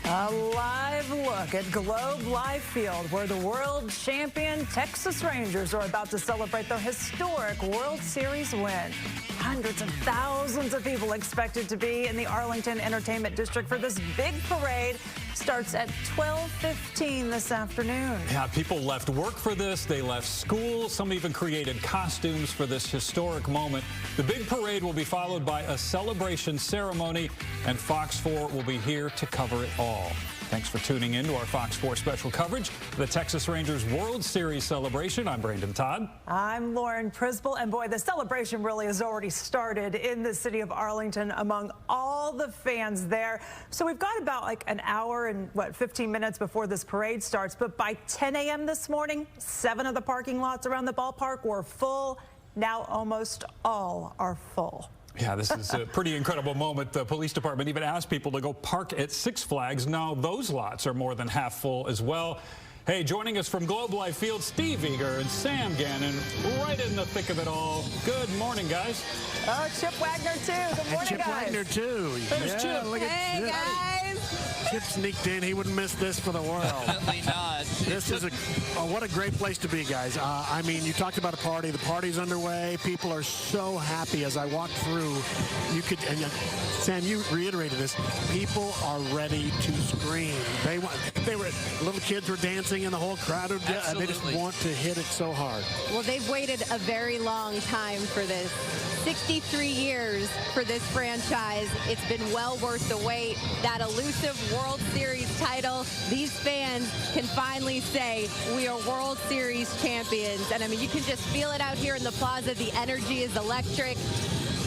A live look at Globe Life Field, where the world champion Texas Rangers are about to celebrate their historic World Series win. Hundreds of thousands of people expected to be in the Arlington Entertainment District for this big parade. Starts at 12:15 this afternoon. Yeah, people left work for this. They left school. Some even created costumes for this historic moment. The big parade will be followed by a celebration ceremony, and Fox 4 will be here to cover it all. Thanks for tuning in to our Fox 4 special coverage of the Texas Rangers World Series celebration. I'm Brandon Todd. I'm Lauren Prisbel. And boy, the celebration really has already started in the city of Arlington among all the fans there. So we've got about like an hour and 15 minutes before this parade starts. But by 10 a.m. this morning, 7 of the parking lots around the ballpark were full. Now almost all are full. Yeah, this is a pretty incredible moment. The police department even asked people to go park at Six Flags. Now those lots are more than half full as well. Hey, joining us from Globe Life Field, Steve Eager and Sam Gannon, right in the thick of it all. Good morning, guys. Oh, Chip Wagner, too. Good morning, Chip guys. Wagner, too. There's Chip. Look at Hey, Chip. guys. Chip sneaked in. He wouldn't miss this for the world. Definitely not. This is what a great place to be, guys. I mean, you talked about a party. The party's underway. People are so happy. As I walked through, you could, and Sam, you reiterated this. People are ready to scream. They were little kids were dancing, and the whole crowd. They just want to hit it so hard. Well, they've waited a very long time for this. 63 years for this franchise. It's been well worth the wait. That elusive World Series title, these fans can finally say we are World Series champions. And I mean, you can just feel it out here in the plaza. The energy is electric.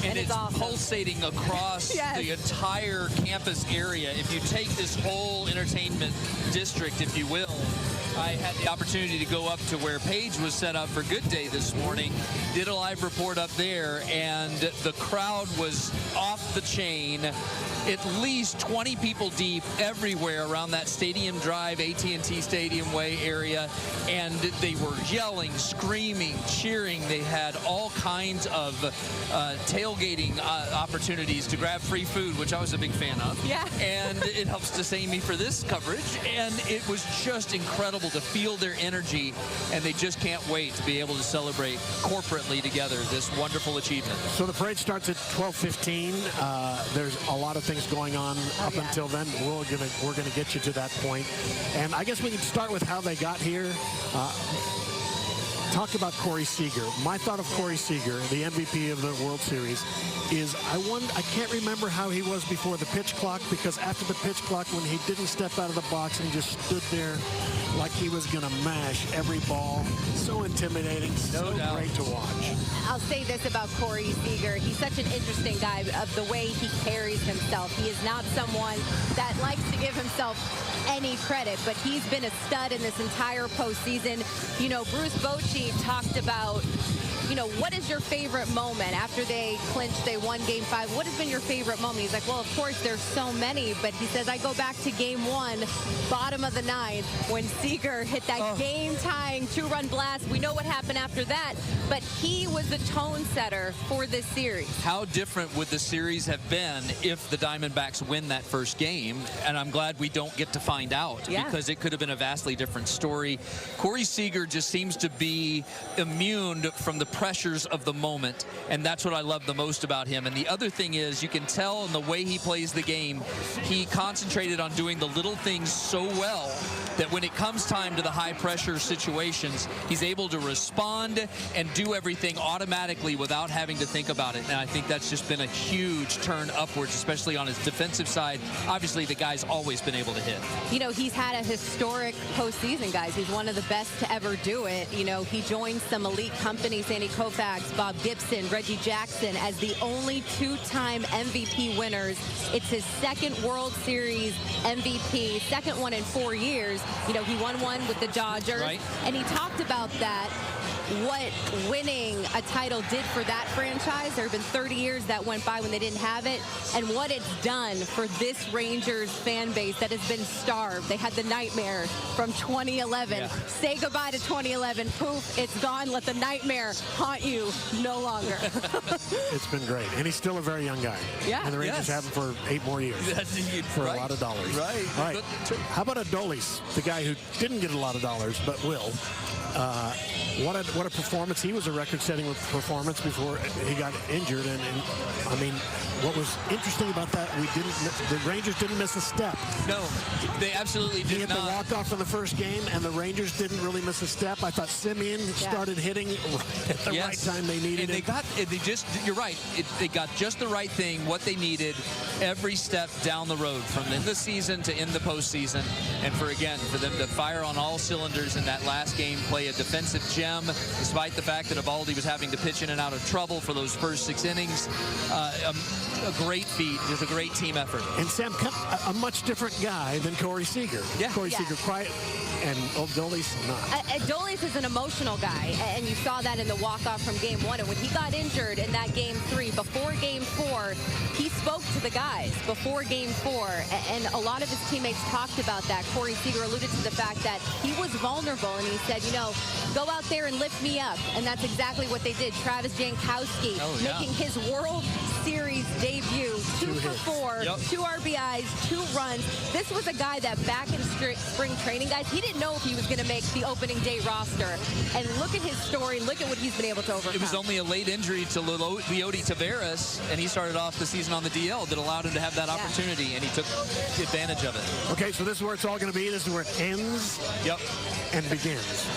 And it's awesome. Pulsating across the entire campus area. If you take this whole entertainment district, if you will, I had the opportunity to go up to where Paige was set up for Good Day this morning, did a live report up there, and the crowd was off the chain. At least 20 people deep everywhere around that Stadium Drive, AT&T Stadium Way area, and they were yelling, screaming, cheering. They had all kinds of tailgating opportunities to grab free food, which I was a big fan of. Yeah. And it helps sustain me for this coverage. And it was just incredible to feel their energy, and they just can't wait to be able to celebrate corporately together this wonderful achievement. So the parade starts at 12:15. There's a lot of things going on up until then. We're gonna get you to that point. And I guess we can start with how they got here. Talk about Corey Seager. My thought of Corey Seager, the MVP of the World Series, is I can't remember how he was before the pitch clock, because after the pitch clock, when he didn't step out of the box and just stood there like he was going to mash every ball. So intimidating, so great to watch. I'll say this about Corey Seager. He's such an interesting guy of the way he carries himself. He is not someone that likes to give himself any credit, but he's been a stud in this entire postseason. You know, Bruce Bochy talked about, you know, what is your favorite moment after they clinched, they won Game 5? What has been your favorite moment? He's like, well, of course, there's so many, but he says, I go back to Game 1, bottom of the 9th, when Seager hit that game-tying 2-run blast. We know what happened after that, but he was the tone setter for this series. How different would the series have been if the Diamondbacks win that first game? And I'm glad we don't get to find out, because it could have been a vastly different story. Corey Seager just seems to be immune from the pressures of the moment, and that's what I love the most about him. And the other thing is, you can tell in the way he plays the game, he concentrated on doing the little things so well that when it comes time to the high pressure situations, he's able to respond and do everything automatically without having to think about it. And I think that's just been a huge turn upwards, especially on his defensive side. Obviously, the guy's always been able to hit. You know, he's had a historic postseason, guys. He's one of the best to ever do it. You know, he joins some elite companies, Sandy Koufax, Bob Gibson, Reggie Jackson, as the only 2-time MVP winners. It's his second World Series MVP, second one in 4 years. You know, he won one with the Dodgers, and he talked about that. what winning a title did for that franchise. There have been 30 years that went by when they didn't have it, and what it's done for this Rangers fan base that has been starved. They had the nightmare from 2011. Yeah. Say goodbye to 2011. Poof, it's gone. Let the nightmare haunt you no longer. It's been great. And he's still a very young guy. Yeah. And the Rangers have him for 8 more years. For a lot of dollars. Right. All right. How about Adolis, the guy who didn't get a lot of dollars, but will? What a performance. He was a record-setting performance before he got injured. And I mean, what was interesting about that, the Rangers didn't miss a step. No, they absolutely did not. He had the walk-off in the first game, and the Rangers didn't really miss a step. I thought Simeon started hitting at the right time they needed it. You're right. They got just the right thing, what they needed, every step down the road, from in the season to in the postseason. And for them to fire on all cylinders in that last game, play a defensive gem, despite the fact that Eovaldi was having to pitch in and out of trouble for those first 6 innings. A great feat. It was a great team effort. And Sam, a much different guy than Corey Seager. Yeah. Corey Seager quiet, and Adolis not. Adolis is an emotional guy, and you saw that in the walk-off from Game 1. And when he got injured in that Game 3, before Game 4, he spoke to the guys before Game 4, and a lot of his teammates talked about that. Corey Seager alluded to the fact that he was vulnerable, and he said, go out there and lift me up. And that's exactly what they did. Travis Jankowski making his World Series debut, 2 for 4, 2 RBIs, 2 runs. This was a guy that back in spring training, guys, he didn't know if he was going to make the opening day roster. And look at his story. Look at what he's been able to overcome. It was only a late injury to Leody Taveras, and he started off the season on the DL that allowed him to have that opportunity, and he took advantage of it. Okay, so this is where it's all going to be. This is where it ends and begins.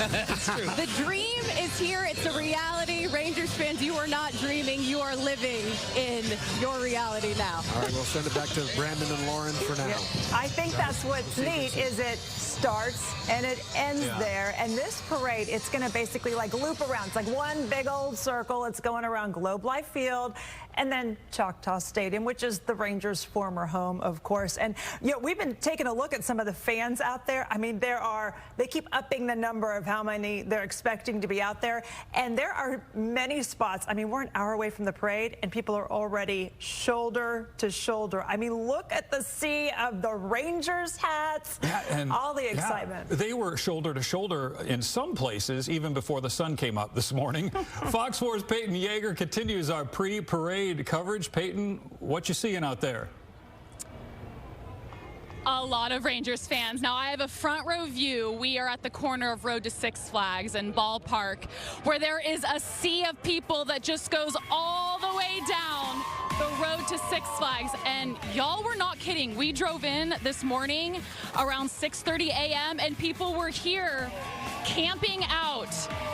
That's true. The dream is here. It's a reality. Rangers fans, you are not dreaming. You are living in your reality now. All right, we'll send it back to Brandon and Lauren for now. I think that's what's neat is it starts and it ends there. And this parade, it's going to basically like loop around. It's like one big old circle. It's going around Globe Life Field and then Choctaw Stadium, which is the Rangers' former home, of course. And we've been taking a look at some of the fans out there. I mean, they keep upping the number of how many they're expecting to be out there. And there are many spots. I mean, we're an hour away from the parade, and people are already shoulder to shoulder. I mean, look at the sea of the Rangers hats, and all the excitement. They were shoulder to shoulder in some places even before the sun came up this morning. Fox 4's Peyton Yeager continues our pre-parade coverage. Peyton, what you seeing out there? A lot of Rangers fans. Now I have a front row view. We are at the corner of Road to Six Flags and Ballpark, where there is a sea of people that just goes all the way down the road to Six Flags. And y'all were not kidding. We drove in this morning around 6:30 a.m. and people were here camping out.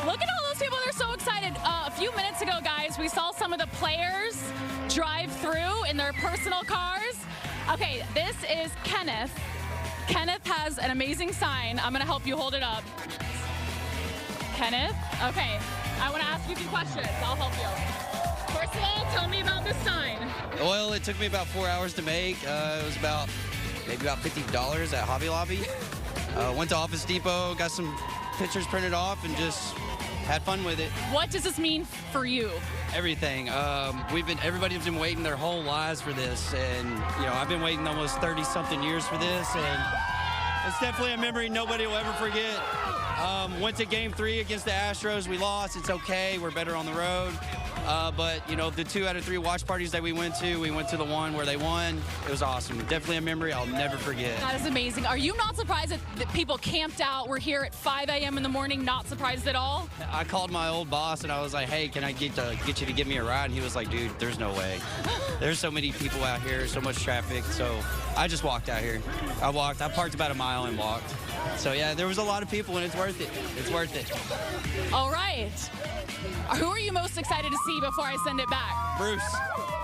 Look at all those people. They're so excited. A few minutes ago, guys, we saw some of the players drive through in their personal cars. Okay, this is Kenneth. Kenneth has an amazing sign. I'm going to help you hold it up. Kenneth? Okay, I want to ask you some questions. I'll help you. First of all, tell me about this sign. Well, it took me about 4 hours to make. It was maybe about $50 at Hobby Lobby. Went to Office Depot, got some pictures printed off, and just had fun with it. What does this mean for you? Everything. Everybody's been waiting their whole lives for this, and I've been waiting almost 30-something years for this, and it's definitely a memory nobody will ever forget. Went to Game 3 against the Astros. We lost. It's okay. We're better on the road. But the 2 out of 3 watch parties that we went to the one where they won. It was awesome. Definitely a memory I'll never forget. That is amazing. Are you not surprised that people camped out? We're here at 5 a.m. in the morning. Not surprised at all? I called my old boss and I was like, hey, can I get you to give me a ride? And he was like, dude, there's no way. There's so many people out here, so much traffic. So I just walked out here. I parked about a mile and walked. So yeah, there was a lot of people and it's worth it. It's worth it. All right. Who are you most excited to see before I send it back? Bruce.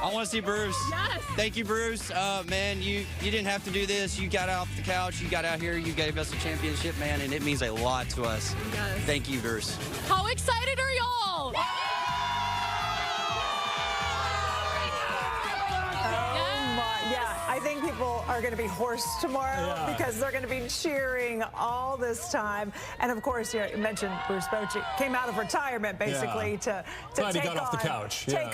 I want to see Bruce. Yes. Thank you, Bruce. Man, you didn't have to do this. You got off the couch. You got out here. You gave us a championship, man, and it means a lot to us. Yes. Thank you, Bruce. How excited are y'all? I think think people are going to be hoarse tomorrow because they're going to be cheering all this time. And of course, you mentioned Bruce Bochy came out of retirement basically to take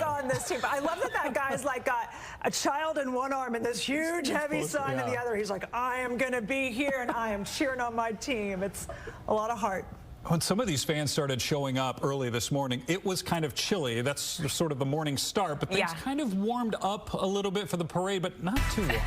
on this team. But I love that guy's like got a child in one arm and this huge heavy son in the other. He's like, I am going to be here and I am cheering on my team. It's a lot of heart. When some of these fans started showing up early this morning, it was kind of chilly. That's sort of the morning start, but things kind of warmed up a little bit for the parade, but not too warm.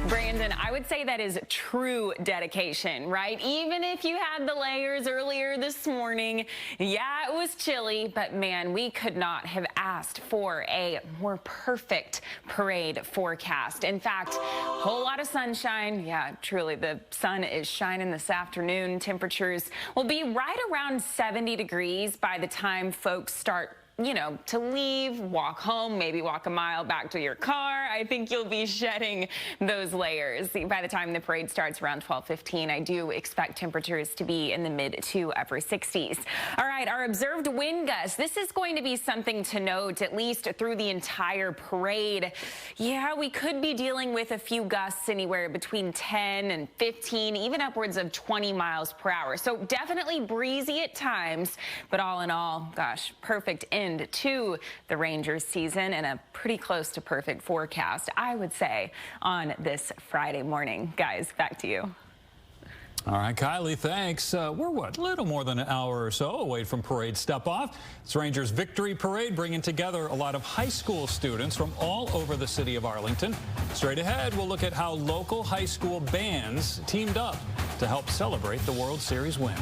Brandon, I would say that is true dedication, right? Even if you had the layers earlier this morning, yeah, it was chilly, but man, we could not have asked for a more perfect parade forecast. In fact, a whole lot of sunshine. Yeah, truly, the sun is shining this afternoon. Temperatures will be right around 70 degrees by the time folks start to leave, walk home, maybe walk a mile back to your car. I think you'll be shedding those layers. By the time the parade starts around 12:15, I do expect temperatures to be in the mid to upper 60s. All right, our observed wind gusts. This is going to be something to note, at least through the entire parade. Yeah, we could be dealing with a few gusts anywhere between 10 and 15, even upwards of 20 miles per hour. So definitely breezy at times, but all in all, gosh, perfect end to the Rangers season and a pretty close to perfect forecast, I would say, on this Friday morning. Guys, back to you. All right, Kylie, thanks. We're, a little more than an hour or so away from parade step-off. It's Rangers Victory Parade, bringing together a lot of high school students from all over the city of Arlington. Straight ahead, we'll look at how local high school bands teamed up to help celebrate the World Series win.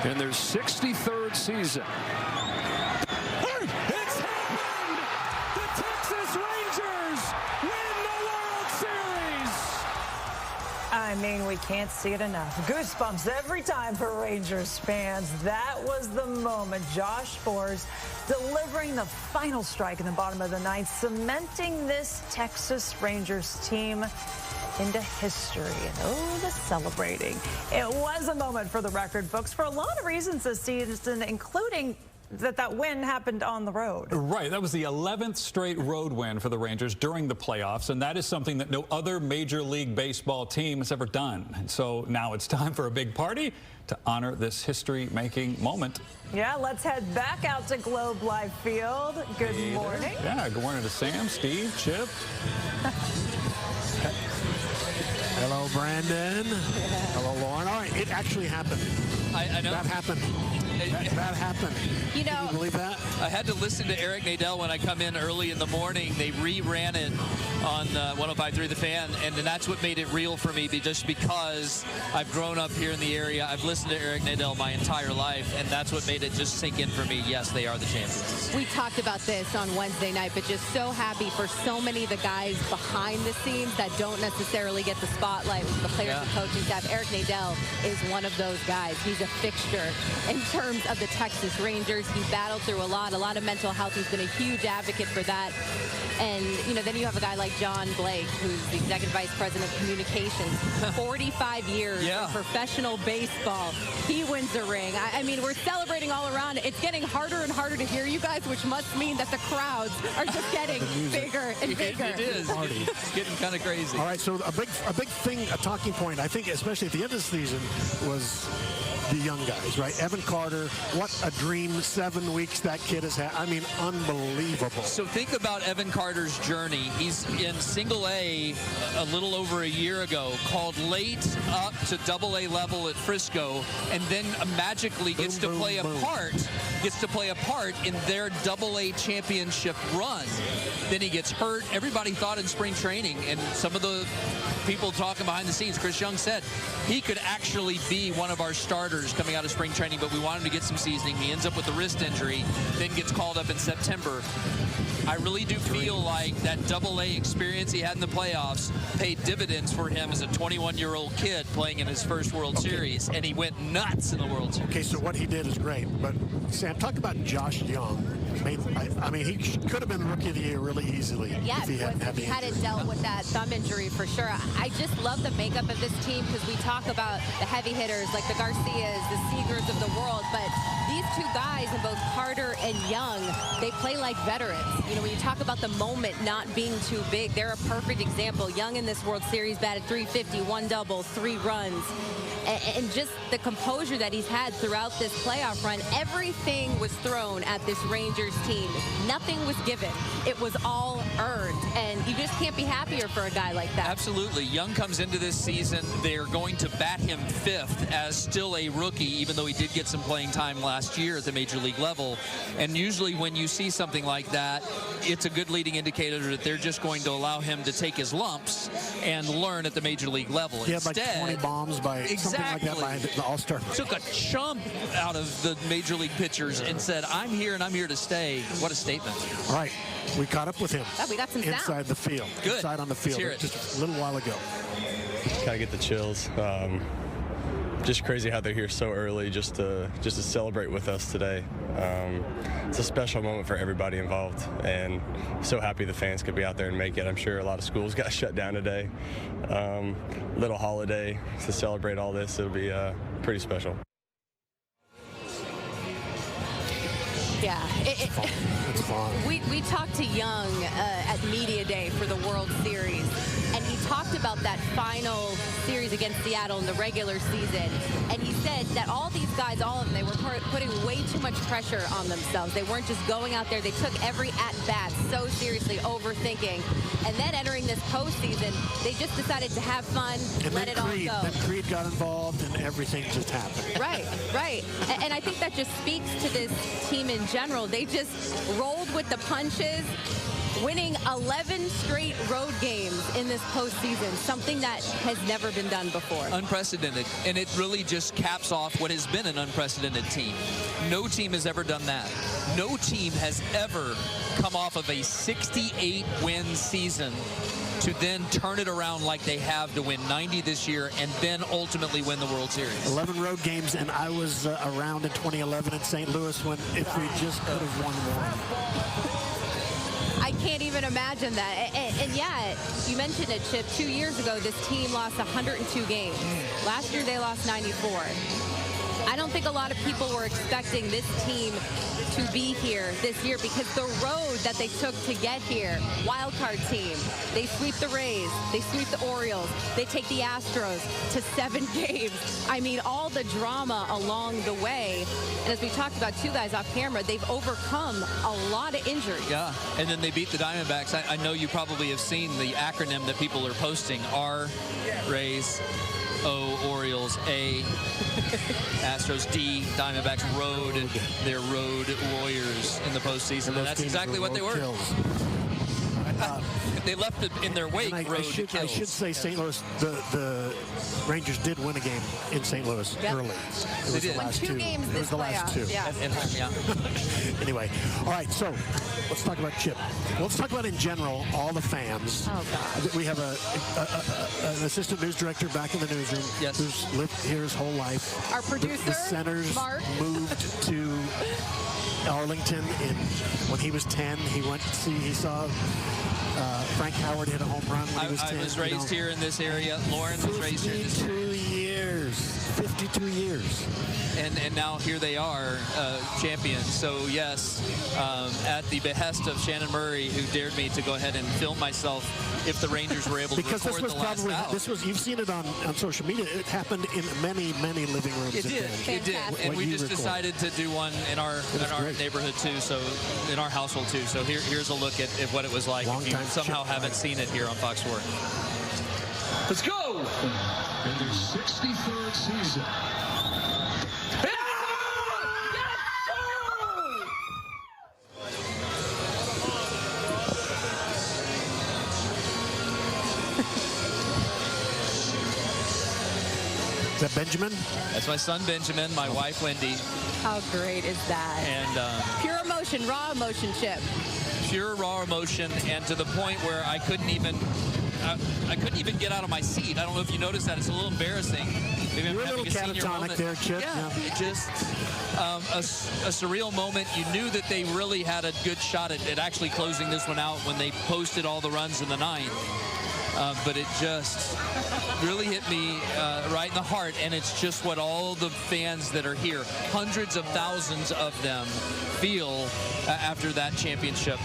In their 63rd season. It's happened! The Texas Rangers win the World Series! I mean, we can't see it enough. Goosebumps every time for Rangers fans. That was the moment. Josh Sborz delivering the final strike in the bottom of the ninth, cementing this Texas Rangers team into history. And oh, the celebrating. It was a moment for the record books for a lot of reasons this season, including that win happened on the road. Right. That was the 11th straight road win for the Rangers during the playoffs, and that is something that no other Major League Baseball team has ever done. And so now it's time for a big party to honor this history-making moment. Yeah, let's head back out to Globe Life Field. Good morning. Yeah, good morning to Sam, Steve, Chip. Hello, Brandon. Hello, Lauren. All right, it actually happened. I know. That happened. That happened. You know, Can you believe that? I had to listen to Eric Nadel when I come in early in the morning. They reran it on 105.3 The Fan, and that's what made it real for me, just because I've grown up here in the area. I've listened to Eric Nadel my entire life, and that's what made it just sink in for me. Yes, they are the champions. we talked about this on Wednesday night, but just so happy for so many of the guys behind the scenes that don't necessarily get the spotlight with the players and coaching staff. Eric Nadel is one of those guys. He's a fixture in terms of the Texas Rangers. He battled through a lot of mental health. He's been a huge advocate for that. And, you know, then you have a guy like John Blake, who's the Executive Vice President of Communications. 45 years in professional baseball. He wins a ring. I mean, we're celebrating all around. It's getting harder and harder to hear you guys, which must mean that the crowds are just getting bigger and bigger. It is. It's getting kind of crazy. All right, so a big thing, a talking point, I think, especially at the end of the season, was the young guys, right? Evan Carter, what a dream 7 weeks that kid has had. I mean, unbelievable. So think about Evan Carter's journey. He's in single A a little over a year ago, called late up to AA level at Frisco, and then magically gets to play a part in their AA championship run. Then he gets hurt. Everybody thought in spring training, and some of the people talking behind the scenes, Chris Young said he could actually be one of our starters coming out of spring training, but we want him to get some seasoning. He ends up with a wrist injury, then gets called up in September. I really do feel like that AA experience he had in the playoffs paid dividends for him as a 21-year-old kid playing in his first World Series, and he went nuts in the World Series. Okay, so what he did is great, but Sam, talk about Josh Young. I mean, he could have been Rookie of the Year really easily if he hadn't dealt with that thumb injury for sure. I just love the makeup of this team because we talk about the heavy hitters like the Garcias, the Seagers of the world, but these two guys, in both Carter and Young, they play like veterans. You know, when you talk about the moment not being too big, they're a perfect example. Young in this World Series batted .350, 1 double, 3 runs. And just the composure that he's had throughout this playoff run, everything was thrown at this Rangers team. Nothing was given. It was all earned. And you just can't be happier for a guy like that. Absolutely. Young comes into this season. They're going to bat him 5th as still a rookie, even though he did get some playing time last year at the major league level. And usually when you see something like that, it's a good leading indicator that they're just going to allow him to take his lumps and learn at the major league level. He had like 20 bombs by something like that by the All-Star. Took a chump out of the major league pitchers and said, I'm here and I'm here to stay. What a statement. All right. We caught up with him. Yeah, we got some inside sound. the field. Good. Inside on the field just a little while ago. Kind of get the chills. Just crazy how they're here so early just to celebrate with us today. It's a special moment for everybody involved, and so happy the fans could be out there and make it. I'm sure a lot of schools got shut down today. Little holiday to celebrate all this. It'll be pretty special. Yeah, it's fun. We talked to Young at Media Day for the World Series, and he talked about that final series against Seattle in the regular season, and he said that all these guys, all of them, they were putting way too much pressure on themselves. They weren't just going out there. They took every at-bat so seriously, overthinking, and then entering this postseason, they just decided to have fun, and let it all go. Then Creed got involved, and everything just happened. Right. And I think that just speaks to this team in general. They just rolled with the punches, winning 11 straight road games in this postseason, something that has never been done before. Unprecedented, and it really just caps off what has been an unprecedented team. No team has ever done that. No team has ever come off of a 68-win season to then turn it around like they have to win 90 this year and then ultimately win the World Series. 11 road games, and I was around in 2011 in St. Louis when if we just could have won one. I can't even imagine that. And yet, you mentioned it, Chip, 2 years ago, this team lost 102 games. Last year, they lost 94. I don't think a lot of people were expecting this team to be here this year because the road that they took to get here, wild card team, they sweep the Rays, they sweep the Orioles, they take the Astros to 7 games. I mean, all the drama along the way. And as we talked about, two guys off camera, they've overcome a lot of injuries. Yeah, and then they beat the Diamondbacks. I know you probably have seen the acronym that people are posting. R, Rays, O, Orioles, A, Astros, D, Diamondbacks, road. They're road warriors in the postseason. And that's exactly what they were. They left it in their wake. I should say St. Louis, the Rangers did win a game in St. Louis early. It was the last two. Games it was the last two. Yeah. Anyway, all right, so let's talk about Chip. Let's talk about in general all the fans. Oh, God. We have an assistant news director back in the newsroom who's lived here his whole life. Our producer, the Centers Mark, moved to Arlington when he was 10. He saw Frank Howard hit a home run when he was 10. I was raised here in this area. Lauren was raised here in this area. 52 years. And now here they are, champions. So yes, at the behest of Shannon Murray, who dared me to go ahead and film myself if the Rangers were able to record the last out. You've seen it on social media. It happened in many living rooms. It did. And we just decided to do one in our neighborhood too. So in our household too. So here's a look at what it was like. If you somehow haven't seen it here on Fox 4. Let's go! In their 63rd season. Is that Benjamin? That's my son Benjamin, my wife Wendy. How great is that? And pure emotion, raw emotion, Chip. Pure raw emotion, and to the point where I couldn't even get out of my seat. I don't know if you noticed that. It's a little embarrassing. Maybe You're a little catatonic there, Chip. Yeah. Just a surreal moment. You knew that they really had a good shot at actually closing this one out when they posted all the runs in the ninth. But it just really hit me right in the heart, and it's just what all the fans that are here, hundreds of thousands of them, feel after that championship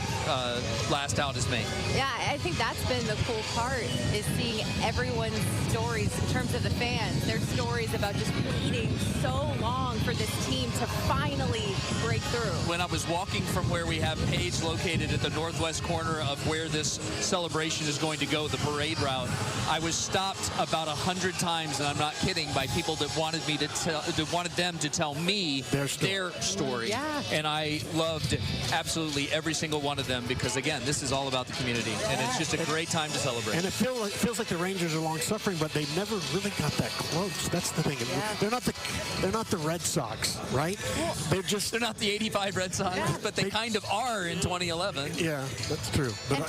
last out is made. Yeah, I think that's been the cool part, is seeing everyone's stories in terms of the fans. Their stories about just waiting so long for this team to finally break through. When I was walking from where we have Paige located at the northwest corner of where this celebration is going to go, the parade route, I was stopped about 100 times, and I'm not kidding, by people that wanted me to wanted them to tell me their story. Yeah. And I loved absolutely every single one of them, because again, this is all about the community, and it's just a great time to celebrate. And it feels like the Rangers are long suffering, but they never really got that close. That's the thing. Yeah. They're not the Red Sox, right? Well, they're not the '85 Red Sox, but they kind of are in 2011. Yeah, that's true. But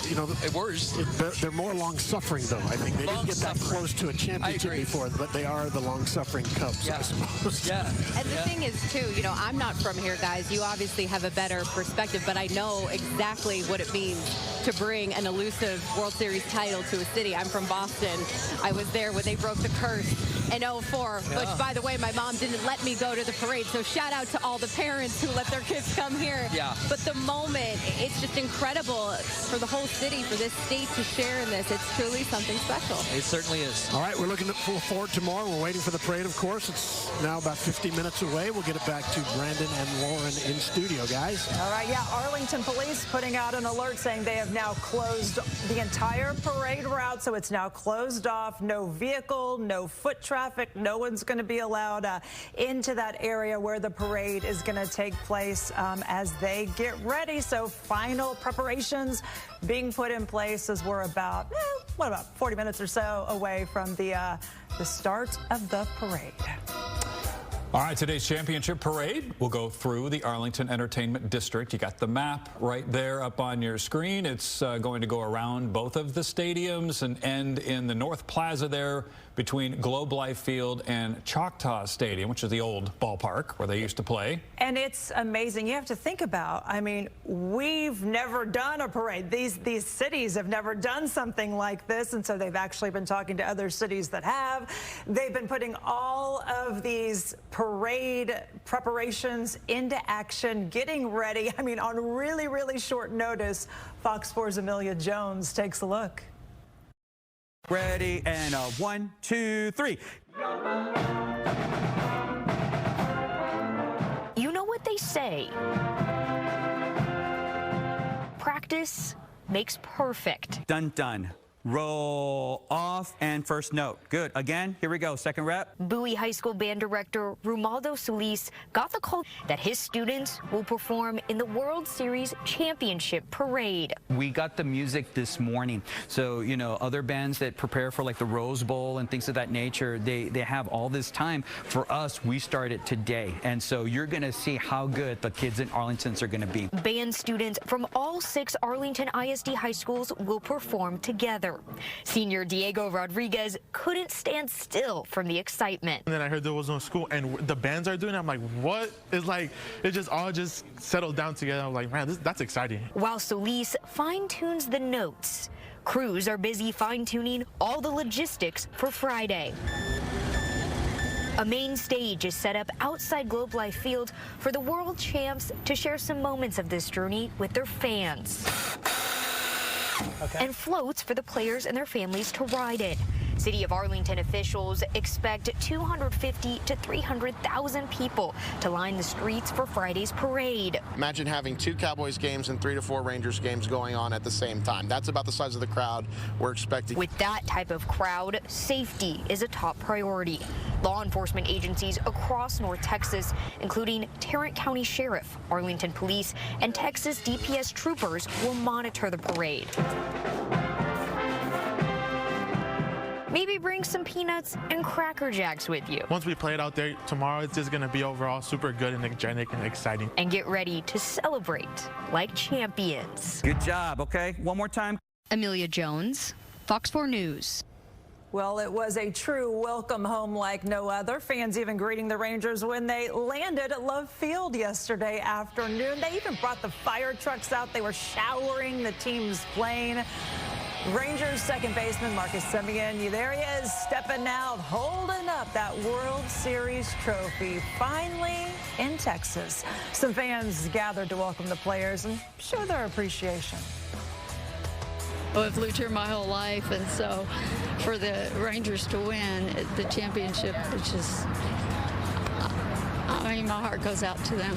worse. They're more long suffering, though. I think they didn't get that close to a championship before, but they are the long suffering Cubs, I suppose. Yeah. And the thing is, too, I'm not from here, guys. You obviously have a better perspective, but I know exactly what it means to bring an elusive World Series title to a city. I'm from Boston. I was there when they broke the curse in 04, which, by the way, my mom didn't let me go to the parade. So shout out to all the parents who let their kids come here. Yeah. But the moment, it's just incredible for the whole city, for this state to share in this. It's truly something special. It certainly is. All right, we're looking forward to tomorrow. We're waiting for the parade, of course. It's now about 50 minutes away. We'll get it back to Brandon and Lauren in studio, guys. All right, Arlington police putting out an alert saying they have now closed the entire parade route, so it's now closed off. No vehicle, no foot traffic. No one's going to be allowed into that area where the parade is going to take place as they get ready. So final preparations being put in place as we're about 40 minutes or so away from the start of the parade. All right, today's championship parade will go through the Arlington Entertainment District. You got the map right there up on your screen. It's going to go around both of the stadiums and end in the North Plaza there between Globe Life Field and Choctaw Stadium, which is the old ballpark where they used to play. And it's amazing. You have to think about, I mean, we've never done a parade. These cities have never done something like this, and so they've actually been talking to other cities that have. They've been putting all of these parade preparations into action, getting ready. I mean, on really, really short notice. Fox 4's Amelia Jones takes a look. Ready, and 1, 2, 3. You know what they say. Practice makes perfect. Done, done. Roll off and first note. Good. Again, here we go. Second rep. Bowie High School band director Romaldo Solis got the call that his students will perform in the World Series Championship Parade. We got the music this morning. So, you know, other bands that prepare for like the Rose Bowl and things of that nature, they have all this time. For us, we started today. And so you're going to see how good the kids in Arlington are going to be. Band students from all 6 Arlington ISD high schools will perform together. Senior Diego Rodriguez couldn't stand still from the excitement. And then I heard there was no school and the bands are doing it. I'm like, what? It's like, it just all just settled down together. I'm like, man, that's exciting. While Solis fine-tunes the notes, crews are busy fine-tuning all the logistics for Friday. A main stage is set up outside Globe Life Field for the world champs to share some moments of this journey with their fans. And floats for the players and their families to ride in. City of Arlington officials expect 250 to 300,000 people to line the streets for Friday's parade. Imagine having 2 Cowboys games and 3 to 4 Rangers games going on at the same time. That's about the size of the crowd we're expecting. With that type of crowd, safety is a top priority. Law enforcement agencies across North Texas, including Tarrant County Sheriff, Arlington Police, and Texas DPS troopers will monitor the parade. Maybe bring some peanuts and Cracker Jacks with you. Once we play it out there tomorrow, it's just going to be overall super good and energetic and exciting. And get ready to celebrate like champions. Good job, okay? One more time. Amelia Jones, Fox 4 News. Well, it was a true welcome home like no other. Fans even greeting the Rangers when they landed at Love Field yesterday afternoon. They even brought the fire trucks out. They were showering the team's plane. Rangers second baseman Marcus Semien, there he is, stepping out, holding up that World Series trophy, finally in Texas. Some fans gathered to welcome the players and show their appreciation. Well, I've lived here my whole life, and so for the Rangers to win the championship, it's just, I mean, my heart goes out to them.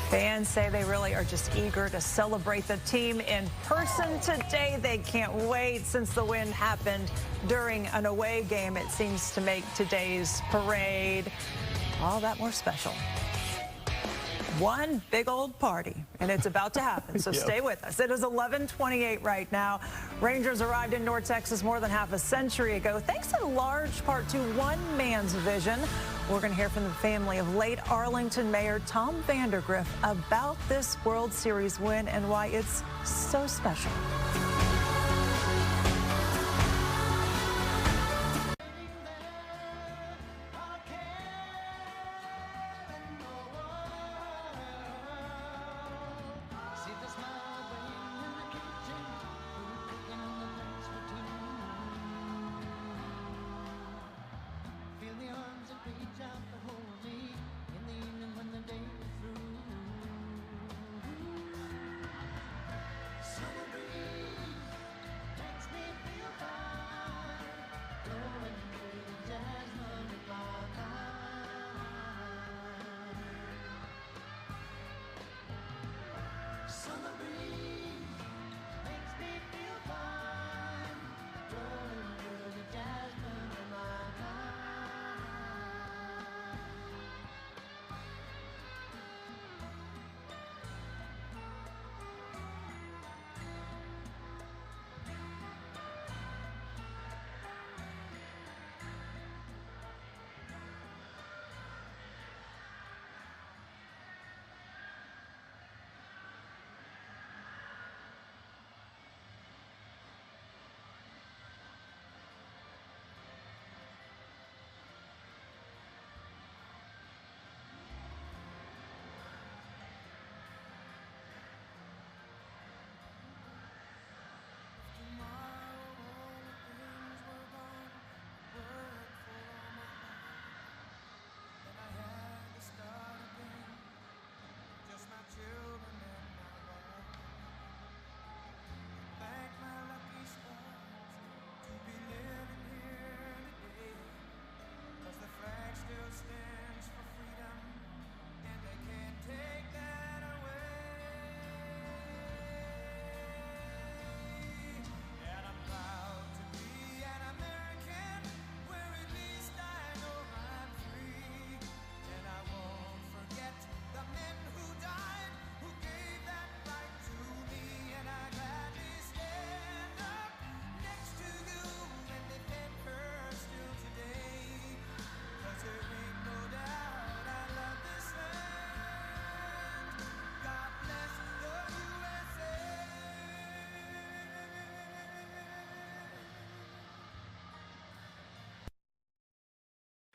Fans say they really are just eager to celebrate the team in person today. They can't wait. Since the win happened during an away game, it seems to make today's parade all that more special. One big old party, and it's about to happen, so stay with us. It is 11:28 right now. Rangers arrived in North Texas more than half a century ago, thanks in large part to one man's vision. We're going to hear from the family of late Arlington Mayor Tom Vandergriff about this World Series win and why it's so special.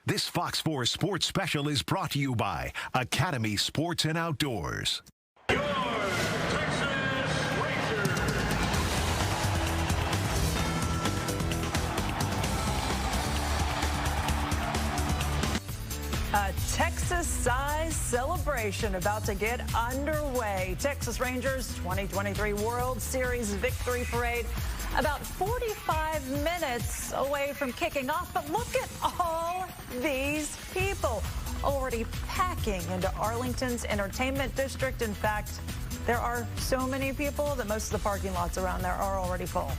This Fox 4 Sports Special is brought to you by Academy Sports and Outdoors. A Texas-sized celebration about to get underway. Texas Rangers 2023 World Series Victory Parade about 45 minutes away from kicking off. But look at all these people already packing into Arlington's entertainment district. In fact, there are so many people that most of the parking lots around there are already full.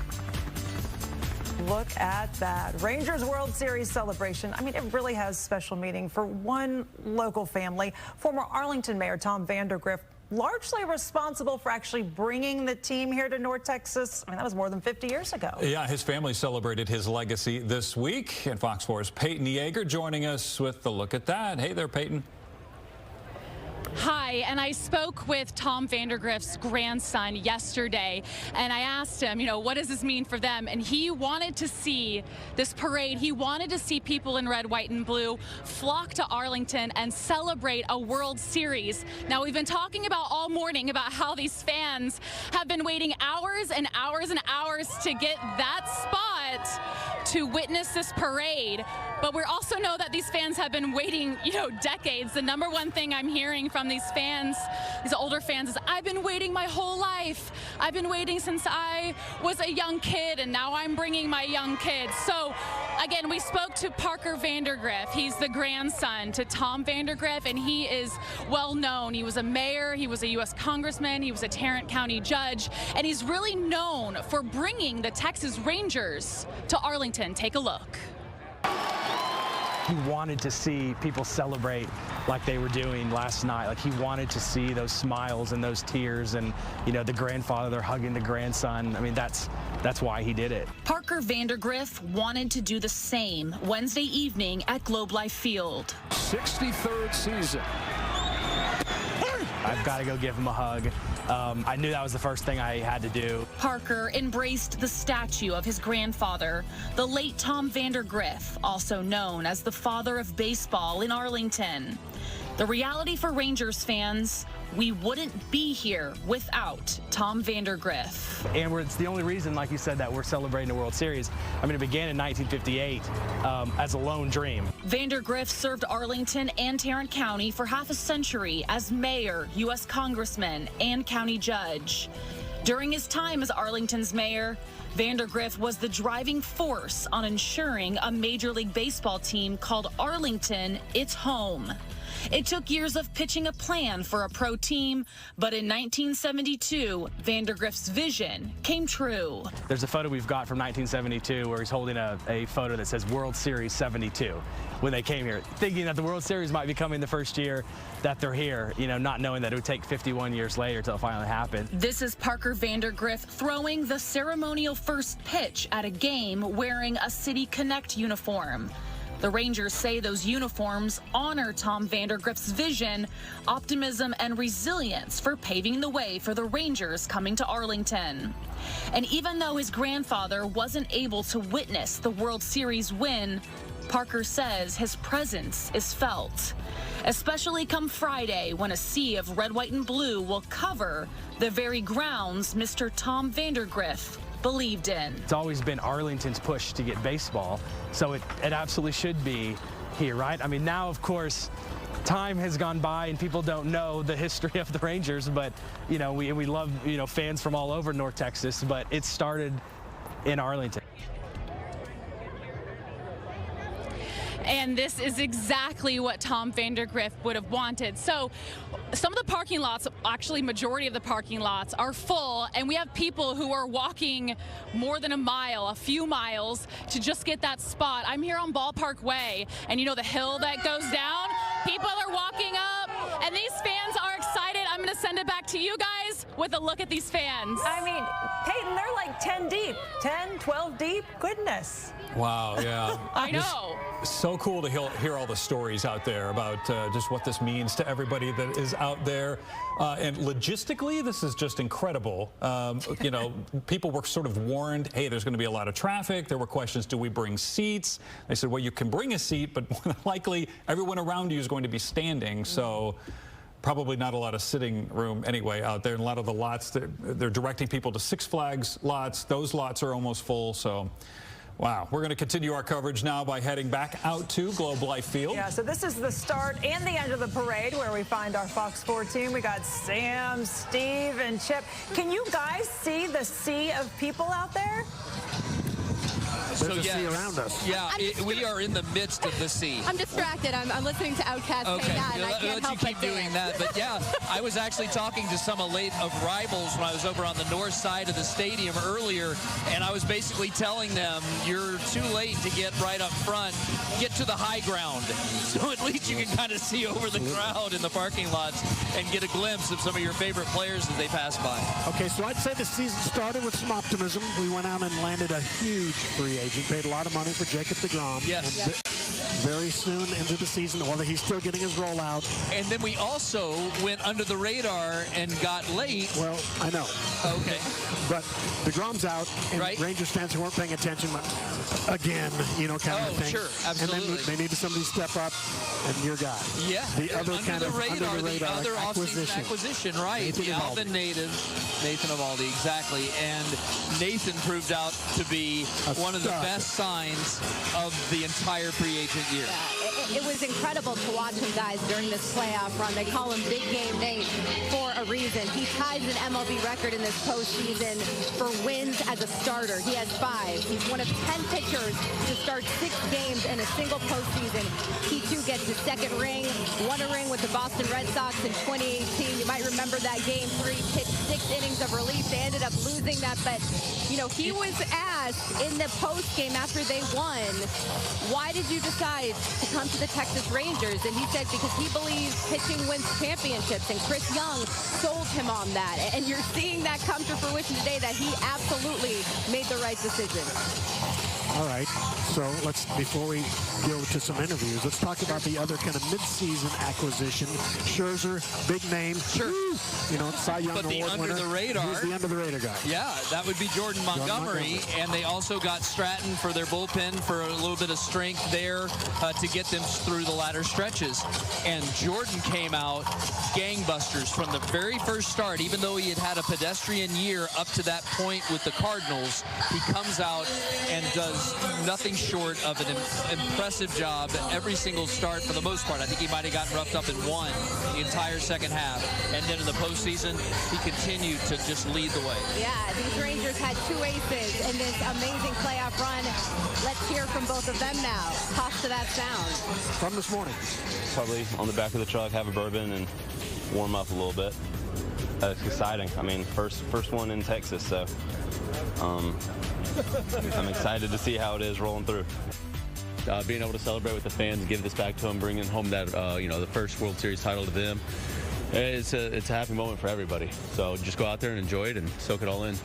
Look at that. Rangers World Series celebration. I mean, it really has special meaning for one local family. Former Arlington Mayor Tom Vandergrift, largely responsible for actually bringing the team here to North Texas. I mean, that was more than 50 years ago. Yeah, his family celebrated his legacy this week. And Fox 4's Peyton Yeager joining us with the look at that. Hey there, Peyton. Hi, and I spoke with Tom Vandergrift's grandson yesterday, and I asked him, what does this mean for them? And he wanted to see this parade. He wanted to see people in red, white, and blue flock to Arlington and celebrate a World Series. Now, we've been talking about all morning about how these fans have been waiting hours and hours and hours to get that spot to witness this parade. But we also know that these fans have been waiting, decades. The number one thing I'm hearing from these fans, these older fans, is I've been waiting my whole life. I've been waiting since I was a young kid, and now I'm bringing my young kids. So again, we spoke to Parker Vandergrift. He's the grandson to Tom Vandergrift, and he is well known. He was a mayor, he was a U.S. congressman, he was a Tarrant County judge, and he's really known for bringing the Texas Rangers to Arlington. Take a look. He wanted to see people celebrate like they were doing last night. Like, he wanted to see those smiles and those tears, and the grandfather, they're hugging the grandson. I mean, that's why he did it. Parker Vandergrift wanted to do the same Wednesday evening at Globe Life Field. 63rd season. I've got to go give him a hug. I knew that was the first thing I had to do. Parker embraced the statue of his grandfather, the late Tom Vandergrift, also known as the father of baseball in Arlington. The reality for Rangers fans, we wouldn't be here without Tom Vandergrift. And it's the only reason, like you said, that we're celebrating the World Series. I mean, it began in 1958 as a lone dream. Vandergrift served Arlington and Tarrant County for half a century as mayor, U.S. congressman, and county judge. During his time as Arlington's mayor, Vandergrift was the driving force on ensuring a Major League Baseball team called Arlington its home. It took years of pitching a plan for a pro team, but in 1972, Vandergrift's vision came true. There's a photo we've got from 1972 where he's holding a photo that says World Series 72 when they came here, thinking that the World Series might be coming the first year that they're here, not knowing that it would take 51 years later till it finally happened. This is Parker Vandergrift throwing the ceremonial first pitch at a game wearing a City Connect uniform. The Rangers say those uniforms honor Tom Vandergrift's vision, optimism, and resilience for paving the way for the Rangers coming to Arlington. And even though his grandfather wasn't able to witness the World Series win, Parker says his presence is felt, especially come Friday when a sea of red, white, and blue will cover the very grounds Mr. Tom Vandergrift believed in. It's always been Arlington's push to get baseball, so it absolutely should be here, right? I mean, now, of course, time has gone by and people don't know the history of the Rangers, but, we love, fans from all over North Texas, but it started in Arlington. And this is exactly what Tom Vandergrift would have wanted. So some of the parking lots, actually majority of the parking lots, are full, and we have people who are walking more than a few miles to just get that spot. I'm here on Ballpark Way, and the hill that goes down, people are walking up, and these fans are excited. I'm going to send it back to you guys with a look at these fans. I mean, Peyton, they're like 10 deep. deep, 10, 12 deep. Goodness. Wow, yeah. I know. So cool to hear all the stories out there about just what this means to everybody that is out there. And logistically, this is just incredible. You know, people were sort of warned, hey, there's going to be a lot of traffic. There were questions, do we bring seats? They said, well, you can bring a seat, but more than likely everyone around you is going to be standing. So probably not a lot of sitting room anyway out there. And a lot of the lots, they're directing people to Six Flags lots. Those lots are almost full. So wow, we're going to continue our coverage now by heading back out to Globe Life Field. Yeah, so this is the start and the end of the parade where we find our Fox 4 team. We got Sam, Steve, and Chip. Can you guys see the sea of people out there? There's a sea around us. Yeah, we are in the midst of the sea. I'm distracted. I'm listening to Outkast say that, and I can't help keep doing that. But yeah, I was actually talking to some of rivals when I was over on the north side of the stadium earlier, and I was basically telling them, you're too late to get right up front. Get to the high ground. So at least you can kind of see over the crowd in the parking lots and get a glimpse of some of your favorite players as they pass by. Okay, so I'd say the season started with some optimism. We went out and landed a huge free agent, paid a lot of money for Jacob deGrom. Yes. And very soon into the season, whether he's still getting his rollout. And then we also went under the radar and got late. Well, I know. Okay. But deGrom's out, and Rangers fans who weren't paying attention, again, you know, kind of thing. Sure, absolutely. And then they needed somebody to step up, and your guy. Yeah. The other under kind the of radar, under the radar other off-season acquisition, right? Nathan The Alvin native, Nathan Eovaldi, exactly. And Nathan proved out to be one of the best signs of the entire free agent year. Yeah, it was incredible to watch him, guys, during this playoff run. They call him Big Game Nate for a reason. He ties an MLB record in this postseason for wins as a starter. He has 5. He's one of 10 pitchers to start 6 games in a single postseason. He, too, gets his second ring, won a ring with the Boston Red Sox in 2018. You might remember that Game 3, pitched 6 innings of relief. They ended up losing that, but, you know, he was asked in the post game after they won, why did you decide to come to the Texas Rangers? And he said because he believes pitching wins championships, and Chris Young sold him on that. And you're seeing that come to fruition today, that he absolutely made the right decision. All right, so before we go to some interviews, let's talk about the other kind of mid-season acquisition. Scherzer, big name. Sure. You know, Cy Young But the Award winner. under the radar. He's the under the radar guy. Yeah, that would be Jordan Montgomery. And they also got Stratton for their bullpen for a little bit of strength there to get them through the latter stretches. And Jordan came out gangbusters from the very first start. Even though he had a pedestrian year up to that point with the Cardinals, he comes out and does nothing short of an impressive job every single start for the most part. I think he might have gotten roughed up in one the entire second half. And then in the postseason, he continued to just lead the way. Yeah, these Rangers had 2 aces in this amazing playoff run. Let's hear from both of them now. Toss to that sound. From this morning. Probably on the back of the truck, have a bourbon, and warm up a little bit. It's exciting. I mean, first one in Texas, so I'm excited to see how it is rolling through. Being able to celebrate with the fans, give this back to them, bringing home that the first World Series title to them. It's a happy moment for everybody. So just go out there and enjoy it and soak it all in.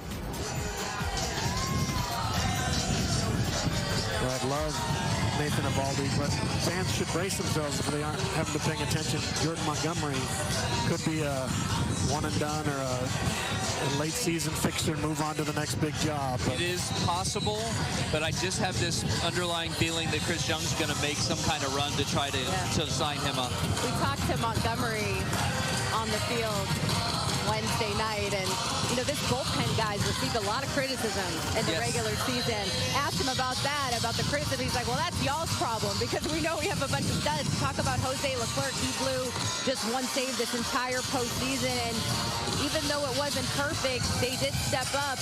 Well, I'd love Nathan Eovaldi, but fans should brace themselves if they aren't having to pay attention. Jordan Montgomery could be a one and done or a late season fixture and move on to the next big job. It is possible, but I just have this underlying feeling that Chris Young's going to make some kind of run to try to sign him up. We talked to Montgomery on the field Wednesday night, and you know, this bullpen guys received a lot of criticism in the regular season. Asked him about that, about the criticism. He's like, well, that's y'all's problem because we know we have a bunch of studs. Talk about Jose Leclerc. He blew just 1 save this entire postseason, and even though it wasn't perfect, they did step up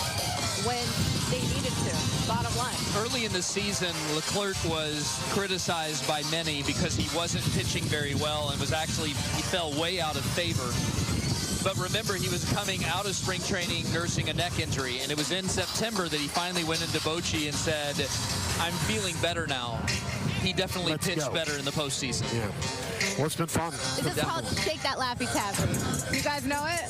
when they needed to, bottom line. Early in the season, Leclerc was criticized by many because he wasn't pitching very well and he fell way out of favor. But remember, he was coming out of spring training nursing a neck injury, and it was in September that he finally went into Bochy and said, I'm feeling better now. he definitely pitched better in the postseason. Yeah. Well, it's been fun. This is called Shake That Laffy Taffy. You guys know it?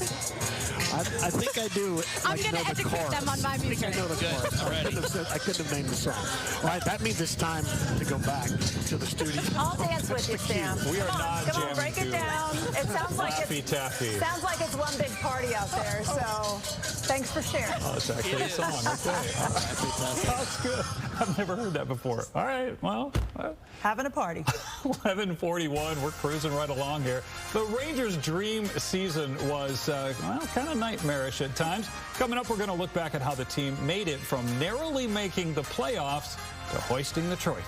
I think I do. I'm going to educate them on my music. I know the chorus. I couldn't have named the song. All right, that means it's time to go back to the studio. I'll dance with you, Sam. We are not Come on, break it down. It sounds like sounds like it's one big party out there. So thanks for sharing. Oh, it's actually a song. Okay. That's good. I've never heard that before. All right. Well, having a party. 11:41. We're cruising right along here. The Rangers' dream season was, well, kind of nightmarish at times. Coming up, we're going to look back at how the team made it from narrowly making the playoffs to hoisting the trophy.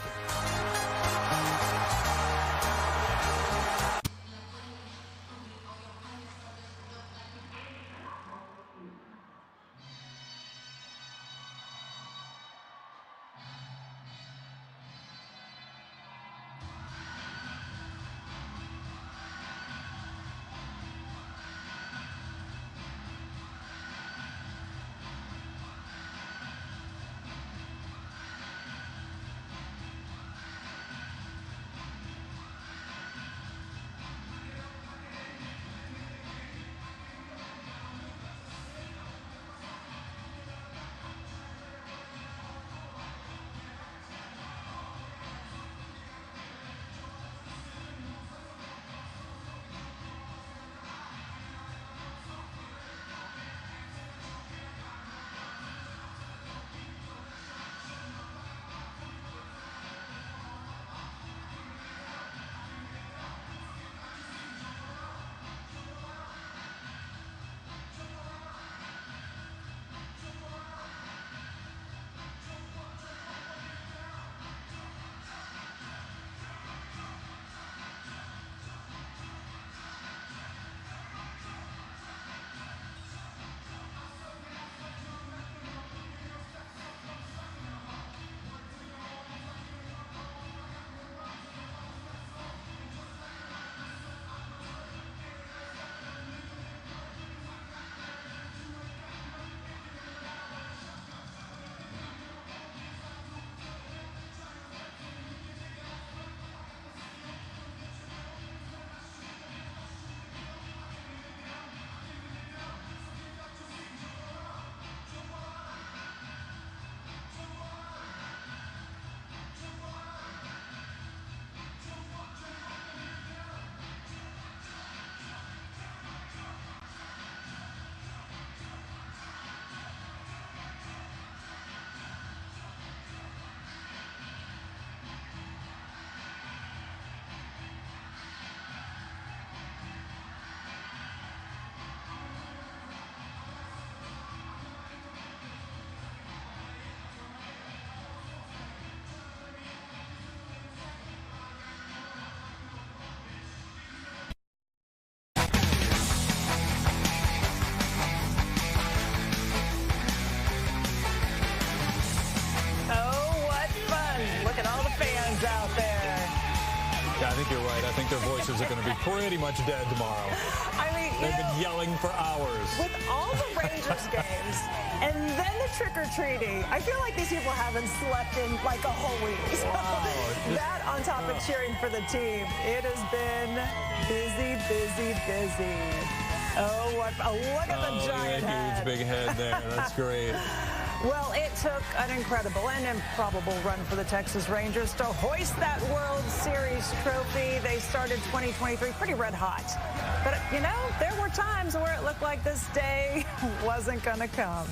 Yeah, I think you're right. I think their voices are going to be pretty much dead tomorrow. I mean, they've been yelling for hours. With all the Rangers games and then the trick-or-treating, I feel like these people haven't slept in like a whole week. So that on top of cheering for the team, it has been busy, busy, busy. Oh, look at the giant head. Huge big head there. That's great. Well, it took an incredible and improbable run for the Texas Rangers to hoist that World Series trophy. They started 2023 pretty red hot. But, you know, there were times where it looked like this day wasn't going to come.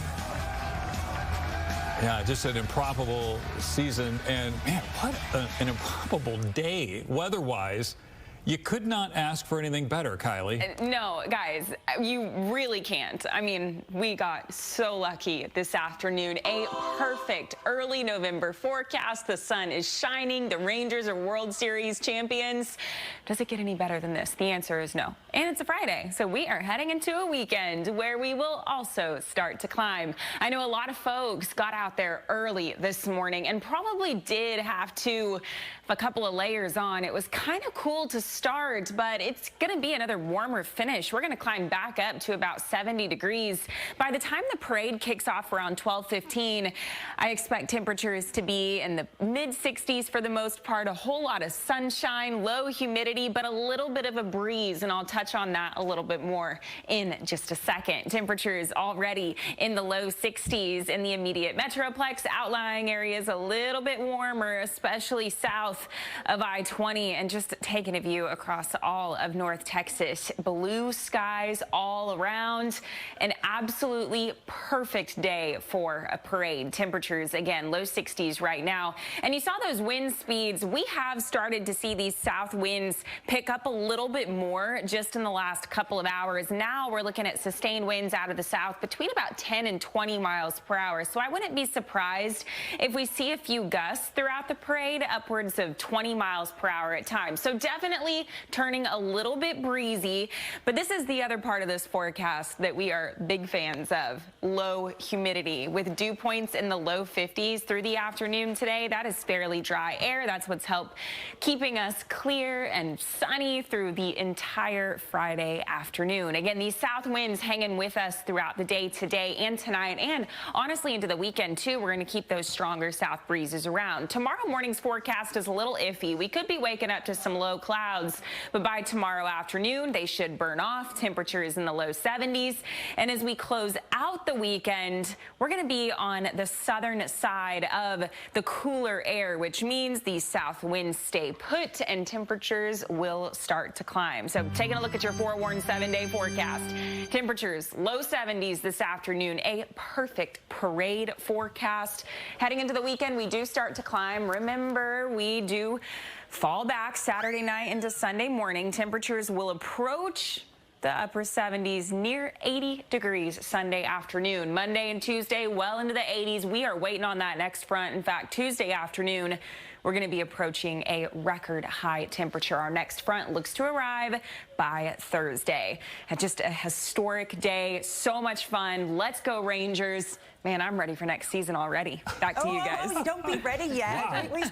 Yeah, just an improbable season. And, man, what an improbable day weather-wise. You could not ask for anything better, Kylie. No, guys, you really can't. I mean, we got so lucky this afternoon. A perfect early November forecast. The sun is shining. The Rangers are World Series champions. Does it get any better than this? The answer is no. And it's a Friday, so we are heading into a weekend where we will also start to climb. I know a lot of folks got out there early this morning and probably did have to a couple of layers on. It was kind of cool to start, but it's going to be another warmer finish. We're going to climb back up to about 70 degrees. By the time the parade kicks off around 12:15, I expect temperatures to be in the mid-60s for the most part. A whole lot of sunshine, low humidity, but a little bit of a breeze, and I'll touch on that a little bit more in just a second. Temperatures already in the low 60s in the immediate metroplex. Outlying areas a little bit warmer, especially south of I-20, and just taking a view across all of North Texas. Blue skies all around. An absolutely perfect day for a parade. Temperatures, again, low 60s right now. And you saw those wind speeds. We have started to see these south winds pick up a little bit more just in the last couple of hours. Now we're looking at sustained winds out of the south between about 10 and 20 miles per hour. So I wouldn't be surprised if we see a few gusts throughout the parade, upwards of 20 miles per hour at times. So definitely turning a little bit breezy. But this is the other part of this forecast that we are big fans of: low humidity, with dew points in the low 50s through the afternoon today. That is fairly dry air. That's what's helped keeping us clear and sunny through the entire Friday afternoon. Again, these south winds hanging with us throughout the day today and tonight, and honestly into the weekend too. We're going to keep those stronger south breezes around. Tomorrow morning's forecast is a little iffy. We could be waking up to some low clouds, but by tomorrow afternoon they should burn off. Temperatures in the low 70s, and as we close out the weekend, we're going to be on the southern side of the cooler air, which means these south winds stay put and temperatures will start to climb. So taking a look at your forewarned 7-day forecast, temperatures low 70s this afternoon, a perfect parade forecast. Heading into the weekend, we do start to climb. Remember, we do fall back Saturday night into Sunday morning. Temperatures will approach the upper 70s, near 80 degrees Sunday afternoon. Monday and Tuesday, well into the 80s. We are waiting on that next front. In fact, Tuesday afternoon, we're going to be approaching a record high temperature. Our next front looks to arrive by Thursday. Just a historic day. So much fun. Let's go Rangers. Man, I'm ready for next season already. Back to you guys. Don't be ready yet. Wow. We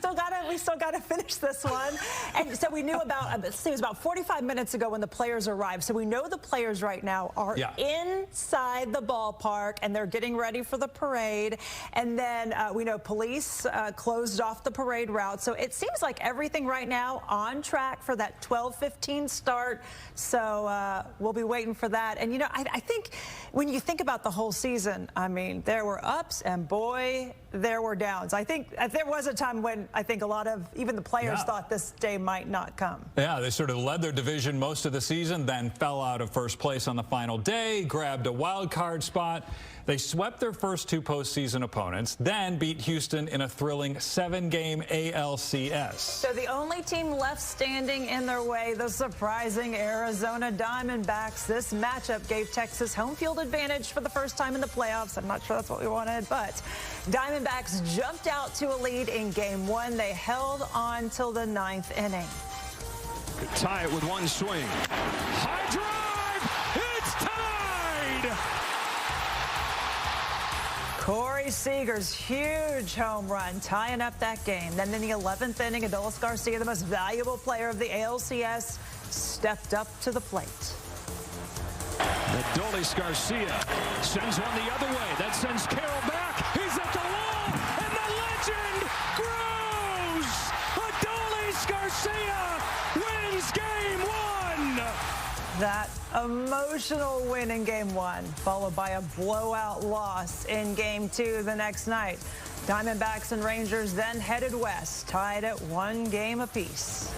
still gotta finish this one. And so we knew about, it was about 45 minutes ago when the players arrived. So we know the players right now are inside the ballpark and they're getting ready for the parade. And then we know police closed off the parade route. So it seems like everything right now on track for that 12:15 start. So we'll be waiting for that. And, you know, I think when you think about the whole season, I mean, there were ups and boy, there were downs. I think there was a time when I think a lot of even the players thought this day might not come. Yeah, they sort of led their division most of the season, then fell out of first place on the final day, grabbed a wild card spot. They swept their first two postseason opponents, then beat Houston in a thrilling 7-game ALCS. So the only team left standing in their way, the surprising Arizona Diamondbacks. This matchup gave Texas home field advantage for the first time in the playoffs. I'm not sure that's what we wanted, but Diamondbacks jumped out to a lead in game one. They held on till the 9th inning. Could tie it with one swing. High drive! It's tied! Corey Seager's huge home run tying up that game. Then in the 11th inning, Adolis Garcia, the most valuable player of the ALCS, stepped up to the plate. Adolis Garcia sends one the other way. That sends Carroll back. He's at the wall, and the legend grows! Adolis Garcia wins game one! That emotional win in game one, followed by a blowout loss in game two the next night. Diamondbacks and Rangers then headed west, tied at 1 game apiece.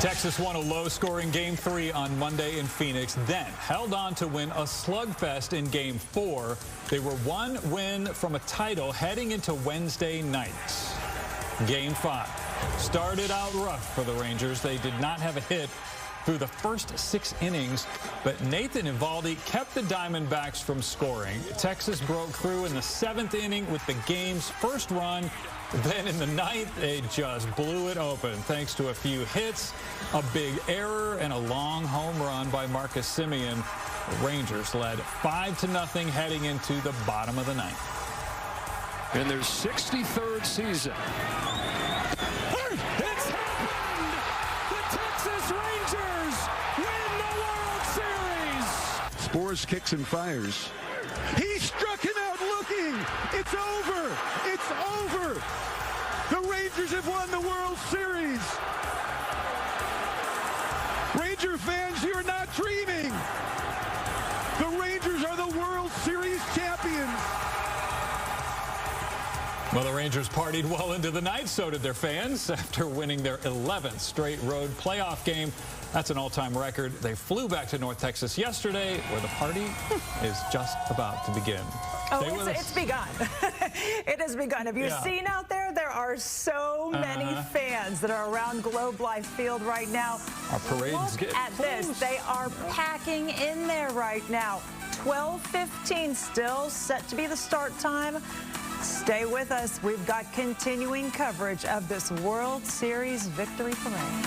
Texas won a low-scoring Game 3 on Monday in Phoenix, then held on to win a slugfest in Game 4. They were one win from a title heading into Wednesday night. Game 5 started out rough for the Rangers. They did not have a hit through the first 6 innings, but Nathan Eovaldi kept the Diamondbacks from scoring. Texas broke through in the 7th inning with the game's first run. Then in the 9th, they just blew it open thanks to a few hits, a big error, and a long home run by Marcus Semien. The Rangers led 5-0 heading into the bottom of the 9th. In their 63rd season. It's happened! Boris kicks and fires. He struck him out looking. It's over. It's over. The Rangers have won the World Series. Ranger fans, you're not dreaming. The Rangers are the World Series champions. Well, the Rangers partied well into the night. So did their fans after winning their 11th straight road playoff game. That's an all-time record. They flew back to North Texas yesterday, where the party is just about to begin. Oh, it's begun. It has begun. Have you seen out there? There are so many fans that are around Globe Life Field right now. Our parade's Look at this. They are packing in there right now. 12:15 still set to be the start time. Stay with us. We've got continuing coverage of this World Series victory parade.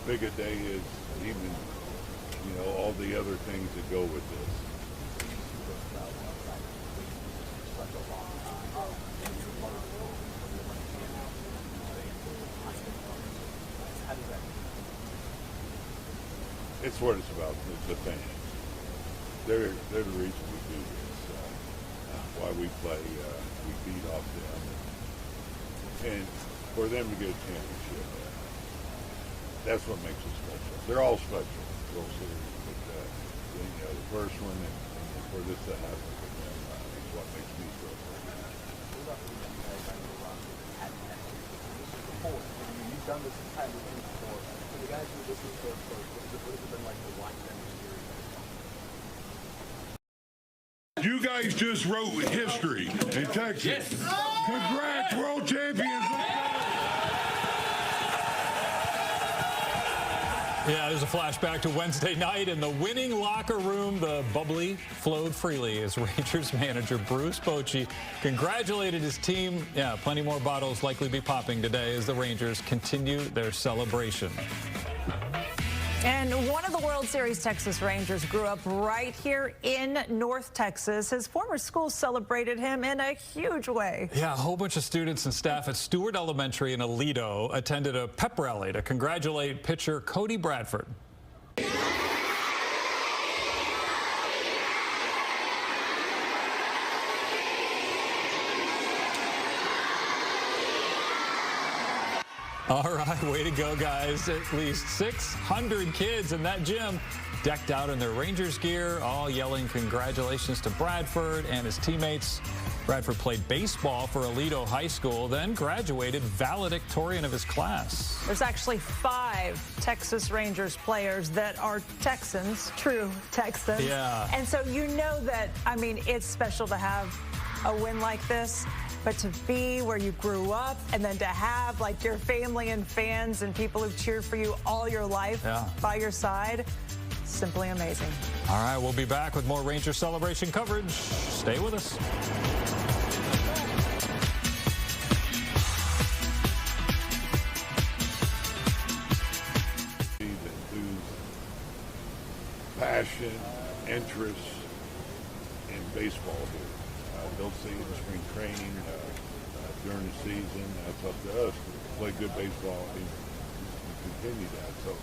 Big a day is even, all the other things that go with this. It's what it's about. It's the fans. They're the reason we do this. Why we play, we beat off them, and for them to get a championship. That's what makes it special. They're all special, World Series, but the first one and for this to happen with them is what makes me feel great. You've done this type of thing before. For the guys who listen to it, what has it been like to watch them this series? You guys just wrote history in Texas. Yes. Congrats, world champions. Yeah, there's a flashback to Wednesday night in the winning locker room. The bubbly flowed freely as Rangers manager Bruce Bochy congratulated his team. Yeah, plenty more bottles likely be popping today as the Rangers continue their celebration. And one of the World Series Texas Rangers grew up right here in North Texas. His former school celebrated him in a huge way. Yeah, a whole bunch of students and staff at Stewart Elementary in Aledo attended a pep rally to congratulate pitcher Cody Bradford. All right, way to go, guys. At least 600 kids in that gym decked out in their Rangers gear, all yelling congratulations to Bradford and his teammates. Bradford played baseball for Aledo High School, then graduated valedictorian of his class. There's actually 5 Texas Rangers players that are Texans, true Texans. Yeah. And so you know that, I mean, it's special to have a win like this. but to be where you grew up and then to have like your family and fans and people who've cheered for you all your life by your side, simply amazing. All right, we'll be back with more Ranger celebration coverage. Stay with us. Passion, interest in baseball here. They'll see in spring training, during the season. That's up to us to play good baseball and continue that. So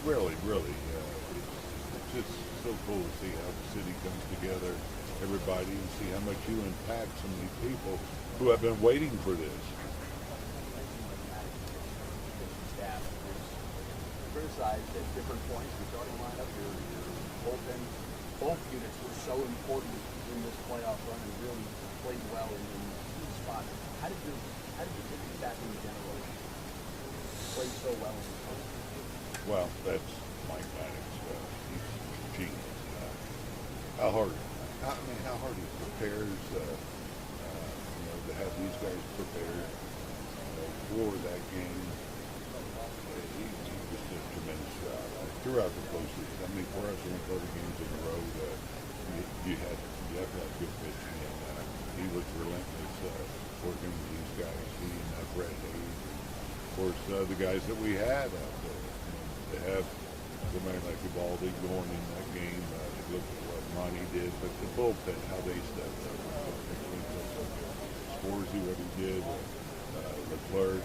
really, it's just so cool to see how the city comes together, everybody, and see how much you impact so many people who have been waiting for this. Criticized at different points. The starting lineup, your bullpen, both units were so important in this playoff run and really played well in key spots. How did you get the staff in general play so well in this postseason? Well, that's Mike Maddox. He's genius. How hard he prepares. To have these guys prepared for that game. He just did a tremendous job throughout the postseason. I mean, for us, we won 30 games in a row. You have to have good pitching, and he was relentless working with these guys. He and Brett Hayes, of course, the guys that we had out there. To have somebody like Evaldi going in that game, look at what Ronnie did, but the bullpen, how they stepped up. Scorsy, what he did, Leclerc,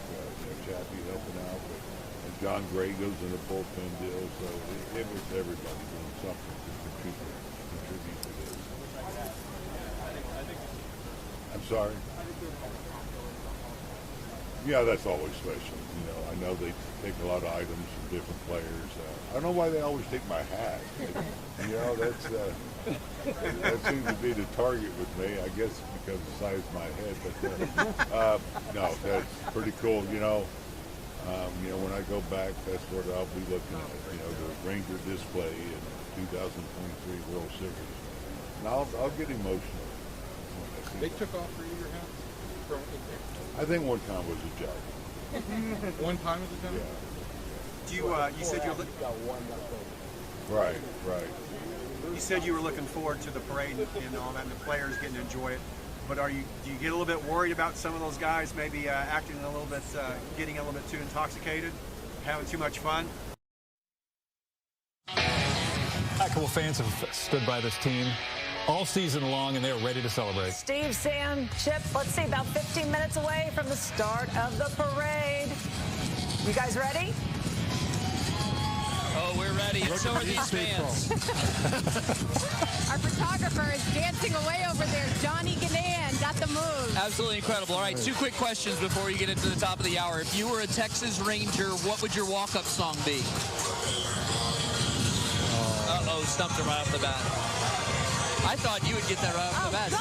Chappie helping out, and John Gray goes in the bullpen deal, so it was everybody doing something to contribute to this. I'm sorry? Yeah, that's always special. I know they take a lot of items from different players. I don't know why they always take my hat. That's that seems to be the target with me. I guess because of the size of my head. But no, that's pretty cool. When I go back, that's what I'll be looking at. The Ranger display in 2023 World Series, and I'll get emotional. They took off for your hat? I think one time was a joke. One time was a joke? Yeah. Do you said you were looking. Right. You said you were looking forward to the parade and all that, and the players getting to enjoy it. But do you get a little bit worried about some of those guys maybe acting a little bit, getting a little bit too intoxicated, having too much fun? A couple fans have stood by this team all season long, and they're ready to celebrate. Steve, Sam, Chip, let's see, about 15 minutes away from the start of the parade. You guys ready? Oh, we're ready. And so are these fans. Our photographer is dancing away over there. Johnny Gannan got the move. Absolutely incredible. All right, 2 quick questions before you get into the top of the hour. If you were a Texas Ranger, what would your walk-up song be? Uh-oh, stumped him right off the bat. I thought you would get that right off the bat, Sam.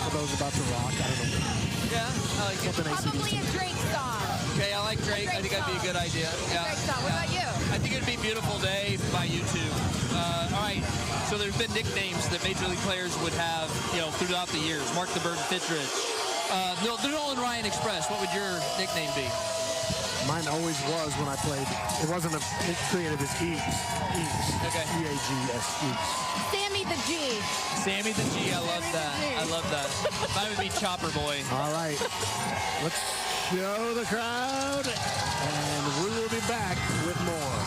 For those about to rock, I don't know. Yeah, I like it. Probably a Drake song. Okay, I like Drake. I think that'd be a good idea. Yeah. Drake song. What about you? I think it'd be a beautiful day by YouTube. All right, so there's been nicknames that Major League players would have, throughout the years. Mark the Bird Fittrich. The Nolan Ryan Express, what would your nickname be? Mine always was when I played. It wasn't as creative as Eags. Okay. E-A-G-S, Eags. Sammy the G. Sammy the G, I love that. I love that. Mine would be Chopper Boy. All right. Let's show the crowd, and we will be back with more.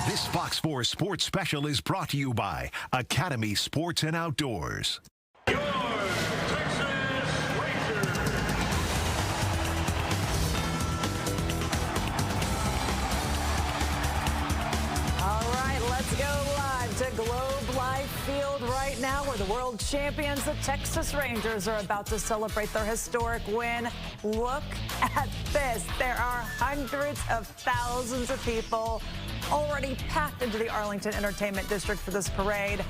This Fox 4 Sports Special is brought to you by Academy Sports and Outdoors. Globe Life Field right now, where the world champions, the Texas Rangers, are about to celebrate their historic win. Look at this. There are hundreds of thousands of people already packed into the Arlington Entertainment District for this parade.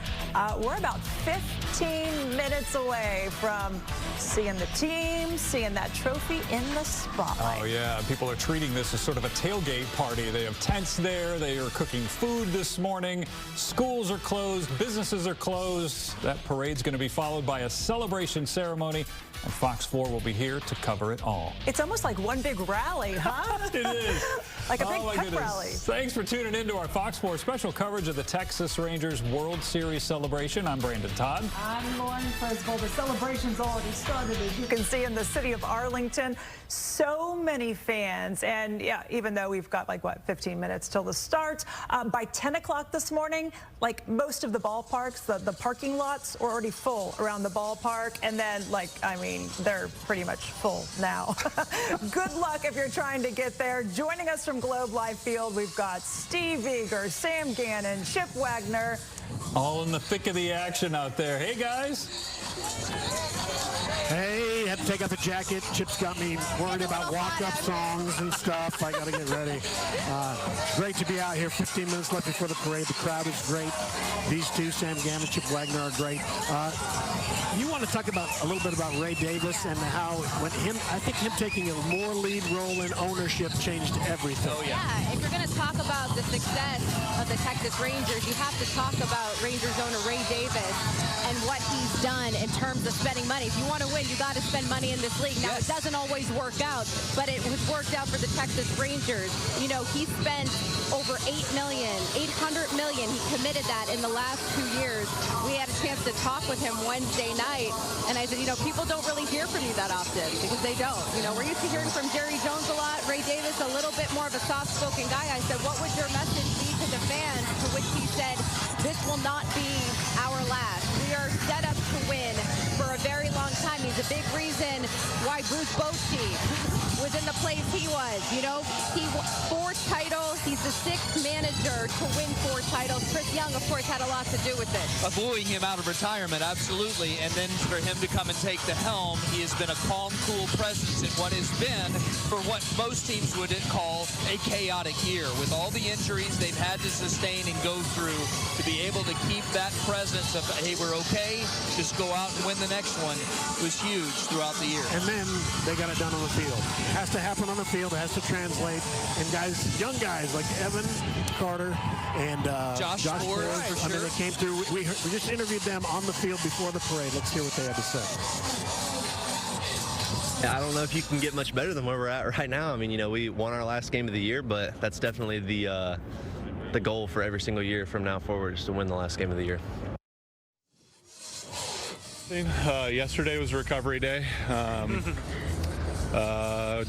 We're about 15 minutes away from seeing the team, seeing that trophy in the spotlight. Oh, yeah. People are treating this as sort of a tailgate party. They have tents there. They are cooking food this morning. Schools are closed. Businesses are closed. That parade's going to be followed by a celebration ceremony, and Fox 4 will be here to cover it all. It's almost like one big rally, huh? It is. Like a big my pep goodness. rally. Thanks for tuning in to our Fox 4 special coverage of the Texas Rangers World Series celebration. I'm Brandon Todd. I'm Lauren Frisbel. The celebration's already started, as you can see, in the city of Arlington. So many fans, and yeah, even though we've got like, what, 15 minutes till the start, by 10 o'clock this morning, like most of the ballparks, the parking lots are already full around the ballpark, and then, like, I mean, they're pretty much full now. Good luck if you're trying to get there. Joining us from Globe Life Field, we've got Steve Eager, Sam Gannon, Chip Wagner. All in the thick of the action out there. Hey, guys. Hey, had to take out the jacket. Chip's got me worried about walk-up songs and stuff. I got to get ready. Great to be out here. 15 minutes left before the parade. The crowd is great. These two, Sam Gannon, Chip Wagner, are great. You want to talk about a little bit about Ray Davis and how I think him taking a more lead role in ownership changed everything. Oh, yeah. If you're going to talk about the success of the Texas Rangers, you have to talk about Rangers owner Ray Davis and what he's done in terms of spending money. If you want to win, you got to spend money in this league. Now, It doesn't always work out, but it was worked out for the Texas Rangers. You know, he spent over $800 million. He committed that in the last 2 years. We had a chance to talk with him Wednesday night, and I said, you know, people don't really hear from you that often because they don't. You know, we're used to hearing from Jerry Jones a lot, Ray Davis a little bit more of a soft-spoken guy. I said, what would your message be to the fans? To which he said, this will not be our last. We are set up to win for a very long time. He's a big reason why Bruce Bochy was in the place he was. You know, he won 4 titles. He's the 6th manager to win 4 titles. Chris Young, of course, had a lot to do with it. Wooing him out of retirement, absolutely. And then for him to come and take the helm, he has been a calm, cool presence in what has been, for what most teams would call a chaotic year. With all the injuries they've had to sustain and go through, to be able to keep that presence of, hey, we're okay, just go out and win the next one, was huge throughout the year. And then they got it done on the field. It has to happen on the field. It has to translate. And guys, young guys like Evan Carter and Josh Ford, for sure. I mean, they came through. We just interviewed them on the field before the parade. Let's hear what they had to say. I don't know if you can get much better than where we're at right now. I mean, you know, we won our last game of the year, but that's definitely the goal for every single year from now forward, is to win the last game of the year. Yesterday was recovery day.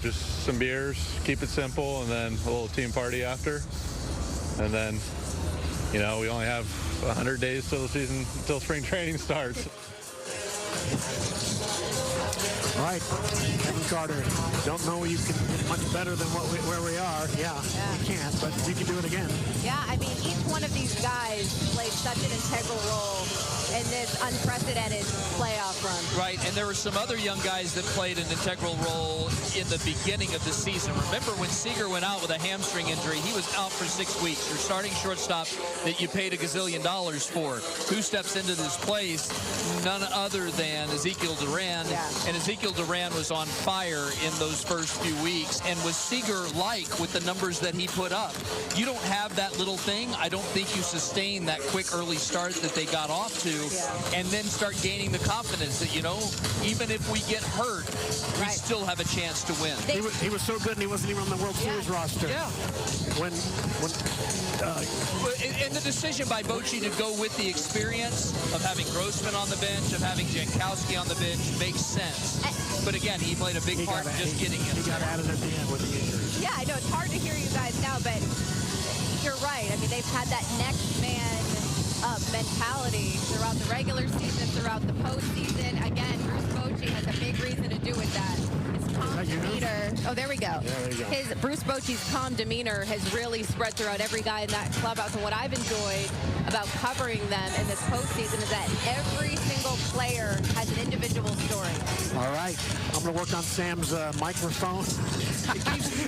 Just some beers, keep it simple, and then a little team party after. And then, you know, we only have 100 days till the season, until spring training starts. All right, Evan Carter, don't know you can get much better than where we are. Yeah, you can't, but you can do it again. Yeah, I mean, each one of these guys played such an integral role in this unprecedented playoff run. Right, and there were some other young guys that played an integral role in the beginning of the season. Remember when Seager went out with a hamstring injury, he was out for 6 weeks. Your starting shortstop that you paid $1 gazillion for. Who steps into this place? None other than Ezekiel Duran. Yeah. And Ezekiel Duran was on fire in those first few weeks, and was Seager-like with the numbers that he put up. You don't have that little thing. I don't think you sustain that quick early start that they got off to, and then start gaining the confidence that, you know, even if we get hurt, we still have a chance to win. He was so good, and he wasn't even on the World Series roster. Yeah. And the decision by Bochy to go with the experience of having Grossman on the bench, of having Jankowski on the bench, makes sense. But again, he played a big part in just getting it. He got added at the end with the injury. Yeah, I know it's hard to hear you guys now, but you're right. I mean, they've had that next man up mentality throughout the regular season, throughout the postseason. Again, Bruce Bochy has a big reason to do with that. His calm demeanor Oh, there we go. Yeah, there you go. His Bruce Bochy's calm demeanor has really spread throughout every guy in that clubhouse. And what I've enjoyed about covering them in this postseason is that every single player has an individual story. All right. I'm going to work on Sam's microphone.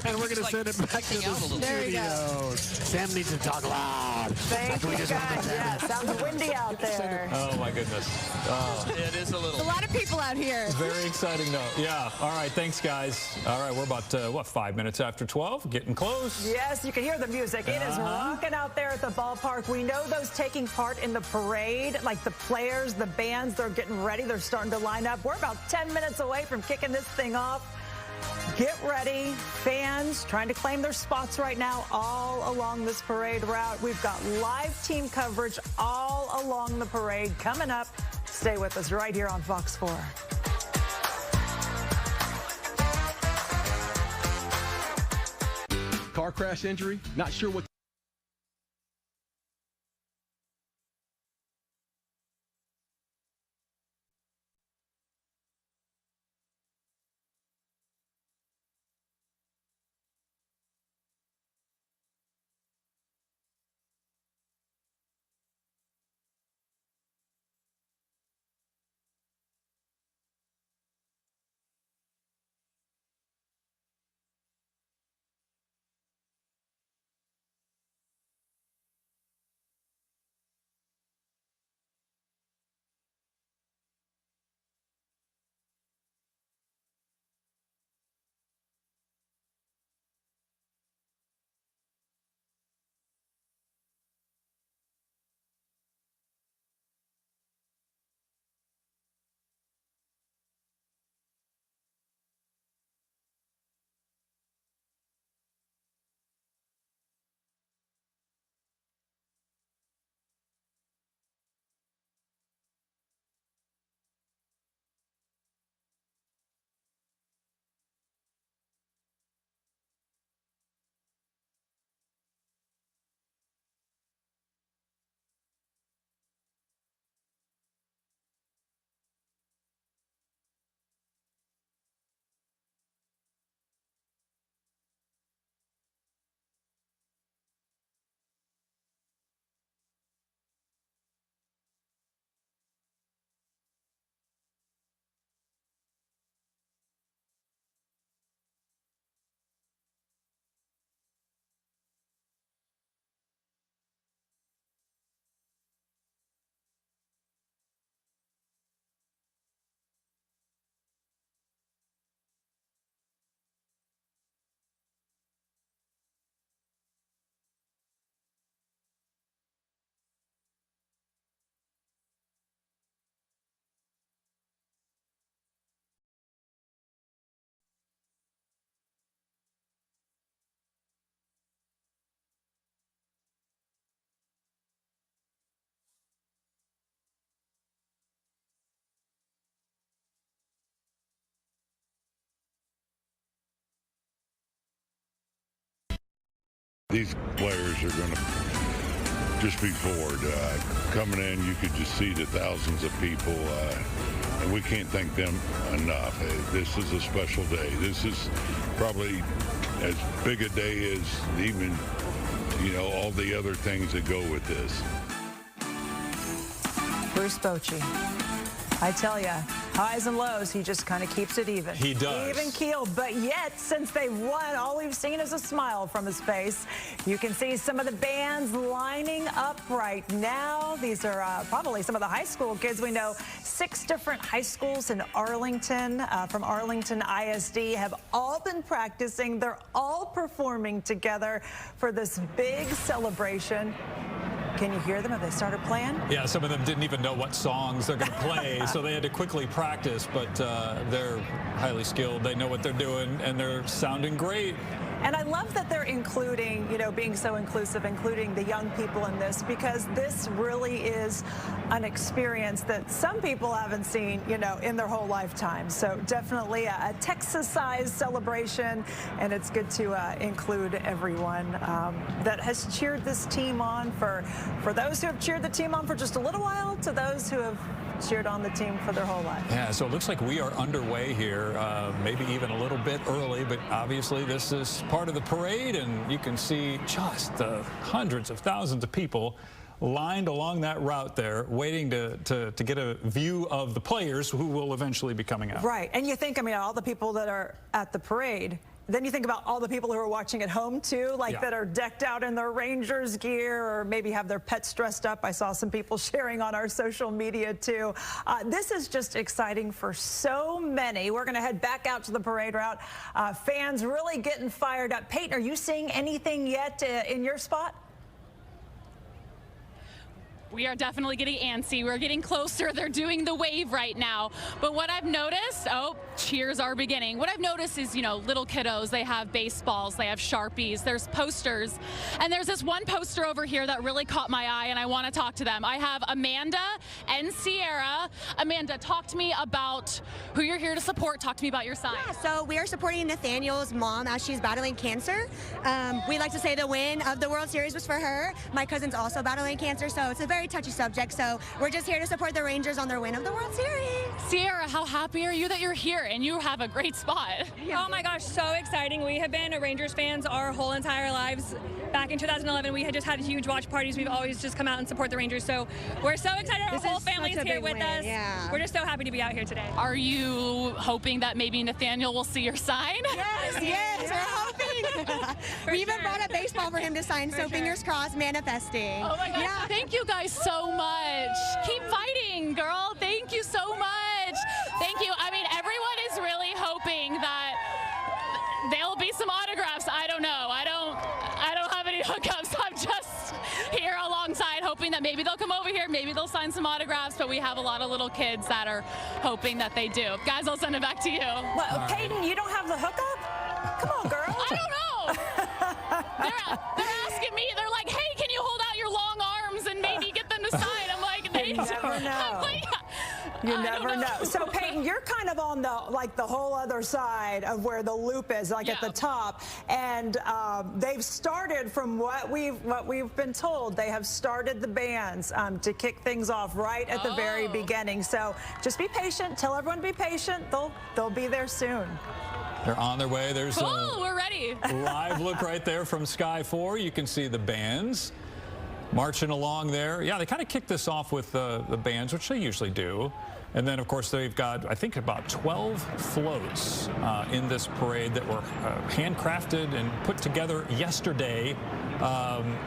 And we're going to send it back to the studio. Sam needs to talk loud. Thank you, guys. Yeah, sounds windy out there. Oh, my goodness. Oh. It is a little. A lot of people out here. Very exciting, though. Yeah. All right. Thanks, guys. All right. We're about, 5 minutes after 12? Getting close. Yes, you can hear the music. It is rocking out there at the ballpark. We know those taking part in the parade, like the players, the bands, they're getting ready. They're starting to line up. We're about 10 minutes away from kicking this thing off. Get ready. Fans trying to claim their spots right now all along this parade route. We've got live team coverage all along the parade coming up. Stay with us right here on Fox 4. Car crash injury? Not sure what... These players are going to just be bored. Coming in, you could just see the thousands of people, and we can't thank them enough. This is a special day. This is probably as big a day as even, all the other things that go with this. Bruce Bochy. I tell you, highs and lows, he just kind of keeps it even. He does. Even keeled. But yet, since they've won, all we've seen is a smile from his face. You can see some of the bands lining up right now. These are probably some of the high school kids. We know 6 different high schools in Arlington, from Arlington ISD, have all been practicing. They're all performing together for this big celebration. Can you hear them? Have they started playing? Yeah, some of them didn't even know what songs they're going to play, so they had to quickly practice, but they're highly skilled. They know what they're doing, and they're sounding great. And I love that they're including, being so inclusive, including the young people in this, because this really is an experience that some people haven't seen, in their whole lifetime. So definitely a Texas-sized celebration, and it's good to include everyone that has cheered this team on, for those who have cheered the team on for just a little while, to those who have cheered on the team for their whole life. Yeah, so it looks like we are underway here, maybe even a little bit early, but obviously this is part of the parade, and you can see just the hundreds of thousands of people lined along that route there, waiting to get a view of the players who will eventually be coming out. Right, and you think, I mean, all the people that are at the parade, then you think about all the people who are watching at home too, like that are decked out in their Rangers gear or maybe have their pets dressed up. I saw some people sharing on our social media too. This is just exciting for so many. We're going to head back out to the parade route. Fans really getting fired up. Peyton, are you seeing anything yet in your spot? We are definitely getting antsy. We're getting closer. They're doing the wave right now. But what I've noticed, cheers are beginning. What I've noticed is, you know, little kiddos, they have baseballs, they have Sharpies, there's posters. And there's this one poster over here that really caught my eye, and I want to talk to them. I have Amanda and Sierra. Amanda, talk to me about who you're here to support. Talk to me about your sign. Yeah, so we are supporting Nathaniel's mom as she's battling cancer. We like to say the win of the World Series was for her. My cousin's also battling cancer, so it's a very touchy subject. So we're just here to support the Rangers on their win of the World Series. Sierra, how happy are you that you're here and you have a great spot? Oh my gosh, so exciting. We have been Rangers fans our whole entire lives. Back in 2011, we had just had huge watch parties. We've always just come out and support the Rangers. So we're so excited. Our whole family's here with us. Yeah. We're just so happy to be out here today. Are you hoping that maybe Nathaniel will see your sign? Yes, we're hoping. We even brought a baseball for him to sign, so fingers crossed, manifesting. Oh my God. Yeah. Thank you guys so much. Keep fighting, girl. Thank you so much. Thank you. I mean, everyone is really hoping that there'll be some autographs. I don't know. I don't have any hookups. I'm just here alongside hoping that maybe they'll come over here, maybe they'll sign some autographs, but we have a lot of little kids that are hoping that they do. Guys, I'll send it back to you. Well, Peyton, you don't have the hookup? Come on, girl. I don't know. They're asking me. They're like, hey, can you hold out your long arms and maybe get them to sign? I'm like, they You never know. You never know. So Peyton, you're kind of on the whole other side of where the loop is, like at the top, and they've started, from what we've been told, they have started the bands to kick things off right at the very beginning. So just be patient. Tell everyone to be patient. They'll be there soon. They're on their way. There's cool. We're ready. Live look right there from Sky 4. You can see the bands marching along there. Yeah, they kind of kicked this off with the bands, which they usually do. And then, of course, they've got, I think, about 12 floats in this parade that were handcrafted and put together yesterday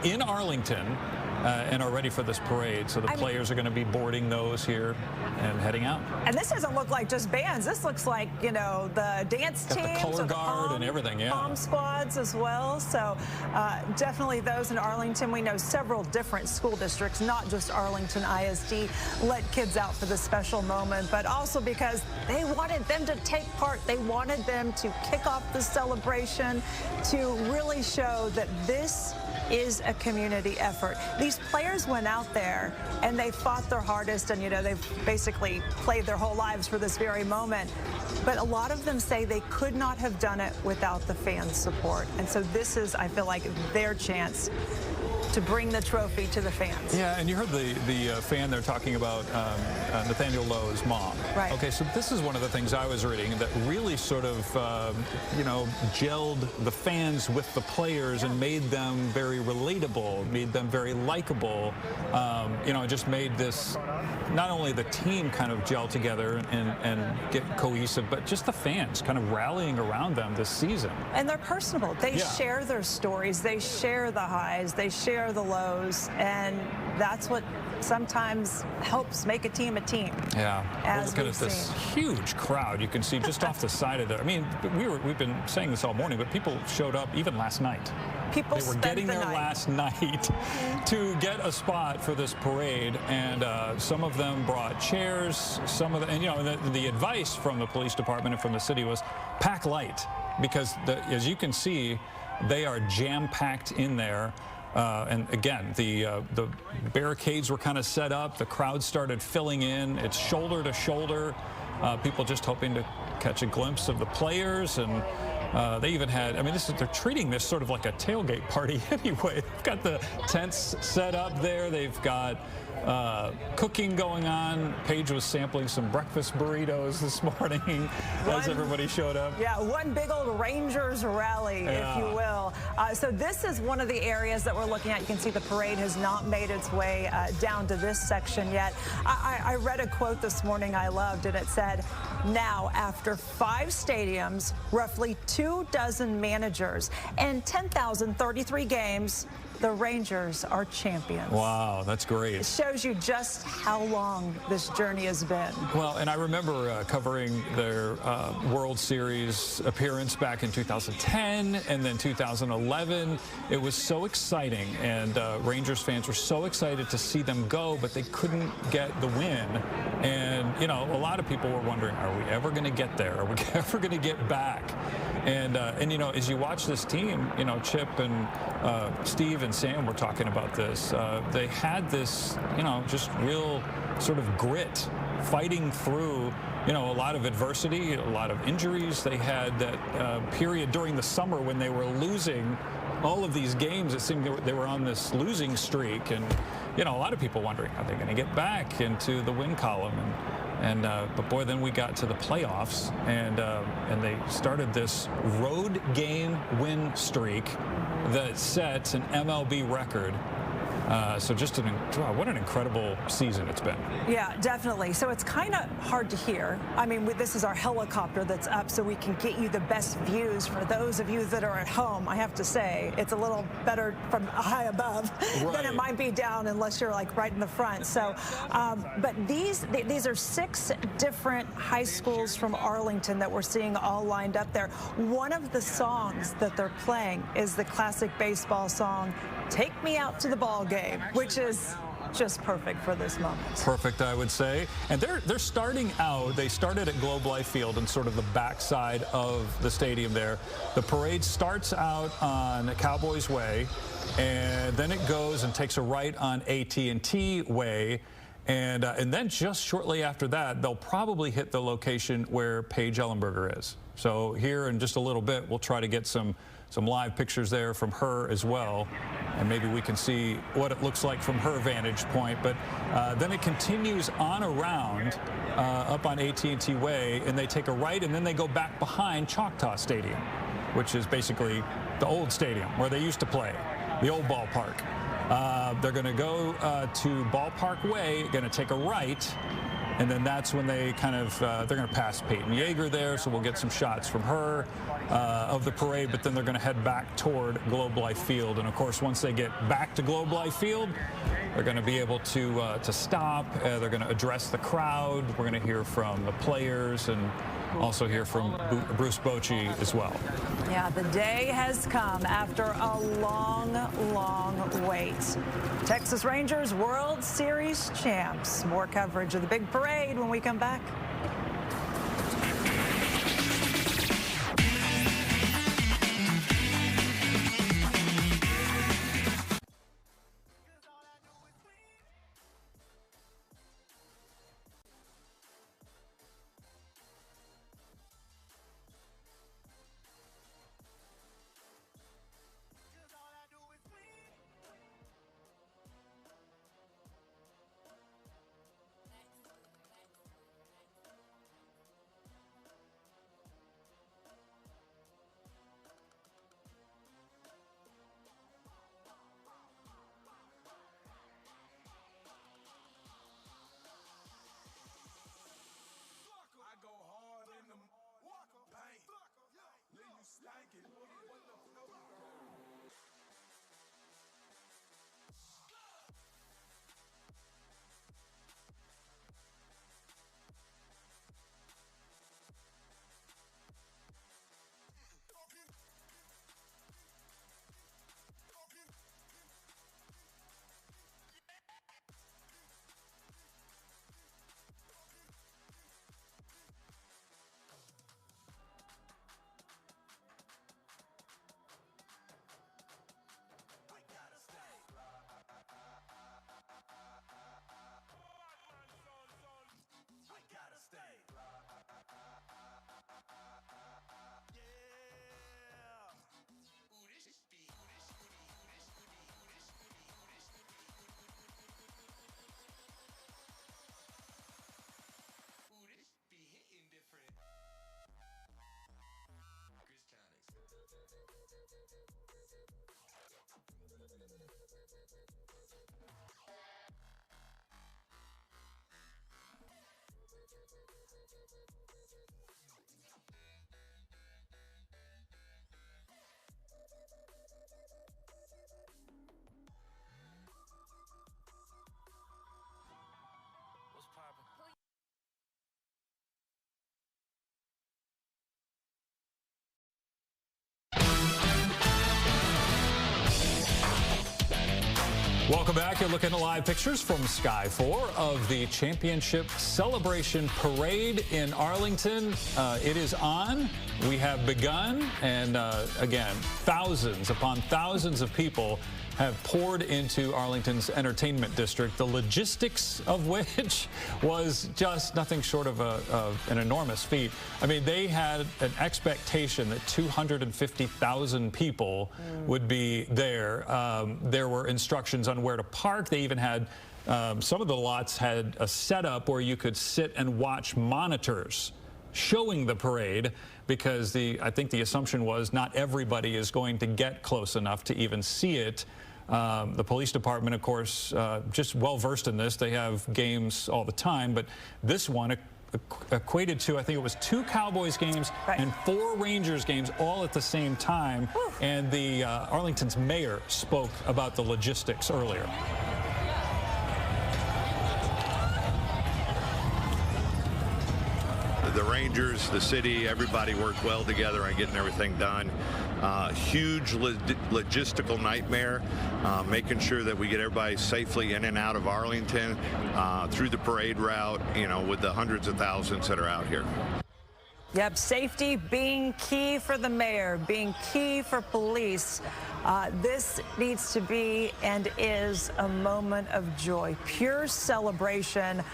in Arlington and are ready for this parade. So the players are going to be boarding those here and heading out. And this doesn't look like just bands. This looks like, you know, the dance teams. Got the color guard and everything, yeah. Pom squads as well. So definitely those in Arlington. We know several different school districts, not just Arlington ISD, let kids out for this special moment, but also because they wanted them to take part. They wanted them to kick off the celebration, to really show that this is a community effort. These players went out there and they fought their hardest, and, you know, they've basically played their whole lives for this very moment. But a lot of them say they could not have done it without the fans' support. And so this is, I feel like, their chance to bring the trophy to the fans. Yeah, and you heard the fan there talking about Nathaniel Lowe's mom. Right. Okay, so this is one of the things I was reading that really sort of, you know, gelled the fans with the players and made them very relatable, made them very likable. You know, it just made this, not only the team kind of gel together and get cohesive, but just the fans kind of rallying around them this season. And they're personable. They share their stories. They share the highs. They share the lows, and that's what sometimes helps make a team a team. Yeah, we're As looking we've at this seen. huge crowd. You can see just off the side of there. I mean, we've been saying this all morning, but people showed up even last night. People They were getting there last night to get a spot for this parade, and some of them brought chairs. Some of them, and you know, the advice from the police department and from the city was pack light, because as you can see, they are jam-packed in there. And again, the barricades were kind of set up. The crowd started filling in. It's shoulder to shoulder. People just hoping to catch a glimpse of the players. And they even had, I mean, they're treating this sort of like a tailgate party anyway. They've got the tents set up there. They've got cooking going on. Paige was sampling some breakfast burritos this morning as everybody showed up. Yeah, one big old Rangers rally, if you will. So this is one of the areas that we're looking at. You can see the parade has not made its way down to this section yet. I read a quote this morning I loved, and it said, "Now, after 5 stadiums, roughly 24 managers, and 10,033 games, the Rangers are champions." Wow, that's great. It shows you just how long this journey has been. Well, and I remember covering their World Series appearance back in 2010 and then 2011. It was so exciting, and Rangers fans were so excited to see them go, but they couldn't get the win. And, you know, a lot of people were wondering, are we ever going to get there? Are we ever going to get back? And you know, as you watch this team, you know, Chip and Steve and Sam were talking about this. They had this, you know, just real sort of grit, fighting through, you know, a lot of adversity, a lot of injuries. They had that period during the summer when they were losing all of these games. It seemed they were on this losing streak, and, you know, a lot of people wondering, are they going to get back into the win column? But boy, then we got to the playoffs, and they started this road game win streak that sets an MLB record. So just what an incredible season it's been. Yeah, definitely. So it's kind of hard to hear. I mean, this is our helicopter that's up, so we can get you the best views. For those of you that are at home, I have to say, it's a little better from high above than it might be down, unless you're like right in the front. So, but these are 6 different high schools from Arlington that we're seeing all lined up there. One of the songs that they're playing is the classic baseball song, "Take Me Out to the Ball Game," which is just perfect for this moment. Perfect, I would say. And they're starting out, they started at Globe Life Field and sort of the backside of the stadium there. The parade starts out on Cowboys Way, and then it goes and takes a right on AT&T Way. And then just shortly after that, they'll probably hit the location where Paige Ellenberger is. So here in just a little bit, we'll try to get some live pictures there from her as well, and maybe we can see what it looks like from her vantage point. But then it continues on around up on AT&T Way, and they take a right, and then they go back behind Choctaw Stadium, which is basically the old stadium where they used to play, the old ballpark. They're going to go to Ballpark Way, going to take a right, and then that's when they kind of, they're going to pass Peyton Yeager there, so we'll get some shots from her of the parade, but then they're going to head back toward Globe Life Field. And, of course, once they get back to Globe Life Field, they're going to be able to stop. They're going to address the crowd. We're going to hear from the players and also hear from Bruce Bochy as well. Yeah, the day has come after a long, long wait. Texas Rangers World Series champs. More coverage of the big parade when we come back. Welcome back. You're looking at live pictures from Sky 4 of the championship celebration parade in Arlington. It is on. We have begun. And again, thousands upon thousands of people have poured into Arlington's entertainment district, the logistics of which was just nothing short of an enormous feat. I mean, they had an expectation that 250,000 people would be there. There were instructions on where to park. They even had, some of the lots had a setup where you could sit and watch monitors showing the parade, because I think the assumption was not everybody is going to get close enough to even see it. The police department, of course, just well-versed in this. They have games all the time, but this one equated to, I think it was 2 Cowboys games and 4 Rangers games all at the same time. And the Arlington's mayor spoke about the logistics earlier. The Rangers, the city, everybody worked well together on getting everything done. Huge logistical nightmare, making sure that we get everybody safely in and out of Arlington through the parade route, you know, with the hundreds of thousands that are out here. Yep, safety being key for the mayor, being key for police. This needs to be and is a moment of joy, pure celebration.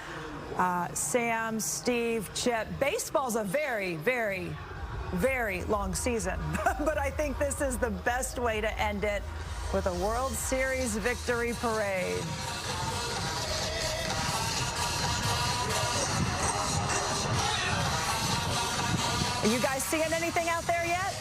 Sam, Steve, Chip, baseball's a very, very, very long season, but I think this is the best way to end it with a World Series victory parade. Are you guys seeing anything out there yet?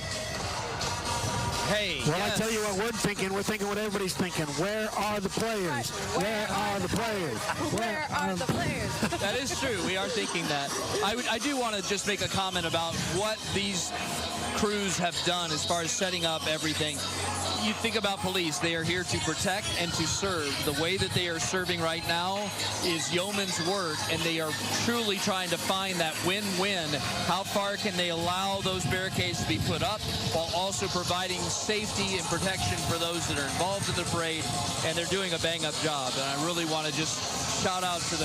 Hey, well, yes. I tell you what we're thinking. We're thinking what everybody's thinking. Where are the players? Where are the players? Where are the players? That is true. We are thinking that. I do want to just make a comment about what these crews have done as far as setting up everything. You think about police, they are here to protect and to serve. The way that they are serving right now is yeoman's work, and they are truly trying to find that win-win. How far can they allow those barricades to be put up while also providing safety and protection for those that are involved in the parade, and they're doing a bang-up job. And I really want to just shout out to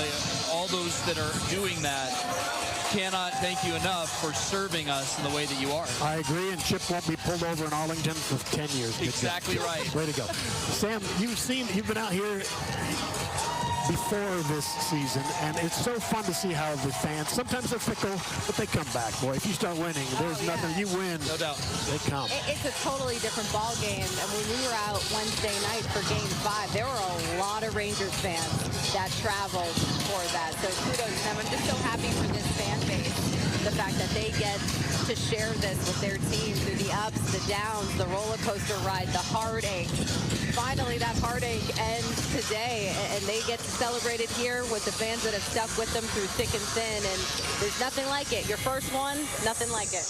all those that are doing that. Cannot thank you enough for serving us in the way that you are. I agree, and Chip won't be pulled over in Arlington for 10 years. Exactly right. Way to go. Sam, you've been out here before this season, and it's so fun to see how the fans, sometimes they're fickle, but they come back, boy. If you start winning, there's nothing. You win, no doubt. They come. It's a totally different ball game, and when we were out Wednesday night for Game 5, there were a lot of Rangers fans that traveled for that. So kudos to them. I'm just so happy for this fan base, the fact that they get to share this with their team through the ups, the downs, the roller coaster ride, the heartache. Finally, that heartache ends today, and they get to celebrate it here with the fans that have stuck with them through thick and thin, and there's nothing like it. Your first one, nothing like it.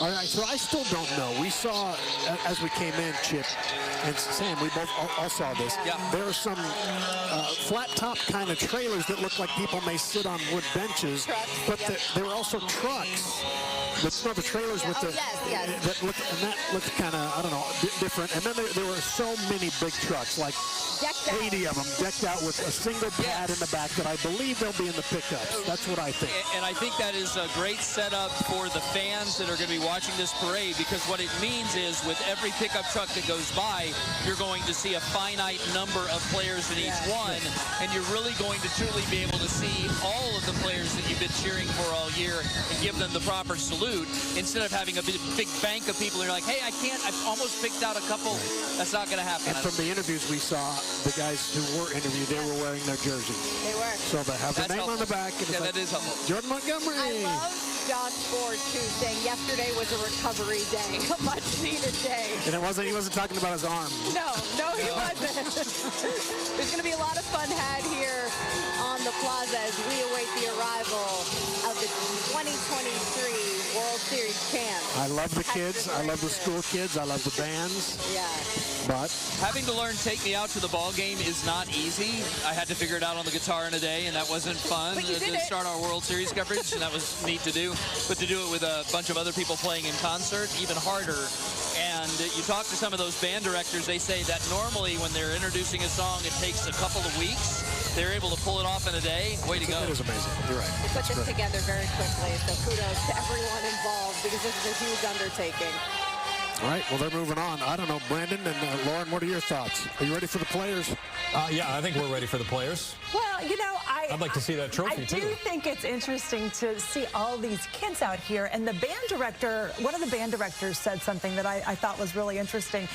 All right, so I still don't know. We saw, as we came in, Chip and Sam, we both all saw this. Yeah. There are some flat-top kind of trailers that look like people may sit on wood benches, but there are also trucks. The trailers with that looked kind of, I don't know, different. And then there were so many big trucks, like 80 of them decked out with a single pad in the back that I believe they'll be in the pickups. That's what I think. And I think that is a great setup for the fans that are going to be watching this parade, because what it means is with every pickup truck that goes by, you're going to see a finite number of players in each one, and you're really going to truly be able to see all of the players that you've been cheering for all year and give them the proper salute, instead of having a big bank of people who are like, hey, I've almost picked out a couple. That's not going to happen. And from the interviews we saw, the guys who were interviewed, they were wearing their jerseys. They were. So they have their name on the back. And that is helpful. Jordan Montgomery. I love Josh Ford, too, saying yesterday was a recovery day, a much-needed day. And he wasn't talking about his arm. No, he wasn't. There's going to be a lot of fun had here on the plaza as we await the arrival of the 2023 World Series champs. I love the kids. I love the school kids. I love the bands. Yeah. But having to learn Take Me Out to the Ball Game is not easy. I had to figure it out on the guitar in a day, and that wasn't fun to start our World Series coverage, and that was neat to do. But to do it with a bunch of other people playing in concert, even harder. And you talk to some of those band directors, they say that normally when they're introducing a song, it takes a couple of weeks. They're able to pull it off in a day. Way to go. It is amazing. You're right. They put this together very quickly, so kudos to everyone involved because this is a huge undertaking. All right, well, they're moving on. I don't know, Brandon and Lauren, what are your thoughts? Are you ready for the players? Yeah, I think we're ready for the players. Well, you know, I'd like to see that trophy, too. I do think it's interesting to see all these kids out here. And the band director, one of the band directors said something that I thought was really interesting.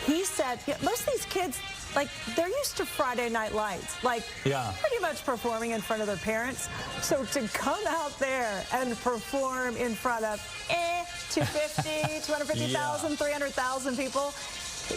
He said, most of these kids, like, they're used to Friday Night Lights, like, pretty much performing in front of their parents. So to come out there and perform in front of 250, 250,000, 300,000 people,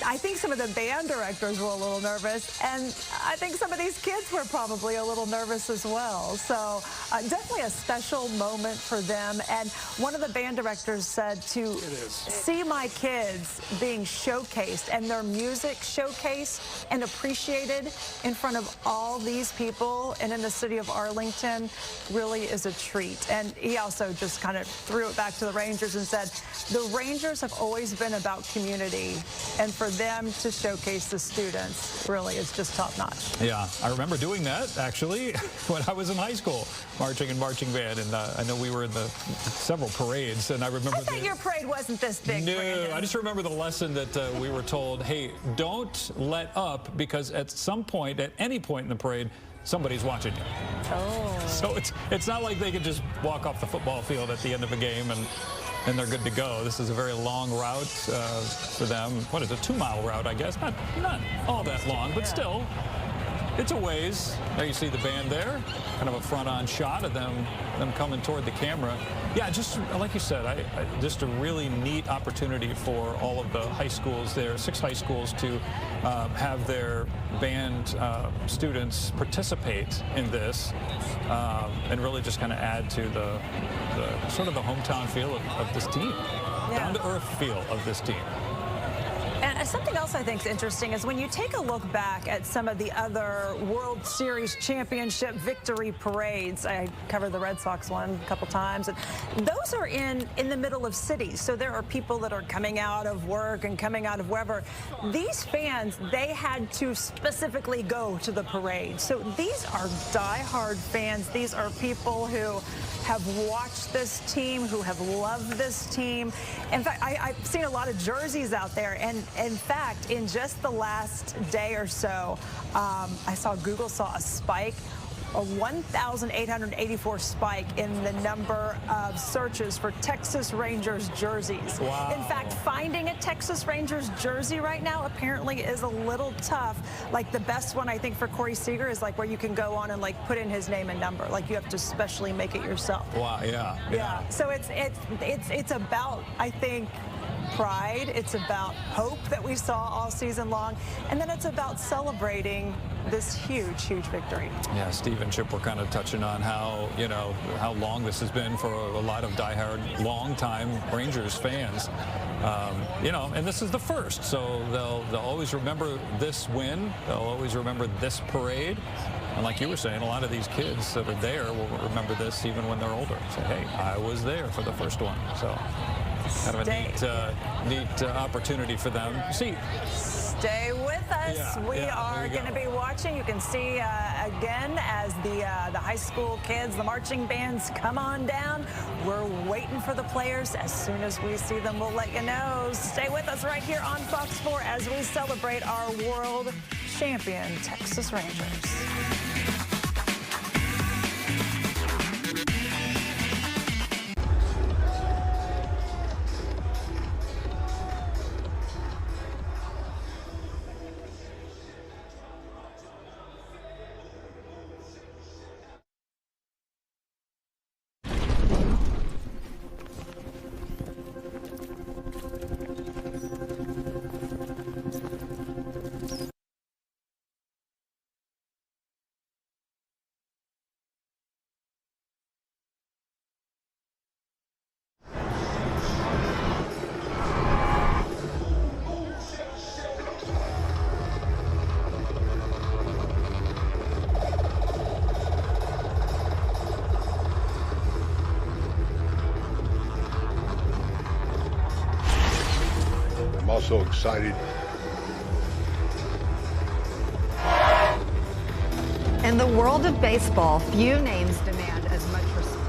I think some of the band directors were a little nervous, and I think some of these kids were probably a little nervous as well. So definitely a special moment for them. And one of the band directors said to see my kids being showcased and their music showcased and appreciated in front of all these people and in the city of Arlington really is a treat. And he also just kind of threw it back to the Rangers and said, the Rangers have always been about community, and for them to showcase the students really is just top notch. Yeah, I remember doing that actually when I was in high school, marching in marching band, and I know we were in the several parades, and I remember. I thought your parade wasn't this big. No, Brandon. I just remember the lesson that we were told, hey, don't let up, because at some point, at any point in the parade, somebody's watching you. Oh. So it's not like they could just walk off the football field at the end of a game and they're good to go. This is a very long route for them. What is it, a 2-mile route, I guess? Not all that long, but still, it's a ways. There you see the band there, kind of a front-on shot of them coming toward the camera. Yeah, just like you said, just a really neat opportunity for all of the high schools there, 6 high schools, to have their band students participate in this and really just kind of add to the sort of the hometown feel of this team, down-to-earth feel of this team. And something else I think is interesting is when you take a look back at some of the other World Series championship victory parades. I covered the Red Sox one a couple times, and those are in the middle of cities. So there are people that are coming out of work and coming out of wherever. These fans, they had to specifically go to the parade. So these are diehard fans. These are people who have watched this team, who have loved this team. In fact, I've seen a lot of jerseys out there, and in fact, in just the last day or so, I saw Google saw a spike, a 1,884 spike in the number of searches for Texas Rangers jerseys. Wow. In fact, finding a Texas Rangers jersey right now apparently is a little tough. Like the best one I think for Corey Seager is like where you can go on and like put in his name and number. Like you have to specially make it yourself. Wow, yeah. So it's about, I think, pride. It's about hope that we saw all season long, and then it's about celebrating this huge victory. Yeah, Steve and Chip were kind of touching on how, how long this has been for a lot of diehard, long-time Rangers fans. And this is the first, so they'll always remember this win. They'll always remember this parade. And like you were saying, a lot of these kids that are there will remember this even when they're older. Say, hey, I was there for the first one. So kind of a neat opportunity for them. Stay with us. We are going to be watching. You can see again as the high school kids, the marching bands come on down. We're waiting for the players. As soon as we see them, we'll let you know. Stay with us right here on Fox 4 as we celebrate our world champion Texas Rangers. also excited. In the world of baseball, few names demand as much respect.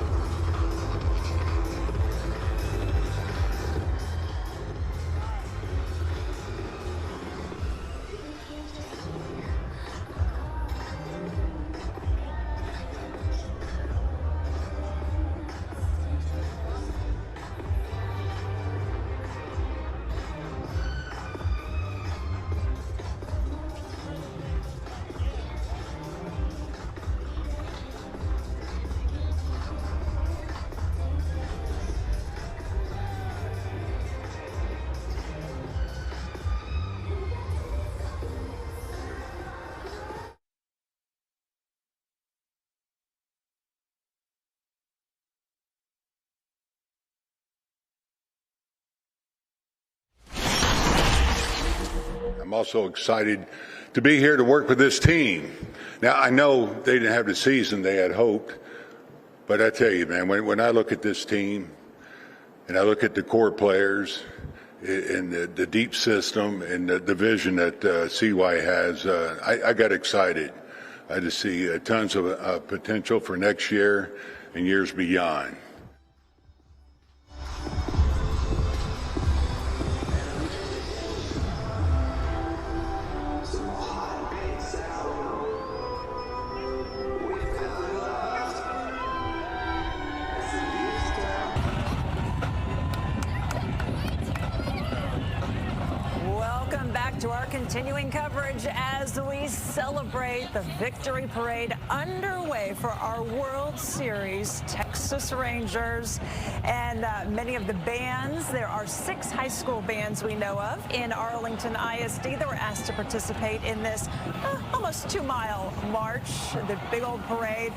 I'm also excited to be here to work with this team. Now, I know they didn't have the season they had hoped, but I tell you, man, when I look at this team and I look at the core players and the deep system and the vision that CY has, I got excited. I just see tons of potential for next year and years beyond. Welcome back to our continuing coverage as we celebrate the victory parade underway for our World Series Texas Rangers. And many of the bands, there are 6 high school bands we know of in Arlington ISD that were asked to participate in this almost 2-mile march, the big old parade.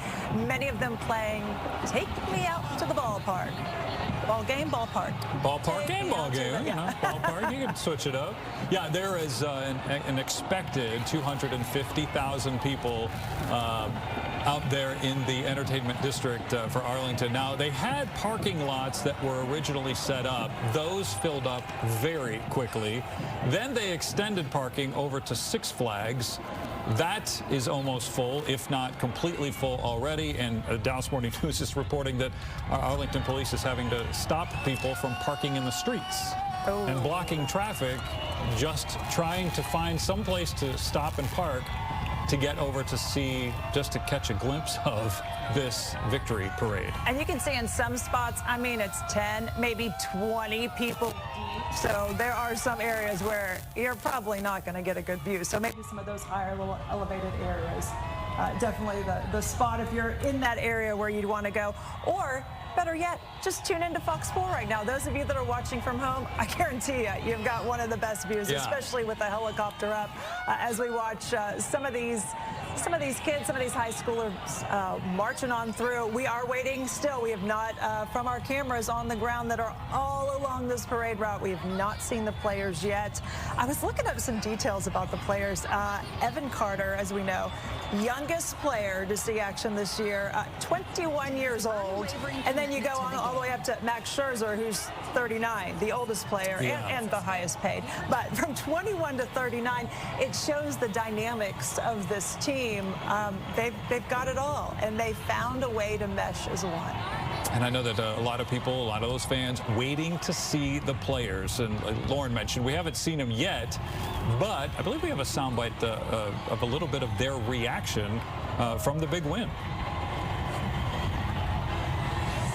Many of them playing Take Me Out to the Ballpark. Ball game, ballpark. Ballpark and ball game, you know, ballpark. You can switch it up. Yeah, there is an expected 250,000 people out there in the entertainment district for Arlington. Now, they had parking lots that were originally set up. Those filled up very quickly. Then they extended parking over to Six Flags. That is almost full, if not completely full already. And Dallas Morning News is reporting that Arlington police is having to stop people from parking in the streets and blocking traffic, just trying to find some place to stop and park to get over to see, just to catch a glimpse of this victory parade. And you can see in some spots, I mean, it's 10, maybe 20 people deep. So there are some areas where you're probably not going to get a good view. So maybe some of those higher, little elevated areas, definitely the spot if you're in that area where you'd want to go. Or better yet, just tune into Fox 4 right now. Those of you that are watching from home, I guarantee you, you've got one of the best views, especially with the helicopter up, as we watch some of these kids, some of these high schoolers marching on through. We are waiting still. We have not, from our cameras on the ground that are all along this parade route, we have not seen the players yet. I was looking up some details about the players. Evan Carter, as we know, youngest player to see action this year, 21 years old. And then you go on all the way up to Max Scherzer, who's 39, the oldest player and the highest paid. But from 21 to 39, it shows the dynamics of this team. They've got it all, and they found a way to mesh as one. And I know that a lot of people, a lot of those fans, waiting to see the players. And Lauren mentioned we haven't seen them yet, but I believe we have a soundbite of a little bit of their reaction from the big win.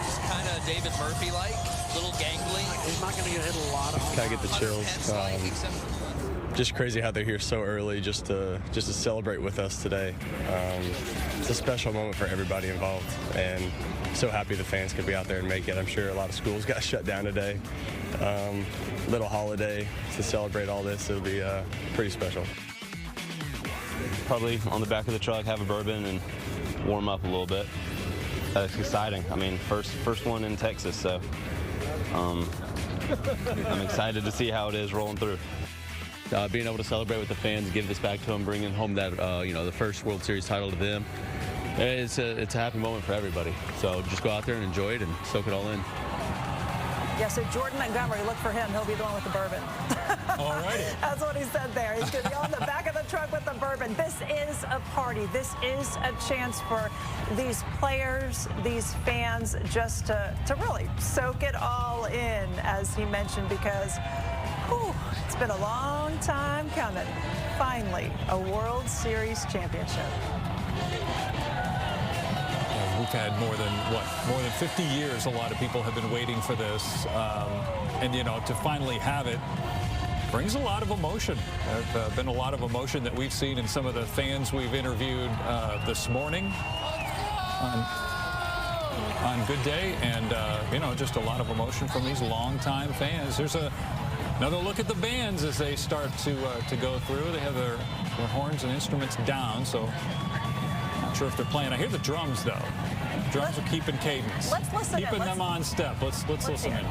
Just kind of David Murphy-like, little gangly. He's not going to get hit a lot of. Kind of get the chills. Just crazy how they're here so early just to celebrate with us today. It's a special moment for everybody involved, and so happy the fans could be out there and make it. I'm sure a lot of schools got shut down today. Little holiday to celebrate all this. It'll be pretty special. Probably on the back of the truck, have a bourbon and warm up a little bit. That's exciting. I mean, first one in Texas, so I'm excited to see how it is rolling through. Being able to celebrate with the fans, give this back to them, bringing home that the first World Series title to them. It's a happy moment for everybody. So just go out there and enjoy it and soak it all in. Yeah, so Jordan Montgomery, look for him. He'll be the one with the bourbon. All righty. That's what he said there. He's going to be on the back of the truck with the bourbon. This is a party. This is a chance for these players, these fans, just to really soak it all in, as he mentioned, because it's been a long time coming. Finally, a World Series championship. We've had more than 50 years. A lot of people have been waiting for this, and to finally have it brings a lot of emotion. There's been a lot of emotion that we've seen in some of the fans we've interviewed this morning on Good Day, and just a lot of emotion from these longtime fans. There's another look at the bands as they start to go through. They have their horns and instruments down, so not sure if they're playing. I hear the drums though. Drums are keeping cadence. Let's listen. Keeping them on step. Let's listen in.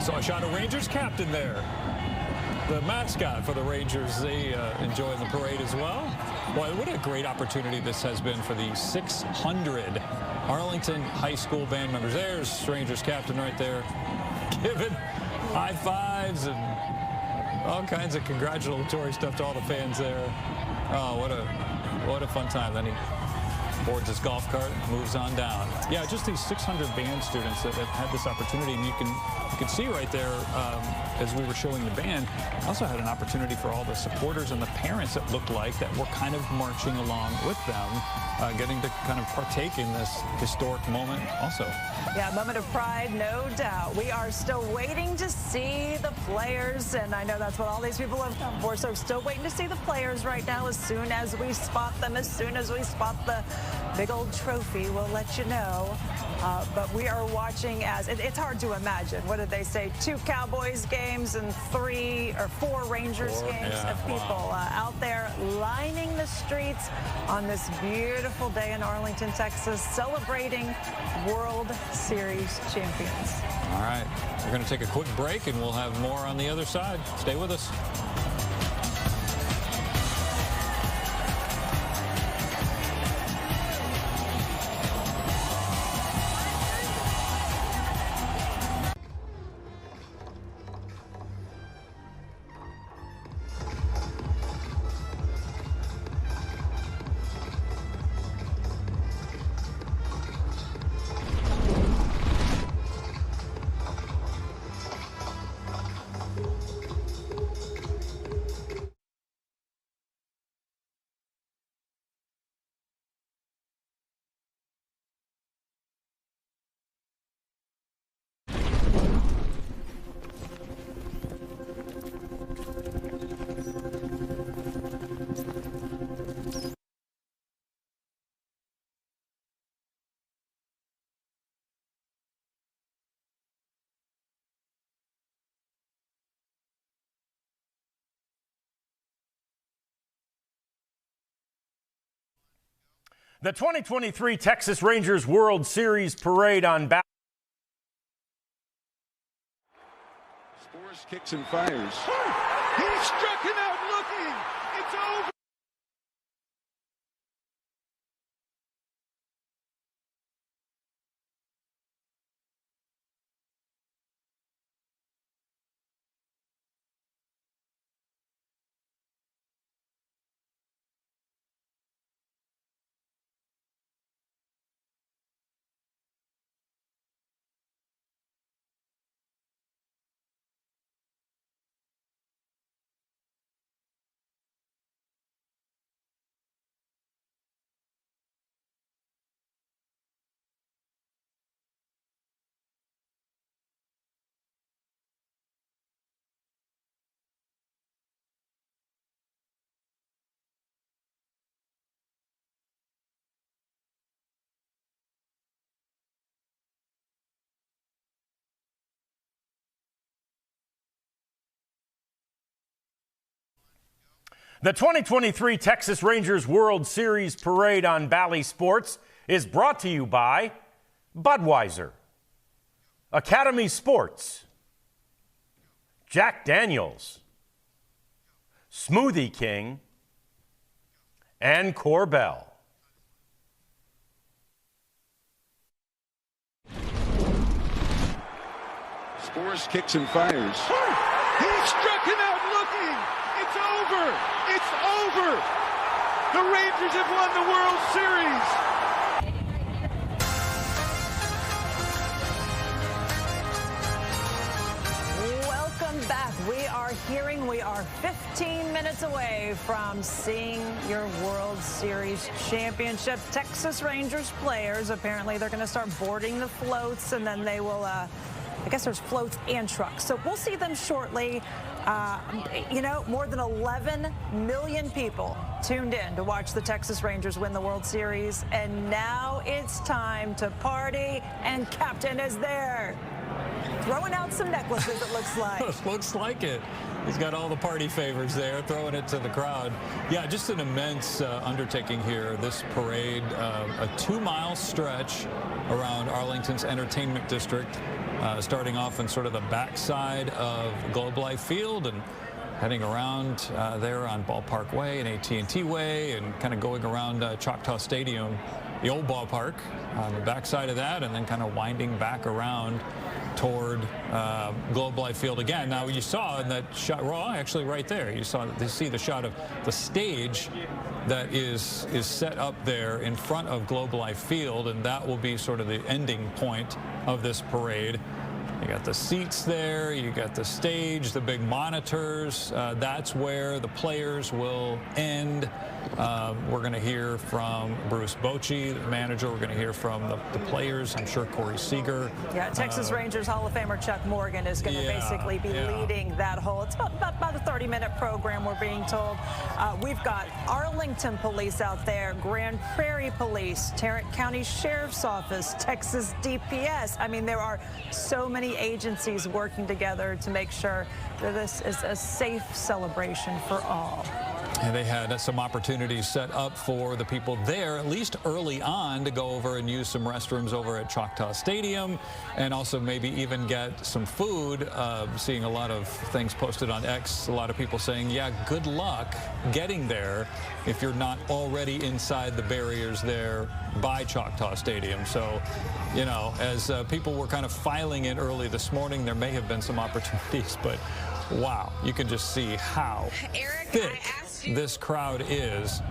Saw a shot of Rangers captain there. The mascot for the Rangers, they enjoying the parade as well. Boy, what a great opportunity this has been for the 600 Arlington High School band members. There's Rangers captain right there, giving high fives and all kinds of congratulatory stuff to all the fans there. Oh, what a fun time. Then he boards his golf cart, moves on down. Yeah, just these 600 band students that have had this opportunity, and you can see right there as we were showing the band, also had an opportunity for all the supporters and the parents, it looked like, that were kind of marching along with them, getting to kind of partake in this historic moment also. Yeah, moment of pride, no doubt. We are still waiting to see the players, and I know that's what all these people have come for, so still waiting to see the players right now. As soon as we spot them, as soon as we spot the big old trophy, we'll let you know. But we are watching as, it's hard to imagine, what did they say, 2 Cowboys games and 3 or 4 Rangers games of people out there lining the streets on this beautiful day in Arlington, Texas, celebrating World Series champions. All right, we're going to take a quick break, and we'll have more on the other side. Stay with us. The 2023 Texas Rangers World Series Parade on Spores kicks and fires. He struck him out looking. It's over. The 2023 Texas Rangers World Series Parade on Bally Sports is brought to you by Budweiser, Academy Sports, Jack Daniels, Smoothie King, and Corbell. Spores kicks and fires. He struck him out looking. It's over. It's over. The Rangers have won the World Series. Welcome back. We are 15 minutes away from seeing your World Series championship. Texas Rangers players, apparently they're going to start boarding the floats, and then they will, I guess there's floats and trucks. So we'll see them shortly. You know, more than 11 million people tuned in to watch the Texas Rangers win the World Series. And now it's time to party, and Captain is there. Throwing out some necklaces, it looks like. Looks like it. He's got all the party favors there, throwing it to the crowd. Yeah, just an immense undertaking here. This parade, a 2-mile stretch around Arlington's entertainment district, starting off in sort of the backside of Globe Life Field and heading around there on Ballpark Way and AT&T Way and kind of going around Choctaw Stadium, the old ballpark, on the backside of that, and then kind of winding back around toward Globe Life Field again. Now, you saw in that shot, well, actually right there, you see the shot of the stage that is set up there in front of Globe Life Field, and that will be sort of the ending point of this parade. You got the seats there, you got the stage, the big monitors. That's where the players will end. We're going to hear from Bruce Bochy, the manager. We're going to hear from the players. I'm sure Corey Seager. Yeah, Texas Rangers Hall of Famer Chuck Morgan is going to basically be leading that whole. It's about a 30-minute program, we're being told. We've got Arlington Police out there, Grand Prairie Police, Tarrant County Sheriff's Office, Texas DPS. I mean, there are so many agencies working together to make sure that this is a safe celebration for all. And they had some opportunities set up for the people there, at least early on, to go over and use some restrooms over at Choctaw Stadium, and also maybe even get some food. Seeing a lot of things posted on X, a lot of people saying, yeah, good luck getting there if you're not already inside the barriers there by Choctaw Stadium. So, you know, as people were kind of filing in early this morning, there may have been some opportunities, but wow, you can just see how thick this crowd is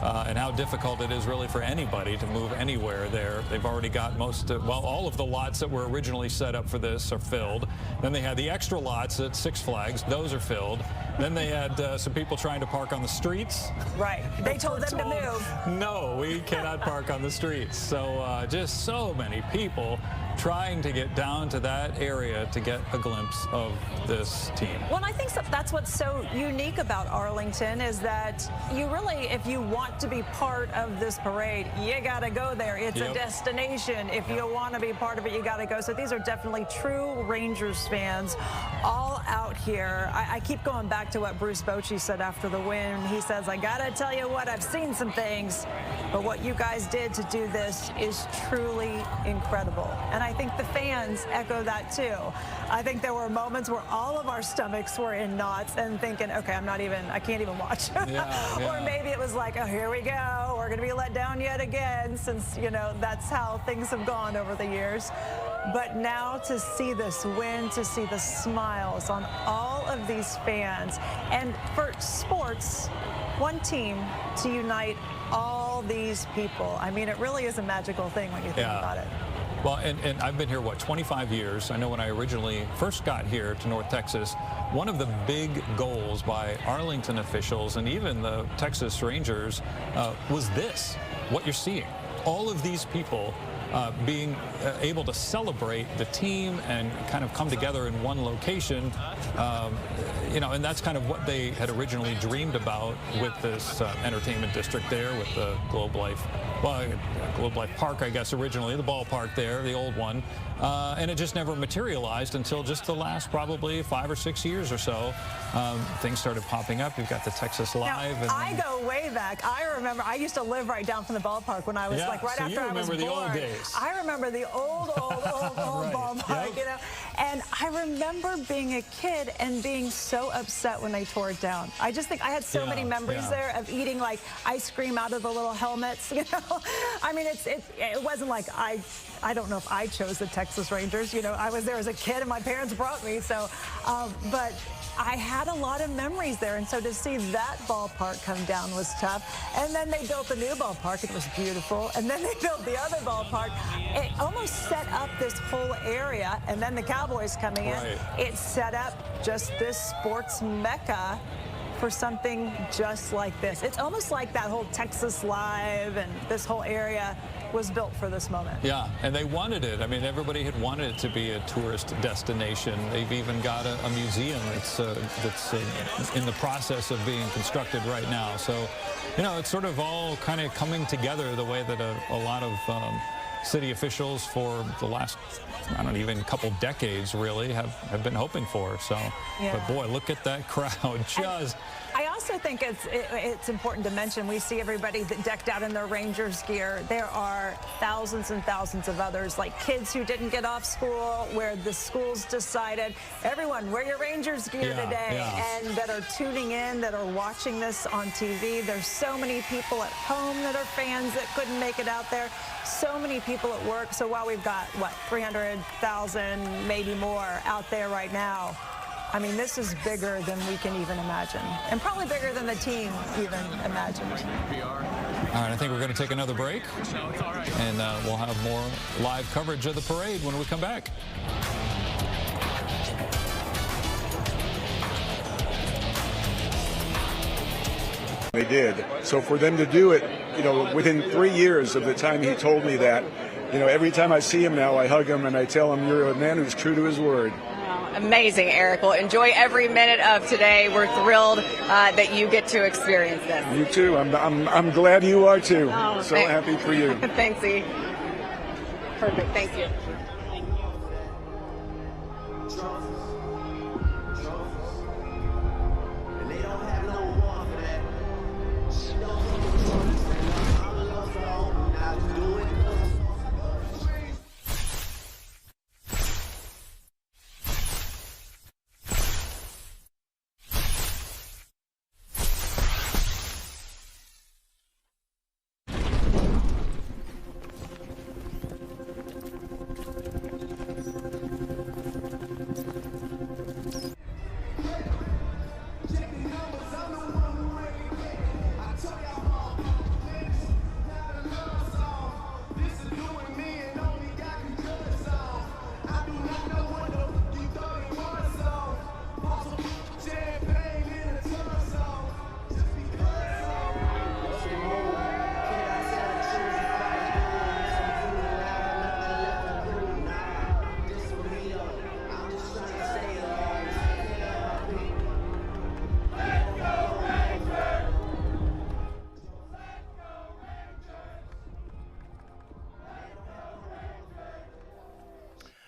and how difficult it is really for anybody to move anywhere there. They've already got all of the lots that were originally set up for this are filled. Then they had the extra lots at Six Flags. Those are filled. Then they had some people trying to park on the streets. Right. They told them to move. No, we cannot park on the streets. So just so many people trying to get down to that area to get a glimpse of this team. Well, and I think that's what's so unique about Arlington is that you really, if you want to be part of this parade, you got to go there. It's a destination. If you want to be part of it, you got to go. So these are definitely true Rangers fans all out here. I keep going back back to what Bruce Bochy said after the win. He says, I got to tell you what, I've seen some things, but what you guys did to do this is truly incredible. And I think the fans echo that too. I think there were moments where all of our stomachs were in knots and thinking, okay, I can't even watch. Or maybe it was like, oh, here we go. We're going to be let down yet again, since, you know, that's how things have gone over the years. But now to see this win, to see the smiles on all of these fans, and for sports, one team to unite all these people. I mean, it really is a magical thing when you think about it. Well, and I've been here, 25 years. I know when I originally first got here to North Texas, one of the big goals by Arlington officials and even the Texas Rangers was this, what you're seeing. All of these people being able to celebrate the team and kind of come together in one location, you know, and that's kind of what they had originally dreamed about with this entertainment district there with the Globe Life, well, Globe Life Park, I guess, originally, the ballpark there, the old one, and it just never materialized until just the last probably 5 or 6 years or so. Things started popping up. You've got the Texas Live. Now, I go way back. I remember I used to live right down from the ballpark when I was like right after I was born. You remember the old days. I remember the old right. ballpark, you know. And I remember being a kid and being so upset when they tore it down. I just think I had so many memories there of eating like ice cream out of the little helmets, you know. I mean, it wasn't like I don't know if I chose the Texas Rangers. You know, I was there as a kid and my parents brought me. So, but I had a lot of memories there. And so to see that ballpark come down was tough. And then they built the new ballpark. It was beautiful. And then they built the other ballpark. It almost set up this whole area. And then the Cowboys coming in. It set up just this sports mecca for something just like this. It's almost like that whole Texas Live and this whole area was built for this moment. Yeah, and they wanted it. I mean, everybody had wanted it to be a tourist destination. They've even got a museum that's in the process of being constructed right now. So, you know, it's sort of all kind of coming together the way that a lot of city officials for the last, I don't know, even a couple decades really have been hoping for. So, but boy, look at that crowd. Just. I also think it's important to mention, we see everybody decked out in their Rangers gear. There are thousands and thousands of others, like kids who didn't get off school, where the schools decided, everyone, wear your Rangers gear today, and that are tuning in, that are watching this on TV. There's so many people at home that are fans that couldn't make it out there. So many people at work. So while we've got, what, 300,000, maybe more out there right now, I mean, this is bigger than we can even imagine, and probably bigger than the team even imagined. All right, I think we're going to take another break, and we'll have more live coverage of the parade when we come back. They did. So for them to do it, you know, within 3 years of the time he told me that, you know, every time I see him now, I hug him and I tell him, you're a man who's true to his word. Amazing, Eric. Well, enjoy every minute of today. We're thrilled that you get to experience this. You too. I'm glad you are too. So happy for you. Thanks, E. Perfect. Thank you.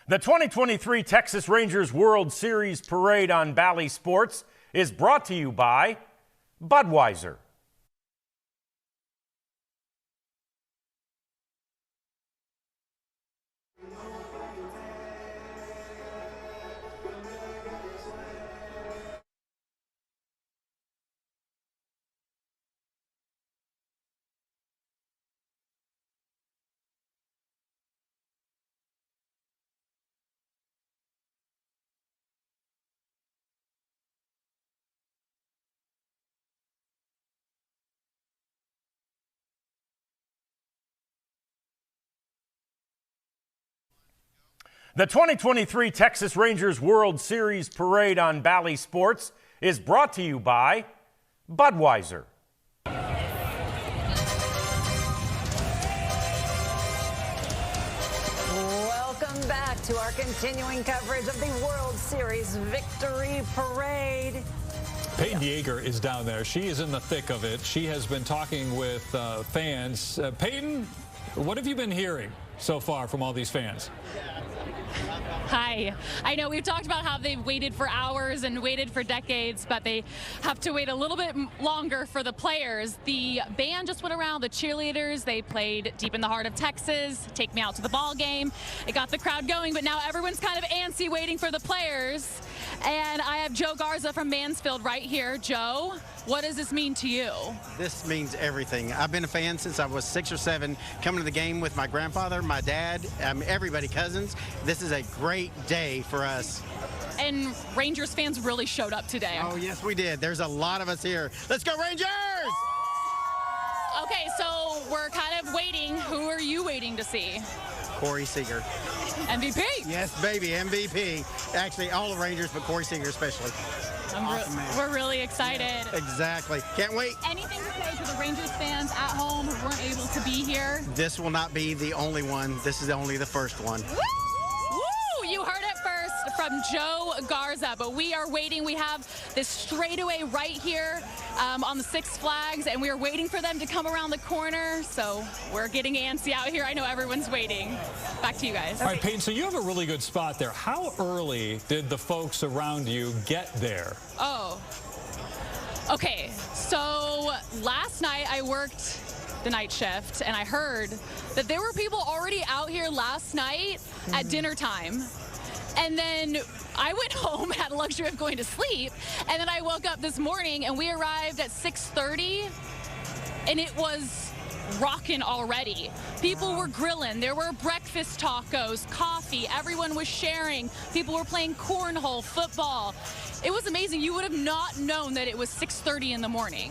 The 2023 Texas Rangers World Series Parade on Bally Sports is brought to you by Budweiser. The 2023 Texas Rangers World Series Parade on Bally Sports is brought to you by Budweiser. Welcome back to our continuing coverage of the World Series Victory Parade. Peyton Yeager is down there. She is in the thick of it. She has been talking with fans. Peyton, what have you been hearing so far from all these fans? Hi. I know we've talked about how they've waited for hours and waited for decades, but they have to wait a little bit longer for the players. The band just went around, the cheerleaders, they played Deep in the Heart of Texas, Take Me Out to the Ball Game. It got the crowd going, but now everyone's kind of antsy waiting for the players. And I have Joe Garza from Mansfield right here. Joe, what does this mean to you? This means everything. I've been a fan since I was 6 or 7, coming to the game with my grandfather, my dad, everybody, cousins. This is a great day for us. And Rangers fans really showed up today. Oh, yes, we did. There's a lot of us here. Let's go, Rangers! Okay, so we're kind of waiting. Who are you waiting to see? Corey Seager. MVP. Yes, baby, MVP. Actually, all the Rangers, but Corey Seager especially. Awesome, we're really excited. Yeah, exactly. Can't wait. Anything to say to the Rangers fans at home who weren't able to be here? This will not be the only one. This is only the first one. Woo! You heard it first from Joe Garza, but we are waiting. We have this straightaway right here on the Six Flags, and we are waiting for them to come around the corner, so we're getting antsy out here. I know everyone's waiting. Back to you guys. All right, Peyton, so you have a really good spot there. How early did the folks around you get there? Oh, okay. So last night I worked the night shift, and I heard that there were people already out here last night at dinner time. And then I went home, had the luxury of going to sleep, and then I woke up this morning and we arrived at 6:30, and it was rocking already. People were grilling, there were breakfast tacos, coffee, everyone was sharing, people were playing cornhole, football. It was amazing. You would have not known that it was 6:30 in the morning.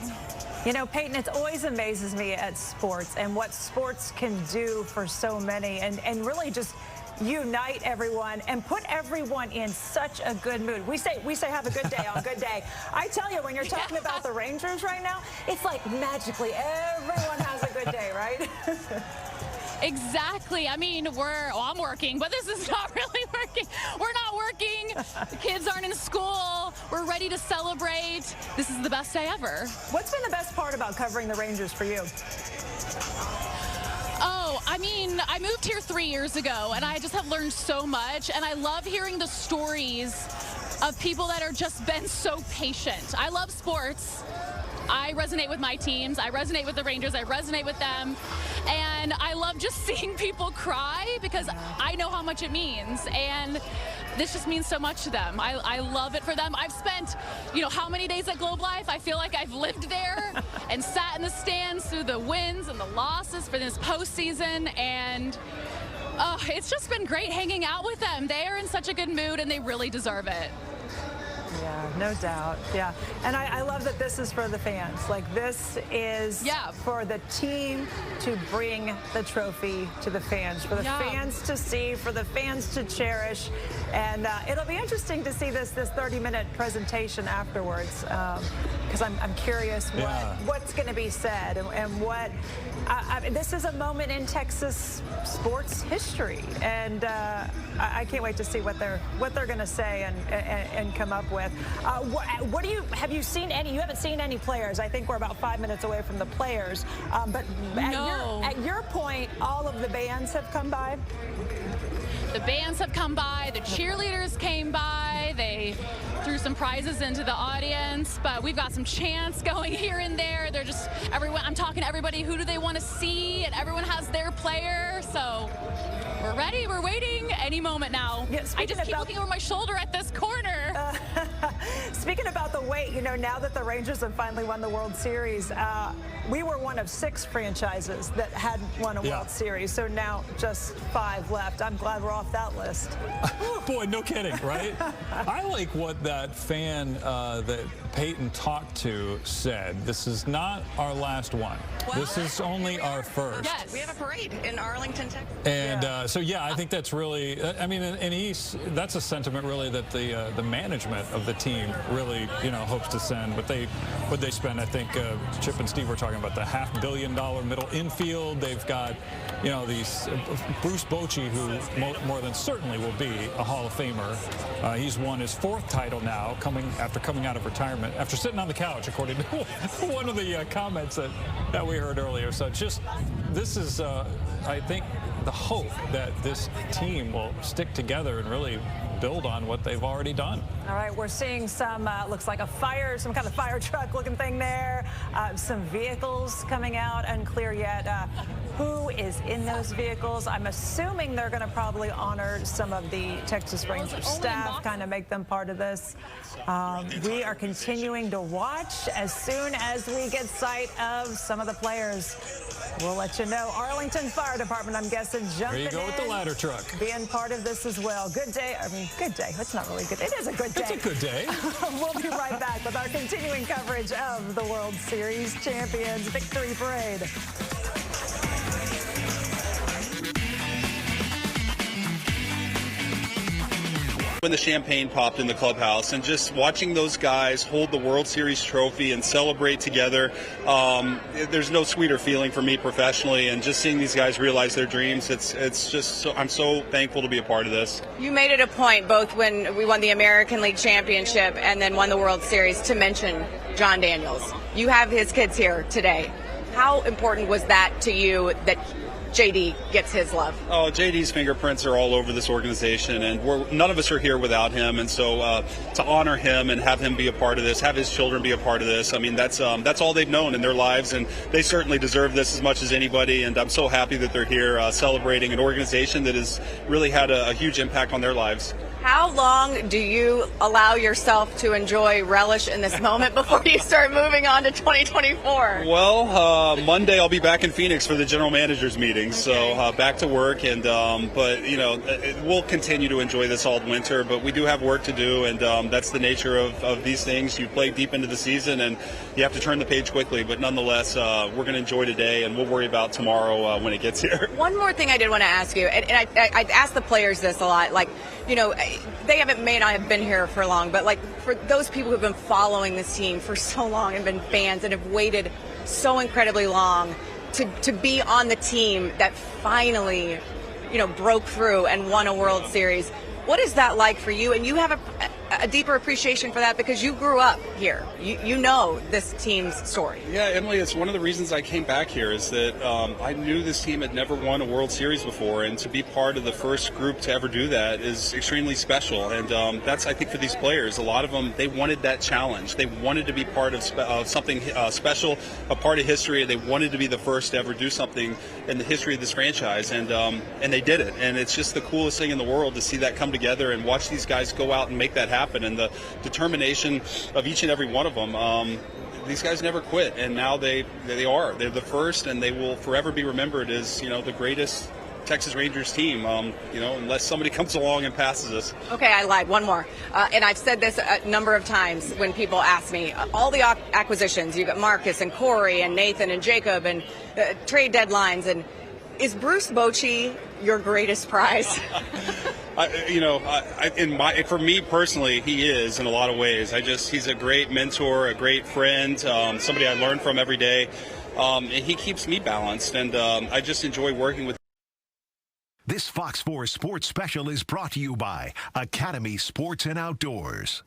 You know, Peyton, it always amazes me at sports and what sports can do for so many, and really just unite everyone and put everyone in such a good mood. We say have a good day on good day. I tell you, when you're talking about the Rangers right now, it's like magically everyone has a good day, right? Exactly. I mean, I'm working, but this is not really working. We're not working. The kids aren't in school. We're ready to celebrate. This is the best day ever. What's been the best part about covering the Rangers for you? Oh, I mean, I moved here 3 years ago, and I just have learned so much, and I love hearing the stories of people that are just been so patient. I love sports. I resonate with my teams. I resonate with the Rangers. I resonate with them. And I love just seeing people cry because I know how much it means. And this just means so much to them. I love it for them. I've spent, how many days at Globe Life? I feel like I've lived there and sat in the stands through the wins and the losses for this postseason. And it's just been great hanging out with them. They are in such a good mood, and they really deserve it. Yeah, no doubt. Yeah. And I love that this is for the fans. Like, this is for the team to bring the trophy to the fans, for the fans to see, for the fans to cherish. And it'll be interesting to see this 30-minute presentation afterwards, because I'm curious what's going to be said and what. This is a moment in Texas sports history, and I can't wait to see what they're going to say and come up with. Have you seen any? You haven't seen any players. I think we're about 5 minutes away from the players. But at your point, all of the bands have come by. The bands have come by. The cheerleaders came by. today. They threw some prizes into the audience, but we've got some chants going here and there. They're just everyone. I'm talking to everybody. Who do they want to see? And everyone has their player. So we're ready. We're waiting any moment now. Yeah, I just keep looking over my shoulder at this corner. Speaking about the wait, you know, now that the Rangers have finally won the World Series, we were one of 6 franchises that hadn't won a World Series. So now just 5 left. I'm glad we're off that list. Boy, no kidding, right? I like what that fan that Peyton talked to said. This is not our last one. Well, this is only our first. Yes, we have a parade in Arlington, Texas. And so, yeah, I think that's really, I mean, and that's a sentiment really that the management of the team really, you know, hopes to send. But what they spend, I think Chip and Steve were talking about the $500 million middle infield. They've got, you know, these Bruce Bochy, who more than certainly will be a Hall of Famer. He's won his 4th title now, after coming out of retirement, after sitting on the couch, according to one of the comments that we heard earlier. So this is, I think, the hope that this team will stick together and really build on what they've already done. All right, we're seeing some, looks like some kind of fire truck looking thing there. Some vehicles coming out, unclear yet who is in those vehicles. I'm assuming they're going to probably honor some of the Texas Rangers staff, kind of make them part of this. We are continuing to watch. As soon as we get sight of some of the players, we'll let you know. Arlington Fire Department, I'm guessing, jumping in. There you go with the ladder truck. Being part of this as well. Good day. I mean, good day. That's not really good. It is a good day. It's a good day. We'll be right back with our continuing coverage of the World Series champions victory parade. When the champagne popped in the clubhouse, and just watching those guys hold the World Series trophy and celebrate together, there's no sweeter feeling for me professionally, and just seeing these guys realize their dreams, it's just I'm so thankful to be a part of this. You made it a point, both when we won the American League Championship and then won the World Series, to mention John Daniels. You have his kids here today. How important was that to you that JD gets his love? Oh, JD's fingerprints are all over this organization, and none of us are here without him. And so to honor him and have him be a part of this, have his children be a part of this, I mean, that's all they've known in their lives, and they certainly deserve this as much as anybody. And I'm so happy that they're here celebrating an organization that has really had a huge impact on their lives. How long do you allow yourself to enjoy, relish in this moment before you start moving on to 2024? Well, Monday I'll be back in Phoenix for the general managers meeting, so back to work. And but you know, we'll continue to enjoy this all winter. But we do have work to do, and that's the nature of these things. You play deep into the season, and you have to turn the page quickly. But nonetheless, we're going to enjoy today, and we'll worry about tomorrow when it gets here. One more thing I did want to ask you, and I ask the players this a lot, like, you know, they may not have been here for long, but like for those people who've been following this team for so long and been fans and have waited so incredibly long to be on the team that finally, you know, broke through and won a World Series. What is that like for you? And you have a deeper appreciation for that because you grew up here. You know this team's story. Yeah, Emily, it's one of the reasons I came back here is that I knew this team had never won a World Series before, and to be part of the first group to ever do that is extremely special. And that's, I think, for these players, a lot of them, they wanted that challenge. They wanted to be part of something special, a part of history. They wanted to be the first to ever do something in the history of this franchise, and they did it. And it's just the coolest thing in the world to see that come together and watch these guys go out and make that happen, and the determination of each and every one of them. These guys never quit, and now they're the first, and they will forever be remembered as, you know, the greatest Texas Rangers team, you know, unless somebody comes along and passes us. Okay, I lied. One more. And I've said this a number of times when people ask me, all the acquisitions, you got Marcus and Corey and Nathan and Jacob and trade deadlines, and is Bruce Bochy your greatest prize? For me personally, he is in a lot of ways. He's a great mentor, a great friend, somebody I learn from every day. And he keeps me balanced, and I just enjoy working with him. This Fox 4 Sports Special is brought to you by Academy Sports and Outdoors.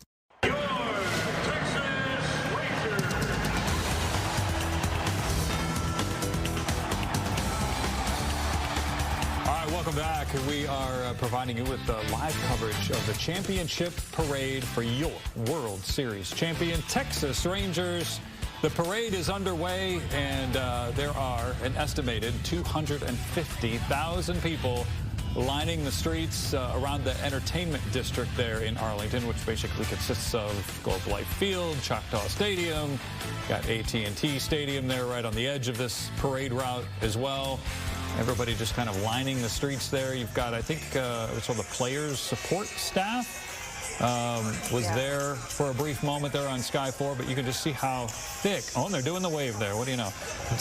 Welcome back. back. We are providing you with the live coverage of the championship parade for your World Series champion, Texas Rangers. The parade is underway, and there are an estimated 250,000 people lining the streets around the entertainment district there in Arlington, which basically consists of Globe Life Field, Choctaw Stadium, got AT&T Stadium there right on the edge of this parade route as well. Everybody just kind of lining the streets there. You've got, I think, it's all the players' support staff was there for a brief moment there on Sky 4, but you can just see how thick. Oh, and they're doing the wave there. What do you know?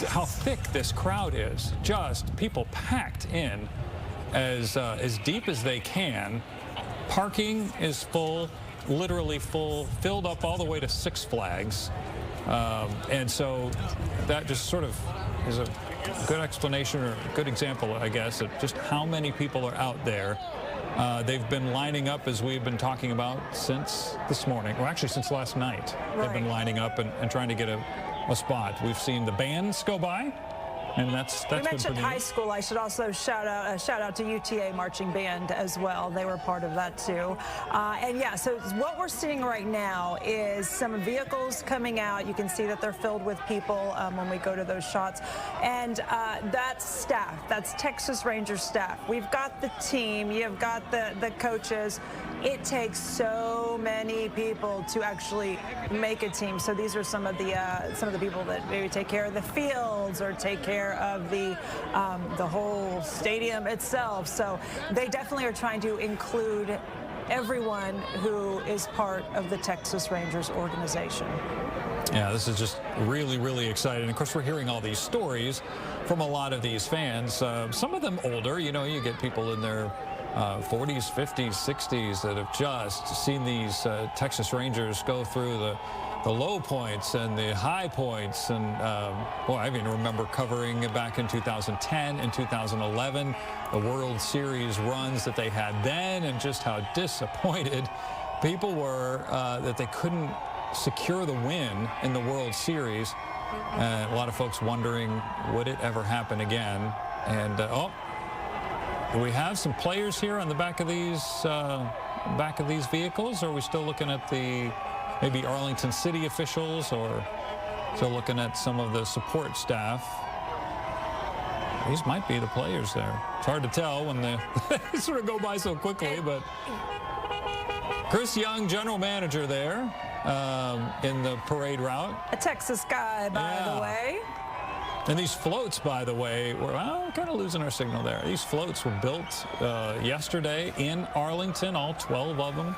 How thick this crowd is. Just people packed in as deep as they can. Parking is full, literally full, filled up all the way to Six Flags. And so that just sort of is a good explanation or a good example, I guess, of just how many people are out there. They've been lining up, as we've been talking about, since this morning, or actually since last night. Right. They've been lining up and trying to get a spot. We've seen the bands go by. And that's you mentioned high school. I should also shout out to UTA marching band as well. They were part of that too. And yeah, so what we're seeing right now is some vehicles coming out. You can see that they're filled with people when we go to those shots. And that's staff. That's Texas Rangers staff. We've got the team. You've got the coaches. It takes so many people to actually make a team. So these are some of the people that maybe take care of the fields or take care of the whole stadium itself. So they definitely are trying to include everyone who is part of the Texas Rangers organization. Yeah, this is just really, really exciting. Of course, we're hearing all these stories from a lot of these fans. Some of them older. You know, you get people in their 40s, 50s, 60s that have just seen these Texas Rangers go through the low points and the high points. And boy, I even remember covering back in 2010 and 2011 the World Series runs that they had then, and just how disappointed people were that they couldn't secure the win in the World Series. A lot of folks wondering, would it ever happen again? And do we have some players here on the back of these vehicles? Or are we still looking at the maybe Arlington City officials, or still looking at some of the support staff? These might be the players there. It's hard to tell when they sort of go by so quickly, but Chris Young, general manager there in the parade route. A Texas guy, by the way. And these floats, by the way, we're kind of losing our signal there. These floats were built yesterday in Arlington, all 12 of them,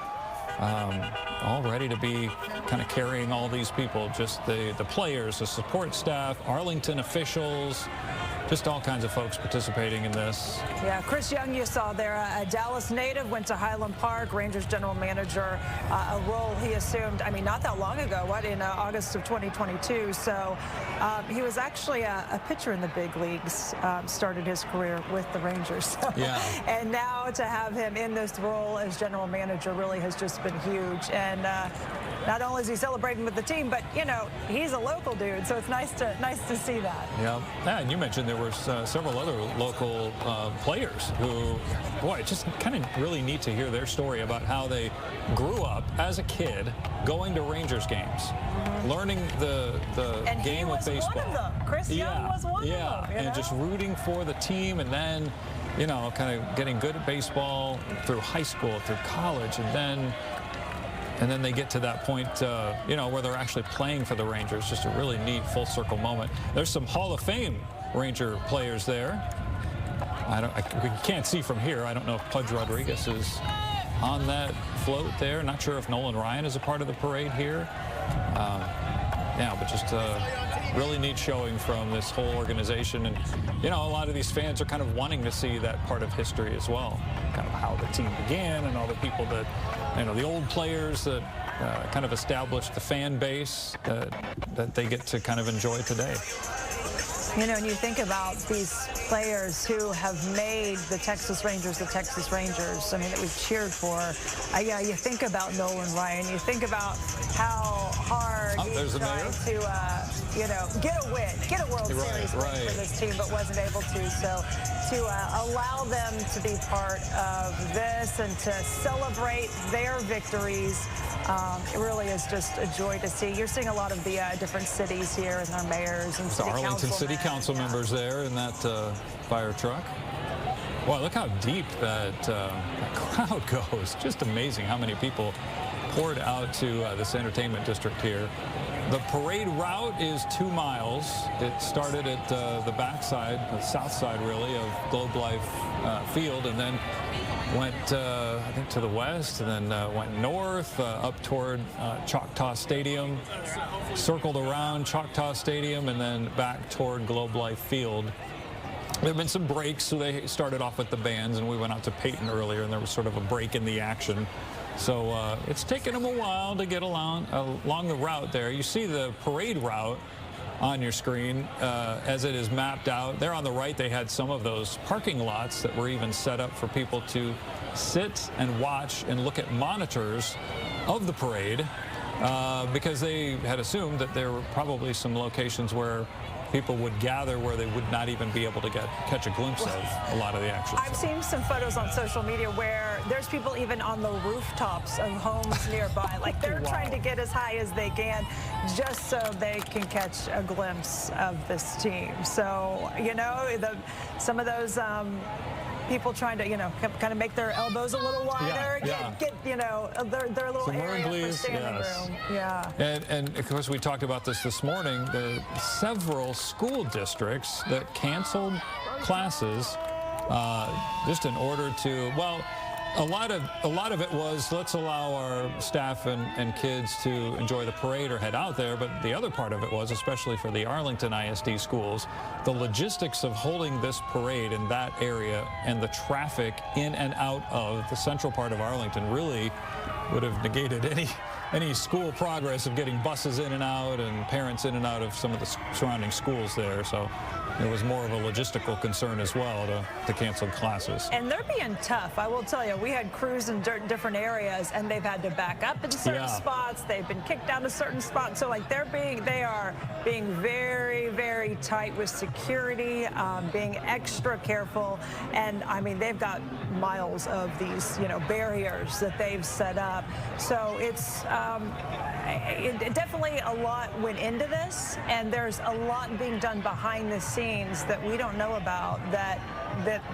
all ready to be kind of carrying all these people, just the players, the support staff, Arlington officials, just all kinds of folks participating in this. Yeah, Chris Young, you saw there, a Dallas native, went to Highland Park, Rangers general manager, a role he assumed, I mean, not that long ago, in August of 2022. So he was actually a pitcher in the big leagues, started his career with the Rangers. So, yeah. And now to have him in this role as general manager really has just been huge. And not only is he celebrating with the team, but, you know, he's a local dude, so it's nice to see that. Yeah, and you mentioned there were several other local players who, boy, it's just kind of really neat to hear their story about how they grew up as a kid going to Rangers games, learning the game of baseball. One of them. Chris Young was one of them. Yeah, and just rooting for the team, and then, you know, kind of getting good at baseball through high school, through college, and then they get to that point, you know, where they're actually playing for the Rangers. Just a really neat full circle moment. There's some Hall of Fame Ranger players there. We can't see from here. I don't know if Pudge Rodriguez is on that float there. Not sure if Nolan Ryan is a part of the parade here. Yeah, but just really neat showing from this whole organization. And, you know, a lot of these fans are kind of wanting to see that part of history as well, kind of how the team began and all the people that, you know, the old players that kind of established the fan base that they get to kind of enjoy today. You know, and you think about these players who have made the Texas Rangers the Texas Rangers, I mean, that we've cheered for. Yeah, you think about Nolan Ryan. You think about how hard he tried to, you know, get a win, get a World Series win for this team, but wasn't able to. So to allow them to be part of this and to celebrate their victories, it really is just a joy to see. You're seeing a lot of the different cities here and their mayors and city Arlington City Council members there in that fire truck. Wow, look how deep that crowd goes. Just amazing how many people poured out to this entertainment district here. The parade route is 2 miles. It started at the backside, the south side really, of Globe Life Field, and then went, I think, to the west, and then went north up toward Choctaw Stadium, circled around Choctaw Stadium, and then back toward Globe Life Field. There have been some breaks, so they started off with the bands, and we went out to Peyton earlier, and there was sort of a break in the action. So it's taken them a while to get along the route there. You see the parade route on your screen as it is mapped out. There on the right, they had some of those parking lots that were even set up for people to sit and watch and look at monitors of the parade because they had assumed that there were probably some locations where people would gather where they would not even be able to catch a glimpse of a lot of the action. I've seen some photos on social media where there's people even on the rooftops of homes nearby. Like they're trying to get as high as they can just so they can catch a glimpse of this team. So, you know, some of those people trying to, you know, kind of make their elbows a little wider, get you know, their little area for standing room. Yeah. And of course, we talked about this morning. There are several school districts that canceled classes just in order to, well, a lot of it was let's allow our staff and kids to enjoy the parade or head out there, but the other part of it was, especially for the Arlington ISD schools, the logistics of holding this parade in that area and the traffic in and out of the central part of Arlington really would have negated any school progress of getting buses in and out and parents in and out of some of the surrounding schools there. So there was more of a logistical concern as well to cancel classes. And they're being tough. I will tell you, we had crews in different areas, and they've had to back up in certain spots. They've been kicked down to certain spots. So like they are being very, very tight with security, being extra careful. And I mean, they've got miles of these, you know, barriers that they've set up. So it's definitely a lot went into this, and there's a lot being done behind the scenes that we don't know about that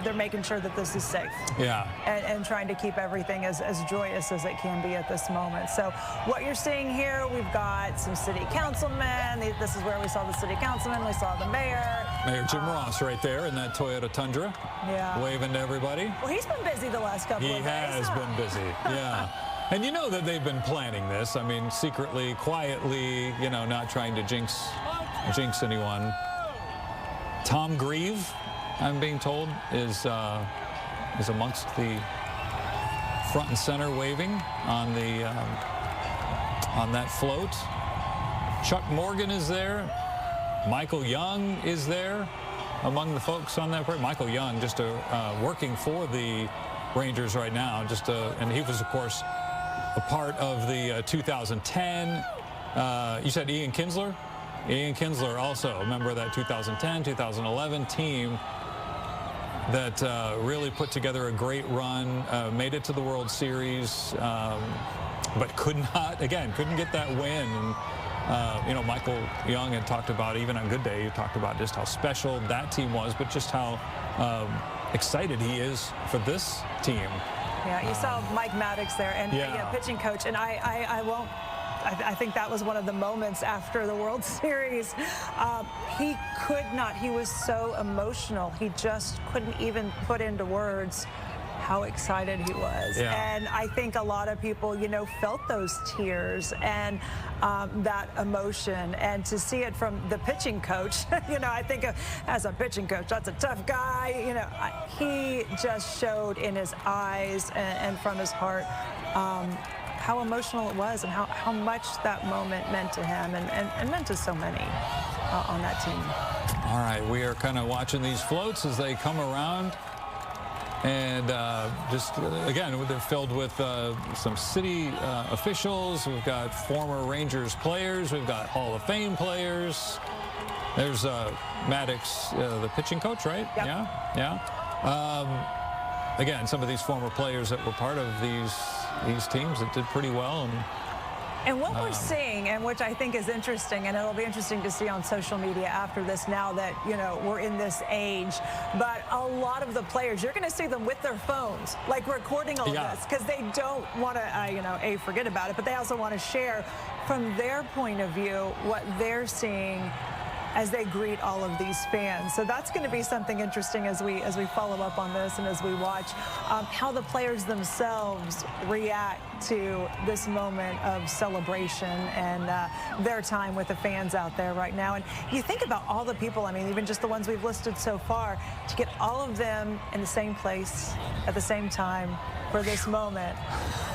they're making sure that this is safe. Yeah. And trying to keep everything as joyous as it can be at this moment. So what you're seeing here, we've got some city councilmen. This is where we saw the city councilman. We saw the mayor. Mayor Jim Ross right there in that Toyota Tundra. Yeah. Waving to everybody. Well, he's been busy the last couple of days. He has been busy, yeah. And you know that they've been planning this. I mean, secretly, quietly, you know, not trying to jinx anyone. Tom Grieve, I'm being told, is amongst the front and center waving on that float. Chuck Morgan is there. Michael Young is there among the folks on that parade. Michael Young, just working for the Rangers right now, and he was, of course, a part of the 2010. You said Ian Kinsler? Ian Kinsler, also a member of that 2010-2011 team that really put together a great run, made it to the World Series, but couldn't get that win. And, you know, Michael Young had talked about, even on Good Day, he talked about just how special that team was, but just how excited he is for this team. Yeah, you saw Mike Maddox there, and pitching coach, and I think that was one of the moments after the World Series. He could not. He was so emotional. He just couldn't even put into words how excited he was. Yeah. And I think a lot of people, you know, felt those tears and that emotion. And to see it from the pitching coach, you know, I think as a pitching coach, that's a tough guy. You know, he just showed in his eyes and from his heart how emotional it was and how much that moment meant to him and meant to so many on that team. All right, we are kind of watching these floats as they come around. And just, again, they're filled with some city officials. We've got former Rangers players. We've got Hall of Fame players. There's Maddox, the pitching coach, right? Yep. Yeah. Again, some of these former players that were part of these teams that did pretty well. And what we're seeing, and which I think is interesting, and it'll be interesting to see on social media after this now that, you know, we're in this age, but a lot of the players, you're going to see them with their phones, like recording all this, because they don't want to, you know, forget about it, but they also want to share from their point of view what they're seeing as they greet all of these fans. So that's going to be something interesting as we follow up on this and as we watch how the players themselves react to this moment of celebration and their time with the fans out there right now. And you think about all the people, I mean, even just the ones we've listed so far, to get all of them in the same place at the same time for this moment,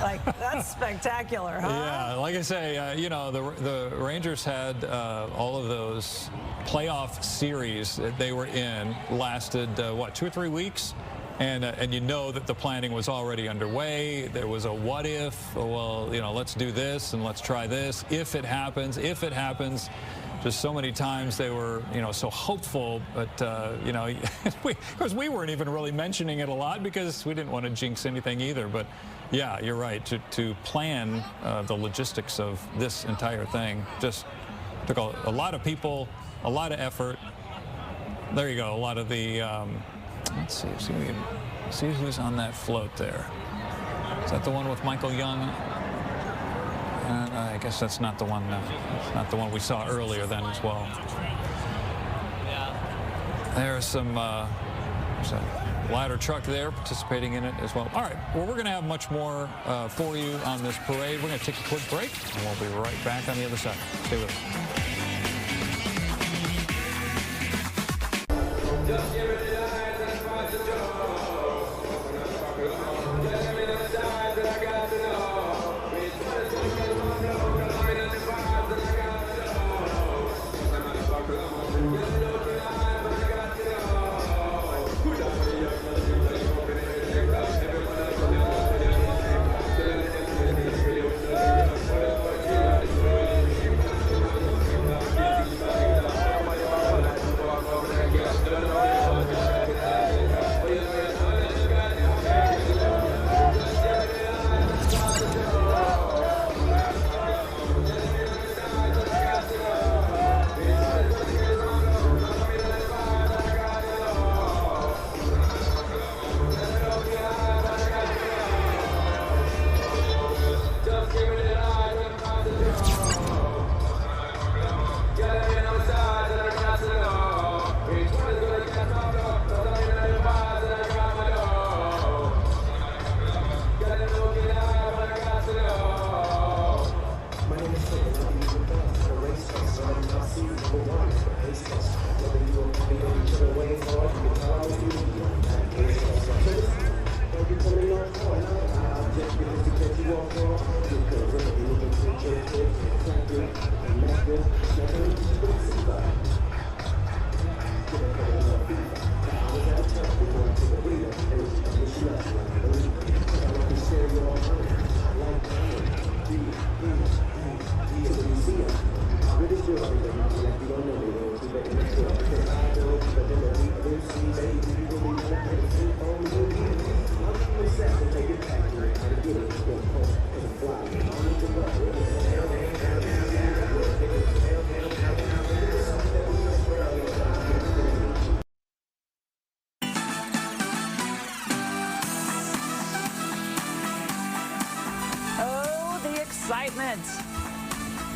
like, that's spectacular, huh? Yeah, like I say, you know, the Rangers had all of those playoff series that they were in lasted, what, 2 or 3 weeks? And you know that the planning was already underway. There was a what if, well, you know, let's do this and let's try this. If it happens. Just so many times they were, you know, so hopeful, but, you know, of course we weren't even really mentioning it a lot because we didn't want to jinx anything either. But, yeah, you're right. To plan the logistics of this entire thing just took a lot of people, a lot of effort. There you go. A lot of the, let's see if we can see who's on that float there. Is that the one with Michael Young? I guess that's not the one. It's not the one we saw earlier then as well. There's some there's a ladder truck there participating in it as well. All right. Well, we're going to have much more for you on this parade. We're going to take a quick break, and we'll be right back on the other side. Stay with us.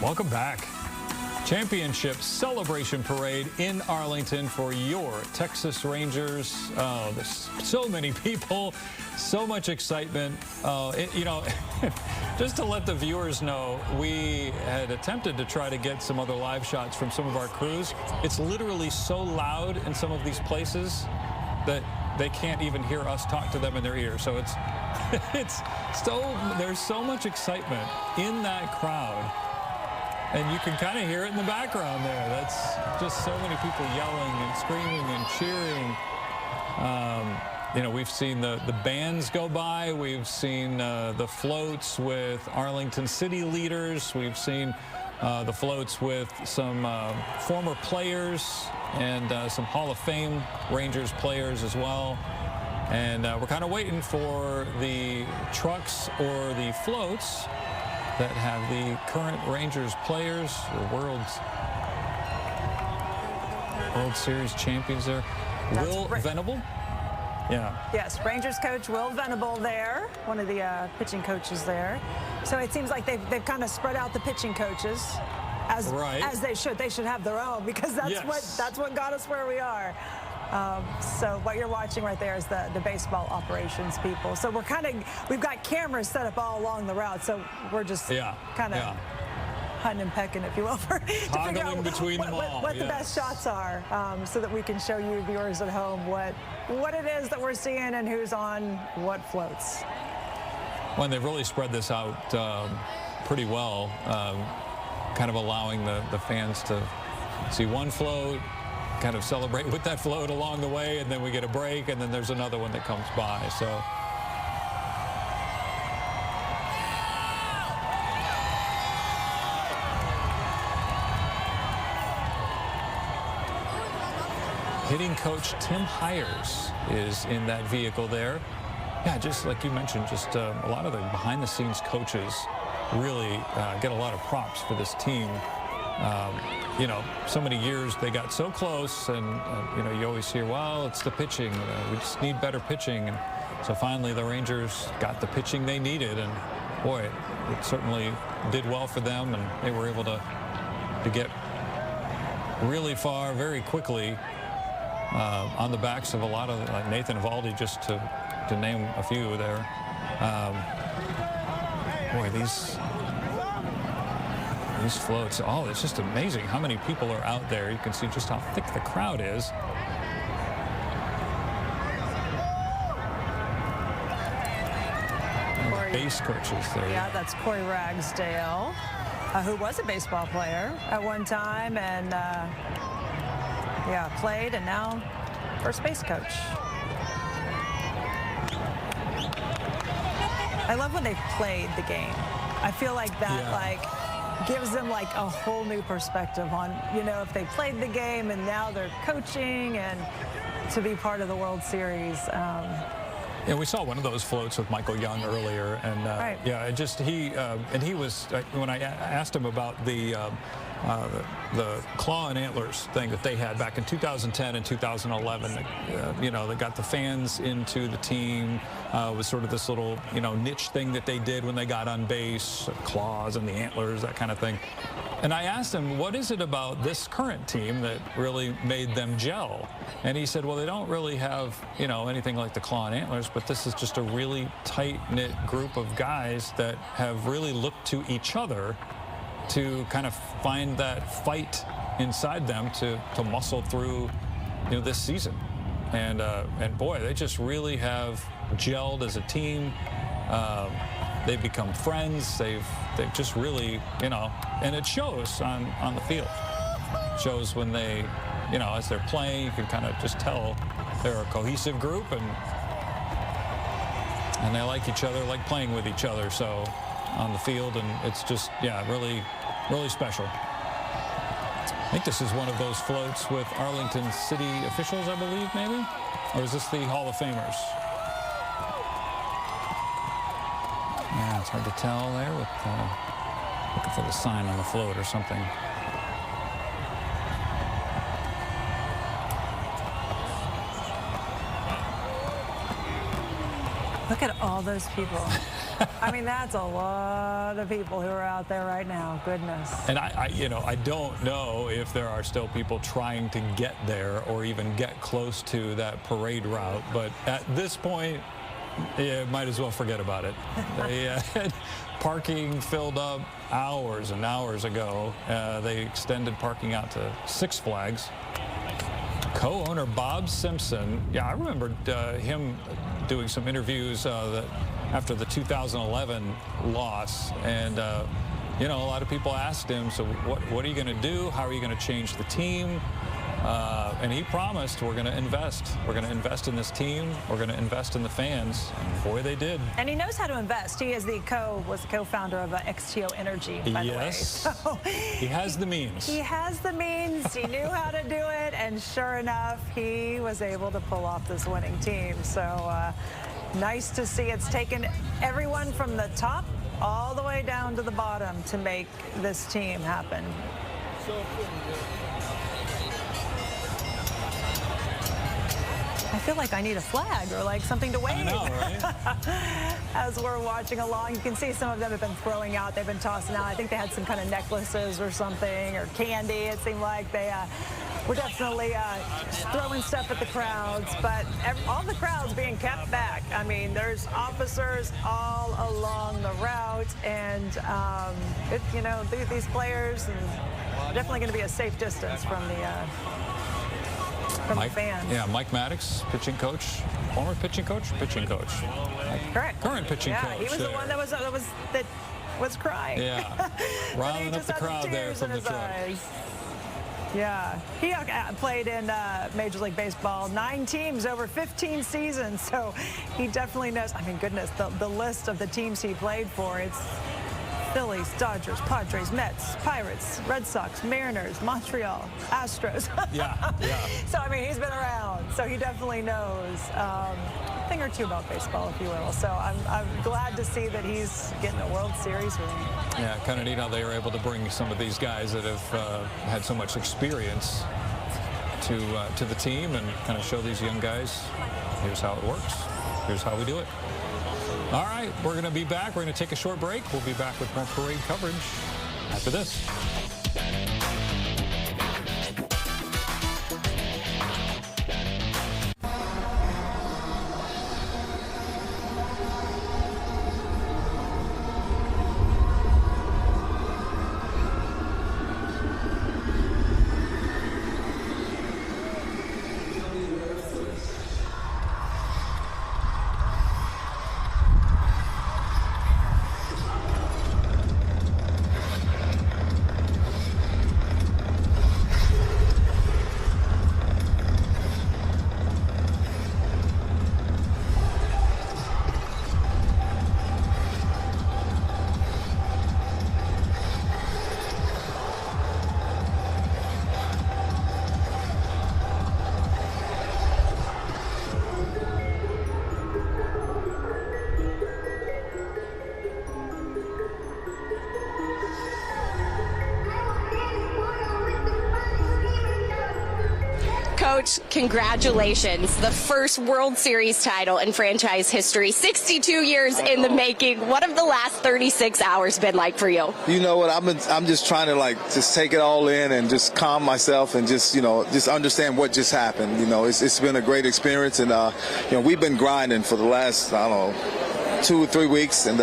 Welcome back. Championship celebration parade in Arlington for your Texas Rangers. Oh, there's so many people, so much excitement. You know, just to let the viewers know, we had attempted to try to get some other live shots from some of our crews. It's literally so loud in some of these places that they can't even hear us talk to them in their ear. So there's so much excitement in that crowd. And you can kind of hear it in the background there. That's just so many people yelling and screaming and cheering. You know, we've seen the bands go by. We've seen the floats with Arlington city leaders. We've seen the floats with some former players and some Hall of Fame Rangers players as well. And we're kind of waiting for the trucks or the floats that have the current Rangers players, the World Series champions there. Will Venable? Yeah. Yes, Rangers coach Will Venable there, one of the pitching coaches there. So it seems like they've kind of spread out the pitching coaches as they should. They should have their own, because that's what got us where we are. So what you're watching right there is the baseball operations people. So we've got cameras set up all along the route. So we're just kind of hunting and pecking, if you will, to figure out what the best shots are, so that we can show you viewers at home what it is that we're seeing and who's on what floats. Well, they've really spread this out pretty well, kind of allowing the fans to see one float, kind of celebrate with that float along the way, and then we get a break, and then there's another one that comes by. So hitting coach Tim Hires is in that vehicle there. Yeah, just like you mentioned, just a lot of the behind-the-scenes coaches really get a lot of props for this team. You know, so many years they got so close, and you know, you always hear, well, it's the pitching. We just need better pitching. And so finally the Rangers got the pitching they needed, and boy, it certainly did well for them, and they were able to get really far very quickly on the backs of a lot of Nathan Eovaldi, just to name a few there. Boy, these floats, it's just amazing how many people are out there. You can see just how thick the crowd is. Base coaches there. Yeah, that's Corey Ragsdale, who was a baseball player at one time, and played, and now first base coach. I love when they've played the game. I feel like that gives them like a whole new perspective on, you know, if they played the game and now they're coaching, and to be part of the World Series. Yeah, we saw one of those floats with Michael Young earlier, and he was when I asked him about the claw and antlers thing that they had back in 2010 and 2011, you know, that got the fans into the team, was sort of this little, you know, niche thing that they did when they got on base, claws and the antlers, that kind of thing. And I asked him, what is it about this current team that really made them gel? And he said, well, they don't really have, you know, anything like the claw and antlers, but this is just a really tight-knit group of guys that have really looked to each other to kind of find that fight inside them to muscle through, you know, this season. And boy, they just really have gelled as a team. They've become friends. They've just really, you know, and it shows on the field. It shows when they, you know, as they're playing, you can kind of just tell they're a cohesive group, and they like each other, like playing with each other. So on the field, and it's just, really, really special. I think this is one of those floats with Arlington city officials, I believe, maybe? Or is this the Hall of Famers? Yeah, it's hard to tell there with looking for the sign on the float or something. Look at all those people. I mean, that's a lot of people who are out there right now. Goodness. And I don't know if there are still people trying to get there or even get close to that parade route. But at this point, you might as well forget about it. They had parking filled up hours and hours ago. They extended parking out to Six Flags. co-owner Bob Simpson. Yeah, I remembered him doing some interviews after the 2011 loss, and you know, a lot of people asked him, so what are you going to do? How are you going to change the team? And he promised, we're going to invest. We're going to invest in this team. We're going to invest in the fans. And boy, they did. And he knows how to invest. He is was the co-founder of XTO Energy, by the way. So he has the means. He has the means. He knew how to do it. And sure enough, he was able to pull off this winning team. So nice to see. It's taken everyone from the top all the way down to the bottom to make this team happen. I feel like I need a flag or like something to wave. I know, right? As we're watching along, you can see some of them have been throwing out. They've been tossing out. I think they had some kind of necklaces or something, or candy. It seemed like they were definitely throwing stuff at the crowds. But all the crowds being kept back. I mean, there's officers all along the route, and you know, these players and definitely going to be a safe distance from the fans. Yeah, Mike Maddox, pitching coach, former pitching coach, correct, current pitching coach. Yeah, he was the one that was crying. Yeah, riling up the crowd there from the truck. Yeah, he played in Major League Baseball, 9 teams over 15 seasons, so he definitely knows. I mean, goodness, the list of the teams he played for, it's Phillies, Dodgers, Padres, Mets, Pirates, Red Sox, Mariners, Montreal, Astros. Yeah. So, I mean, he's been around, so he definitely knows a thing or two about baseball, if you will. So I'm glad to see that he's getting a World Series ring. Yeah, kind of neat how they were able to bring some of these guys that have had so much experience to the team and kind of show these young guys, here's how it works. Here's how we do it. All right, we're going to be back. We're going to take a short break. We'll be back with more parade coverage after this. Coach, congratulations. The first World Series title in franchise history. 62 years in the making. What have the last 36 hours been like for you? You know what? I'm just trying to just take it all in and just calm myself and just understand what just happened. It's been a great experience, and we've been grinding for the last 2 or 3 weeks, and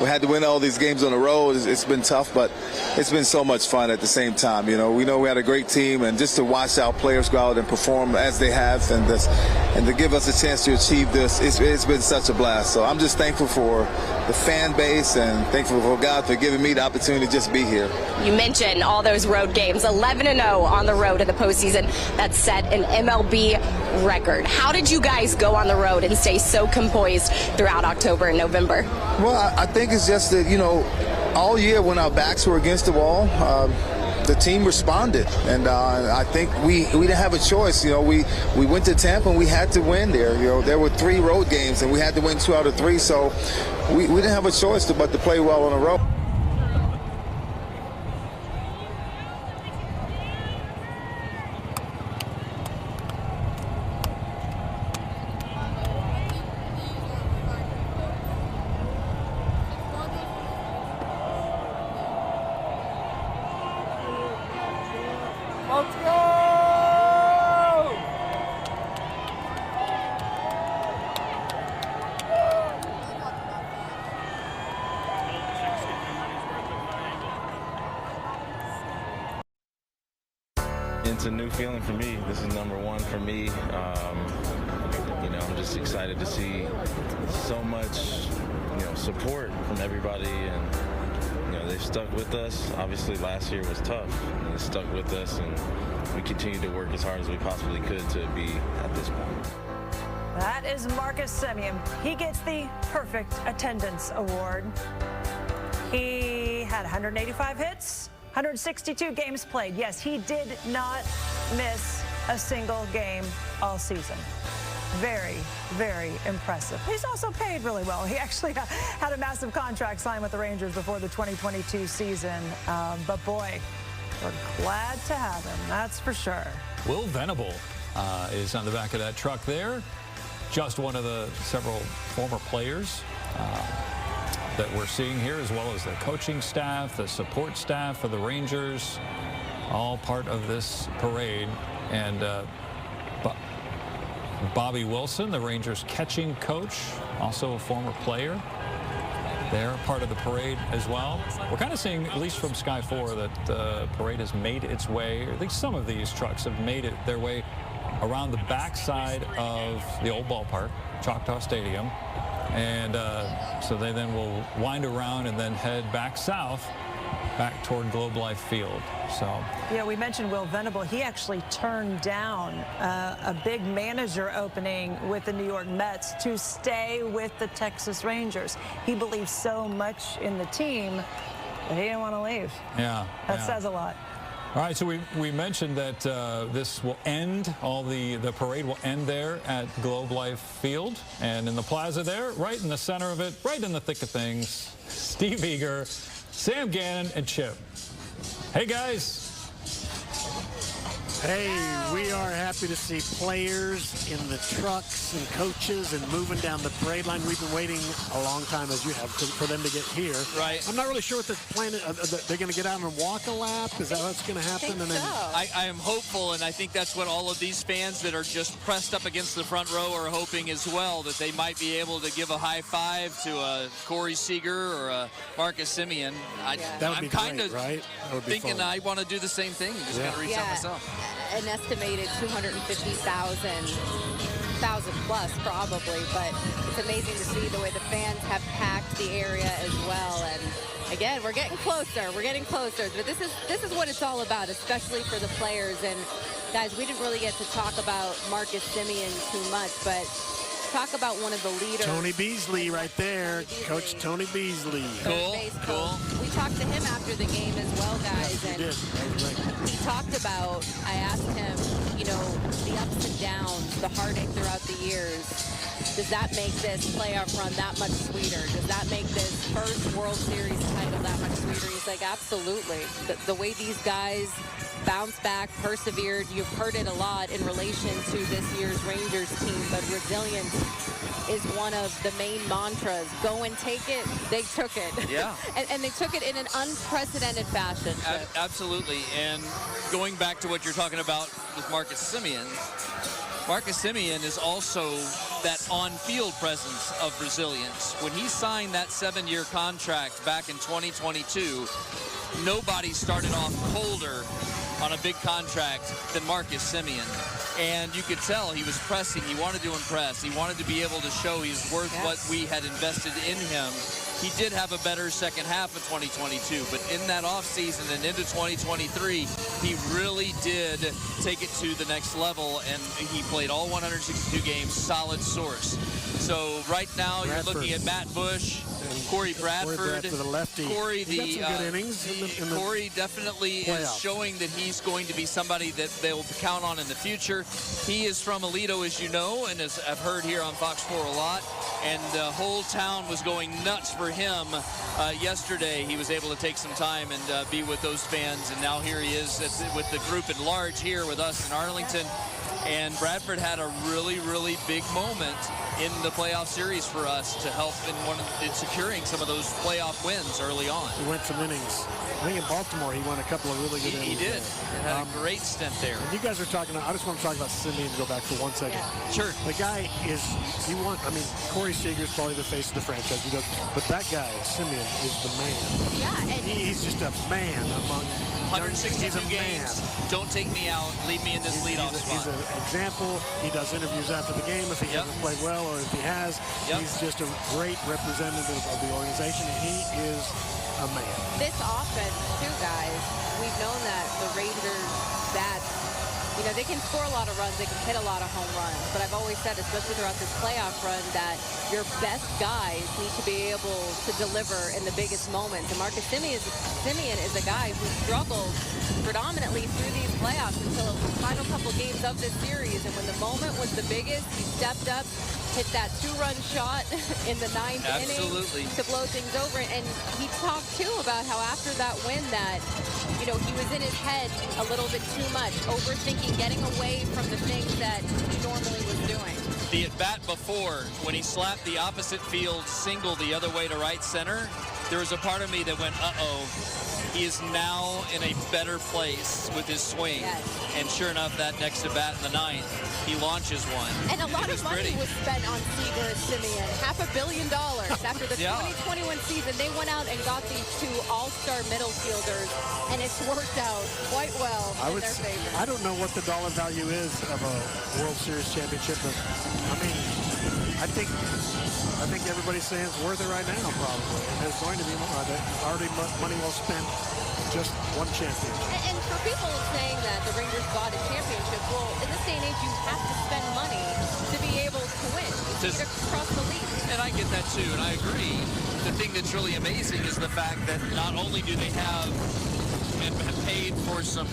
we had to win all these games on the road. It's been tough, but it's been so much fun at the same time. We know we had a great team, and just to watch our players go out and perform as they have, and to give us a chance to achieve this, it's been such a blast. So I'm just thankful for the fan base and thankful for God for giving me the opportunity to just be here. You mentioned all those road games, 11-0 on the road in the postseason. That set an MLB record. How did you guys go on the road and stay so composed throughout October and November? Well, I think it's just that, all year when our backs were against the wall, the team responded, and I think we didn't have a choice. We went to Tampa and we had to win there. There were 3 road games and we had to win 2 out of 3, so we didn't have a choice but to play well on the road. Let's go! it's a new feeling for me. This is #1 for me. You know, I'm just excited to see so much, you know, support from everybody, and you know, they've stuck with us. Obviously, last year was tough, and they stuck with us, and we continue to work as hard as we possibly could to be at this point. That is Marcus Semien. He gets the Perfect Attendance Award. He had 185 hits, 162 games played. Yes, he did not miss a single game all season. Very, very impressive. He's also paid really well. He actually had a massive contract signed with the Rangers before the 2022 season. But boy, we're glad to have him, that's for sure. Will Venable is on the back of that truck there. Just one of the several former players that we're seeing here, as well as the coaching staff, the support staff for the Rangers, all part of this parade. And Bobby Wilson, the Rangers catching coach, also a former player. They're part of the parade as well. We're kind of seeing, at least from Sky 4, that the parade has made its way, or at least some of these trucks have made their way around the backside of the old ballpark, Choctaw Stadium. And so they then will wind around and then head back south, back toward Globe Life Field. So yeah, we mentioned Will Venable. He actually turned down a big manager opening with the New York Mets to stay with the Texas Rangers. He believes so much in the team that he didn't want to leave. Yeah, that says a lot. All right, so we mentioned that this will end, the parade will end there at Globe Life Field. And in the plaza there, right in the center of it, right in the thick of things, Steve Eager, Sam Gannon, and Chip. Hey, guys. Hey, we are happy to see players in the trucks and coaches and moving down the parade line. We've been waiting a long time, as you have, for them to get here. Right. I'm not really sure what the plan is. They're going to get out and walk a lap? Is that what's going to happen? I think so. I am hopeful, and I think that's what all of these fans that are just pressed up against the front row are hoping as well, that they might be able to give a high five to a Corey Seager or a Marcus Semien. I'm kind of thinking I want to do the same thing. Just got to reach out myself. An estimated 250,000 plus probably, but it's amazing to see the way the fans have packed the area as well. And again, we're getting closer. We're getting closer. But this is what it's all about, especially for the players. And guys, we didn't really get to talk about Marcus Semien too much, but talk about one of the leaders. Tony Beasley right there. Coach Tony Beasley. Cool. We talked to him after the game as well, guys. Yes, and he talked about, I asked him, you know, the ups and downs, the heartache throughout the years. Does that make this playoff run that much sweeter? Does that make this first World Series title that much sweeter? He's like, absolutely. The way these guys bounced back, persevered. You've heard it a lot in relation to this year's Rangers team, but resilience is one of the main mantras. Go and take it. They took it. Yeah. and they took it in an unprecedented fashion. Absolutely. And going back to what you're talking about with Marcus Semien, Marcus Semien is also that on-field presence of resilience. When he signed that 7-year contract back in 2022, nobody started off colder on a big contract than Marcus Semien. And you could tell he was pressing. He wanted to impress. He wanted to be able to show he's worth what we had invested in him. He did have a better second half of 2022, but in that offseason and into 2023, he really did take it to the next level, and he played all 162 games, solid source. So right now you're looking at Matt Bush, Corey Bradford, the lefty. Corey, he got some good innings in the Corey definitely playoffs. is showing that he's going to be somebody that they'll count on in the future. He is from Aledo, as you know, and as I've heard here on Fox 4 a lot. And the whole town was going nuts for him yesterday. He was able to take some time and be with those fans, and now here he is with the group at large here with us in Arlington. And Bradford had a really, really big moment in the playoff series for us to help in securing some of those playoff wins early on. He went some innings. I think in Baltimore he won a couple of really good innings. He did. Had a great stint there. And you guys are talking, I just want to talk about Semien and go back for 1 second. Yeah. Sure. The guy is, Corey Seager is probably the face of the franchise. But that guy, Semien, is the man. Yeah. And he's just a man among 162 games. Don't take me out. Leave me in this leadoff spot. He's an example. He does interviews after the game if he hasn't played well, or if he has. He's just a great representative of the organization, and he is a man. This offense, too, guys, we've known that the Rangers bats, you know, they can score a lot of runs, they can hit a lot of home runs, but I've always said, especially throughout this playoff run, that your best guys need to be able to deliver in the biggest moments. And Marcus Semien is a guy who struggled predominantly through these playoffs until the final couple games of this series. And when the moment was the biggest, he stepped up, hit that 2-run shot in the 9th inning to blow things over. And he talked, too, about how after that win that, you know, he was in his head a little bit too much, overthinking, getting away from the things that he normally was doing. The at-bat before, when he slapped the opposite field single the other way to right center, there was a part of me that went, uh-oh. He is now in a better place with his swing. Yes. And sure enough, that next at-bat in the 9th, he launches one. And a lot of money was spent on Seager and Semien. $500 million. After the 2021 season, they went out and got these 2 all-star middle fielders, and it's worked out quite well in their favor. I don't know what the dollar value is of a World Series championship, but I mean, I think everybody's saying it's worth it right now, probably. And there's going to be more. Already money well spent, just one championship. And for people saying that the Rangers bought a championship, well, in this day and age, you have to spend money to be able to win. You need to cross the league. And I get that, too, and I agree. The thing that's really amazing is the fact that not only do they have and have paid for some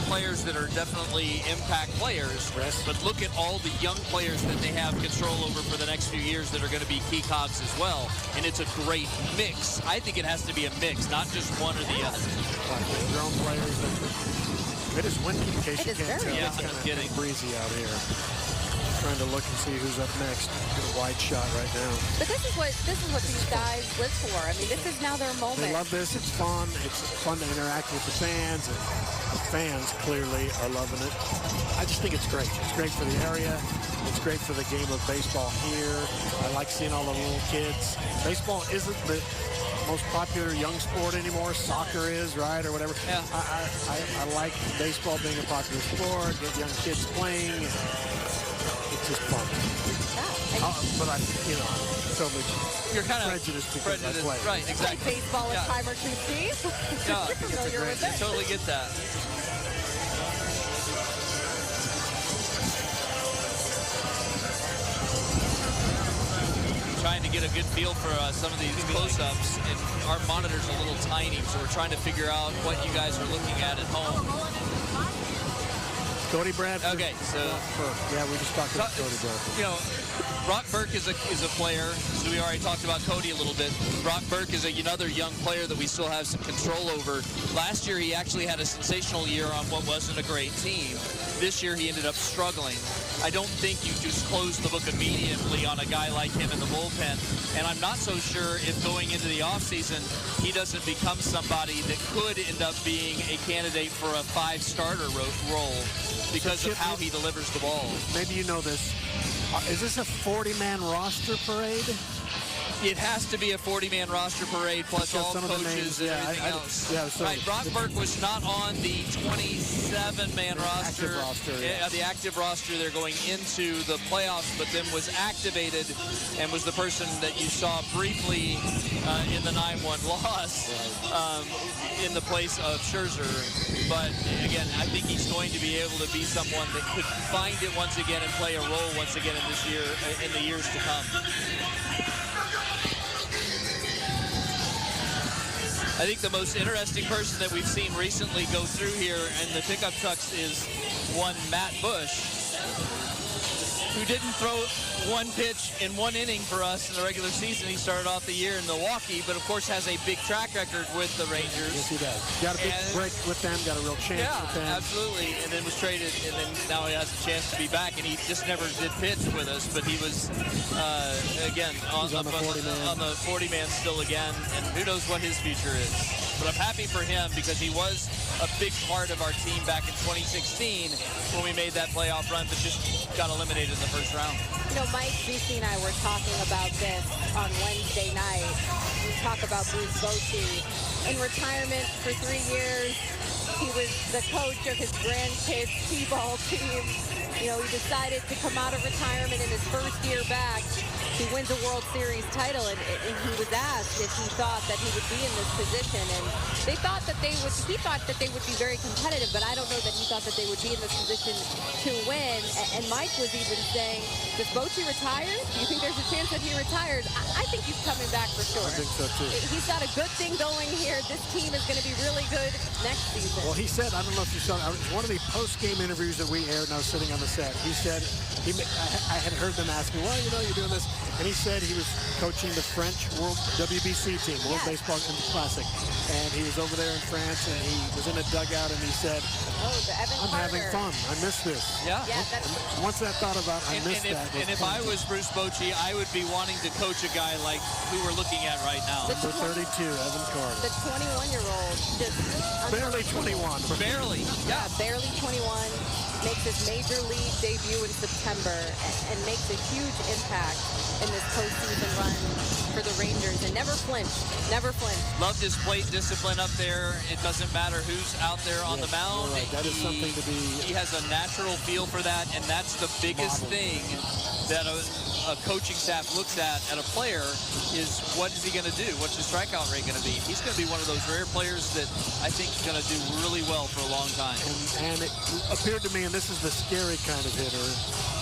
players that are definitely impact players, but look at all the young players that they have control over for the next few years that are going to be key cogs as well. And it's a great mix. I think it has to be a mix, not just one or the other. Your own players, it is windy in case you can't tell. Yeah, it's kind of breezy out here. Trying to look and see who's up next. Get a wide shot right now. But this is what these guys live for. I mean, this is now their moment. They love this. It's fun. It's fun to interact with the fans, and the fans clearly are loving it. I just think it's great. It's great for the area. It's great for the game of baseball here. I like seeing all the little kids. Baseball isn't the most popular young sport anymore. Soccer is, right, or whatever. Yeah. I like baseball being a popular sport. Get young kids playing. It's just fun. But totally you're kind of prejudiced because I play. Right, exactly. Like baseball a time or two, Steve. Yeah, I totally get that. Trying to get a good feel for some of these close-ups, and our monitor's a little tiny, so we're trying to figure out what you guys are looking at home. Cody Bradford. Okay, so yeah, we just talked about Cody Bradford. You know, Brock Burke is a player. So we already talked about Cody a little bit. Brock Burke is another young player that we still have some control over. Last year, he actually had a sensational year on what wasn't a great team. This year, he ended up struggling. I don't think you just close the book immediately on a guy like him in the bullpen. And I'm not so sure if going into the offseason, he doesn't become somebody that could end up being a candidate for a 5-starter role because of how he delivers the ball. Maybe you know this. Is this a 40-man roster parade? It has to be a 40-man roster parade plus all coaches and everything else. Right, Brock Burke was not on the 27-man roster. Active roster, the active roster. They're going into the playoffs, but then was activated and was the person that you saw briefly in the 9-1 loss in the place of Scherzer. But again, I think he's going to be able to be someone that could find it once again and play a role once again in this year, in the years to come. I think the most interesting person that we've seen recently go through here in the pickup trucks is one Matt Bush, who didn't throw one pitch in one inning for us in the regular season. He started off the year in Milwaukee, but of course has a big track record with the Rangers. Yes, he does. Got a big break with them, got a real chance with them. Yeah, absolutely. And then was traded, and then now he has a chance to be back, and he just never did pitch with us, but he was, again, on the 40-man still again, and who knows what his future is. But I'm happy for him because he was a big part of our team back in 2016 when we made that playoff run, but just got eliminated in the first round. You know, Mike, Busey and I were talking about this on Wednesday night. We talk about Bruce Bochy in retirement for 3 years. He was the coach of his grandkids' t-ball team. You know, he decided to come out of retirement in his first year back. He wins a World Series title, and he was asked if he thought that he would be in this position, and he thought that they would be very competitive, but I don't know that he thought that they would be in this position to win. And Mike was even saying, does Bochy retire? Do you think there's a chance that he retires? I think he's coming back for sure. I think so too. He's got a good thing going here. This team is going to be really good next season. Well, he said, I don't know if you saw it, one of the post-game interviews that we aired, and I was sitting on the set, he said, I had heard them asking, well, you know, you're doing this, and he said he was coaching the French World WBC team, World Baseball Classic, and he was over there in France, and he was in a dugout, and he said, I'm having fun. I miss this. Yeah. Once that thought about, I miss that. And if I was Bruce Bochy, I would be wanting to coach a guy like who we're looking at right now. Number 32, Evan Carter. The 21-year-old, just barely 21. Barely. Yeah, barely 21. Makes his major league debut in September and makes a huge impact in this postseason run for the Rangers, and never flinched. Loved his plate discipline up there. It doesn't matter who's out there on the mound. Right. That is something to be. He has a natural feel for that, and that's the biggest thing that a coaching staff looks at a player is, what is he going to do? What's his strikeout rate going to be? He's going to be one of those rare players that I think is going to do really well for a long time. And it appeared to me, and this is the scary kind of hitter,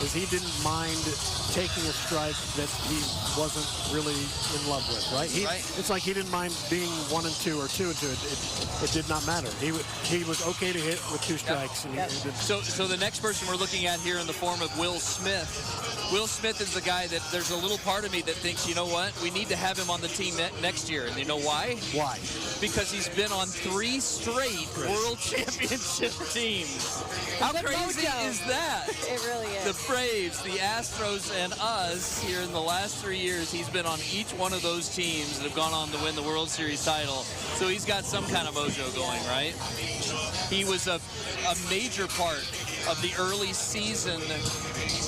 is he didn't mind taking a strike that he wasn't really in love with, right? It's like he didn't mind being 1 and 2 or 2 and 2. It did not matter. He was okay to hit with 2 strikes. Yep. So the next person we're looking at here in the form of Will Smith. Will Smith is the guy that there's a little part of me that thinks, you know what, we need to have him on the team next year. And you know why? Why? Because he's been on 3 straight World Championship teams. How crazy is that? It really is. The Braves, the Astros, and us here in the last 3 years, he's been on each one of those teams that have gone on to win the World Series title. So he's got some kind of mojo going, right? He was a major part of the early season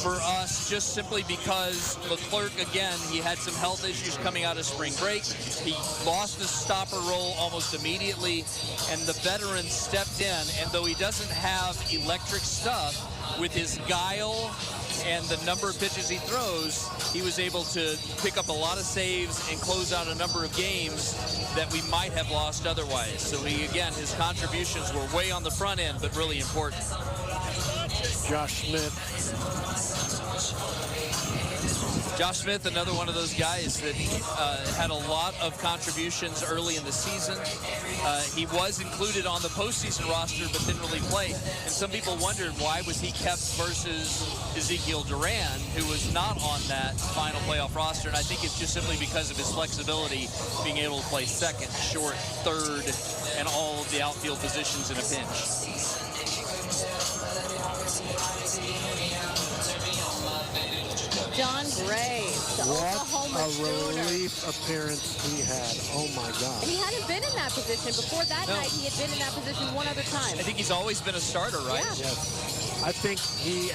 for us, just simply because Leclerc, again, he had some health issues coming out of spring break. He lost his stopper role almost immediately, and the veteran stepped in. And though he doesn't have electric stuff, with his guile and the number of pitches he throws, he was able to pick up a lot of saves and close out a number of games that we might have lost otherwise. So again, his contributions were way on the front end, but really important. Josh Smith. Josh Smith, another one of those guys that had a lot of contributions early in the season. He was included on the postseason roster, but didn't really play. And some people wondered, why was he kept versus Ezekiel Duran, who was not on that final playoff roster? And I think it's just simply because of his flexibility, being able to play second, short, third, and all of the outfield positions in a pinch. John Gray, the Oklahoma relief appearance he had. Oh, my God. And he hadn't been in that position. Before that night, he had been in that position one other time. I think he's always been a starter, right? Yeah. Yes. I think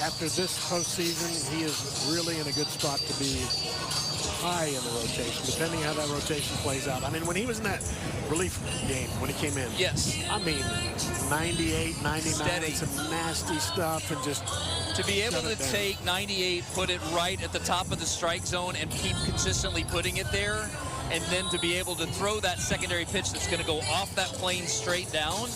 after this postseason, he is really in a good spot to be high in the rotation, depending how that rotation plays out. I mean, when he was in that relief game, when he came in. Yes. I mean, 98, 99, steady. Some nasty stuff, and just to be able to take 98, put it right at the top of the strike zone, and keep consistently putting it there, and then to be able to throw that secondary pitch that's going to go off that plane straight down,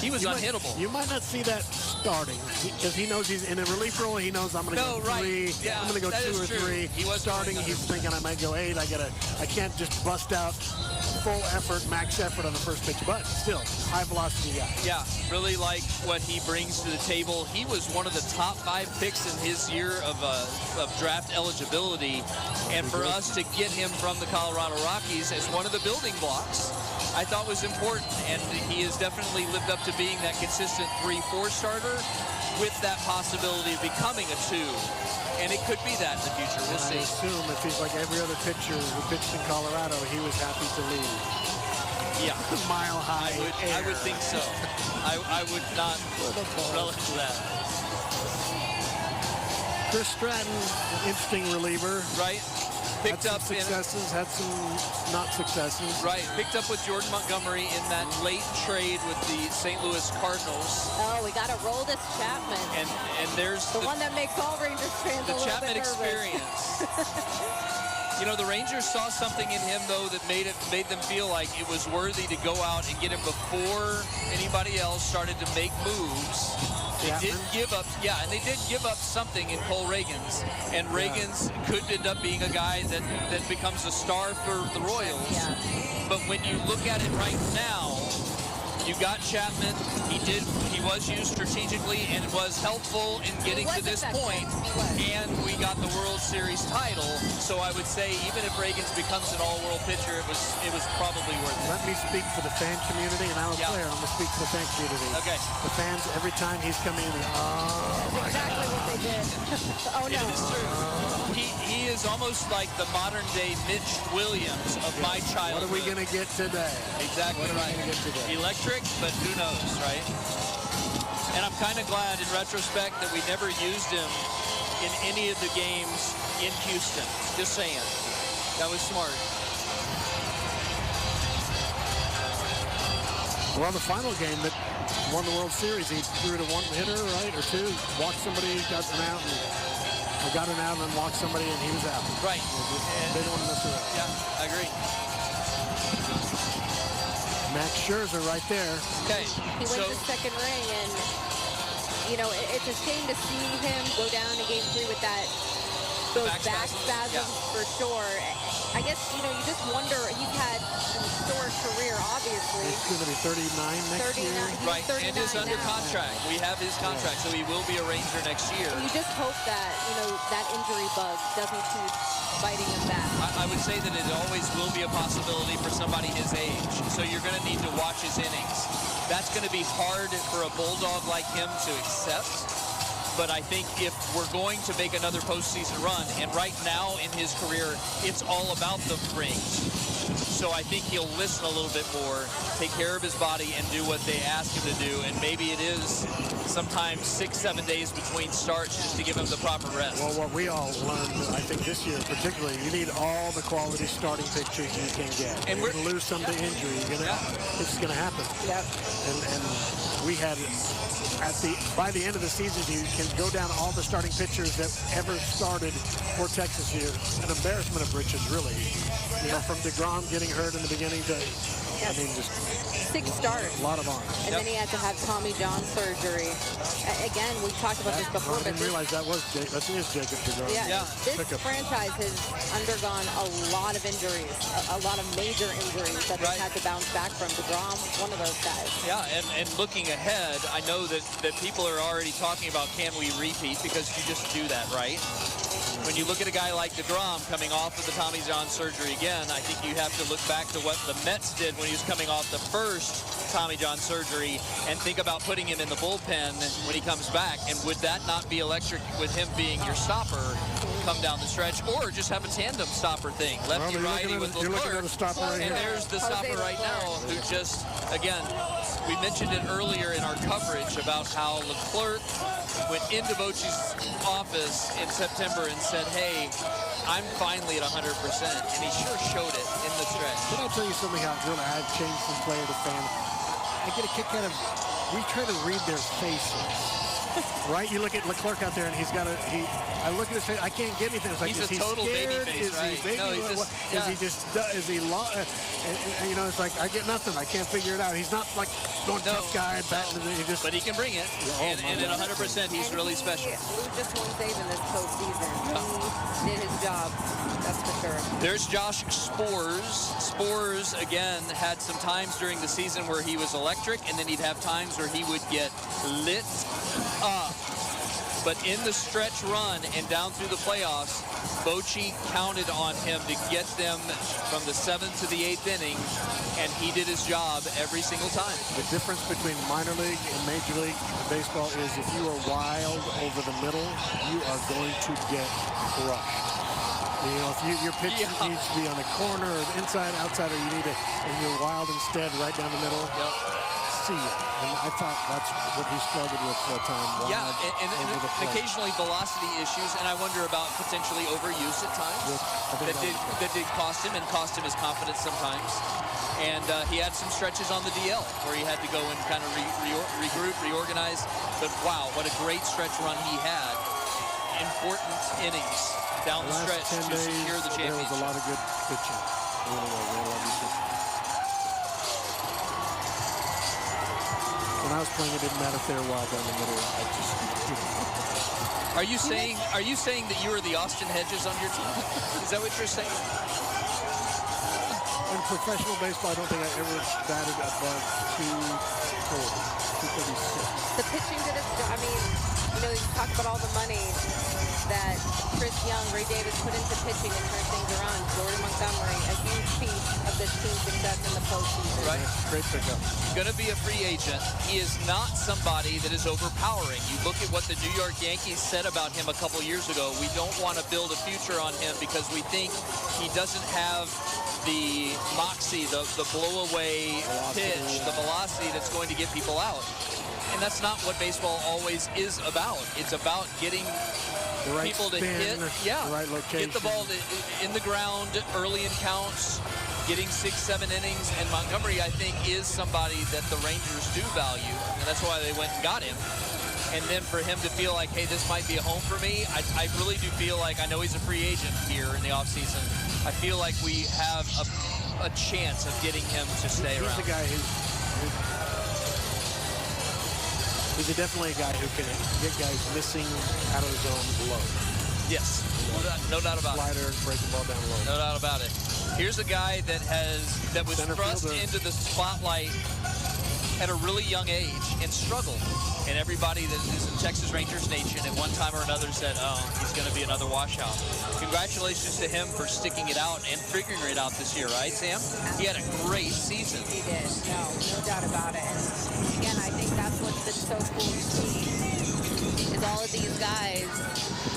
he was unhittable. You might not see that starting, because he knows he's in a relief role. He knows I'm going to go 3. Yeah, I'm going to go 2 or 3. He was starting. He's thinking I might go 8. I can't just bust out full effort, max effort on the first pitch, but still, high velocity guy. Yeah, really like what he brings to the table. He was one of the top 5 picks in his year of draft eligibility, and for us to get him from the Colorado Rockies as one of the building blocks, I thought was important, and he has definitely lived up to being that consistent 3-4 starter with that possibility of becoming a 2. And it could be that in the future. We'll see. I assume if he's like every other pitcher who pitched in Colorado, he was happy to leave. Yeah. Mile high. I would think so. I would not relish that. Chris Stratton, an interesting reliever. Right. Picked up successes, had some not successes. Right, picked up with Jordan Montgomery in that late trade with the St. Louis Cardinals. Oh, we got to roll this Chapman. And there's the one that makes all Rangers fans a little Chapman bit nervous. experience. You know, the Rangers saw something in him, though, that made them feel like it was worthy to go out and get him before anybody else started to make moves. They did give up, and they did give up something in Cole Reagans. And Reagans could end up being a guy that becomes a star for the Royals. Yeah. But when you look at it right now, you got Chapman. He was used strategically and was helpful in getting to this point. And we got the World Series title. So I would say even if Reagans becomes an all-world pitcher, it was probably worth it. Let me speak for the fan community, and I'm a player. I'm going to speak for the fan community. Okay. The fans, every time he's coming in, exactly what they did. Oh, no. It is true. He is almost like the modern-day Mitch Williams of my childhood. What are we going to get today? Exactly right. What are we going to get today? Electric, but who knows, right? And I'm kind of glad in retrospect that we never used him in any of the games in Houston. Just saying. That was smart. Well, the final game that won the World Series, he threw to one hitter, right, or two, walked somebody, got an out, and then walked somebody, and he was out. Right. They don't want to mess around. Yeah, I agree. Max Scherzer right there. Okay. He wins the second ring, and, you know, it's a shame to see him go down in Game 3 with those back spasms for sure. I guess, you know, you just wonder, he's had an historic career, obviously. He's going to be 39 next year. Right, and is under contract. We have his contract, so he will be a Ranger next year. You just hope that, you know, that injury bug doesn't keep biting him back. I would say that it always will be a possibility for somebody his age, so you're going to need to watch his innings. That's going to be hard for a Bulldog like him to accept. But I think if we're going to make another postseason run, and right now in his career, it's all about the rings. So I think he'll listen a little bit more, take care of his body, and do what they ask him to do. And maybe it is sometimes 6-7 days between starts just to give him the proper rest. Well, what we all learned, I think this year particularly, you need all the quality starting pitchers you can get. And we're going to lose some to injury. It's going to happen. Yep. And we had by the end of the season, you can go down all the starting pitchers that ever started for Texas here. An embarrassment of riches, really. You know, from DeGrom getting hurt in the beginning to, I mean, just 6 starts. A lot of arms. And then he had to have Tommy John surgery. Again, we've talked about this before. I didn't realize that is Jacob DeGrom. Yeah. This franchise has undergone a lot of injuries, a lot of major injuries that they've had to bounce back from. DeGrom, one of those guys. Yeah, and looking ahead, I know that people are already talking about can we repeat, because you just do that, right? When you look at a guy like DeGrom coming off of the Tommy John surgery again, I think you have to look back to what the Mets did when he was coming off the first Tommy John surgery and think about putting him in the bullpen when he comes back. And would that not be electric with him being your stopper come down the stretch, or just have a tandem stopper thing, lefty-righty with Leclerc? And there's the stopper right now who just, again, we mentioned it earlier in our coverage about how Leclerc went into Bochy's office in September and said, hey, I'm finally at 100%, and he sure showed it in the stretch. Can I tell you something how really I've changed from player to fan? I get a kick out of, we try to read their faces. Right? You look at Leclerc out there, and he's got I look at his face, I can't get anything. It's like, he's a total baby face, right? Is he you know, it's like, I get nothing. I can't figure it out. He's not like tough guy, but he can bring it. And at 100%, he's really special. He blew just one save in this postseason. He did his job. That's for sure. There's Josh Sborz. Sborz, again, had some times during the season where he was electric, and then he'd have times where he would get lit up. But in the stretch run and down through the playoffs, Bochy counted on him to get them from the 7th to the 8th inning, and he did his job every single time. The difference between minor league and major league baseball is if you are wild over the middle, you are going to get crushed. You know, if your pitch needs to be on the corner or inside, outside, or you need it, and you're wild instead right down the middle. Yep. see it. And I thought that's what he struggled with for a time. Yeah, and occasionally velocity issues, and I wonder about potentially overuse at times. That did cost him, and cost him his confidence sometimes. And he had some stretches on the DL where he had to go and kind of regroup, reorganize. But wow, what a great stretch run he had. Important innings down the stretch to secure the championship. There was a lot of good pitching. When I was playing, it didn't matter if they were wild down the middle. Are you saying that you were the Austin Hedges on your team? Is that what you're saying? In professional baseball, I don't think I ever batted above 236. The pitching did its job. I mean, you know, you talk about all the money that Chris Young, Ray Davis put into pitching and turn things around. Jordan Montgomery, a huge piece of this team's success in the postseason. Right. Great pickup. Going to be a free agent. He is not somebody that is overpowering. You look at what the New York Yankees said about him a couple years ago. We don't want to build a future on him because we think he doesn't have the moxie, the blow-away pitch, the velocity that's going to get people out. And that's not what baseball always is about. It's about getting people to hit, the right location. get the ball in the ground early in counts, getting 6-7 innings. And Montgomery, I think, is somebody that the Rangers do value, and that's why they went and got him. And then for him to feel like, hey, this might be a home for me, I really do feel like, I know he's a free agent here in the offseason, I feel like we have a chance of getting him to stay around. He's a guy he's definitely a guy who can get guys missing out of his own low. Yes, no doubt about it. Slider, break the ball down low. No doubt about it. Here's a guy that was thrust into the spotlight at a really young age and struggled. And everybody that is in Texas Rangers Nation at one time or another said, oh, he's going to be another washout. Congratulations to him for sticking it out and figuring it out this year, right, Sam? He had a great season. He did, no doubt about it. And again, I think that's what's been so cool to see is all of these guys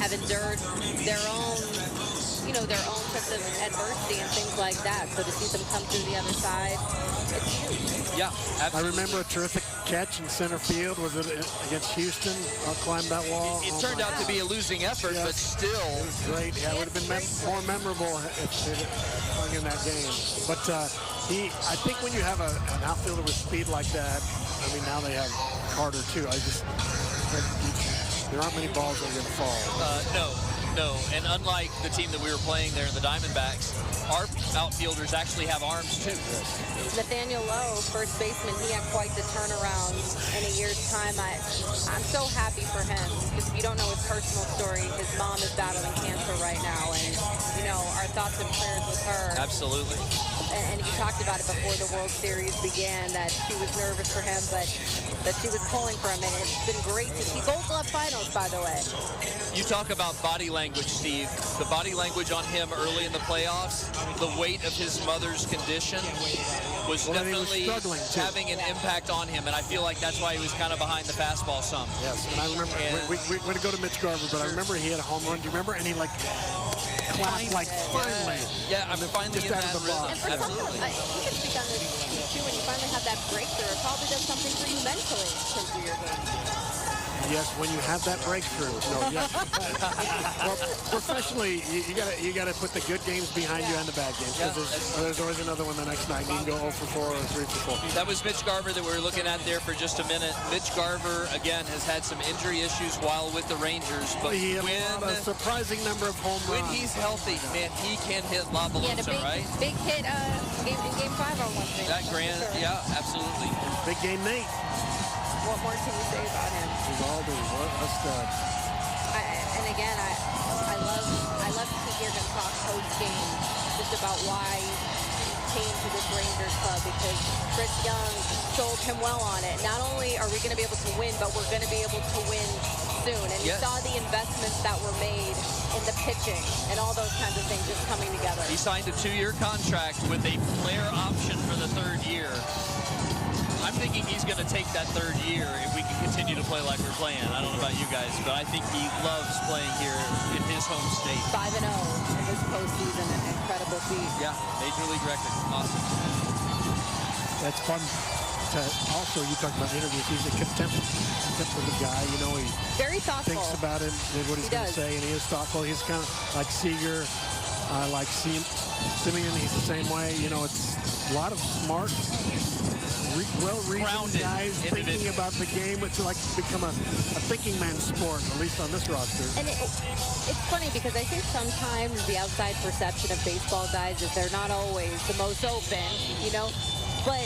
have endured their own, their own sense of adversity and things like that. So to see them come through the other side, it's huge. Yeah, absolutely. I remember a terrific catch in center field. Was it against Houston? Climbed that wall. It turned out to be a losing effort, but still. It was great. Yeah, it would have been more memorable if it hung in that game. But I think when you have an outfielder with speed like that, I mean, now they have Carter too. There aren't many balls that are going to fall. No. And unlike the team that we were playing there in the Diamondbacks, our outfielders actually have arms too. Nathaniel Lowe, first baseman, he had quite the turnaround in a year's time. I'm so happy for him because if you don't know his personal story, his mom is battling cancer right now, and our thoughts and prayers with her. Absolutely. And he talked about it before the World Series began, that she was nervous for him, but that she was pulling for him, and it's been great to see. Gold Glove finals, by the way. You talk about body language, Steve. The body language on him early in the playoffs, the weight of his mother's condition was definitely having an impact on him, and I feel like that's why he was kind of behind the fastball some. Yes, and I remember, we're going to go to Mitch Garver, but I remember he had a home run. Do you remember? And he clapped finally. Yeah, I'm finally in that rhythm. And for some, you can speak on this too, when you finally have that breakthrough, it probably does something for you mentally in terms of your game. Yes, when you have that breakthrough. No, yes. Well, professionally, you got to put the good games behind you and the bad games, because there's always another one the next night. You can go 0 for 4 or 3 for 4. That was Mitch Garver that we were looking at there for just a minute. Mitch Garver, again, has had some injury issues while with the Rangers, but he had a surprising number of home runs. When he's healthy, man, he can hit La Ballosa, right? Big hit in Game 5 on one thing. That grand, yeah, absolutely. Big game Nate. What more can you say about him? Vivaldi, what a stud. And again, I love to hear him talk post-game just about why he came to this Rangers club, because Chris Young sold him well on it. Not only are we going to be able to win, but we're going to be able to win soon. And you saw the investments that were made in the pitching and all those kinds of things just coming together. He signed a 2-year contract with a player option for the 3rd year. I'm thinking he's going to take that 3rd year if we can continue to play like we're playing. I don't know about you guys, but I think he loves playing here in his home state. 5-0 in this postseason, an incredible feat. Yeah, major league record. Awesome. That's fun. also, you talked about interviews, he's a contemplative guy. You know, he very thoughtful. Thinks about it and what he's going to say, and he is thoughtful. He's kind of like Seager, like Simeon. He's the same way. You know, it's a lot of smart, well-reasoned guys thinking about the game. It's like become a thinking man's sport, at least on this roster. And it's funny because I think sometimes the outside perception of baseball guys is they're not always the most open, you know, but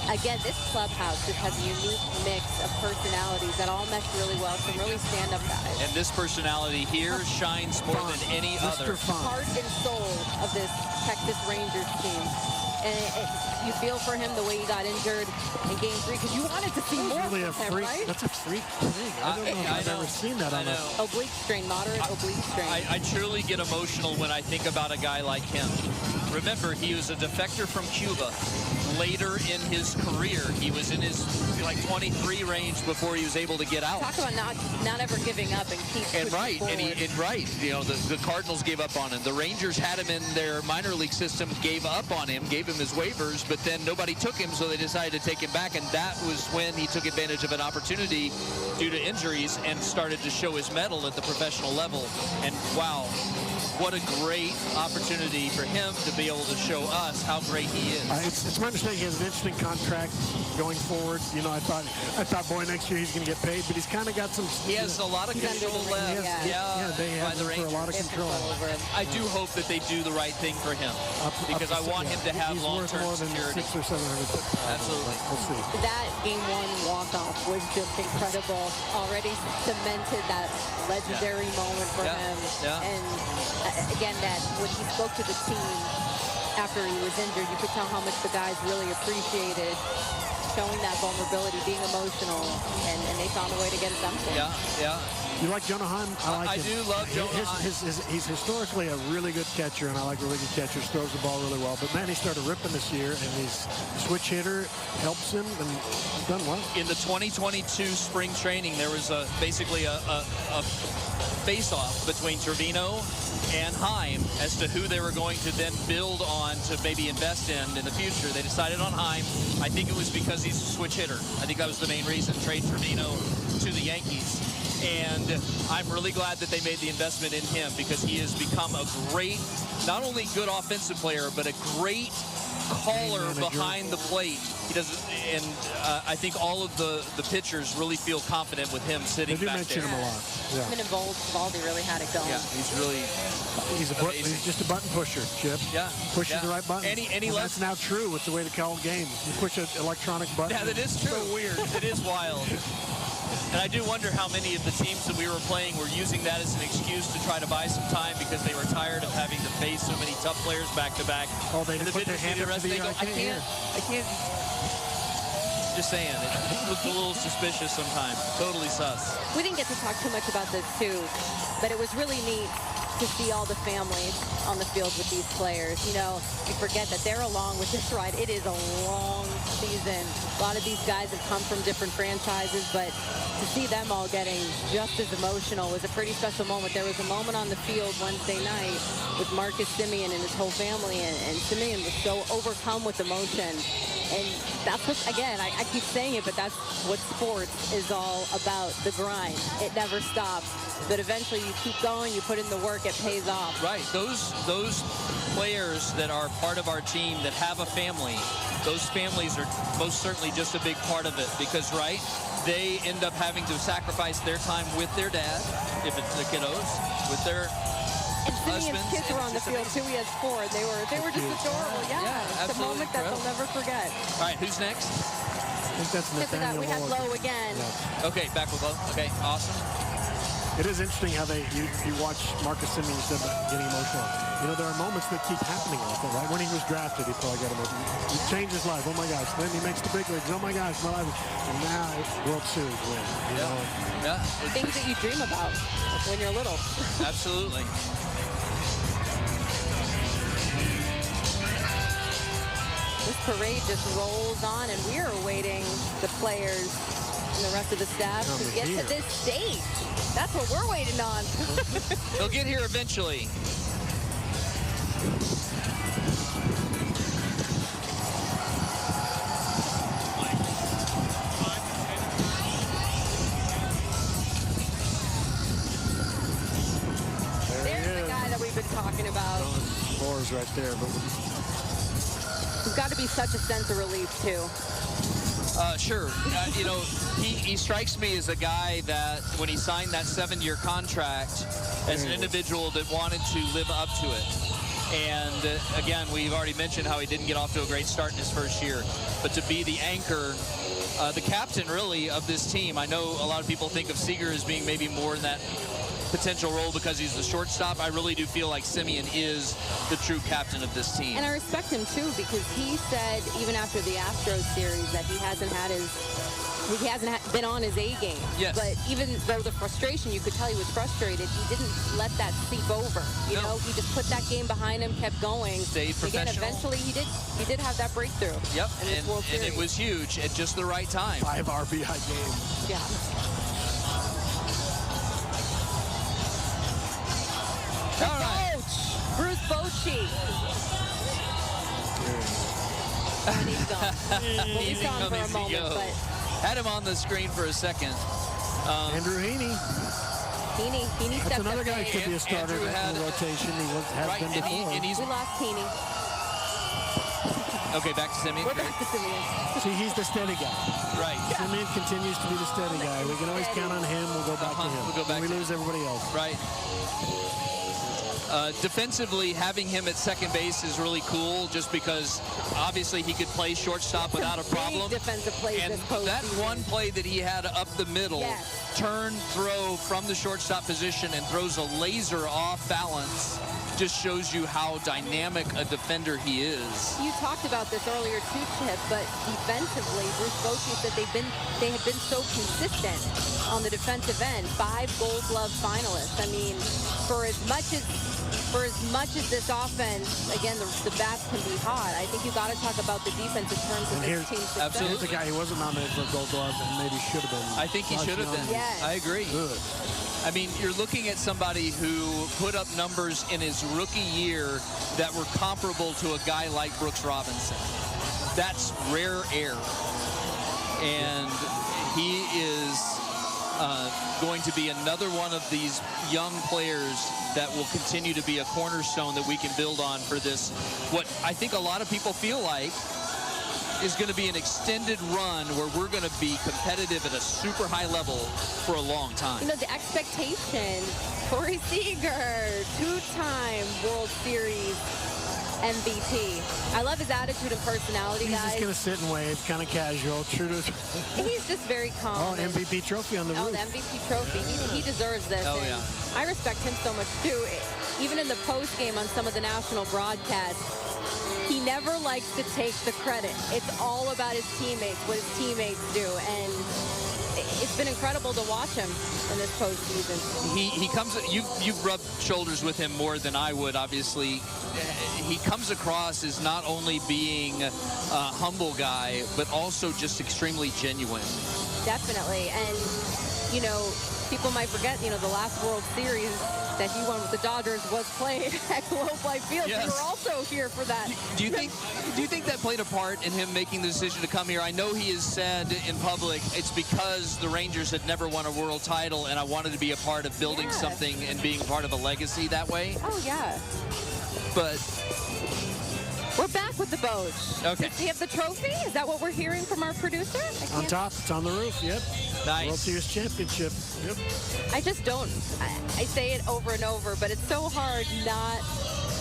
again, this clubhouse just has a unique mix of personalities that all mesh really well. Some really stand-up guys. And this personality here shines more than any other. Heart and soul of this Texas Rangers team. And you feel for him the way he got injured in Game 3 because you wanted to see more really from him, right? That's a freak thing. I don't know if I've ever seen that on a oblique strain, moderate oblique strain. I truly get emotional when I think about a guy like him. Remember, he was a defector from Cuba. Later in his career, he was in his like 23 range before he was able to get out. Talk about not ever giving up and keep pushing forward. You know, the Cardinals gave up on him. The Rangers had him in their minor league system, gave up on him, gave him his waivers, but then nobody took him, so they decided to take him back, and that was when he took advantage of an opportunity due to injuries and started to show his mettle at the professional level. And wow, what a great opportunity for him to be able to show us how great he is. It's my understanding he has an interesting contract going forward. You know, I thought, boy, next year he's going to get paid, but he's kind of got some. He has a lot of control left. They have him for a lot of control. I do hope that they do the right thing for him because I want him to have long-term security. He's worth more than 600 or 700. Absolutely. We'll see. That Game 1 walk-off was just incredible. Already cemented that legendary moment for him. And again, that when he spoke to the team after he was injured, you could tell how much the guys really appreciated showing that vulnerability, being emotional, and they found a way to get it done for him. Yeah. You like Jonah Heim? I do love Jonah Heim. He's historically a really good catcher, and I like really good catchers. Throws the ball really well. But man, he started ripping this year, and his switch hitter helps him, and he's done well. In the 2022 spring training, there was basically a face-off between Trevino and Heim as to who they were going to then build on to maybe invest in the future. They decided on Heim. I think it was because he's a switch hitter. I think that was the main reason, trade Trevino to the Yankees. And I'm really glad that they made the investment in him because he has become a great, not only good offensive player, but a great caller behind the plate. He does, and I think all of the pitchers really feel confident with him sitting back there. They do mention him a lot. Yeah. Him and Valdi really had it going. Yeah, he's really. He's just a button pusher, Chip. Yeah. Pushes the right button. That's now true with the way to call games. You push an electronic button. Yeah, that is true. So weird. It is wild. And I do wonder how many of the teams that we were playing were using that as an excuse to try to buy some time because they were tired of having to face so many tough players back to back. Oh, they put their hand up to the I can't. Just saying, it looks a little suspicious sometimes. Totally sus. We didn't get to talk too much about this too, but it was really neat to see all the families on the field with these players. You know, you forget that they're along with this ride. It is a long season. A lot of these guys have come from different franchises, but to see them all getting just as emotional was a pretty special moment. There was a moment on the field Wednesday night with Marcus Simeon and his whole family, and Simeon was so overcome with emotion. And that's what, again, I keep saying it, but that's what sports is all about, the grind. It never stops. But eventually you keep going, you put in the work, it pays off. Right. Those players that are part of our team that have a family, those families are most certainly just a big part of it because, right, they end up having to sacrifice their time with their dad, if it's the kiddos, with their Simeon's kids were on the field too. He has 4. They were just adorable. Yeah, it's a moment that they'll never forget. All right, who's next? I think that's Nathaniel. We had Lowe again. Yeah. Okay, back with Lowe. Okay, awesome. It is interesting how you watch Marcus Simeon getting emotional. You know, there are moments that keep happening like that, right? When he was drafted, he probably got emotional. He changed his life. Oh my gosh. Then he makes the big leagues. Oh my gosh, my life. And now it's World Series win. You know? Yeah. Things that you dream about when you're little. Absolutely. This parade just rolls on, and we are awaiting the players and the rest of the staff to get to this stage. That's what we're waiting on. They'll get here eventually. My talking about. Floors right there, but There's got to be such a sense of relief, too. Sure. You know, he strikes me as a guy that when he signed that 7-year contract as an individual that wanted to live up to it. And again, we've already mentioned how he didn't get off to a great start in his first year. But to be the anchor, the captain really of this team. I know a lot of people think of Seager as being maybe more in that potential role because he's the shortstop. I really do feel like Simeon is the true captain of this team. And I respect him too, because he said even after the Astros series that he hasn't been on his A game. Yes. But even though the frustration, you could tell he was frustrated, he didn't let that seep over. You know, he just put that game behind him, kept going. Stayed professional. Again, eventually he did have that breakthrough. Yep, in this World and Series. it was huge at just the right time. 5 RBI game. Yeah. All right. Bruce Bochy. And he's gone. Well, he's gone for a moment, but had him on the screen for a second. Andrew Heaney. Heaney That's another guy who could be a starter in the rotation. He has been before. we lost Heaney. Okay, back to Simeon. We're back to Simeon. See, he's the steady guy. Right. Simeon continues to be the steady guy. We can always count on him. We'll go back to him. We'll go back we to lose everybody else. Right. Defensively, having him at second base is really cool just because obviously he could play shortstop without a problem. Defensive plays And this postseason. that one play that he had up the middle, turn, throw from the shortstop position and throws a laser off balance, just shows you how dynamic a defender he is. You talked about this earlier too, Chip, but defensively, Bruce Bochy said they have been so consistent on the defensive end. 5 Gold Glove finalists. I mean, for as much as this offense, again, the bats can be hot, I think you got to talk about the defense in terms of this team's success. Absolutely. Here's the guy who wasn't nominated for a Gold Glove and maybe should have been. I think he should have been. Yes. I agree. Good. I mean, you're looking at somebody who put up numbers in his rookie year that were comparable to a guy like Brooks Robinson. That's rare air. And he is going to be another one of these young players that will continue to be a cornerstone that we can build on for this, what I think a lot of people feel like is going to be an extended run where we're going to be competitive at a super high level for a long time. You know, the expectation, Corey Seager, 2-time World Series MVP. I love his attitude and personality, He's guys. just going to sit and wave, kind of casual, true to his... He's just very calm. Oh, MVP trophy on the roof. Oh, the MVP trophy. He deserves this. Oh, and yeah. I respect him so much, too. Even in the post game on some of the national broadcasts, he never likes to take the credit. It's all about his teammates, what his teammates do. And it's been incredible to watch him in this postseason. He comes, you've rubbed shoulders with him more than I would, obviously. He comes across as not only being a humble guy, but also just extremely genuine. Definitely. And, you know, people might forget, you know, the last World Series that he won with the Dodgers was played at Globe Life Field. Yes. We were also here for that. Do you think that played a part in him making the decision to come here? I know he has said in public it's because the Rangers had never won a world title and I wanted to be a part of building something and being part of a legacy that way. Oh, yeah. But we're back with the Bows. Okay. Does he have the trophy? Is that what we're hearing from our producer? On top, it's on the roof, yep. Nice. World Series championship, yep. I just don't. I say it over and over, but it's so hard not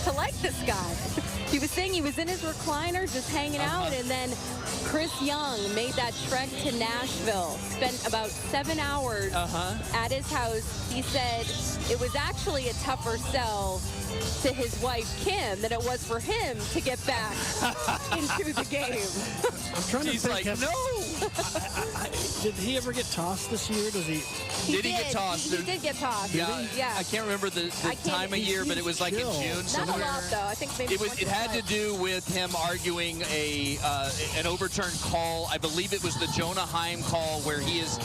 to like this guy. He was saying he was in his recliner just hanging out, and then Chris Young made that trek to Nashville, spent about 7 hours at his house. He said it was actually a tougher sell to his wife, Kim, than it was for him to get back into the game. I'm trying to He's think. like, no. Did he ever get tossed this year? Did he get tossed? He did get tossed. Yeah. I can't remember the time of year, but it was like in June. Not a lot, though. I think maybe it had to do with him arguing an overturned call. I believe it was the Jonah Heim call where he is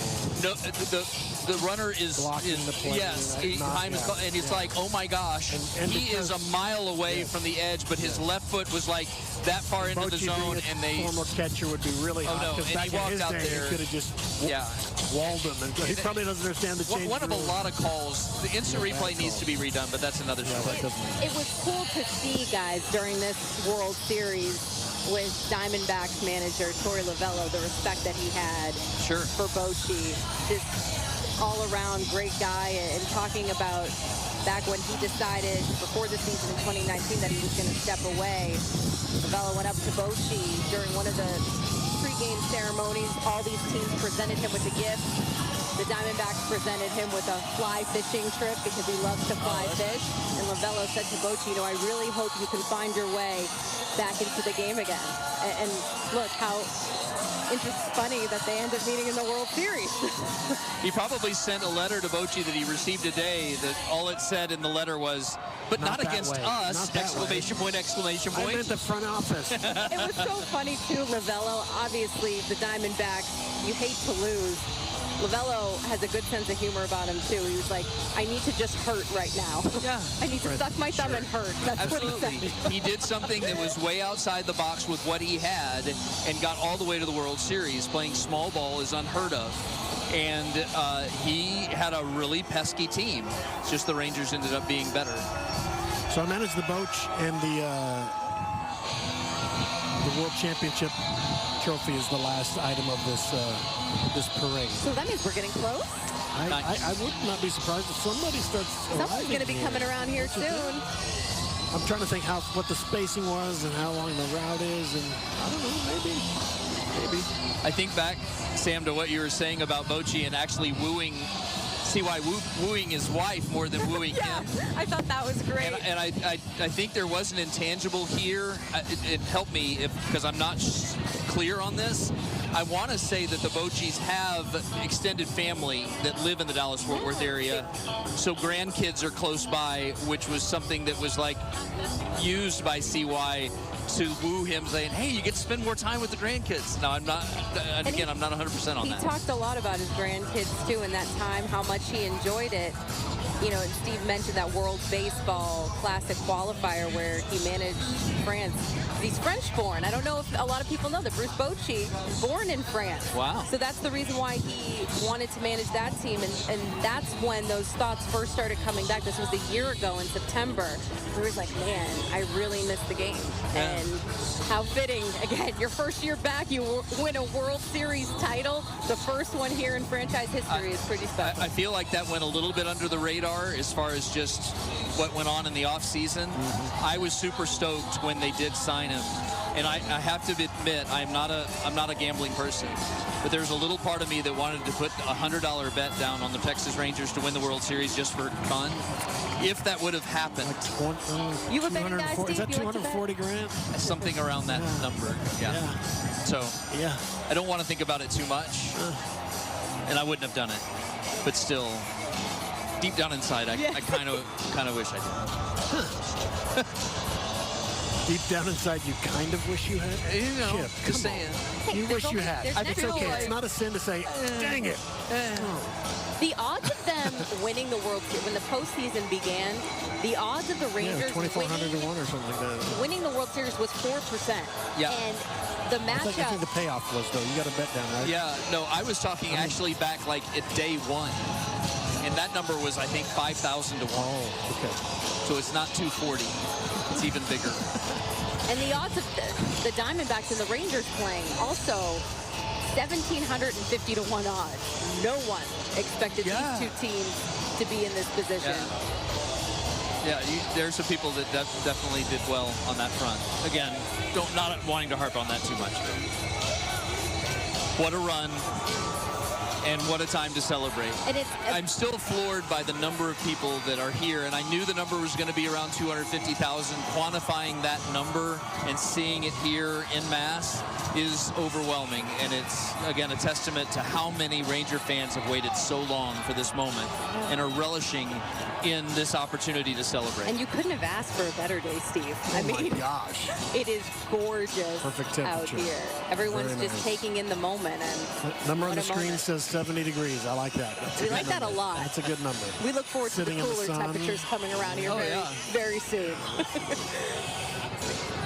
the runner is blocking the play. Yes, Heim is, and it's like, oh my gosh, and he is a mile away from the edge, but his left foot was like that far into the Bochy zone, being and they former catcher would be really hot. no, 'cause and back he in walked his out day, there. he could have just walled him, and he probably doesn't understand the change. One of a lot of calls. The instant replay needs to be redone, but that's another story. It was cool to see, guys, during this World Series with Diamondbacks manager Torey Lovello, the respect that he had for Bochy. Just all-around great guy, and talking about back when he decided before the season in 2019 that he was going to step away. Lovello went up to Bochy during one of the pregame ceremonies. All these teams presented him with a gift. The Diamondbacks presented him with a fly fishing trip because he loves to fly fish. And Lovello said to Bochy, I really hope you can find your way back into the game again. And look how funny that they end up meeting in the World Series. He probably sent a letter to Bochy that he received today that all it said in the letter was, but not against us, exclamation point, exclamation point. I meant the front office. It was so funny, too, Lovello. Obviously, the Diamondbacks, you hate to lose. Lovello has a good sense of humor about him, too. He was like, I need to just hurt right now. Yeah. I need to suck my thumb and hurt. That's Absolutely. what he said. He did something that was way outside the box with what he had and got all the way to the World Series. Playing small ball is unheard of. And he had a really pesky team. It's just the Rangers ended up being better. So I managed the Boch, and the World Championship trophy is the last item of this parade. So that means we're getting close? I would not be surprised if somebody starts Someone's going to be coming around here soon. I'm trying to think what the spacing was and how long the route is, and I don't know, maybe. I think back, Sam, to what you were saying about Bochy and actually wooing his wife more than wooing him. I thought that was great. And I think there was an intangible here. It helped me because I'm not clear on this. I want to say that the Bochys have extended family that live in the Dallas-Fort Worth area. So grandkids are close by, which was something that was like used by CY to woo him, saying, hey, you get to spend more time with the grandkids. No, I'm not, again, I'm not 100% on that. He talked a lot about his grandkids, too, in that time, how much he enjoyed it. You know, and Steve mentioned that World Baseball Classic qualifier where he managed France. He's French-born. I don't know if a lot of people know that Bruce Bochy was born in France. Wow. So that's the reason why he wanted to manage that team, and that's when those thoughts first started coming back. This was a year ago in September. He was like, man, I really missed the game. Yeah. And how fitting, again, your first year back, you win a World Series title. The first one here in franchise history is pretty special. I feel like that went a little bit under the radar as far as just what went on in the offseason. I was super stoked when they did sign him. And I have to admit, I'm not a gambling person, but there's a little part of me that wanted to put a $100 bet down on the Texas Rangers to win the World Series just for fun. If that would have happened. You would bet, guys, Steve, is that 240 grand? Something around that number. Yeah. So I don't want to think about it too much, and I wouldn't have done it. But still, deep down inside, I kind of wish I did. Deep down inside, you kind of wish you had? You know, Chip, just come saying. on. You wish you had. It's okay. It's not a sin to say, dang it. The odds of them winning the World Series, when the postseason began, the odds of the Rangers 2,400 to 1 or something like that. winning the World Series was 4%. Yeah. And the matchup. I think the payoff was, though. You got to bet down, right? Yeah, no, I was talking actually back like at day one. And that number was, I think, 5,000 to 1. Oh, okay. So it's not 240. It's even bigger. And the odds of the Diamondbacks and the Rangers playing also 1,750 to 1 odds. No one expected these two teams to be in this position. Yeah, there's some people that definitely did well on that front. Again, not wanting to harp on that too much. What a run. And what a time to celebrate. And I'm still floored by the number of people that are here, and I knew the number was going to be around 250,000. Quantifying that number and seeing it here in mass is overwhelming, and it's, again, a testament to how many Ranger fans have waited so long for this moment and are relishing in this opportunity to celebrate. And you couldn't have asked for a better day, Steve. Oh my gosh. It is gorgeous out here. Everyone's just taking in the moment. And number on the screen says 70 degrees. I like that. We like that a lot. That's a good number. We look forward to the cooler temperatures coming around here very soon.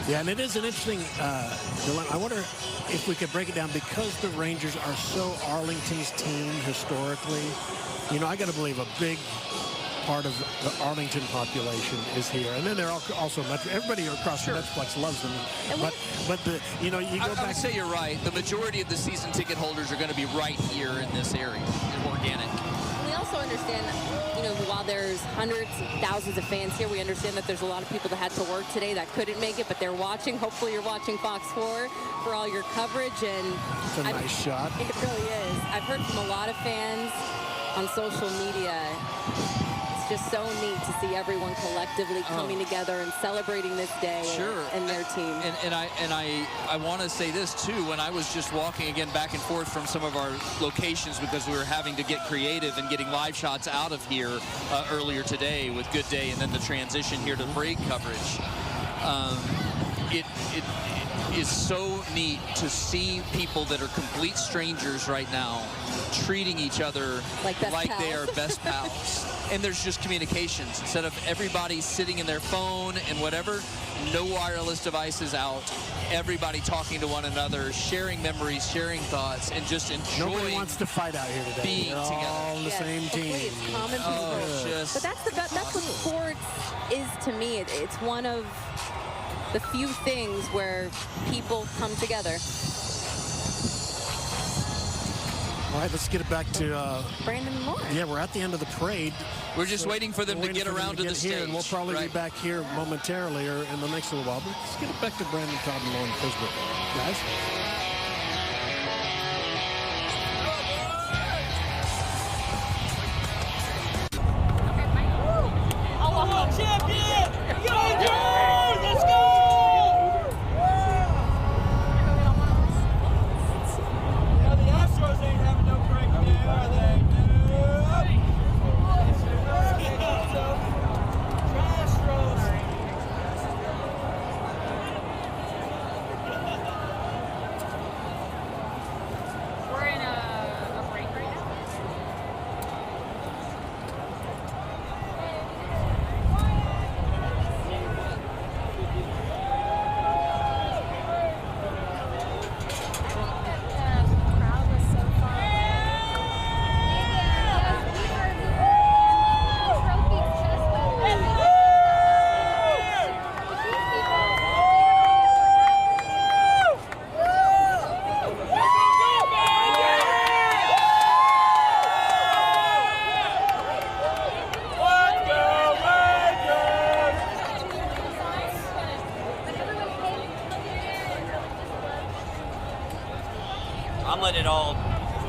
Yeah, and it is an interesting dilemma. I wonder if we could break it down because the Rangers are so Arlington's team historically. You know, I got to believe a big part of the Arlington population is here, and then they're also everybody across the Metroplex loves them. But the you go back. I would say you're right. The majority of the season ticket holders are going to be right here in this area, organic. We also understand, while there's hundreds, thousands of fans here, we understand that there's a lot of people that had to work today that couldn't make it, but they're watching. Hopefully, you're watching Fox 4 for all your coverage. And it's a nice shot. It really is. I've heard from a lot of fans on social media. Just so neat to see everyone collectively coming together and celebrating this day and their team. And I want to say this too. When I was just walking again back and forth from some of our locations because we were having to get creative and getting live shots out of here earlier today with Good Day and then the transition here to parade coverage. It is so neat to see people that are complete strangers right now treating each other like they are best pals. And there's just communications. Instead of everybody sitting in their phone and whatever, no wireless devices out, everybody talking to one another, sharing memories, sharing thoughts, and just enjoying. Nobody wants to fight out here today. Being They're together. all on the same team. It's common but that's what sports is to me. It's one of the few things where people come together. All right, let's get it back to Brandon Moore. Yeah, we're at the end of the parade. We're just waiting for them to get around to the stage. And we'll probably be back here momentarily or in the next little while. But let's get it back to Brandon, Todd, and Lauren Prisbert. Guys.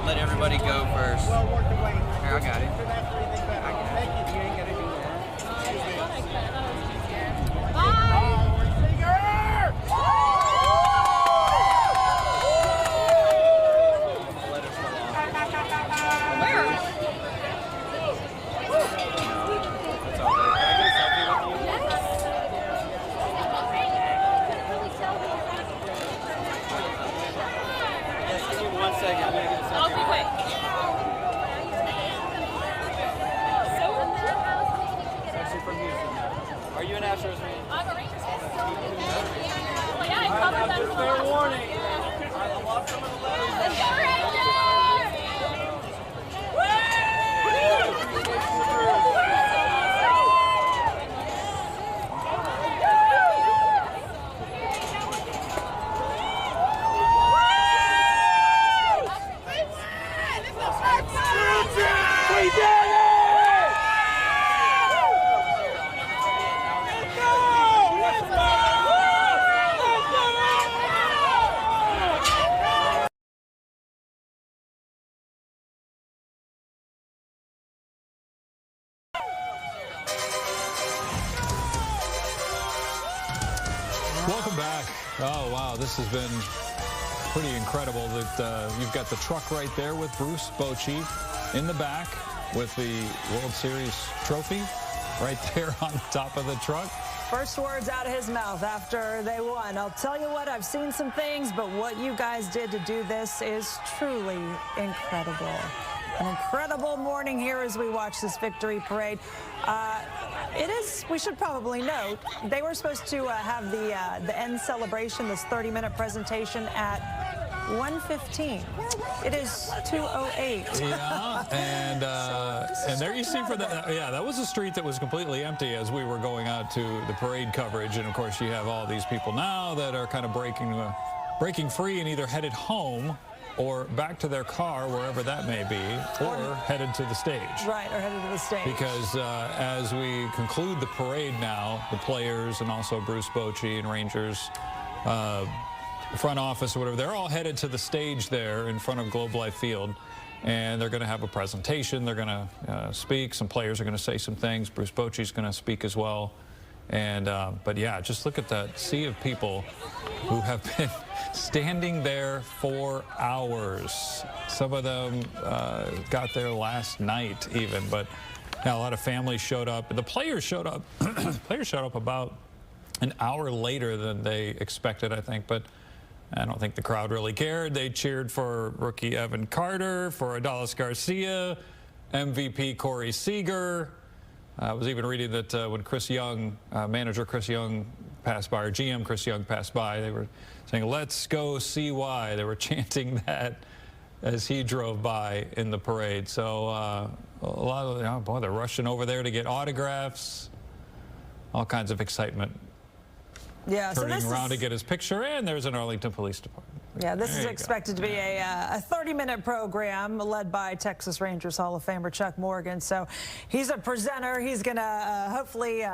Let everybody go first. Here, I got it. You ain't gonna do that. Are you an Astros fan? I'm a Rangers fan. Well, yeah, I covered them. Fair warning. I lost some of the letters. Let's go Rangers! We did it! Welcome back. Oh, wow, this has been pretty incredible that you've got the truck right there with Bruce Bochy in the back with the World Series trophy right there on the top of the truck. First words out of his mouth after they won. I'll tell you what, I've seen some things, but what you guys did to do this is truly incredible. An incredible morning here as we watch this victory parade. We should probably note, they were supposed to have the end celebration, this 30-minute presentation at 1:15. It is 2:08. Yeah, and there you see for that. Yeah, that was a street that was completely empty as we were going out to the parade coverage, and of course you have all these people now that are kind of breaking free and either headed home or back to their car, wherever that may be, or headed to the stage. Right, or headed to the stage. Because as we conclude the parade now, the players and also Bruce Bochy and Rangers front office or whatever, they're all headed to the stage there in front of Globe Life Field, and they're going to have a presentation. They're going to speak. Some players are going to say some things. Bruce Bochy's going to speak as well. And but yeah, just look at that sea of people who have been standing there for hours. Some of them got there last night even, but yeah, a lot of families showed up. The players showed up. Players showed up about an hour later than they expected, I think, but I don't think the crowd really cared. They cheered for rookie Evan Carter, for Adolis Garcia, MVP Corey Seager. I was even reading that when Chris Young, manager Chris Young passed by, or GM Chris Young passed by, they were saying, "Let's go CY." They were chanting that as he drove by in the parade. So a lot of, oh boy, they're rushing over there to get autographs, all kinds of excitement. Yeah, turning around to get his picture, and there's an Arlington Police Department. Yeah, this is expected to be a 30-minute program led by Texas Rangers Hall of Famer Chuck Morgan. So he's a presenter. He's going to hopefully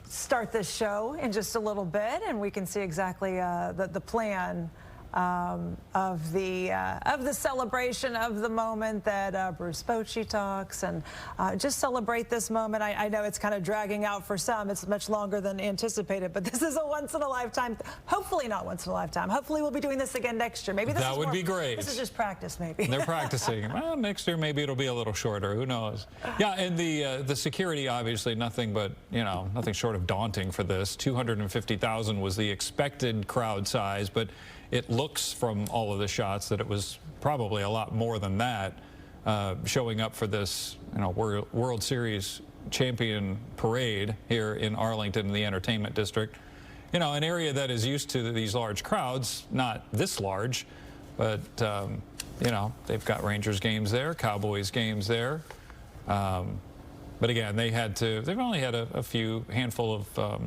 start this show in just a little bit, and we can see exactly the plan of the celebration of the moment that Bruce Bochy talks, and just celebrate this moment. I know it's kind of dragging out for some. It's much longer than anticipated, but this is a once-in-a-lifetime. Hopefully not once-in-a-lifetime. Hopefully we'll be doing this again next year. Maybe this that would be great. This is just practice, maybe. They're practicing. Well, next year maybe it'll be a little shorter. Who knows? Yeah, and the security, obviously nothing but, you know, nothing short of daunting for this. 250,000 was the expected crowd size, but it looks from all of the shots that it was probably a lot more than that showing up for this, you know, World Series champion parade here in Arlington in the entertainment district. You know, an area that is used to these large crowds, not this large, but, you know, they've got Rangers games there, Cowboys games there. But again, they've only had a few handful of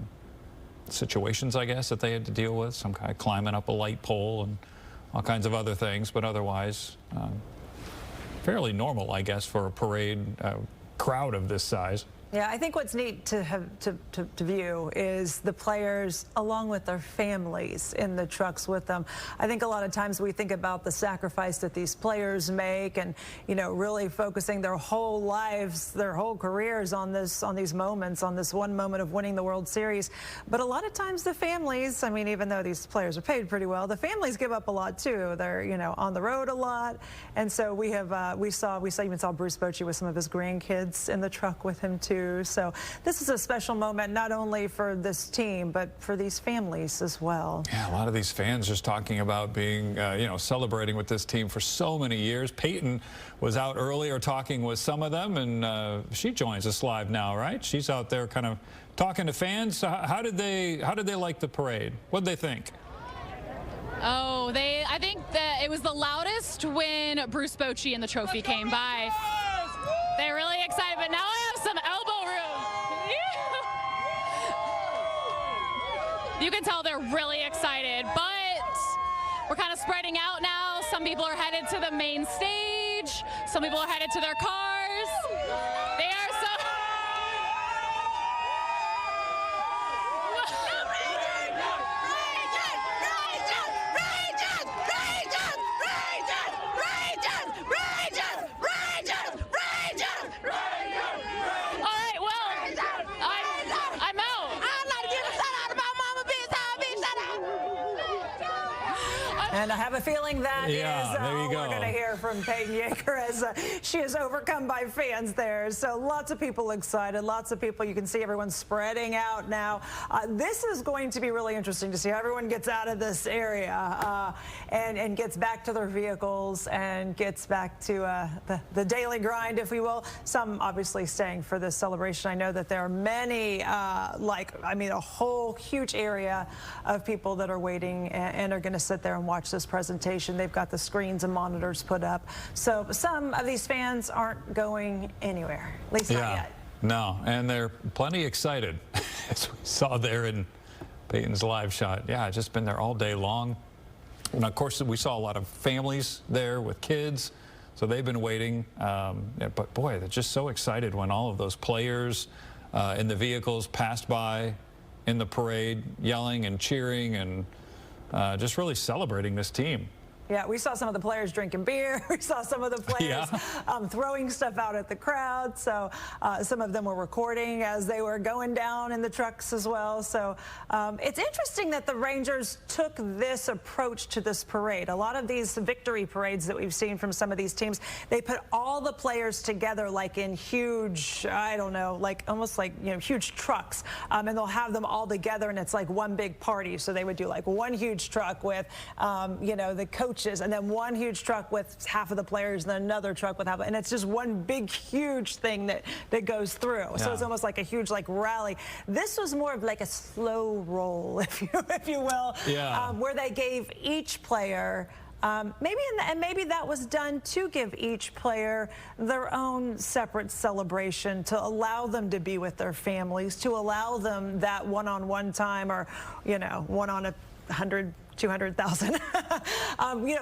situations, I guess, that they had to deal with, some kind of climbing up a light pole and all kinds of other things, but otherwise fairly normal, I guess, for a parade crowd of this size. Yeah, I think what's neat to view is the players along with their families in the trucks with them. I think a lot of times we think about the sacrifice that these players make, and, you know, really focusing their whole lives, their whole careers on these moments, on this one moment of winning the World Series. But a lot of times the families, I mean, even though these players are paid pretty well, the families give up a lot too. They're, you know, on the road a lot, and so we have even saw Bruce Bochy with some of his grandkids in the truck with him too. So this is a special moment, not only for this team, but for these families as well. Yeah, a lot of these fans just talking about being, you know, celebrating with this team for so many years. Peyton was out earlier talking with some of them, and she joins us live now, right? She's out there kind of talking to fans. So how did they like the parade? What did they think? Oh, I think that it was the loudest when Bruce Bochy and the trophy came by. They're really excited, but now I have some elbow room. You can tell they're really excited, but we're kind of spreading out now. Some people are headed to the main stage. Some people are headed to their cars. They are so... And I have a feeling that is there you all go. we're going to hear from Peyton Yeager as she is overcome by fans there. So lots of people excited, lots of people. You can see everyone spreading out now. This is going to be really interesting to see how everyone gets out of this area and gets back to their vehicles and gets back to the daily grind, if we will. Some obviously staying for this celebration. I know that there are many, a whole huge area of people that are waiting and are going to sit there and watch this presentation. They've got the screens and monitors put up. So some of these fans aren't going anywhere, at least not yet. No, and they're plenty excited, as we saw there in Peyton's live shot. Yeah, just been there all day long. And of course, we saw a lot of families there with kids, so they've been waiting. But boy, they're just so excited when all of those players in the vehicles passed by in the parade, yelling and cheering and just really celebrating this team. Yeah, we saw some of the players drinking beer. We saw some of the players throwing stuff out at the crowd. So some of them were recording as they were going down in the trucks as well. So it's interesting that the Rangers took this approach to this parade. A lot of these victory parades that we've seen from some of these teams, they put all the players together like in huge, I don't know, like almost like, huge trucks. And they'll have them all together and it's like one big party. So they would do like one huge truck with, the coach, and then one huge truck with half of the players and then another truck with half, and it's just one big huge thing that goes through. Yeah. So it's almost like a huge rally. This was more of like a slow roll, if you will, where they gave each player maybe that was done to give each player their own separate celebration, to allow them to be with their families, to allow them that one-on-one time, or one on 100, 200,000,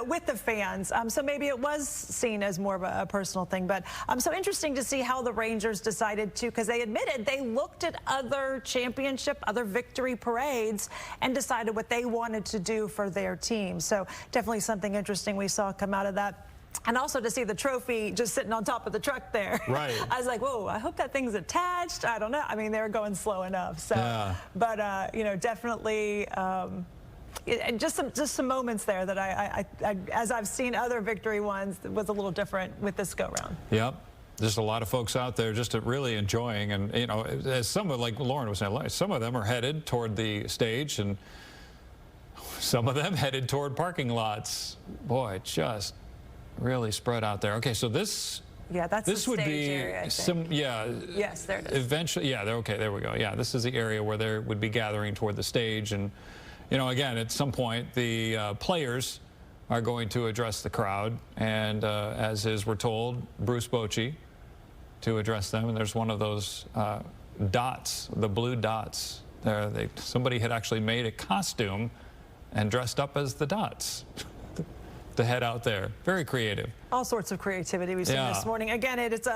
with the fans. So maybe it was seen as more of a personal thing. But so interesting to see how the Rangers decided to, because they admitted they looked at other championship, other victory parades, and decided what they wanted to do for their team. So definitely something interesting we saw come out of that. And also to see the trophy just sitting on top of the truck there. Right. I was like, whoa, I hope that thing's attached. I don't know. I mean, they were going slow enough. So, but, definitely, just some moments there that I as I've seen other victory ones, was a little different with this go round. Yep. Just a lot of folks out there just really enjoying, and as some of, like Lauren was saying, some of them are headed toward the stage and some of them headed toward parking lots. Boy, just really spread out there. Okay, so this that's this the would stage be area, yes, there it is. Eventually, okay, there we go. Yeah, this is the area where they would be gathering toward the stage. And again, at some point, the players are going to address the crowd, and we're told, Bruce Bochy to address them. And there's one of those dots, the blue dots there. Somebody had actually made a costume and dressed up as the dots to head out there. Very creative. All sorts of creativity we've seen this morning. Again, it's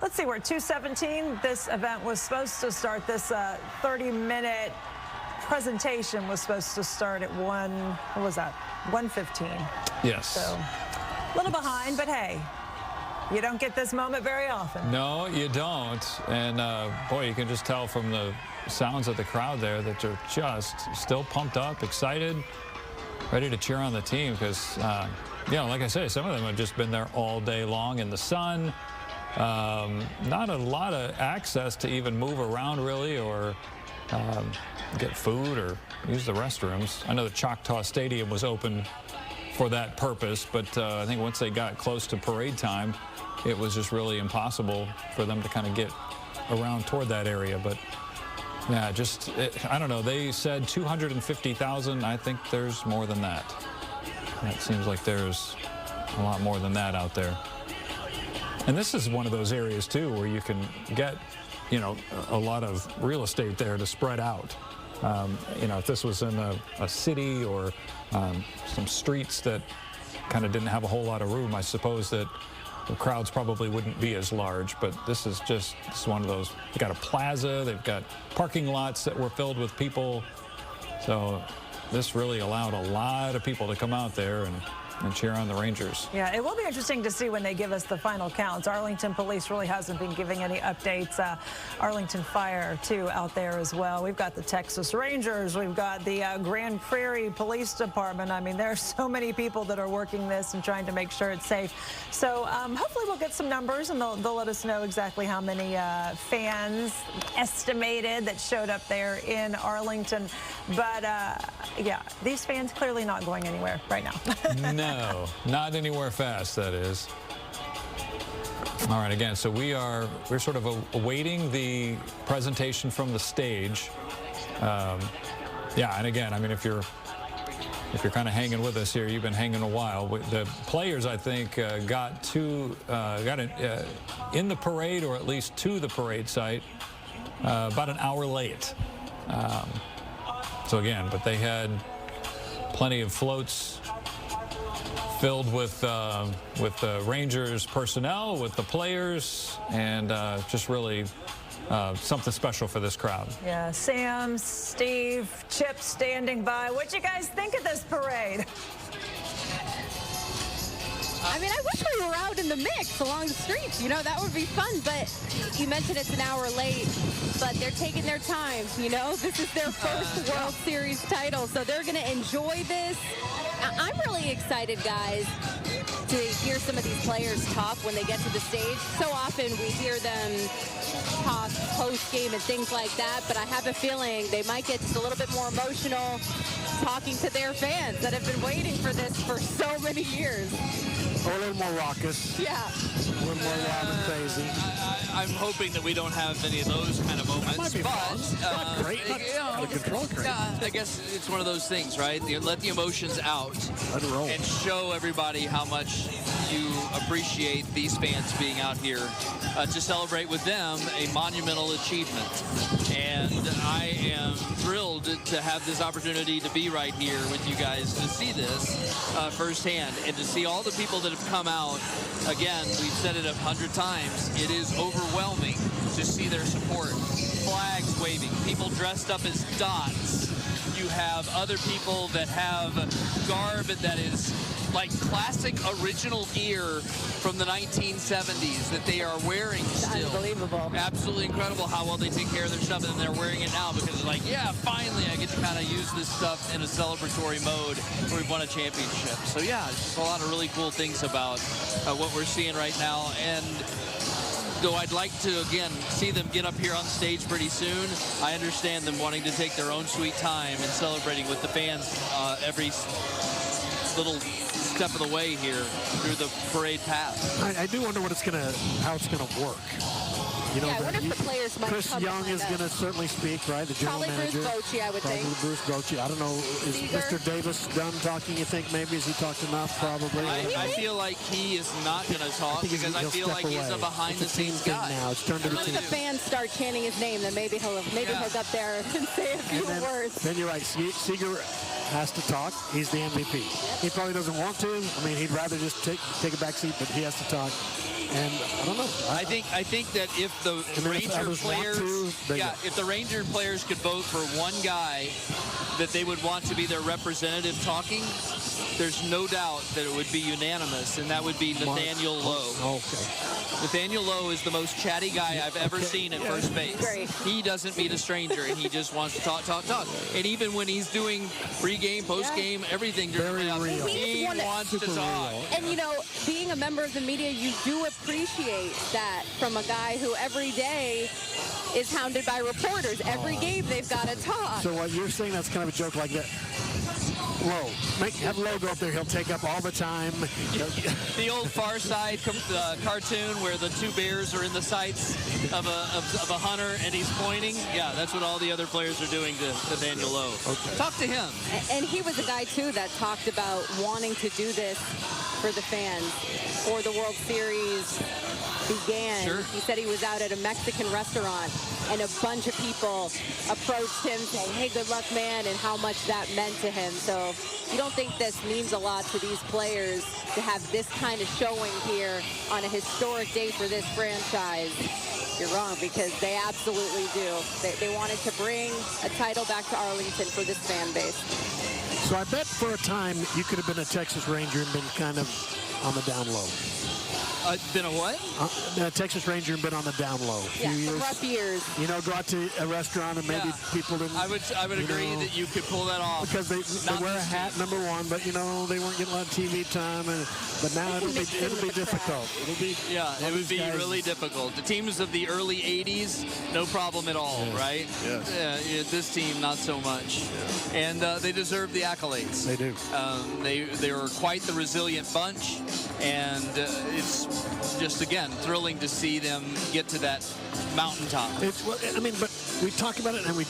let's see, we're at 2:17. This event was supposed to start, this 30-minute presentation was supposed to start at 1:15. Yes. So a little behind, but hey, you don't get this moment very often. No, you don't. And boy, you can just tell from the sounds of the crowd there that they're just still pumped up, excited, ready to cheer on the team, because like I say, some of them have just been there all day long in the sun. Not a lot of access to even move around really, or get food or use the restrooms. I know the Choctaw Stadium was open for that purpose, but I think once they got close to parade time, it was just really impossible for them to kind of get around toward that area. But yeah, I don't know. They said 250,000. I think there's more than that. It seems like there's a lot more than that out there. And this is one of those areas too where you can get a lot of real estate there to spread out. If this was in a city or some streets that kind of didn't have a whole lot of room, I suppose that the crowds probably wouldn't be as large. But this is one of those. They've got a plaza, they've got parking lots that were filled with people. So this really allowed a lot of people to come out there and and cheer on the Rangers. Yeah, it will be interesting to see when they give us the final counts. Arlington Police really hasn't been giving any updates. Arlington Fire, too, out there as well. We've got the Texas Rangers. We've got the Grand Prairie Police Department. I mean, there are so many people that are working this and trying to make sure it's safe. So hopefully we'll get some numbers, and they'll let us know exactly how many fans estimated that showed up there in Arlington. But, yeah, these fans clearly not going anywhere right now. No, not anywhere fast, that is. All right, again, so we're sort of awaiting the presentation from the stage. Yeah, and again, I mean, if you're kind of hanging with us here, you've been hanging a while. The players, I think, got in the parade, or at least to the parade site, about an hour late. So again, but they had plenty of floats filled with Rangers personnel, with the players, and just really something special for this crowd. Yeah, Sam, Steve, Chip standing by. What you guys think of this parade? I mean, I wish we were out in the mix along the streets. You know, that would be fun. But you mentioned it's an hour late, but they're taking their time. You know, this is their first World Series title, so they're going to enjoy this. I'm really excited, guys, to hear some of these players talk when they get to the stage. So often we hear them talk post-game and things like that, but I have a feeling they might get just a little bit more emotional talking to their fans that have been waiting for this for so many years. Or a little more raucous. Yeah. A little more loud and crazy. I'm hoping that we don't have any of those kind of moments. That might be fun. Not great. Not out of control great. I guess it's one of those things, right? You let the emotions out and show everybody how much you appreciate these fans being out here to celebrate with them a monumental achievement. And I am thrilled to have this opportunity to be right here with you guys to see this firsthand and to see all the people that have come out. Again, we've said it 100 times. It is overwhelming to see their support. Flags waving, people dressed up as dots. You have other people that have garb that is like classic original gear from the 1970s that they are wearing still. Unbelievable. Absolutely incredible how well they take care of their stuff, and they're wearing it now because it's like, yeah, finally I get to kind of use this stuff in a celebratory mode where we've won a championship. So yeah, it's just a lot of really cool things about what we're seeing right now. And though I'd like to, again, see them get up here on stage pretty soon, I understand them wanting to take their own sweet time and celebrating with the fans every little step of the way here through the parade path. I do wonder how it's gonna work. You know, yeah, I wonder if the players might Chris come Young is behind going to certainly speak, right? The general Probably manager. Bruce Bochy, I would think. Bruce Bochy. I don't know. Is Seager. Mr. Davis done talking, you think, maybe? Has he talked enough? Probably. I feel like he is not going to talk because I feel like he's a behind-the-scenes guy. Now. It's turned to the If team. the fans start chanting his name, then maybe he'll go up there and say a few words. Then you're right. Seager has to talk. He's the MVP. He probably doesn't want to. I mean, he'd rather just take a back seat, but he has to talk. And I don't know. I think that if the Ranger players, if the Ranger players could vote for one guy that they would want to be their representative talking, there's no doubt that it would be unanimous, and that would be Nathaniel Lowe. Okay. Nathaniel Lowe is the most chatty guy I've ever seen at first base. Great. He doesn't meet a stranger, and he just wants to talk. And even when he's doing pre-game, post-game, everything during the playoffs, he wants to talk. And, you know, being a member of the media, you do appreciate that from a guy who every day is hounded by reporters. Every game they've got to talk. So what you're saying, that's kind of a joke like that. Lowe. Have Lowe go up there. He'll take up all the time. The old Far Side cartoon where the two bears are in the sights of a hunter and he's pointing. Yeah, that's what all the other players are doing to Nathaniel Lowe. Okay. Talk to him. And he was a guy, too, that talked about wanting to do this for the fans, for the World Series began. Sure. He said he was out at a Mexican restaurant and a bunch of people approached him saying, hey, good luck, man, and how much that meant to him. So you don't think this means a lot to these players to have this kind of showing here on a historic day for this franchise? You're wrong, because they absolutely do. They wanted to bring a title back to Arlington for this fan base. So I bet for a time you could have been a Texas Ranger and been kind of on the down low. Been a what? A Texas Ranger and been on the down low. Yeah, some rough years. You know, go out to a restaurant and maybe people didn't. I would agree that you could pull that off. Because they wear a hat, number one, but you know they weren't getting a lot of TV time. But now it'll be difficult. It would be really difficult. The teams of the early '80s, no problem at all, right? Yes. This team, not so much. And they deserve the accolades. They do. They were quite the resilient bunch, and it's just, again, thrilling to see them get to that mountaintop. But we talk about it and we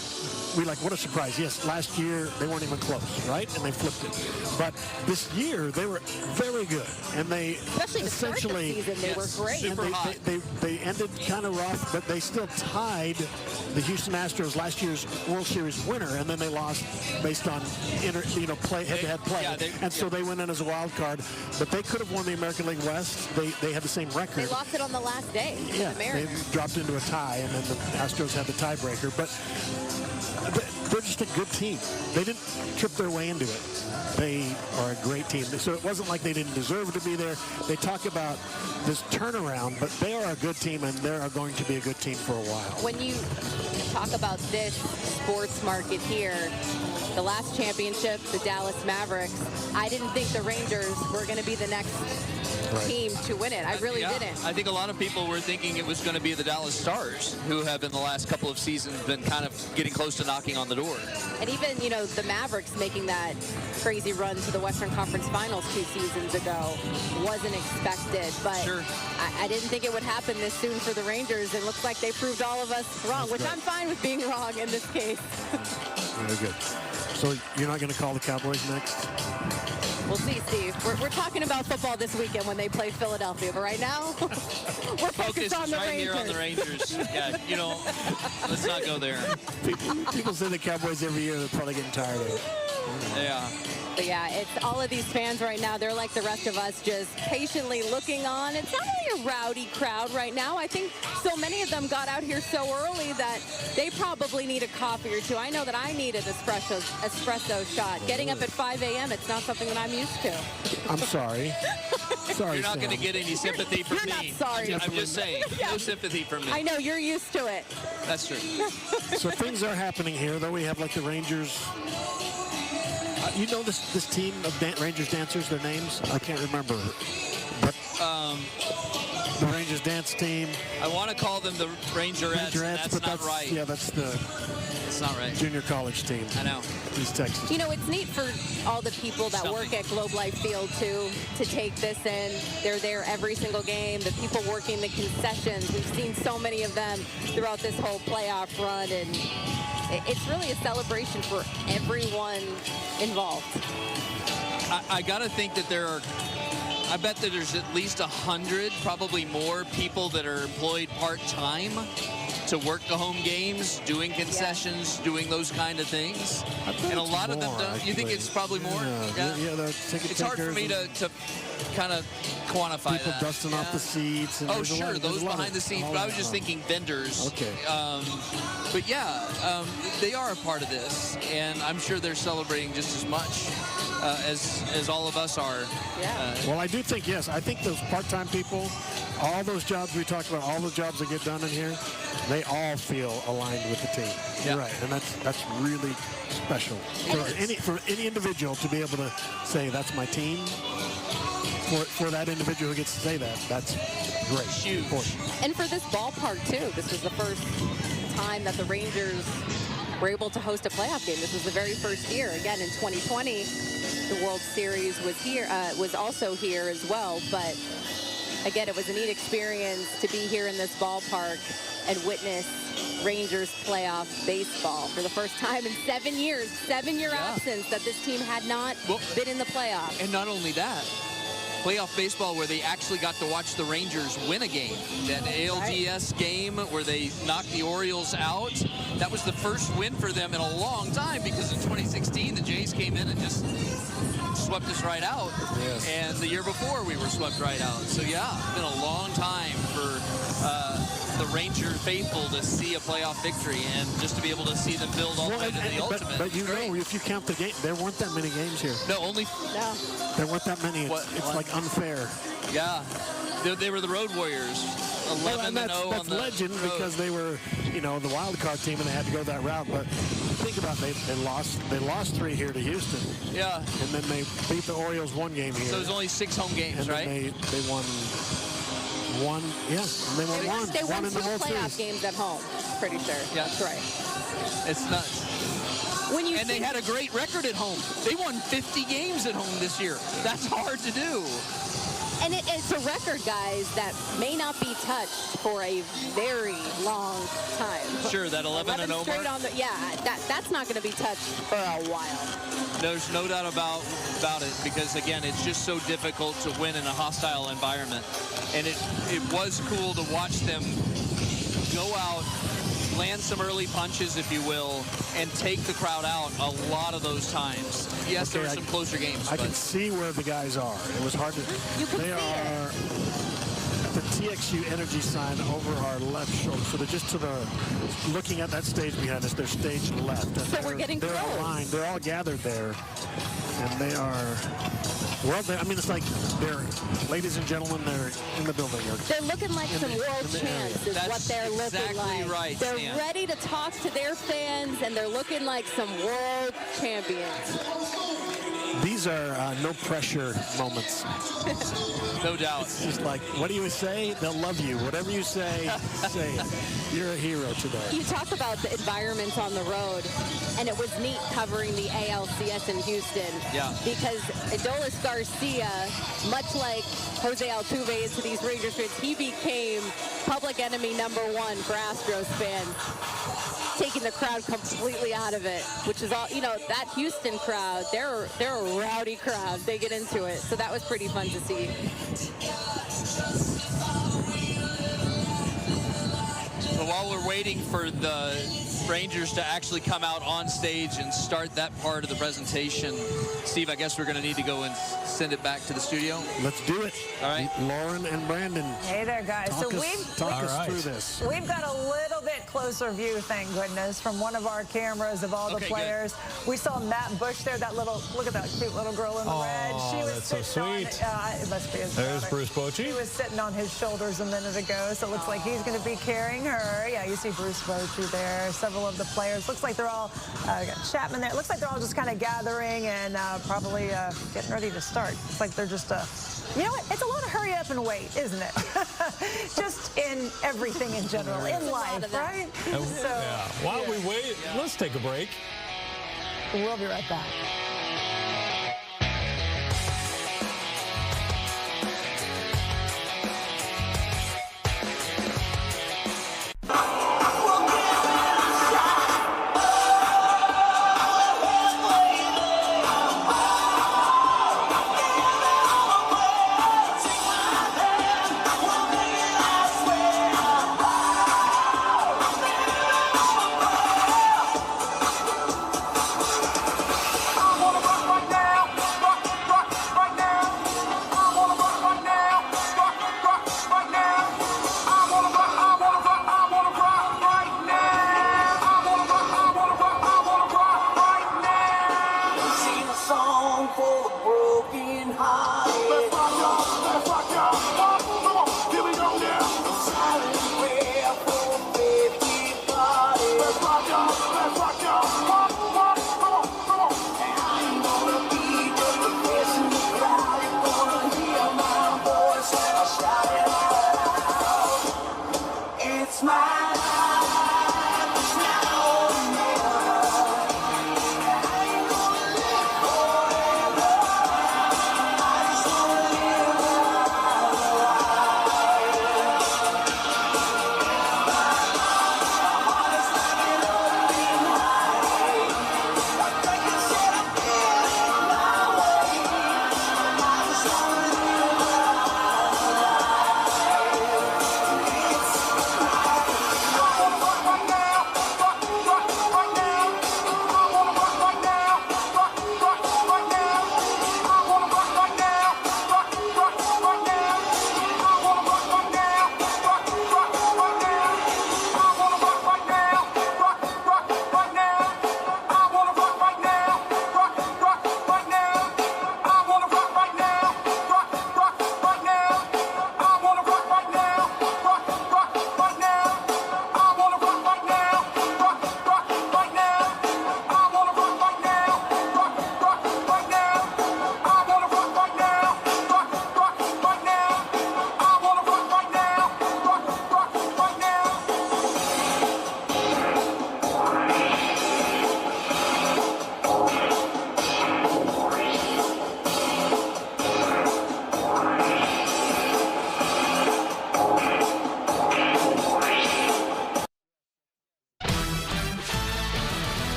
like, what a surprise. Yes, last year they weren't even close, right? And they flipped it. But this year they were very good. And they especially essentially to start the season, they were great. Super hot. They ended kind of rough, but they still tied the Houston Astros, last year's World Series winner, and then they lost based on head-to-head play. So they went in as a wild card. But they could have won the American League West. They had the same record. They lost it on the last day. Yeah, they dropped into a tie, and then the Astros had the tiebreaker. But they're just a good team. They didn't trip their way into it. They are a great team. So it wasn't like they didn't deserve to be there. They talk about this turnaround, but they are a good team, and they are going to be a good team for a while. When you talk about this sports market here, the last championship, the Dallas Mavericks, I didn't think the Rangers were going to be the next team to win it. I really didn't. I think a lot of people were thinking it was going to be the Dallas Stars, who have in the last couple of seasons been kind of getting close to knocking on the door. And even, the Mavericks making that crazy run to the Western Conference Finals 2 seasons ago wasn't expected. But I didn't think it would happen this soon for the Rangers. It looks like they proved all of us wrong, which I'm fine with being wrong in this case. Very good. So you're not going to call the Cowboys next? We'll see, Steve. We're talking about football this weekend when they play Philadelphia, but right now we're focused on the right Rangers. Here on the Rangers. Let's not go there. People say the Cowboys every year. They're probably getting tired of it. Yeah. But yeah, it's all of these fans right now. They're like the rest of us, just patiently looking on. It's not really a rowdy crowd right now. I think so many of them got out here so early that they probably need a coffee or two. I know that I need an espresso shot. Getting up at 5 a.m., it's not something that I'm used to. I'm sorry. Sorry, you're not going to get any sympathy from me. You're not sorry. I'm just saying, no sympathy from me. I know, you're used to it. That's true. So things are happening here, though. We have like the Rangers. You know this team of Rangers dancers, their names? I can't remember. But the Rangers dance team. I want to call them the Rangerettes, but that's not right. Yeah, that's it's not right. Junior college team. I know. East Texas. It's neat for all the people that work at Globe Life Field, too, to take this in. They're there every single game. The people working the concessions. We've seen so many of them throughout this whole playoff run, and it's really a celebration for everyone involved. I got to think that I bet that there's at least 100, probably more people that are employed part-time to work the home games, doing concessions, doing those kind of things. And a lot of them don't. You think it's probably more? Yeah, it's hard for me to kind of quantify people that. Dusting off the seats. And sure, those behind the scenes. But I was just thinking vendors. Okay. But yeah, they are a part of this, and I'm sure they're celebrating just as much as all of us are. Yeah. Well, I do think, yes. I think those part-time people, all those jobs we talked about, all the jobs that get done in here, they all feel aligned with the team. Yeah. You're right, and that's really special for any individual to be able to say that's my team. For that individual who gets to say that, that's great. Huge. Important. And for this ballpark, too, this was the first time that the Rangers were able to host a playoff game. This was the very first year. Again, in 2020, the World Series was also here as well. But again, it was a neat experience to be here in this ballpark and witness Rangers playoff baseball for the first time in 7 years. 7-year absence that this team had not been in the playoffs. And not only that, playoff baseball where they actually got to watch the Rangers win a game. That ALDS game where they knocked the Orioles out, that was the first win for them in a long time, because in 2016 the Jays came in and just swept us right out. Yes. And the year before we were swept right out. So yeah, it's been a long time for the Ranger faithful to see a playoff victory and just to be able to see them build all the way to the ultimate. But you know, if you count the game, there weren't that many games here. No, only. No. There weren't that many. It's like unfair. Yeah. They were the Road Warriors. 11-0 that's on the legend road. because they were, you know, the wild card team and they had to go that route. But think about it, they lost 3 here to Houston. Yeah. And then they beat the Orioles 1 game here. So it was only 6 home games, and right? Then they won 1. Yeah, and they won 1. They won in the 2 World playoff Series. games at home. Pretty sure. Yeah. That's right. It's nuts. And they had a great record at home. They won 50 games at home this year. That's hard to do. And it's a record, guys, that may not be touched for a very long time. Sure, that 11-0 straight mark. on the, yeah, that's not going to be touched for a while. There's no doubt about it because, again, it's just so difficult to win in a hostile environment. And it was cool to watch them go out, land some early punches, if you will, and take the crowd out a lot of those times. Yes, there were some closer games. I can see where the guys are. It was hard to. They are at the TXU Energy sign over our left shoulder. So they're just to the, looking at that stage behind us, they're stage left. And so we're getting close. They're aligned. They're all gathered there. And they are, well, I mean, it's like they're, ladies and gentlemen, they're in the building. They're looking like some world champs is what they're looking like. Right, they're Stan. ready to talk to their fans, and they're looking like some world champions. These are no pressure moments. No doubt. It's just like, what do you say? They'll love you. Whatever you say, say it. You're a hero today. You talk about the environment on the road, and it was neat covering the ALCS in Houston. Yeah. Because Adolis Garcia, much like Jose Altuve into these Rangers fans, he became public enemy #1 for Astros fans, taking the crowd completely out of it, which is all, you know, that Houston crowd, they're a rowdy crowd. They get into it. So that was pretty fun to see. So while we're waiting for the Rangers to actually come out on stage and start that part of the presentation, Steve, I guess we're going to need to go and send it back to the studio. Let's do it. All right. Lauren and Brandon. Hey there, guys. Talk us through this. We've got a little bit closer view, thank goodness, from one of our cameras of all the players. Good. We saw Matt Bush there. That little, look at that cute little girl in the red. She was that's so sweet. it must be his There's brother. Bruce Bochy. He was sitting on his shoulders a minute ago, so it looks like he's going to be carrying her. Yeah, you see Bruce Bochy there. Several of the players. Looks like they're all, got Chapman there. It looks like they're all just kind of gathering and probably getting ready to start. It's like they're just, you know what? It's a lot of hurry up and wait, isn't it? Just in everything in general, in life, right? So, yeah. While we wait, let's take a break. We'll be right back.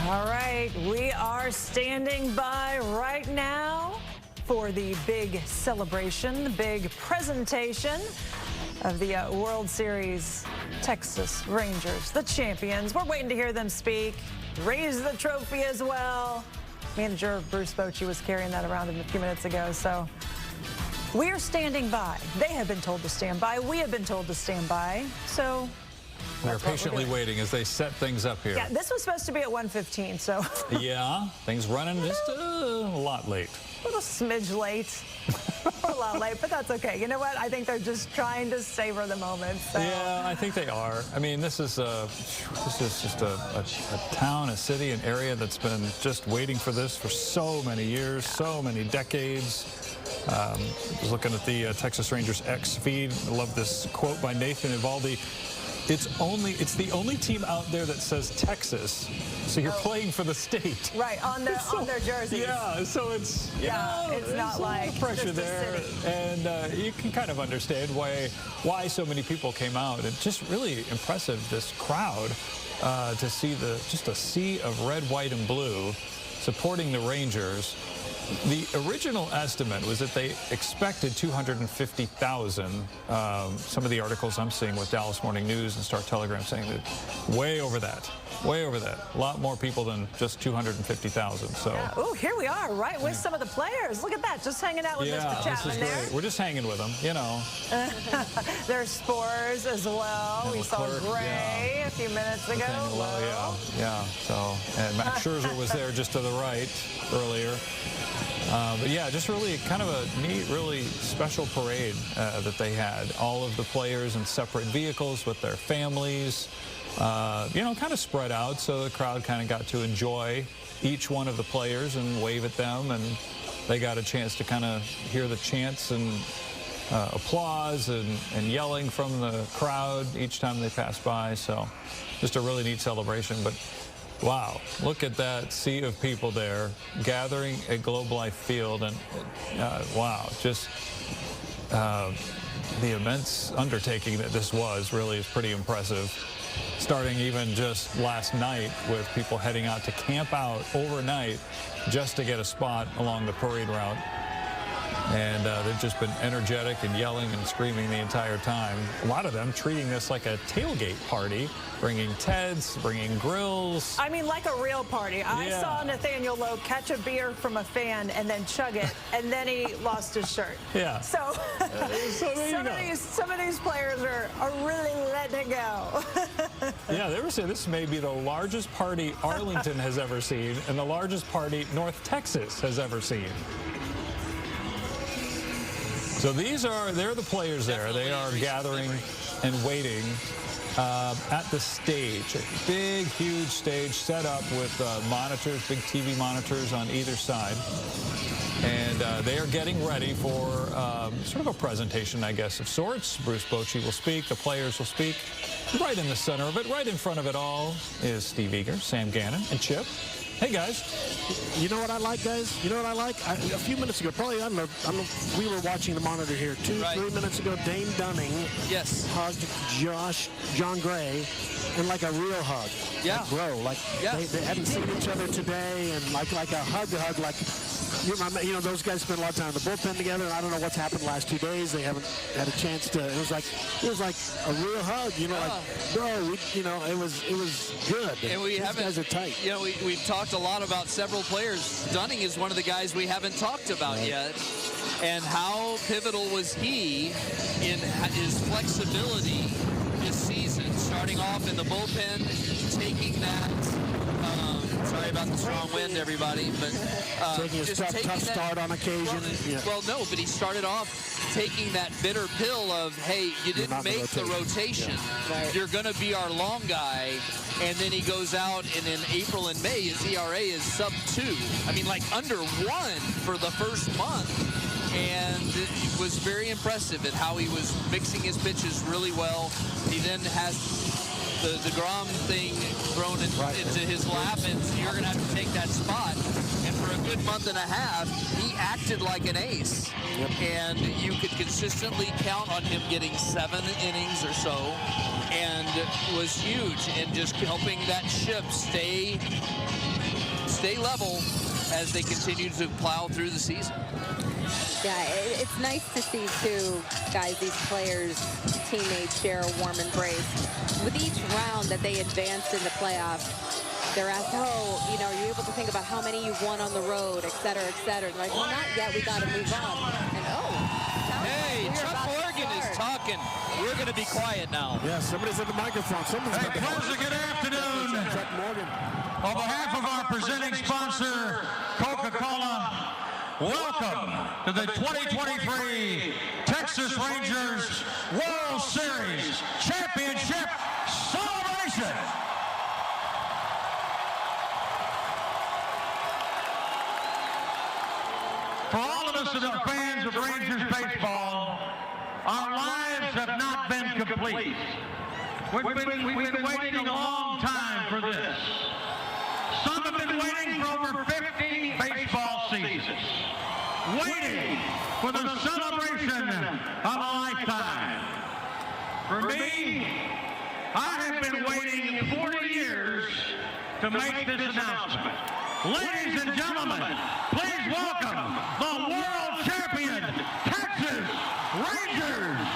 All right, we are standing by right now for the big celebration, the big presentation of the World Series. Texas Rangers, the champions. We're waiting to hear them speak, raise the trophy as well. Manager Bruce Bochy was carrying that around a few minutes ago, so we are standing by. They have been told to stand by. We have been told to stand by, so we're patiently waiting as they set things up here. yeah, this was supposed to be at 1:15, so Yeah, things running just a lot late. a little smidge late. A lot late, but that's okay. You know what? I think they're just trying to savor the moment. So. Yeah, I think they are. I mean, this is just a town, a city, an area that's been just waiting for this for so many years, so many decades. I was looking at the Texas Rangers X feed. I love this quote by Nathan Eovaldi. It's the only team out there that says Texas, so you're playing for the state. Right, on their jerseys. Yeah, so it's it's not like pressure just a there, city. and you can kind of understand why so many people came out. And just really impressive, this crowd, to see just a sea of red, white, and blue supporting the Rangers. The original estimate was that they expected 250,000. Some of the articles I'm seeing with Dallas Morning News and Star Telegram saying that way over that. A lot more people than just 250,000. So. Yeah. Oh, here we are, right with some of the players. Look at that, just hanging out with Mr. Chapman there. Great. We're just hanging with them, you know. There's Spores as well. We saw Gray a few minutes ago. Yeah. So, and Max Scherzer was there just to the right earlier. But yeah, just really kind of a neat, really special parade that they had. All of the players in separate vehicles with their families, kind of spread out, so the crowd kind of got to enjoy each one of the players and wave at them, and they got a chance to kind of hear the chants and applause and yelling from the crowd each time they passed by. So just a really neat celebration. But wow, look at that sea of people there gathering at Globe Life Field, and wow, just the immense undertaking that this was really is pretty impressive. Starting even just last night with people heading out to camp out overnight just to get a spot along the parade route. And they've just been energetic and yelling and screaming the entire time. A lot of them treating this like a tailgate party, bringing tents, bringing grills. I mean, like a real party. I saw Nathaniel Lowe catch a beer from a fan and then chug it, and then he lost his shirt. Yeah. So, some of these players are really letting it go. Yeah, they were saying this may be the largest party Arlington has ever seen and the largest party North Texas has ever seen. So they're the players there. They are gathering and waiting at the stage. A big, huge stage set up with monitors, big TV monitors on either side. And they are getting ready for sort of a presentation, I guess, of sorts. Bruce Bochy will speak. The players will speak. Right in the center of it, right in front of it all, is Steve Eager, Sam Gannon, and Chip. Hey, guys. You know what I like, guys? You know what I like? A few minutes ago, probably, I don't know, we were watching the monitor here 3 minutes ago. Dane Dunning hugged John Gray, and like a real hug. Yeah. Like, bro, like they hadn't seen each other today, and like a hug, like, you know, those guys spend a lot of time in the bullpen together, and I don't know what's happened the last 2 days. They haven't had a chance to. It was like a real hug, you know, like, bro, it was good. And these guys are tight. You know, we've talked a lot about several players. Dunning is one of the guys we haven't talked about yet. And how pivotal was he in his flexibility this season, starting off in the bullpen, taking that. Sorry about the strong wind, everybody, but taking a tough start on occasion. Well, no, but he started off taking that bitter pill of, hey, you didn't make the rotation. You're going to be our long guy. And then he goes out, and in April and May, his ERA is sub-2. I mean, like under 1 for the first month. And it was very impressive at how he was mixing his pitches really well. He then has the DeGrom thing thrown into his lap, and you're going to have to take that spot. And for a good month and a half, he acted like an ace. And you could consistently count on him getting 7 innings or so. And was huge in just helping that ship stay level as they continue to plow through the season. Yeah, it's nice to see, too, guys, these players, teammates share a warm embrace. With each round that they advanced in the playoffs, they're asked, oh, you know, are you able to think about how many you've won on the road, et cetera, et cetera? They're like, well, not yet. We got to move on. And, hey, Chuck Morgan is talking. We're going to be quiet now. Yeah, somebody's at the microphone. Hey, pleasant good afternoon. Chuck Morgan. On behalf of our presenting sponsor, Coca-Cola, welcome to the 2023 Texas Rangers World Series Championship Celebration. For all of us that are fans of Rangers baseball, our lives have not been complete. We've been waiting a long time for this. Some have been waiting for over 50 baseball seasons, waiting for the celebration of a lifetime. For me, I have been waiting 40 years to make this announcement. Ladies and gentlemen, please welcome the world champion Texas Rangers.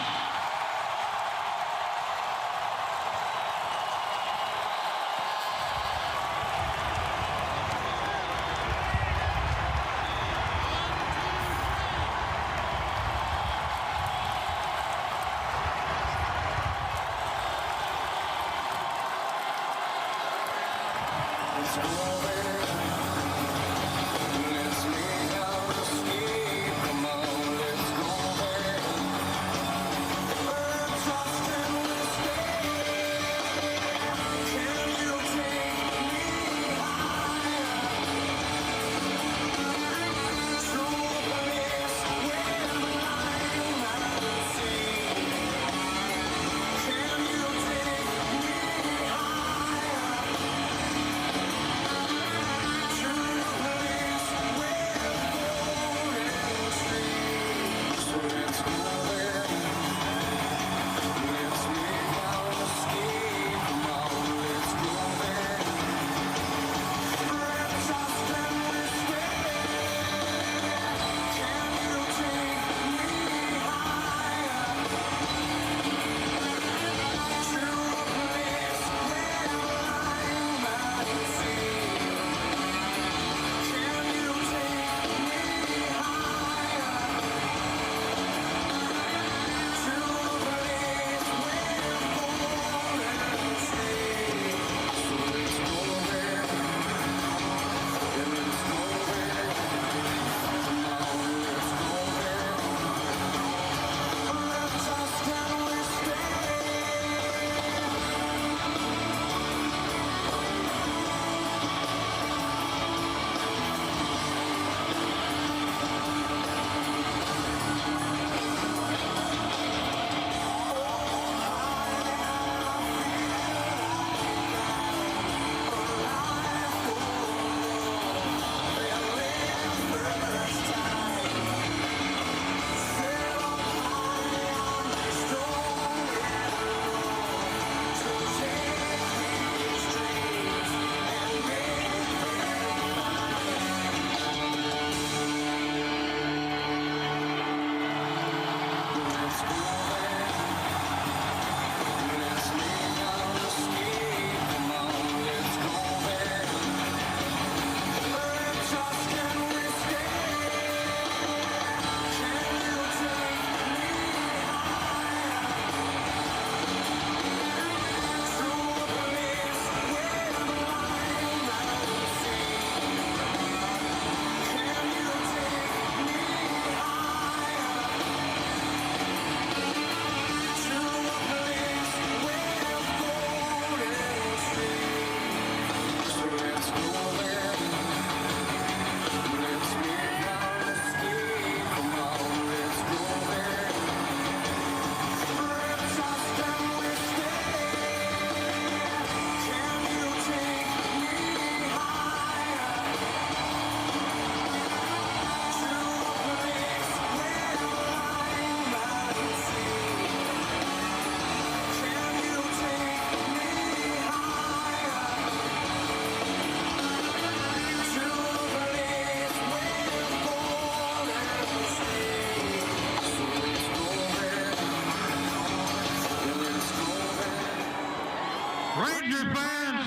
Ranger fans,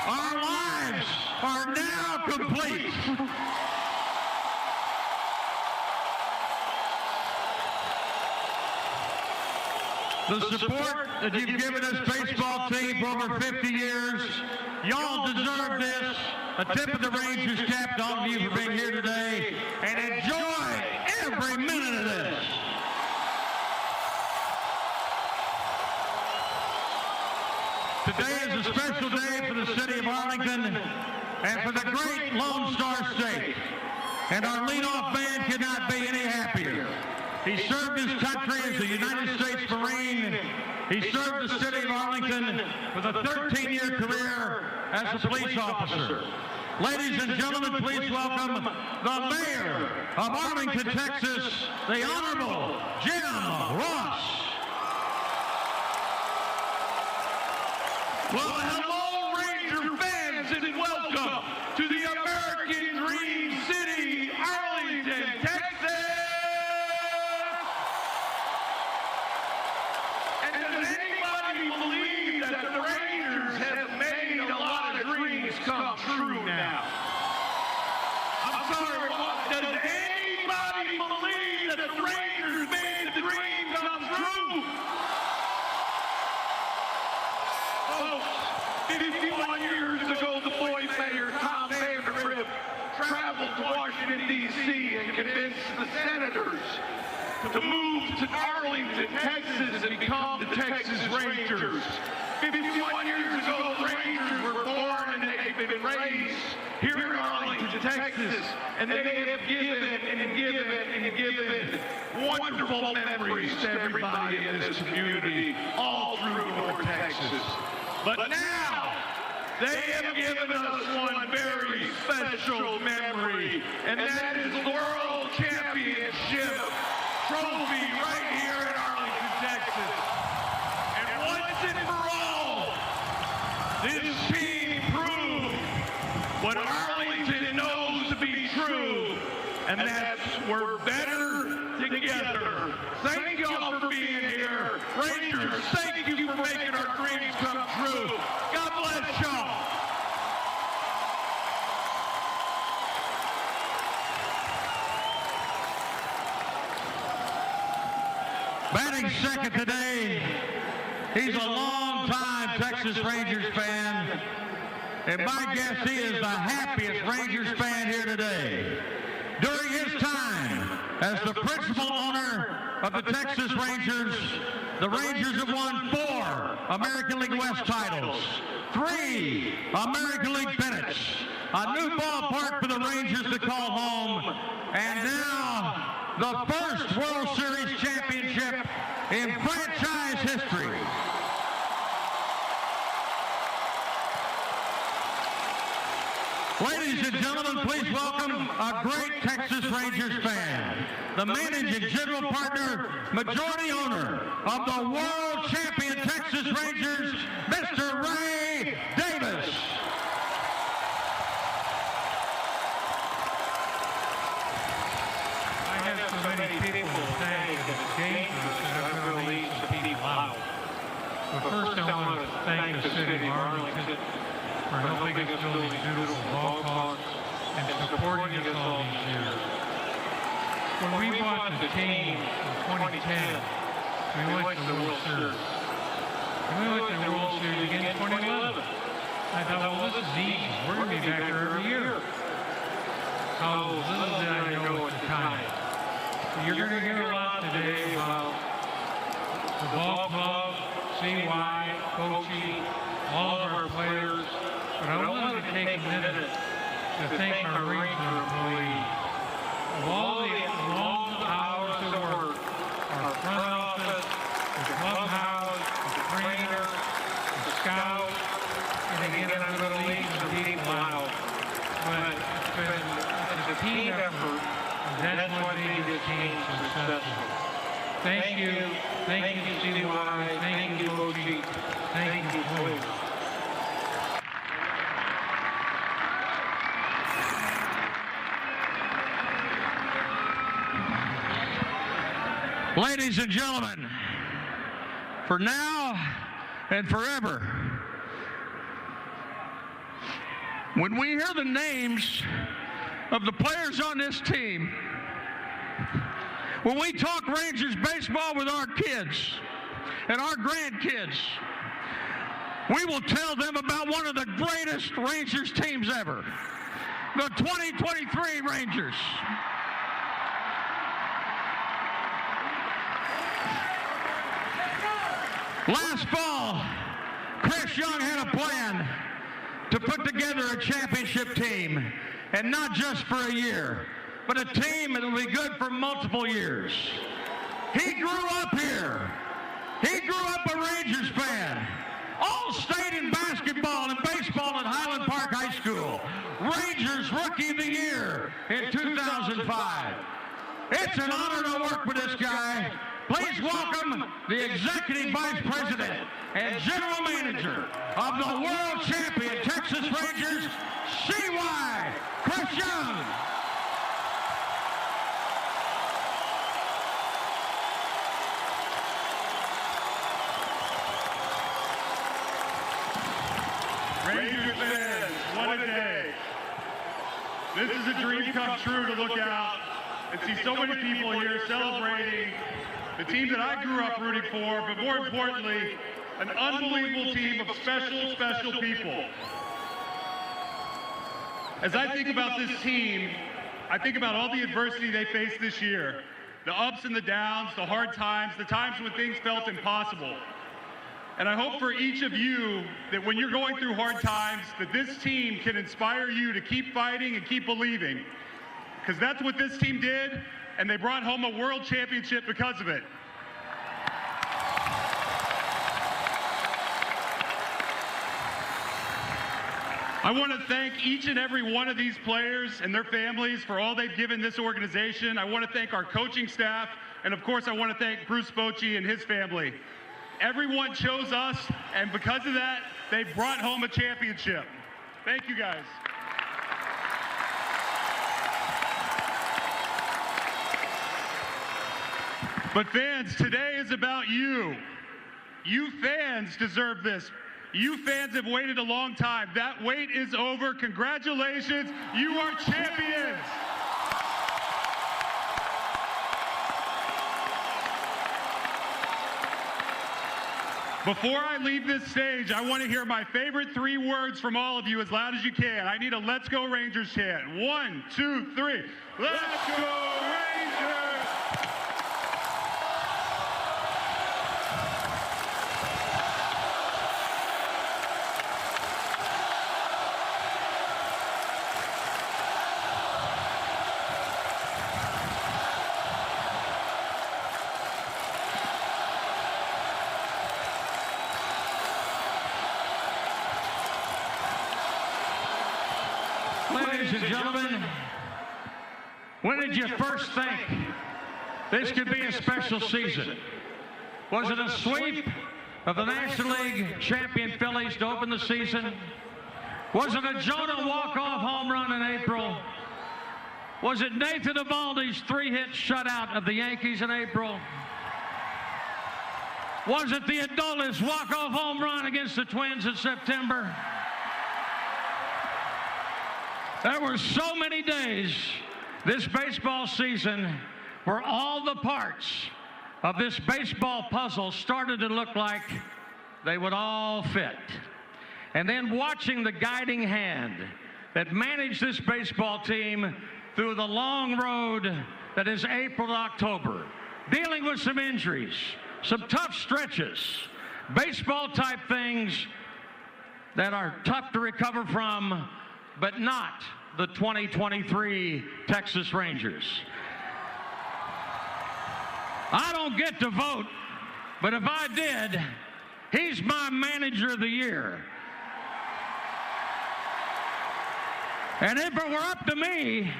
our lives are now complete. The support that you've given this baseball team for over 50 years, y'all deserve this. A tip of the Rangers cap to all of you for being here today, and enjoy every minute of this. Today is a special day for the city of Arlington and for the great Lone Star State. And our leadoff man could not be any happier. He served his country as a United States Marine. He served the city of Arlington with a 13-year career as a police officer. Ladies and gentlemen, please welcome the mayor of Arlington, Texas, the Honorable Jim Ross. Well, hello, Ranger fans, and welcome to the American Dream City, Arlington, Texas. And does anybody believe that the Rangers have made a lot of dreams come true now? I'm sorry, does anybody believe that the Rangers made the dream come true? Folks, 51 years ago, the boy mayor, Tom Vandergrift, traveled to Washington, D.C. and convinced the senators to move to Arlington, Texas, and become the Texas Rangers. 51 years ago, the Rangers were born and they've been raised here in Arlington, Texas, and they have given and given and given wonderful memories to everybody in this community all through North Texas. But now, they have given us one very special memory, and that is the World Championship trophy right here in Arlington, Texas. And once and for all, this team proved what Arlington knows to be true, and that's we're better together. Thank y'all for being here. Rangers, thank you for making our dreams come true. God bless y'all. Batting second today, he's a long-time Texas Rangers fan, and my guess he is the happiest Rangers fan here today. During his time as the principal owner of the Texas Rangers, the Rangers have won 4 American League West titles, 3 American League pennants, a new ballpark for the Rangers to call home, and now the first World Series championship in franchise history. Ladies and gentlemen, please welcome a great Texas Rangers fan, the managing general partner, majority owner of the world champion Texas Rangers, Mr. Ray Davis. I have so many people saying that it's dangerous and I'm going to leave some people out. But first I want to thank the city of Arlington for helping us build these beautiful ballparks and supporting us all these years. When we bought the team in 2010, we went to the World Series. And we went to the World Series again in 2011. I thought, well, this is easy. We're going to be back there every year. Oh, little did I know at the time. You're going to hear a lot today about the ball club, CY, coaching, all of our players. But I wanted to take a minute to thank our Ranger employees. Of all the long hours of work, our front office, the clubhouse, the trainer, the scout, and again, I'm going to leave some people out. But it's a team effort, and that's what made this team successful. Thank you, CY, thank you, Coachy, thank you, Coach. Ladies and gentlemen, for now and forever. When we hear the names of the players on this team, when we talk Rangers baseball with our kids and our grandkids, we will tell them about one of the greatest Rangers teams ever, the 2023 Rangers. Last fall, Chris Young had a plan to put together a championship team, and not just for a year, but a team that will be good for multiple years. He grew up here. He grew up a Rangers fan. All-state in basketball and baseball at Highland Park High School. Rangers Rookie of the Year in 2005. It's an honor to work with this guy. Please welcome the Executive Vice President and General Manager of the World Champion Texas Rangers, CY Chris Young. Rangers fans, what a day. This is a dream come true to look out and see so many people here celebrating the team that I grew up rooting for, but more importantly, an unbelievable team of special, special people. As I think about this team, I think about all the adversity they faced this year, the ups and the downs, the hard times, the times when things felt impossible. And I hope for each of you that when you're going through hard times, that this team can inspire you to keep fighting and keep believing. Because that's what this team did, and they brought home a world championship because of it. I want to thank each and every one of these players and their families for all they've given this organization. I want to thank our coaching staff, and of course I want to thank Bruce Bochy and his family. Everyone chose us, and because of that, they brought home a championship. Thank you, guys. But fans, today is about you. You fans deserve this. You fans have waited a long time. That wait is over. Congratulations, you are champions. Before I leave this stage, I want to hear my favorite 3 words from all of you as loud as you can. I need a Let's Go Rangers chant. 1, 2, 3. Let's go Rangers! Ladies and gentlemen, when did you first think this could be a special season? Was it a sweep of the National League champion Phillies to open the season? Was it a Jonah walk-off home run in April? Was it Nathan Eovaldi's 3-hit shutout of the Yankees in April? Was it the Adolis walk-off home run against the Twins in September? There were so many days this baseball season where all the parts of this baseball puzzle started to look like they would all fit. And then watching the guiding hand that managed this baseball team through the long road that is April to October, dealing with some injuries, some tough stretches, baseball-type things that are tough to recover from, but not the 2023 Texas Rangers. I don't get to vote, but if I did, he's my manager of the year. And if it were up to me,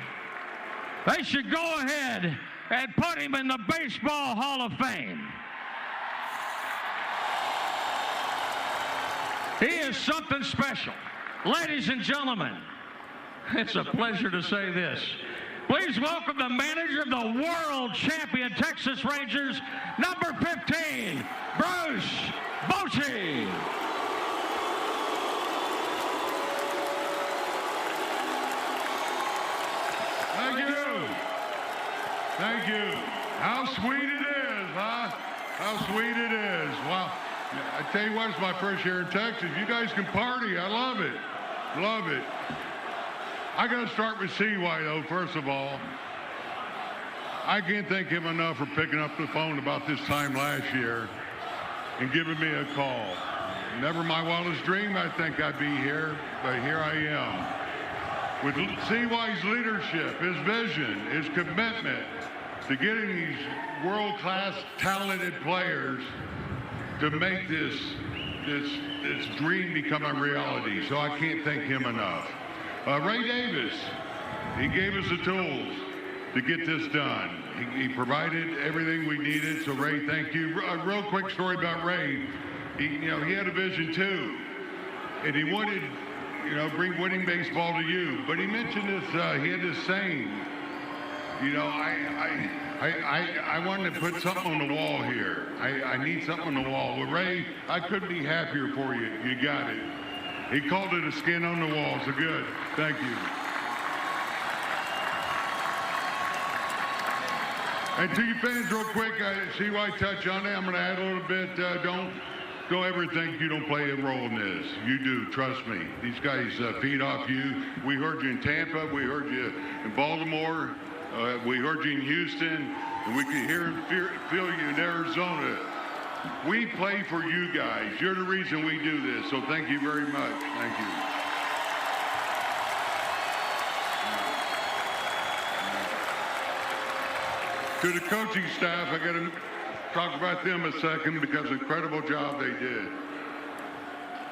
they should go ahead and put him in the Baseball Hall of Fame. He is something special. Ladies and gentlemen, it's a pleasure to say this. Please welcome the manager of the world champion Texas Rangers, number 15, Bruce Bochy. Thank you. Thank you. How sweet it is, huh? How sweet it is. Wow. I tell you what, it's my first year in Texas. You guys can party. I love it. Love it. I got to start with CY, though, first of all. I can't thank him enough for picking up the phone about this time last year and giving me a call. Never my wildest dream I think I'd be here, but here I am. With CY's leadership, his vision, his commitment to getting these world-class talented players to make this dream become a reality. So I can't thank him enough. Ray Davis, he gave us the tools to get this done. He provided everything we needed. So Ray, thank you. A real quick story about Ray. He had a vision too, and he wanted, bring winning baseball to you. But he mentioned this. He had this saying. I wanted to put something on the wall here. I need something on the wall. Well, Ray, I couldn't be happier for you. You got it. He called it a skin on the wall. So good. Thank you. And to you fans, real quick, I see why I touch on it. I'm going to add a little bit. Don't ever think you don't play a role in this. You do, trust me. These guys feed off you. We heard you in Tampa. We heard you in Baltimore. We heard you in Houston. And we can hear and feel you in Arizona. We play for you guys. You're the reason we do this. So thank you very much. Thank you. To the coaching staff, I got to talk about them a second because incredible job they did.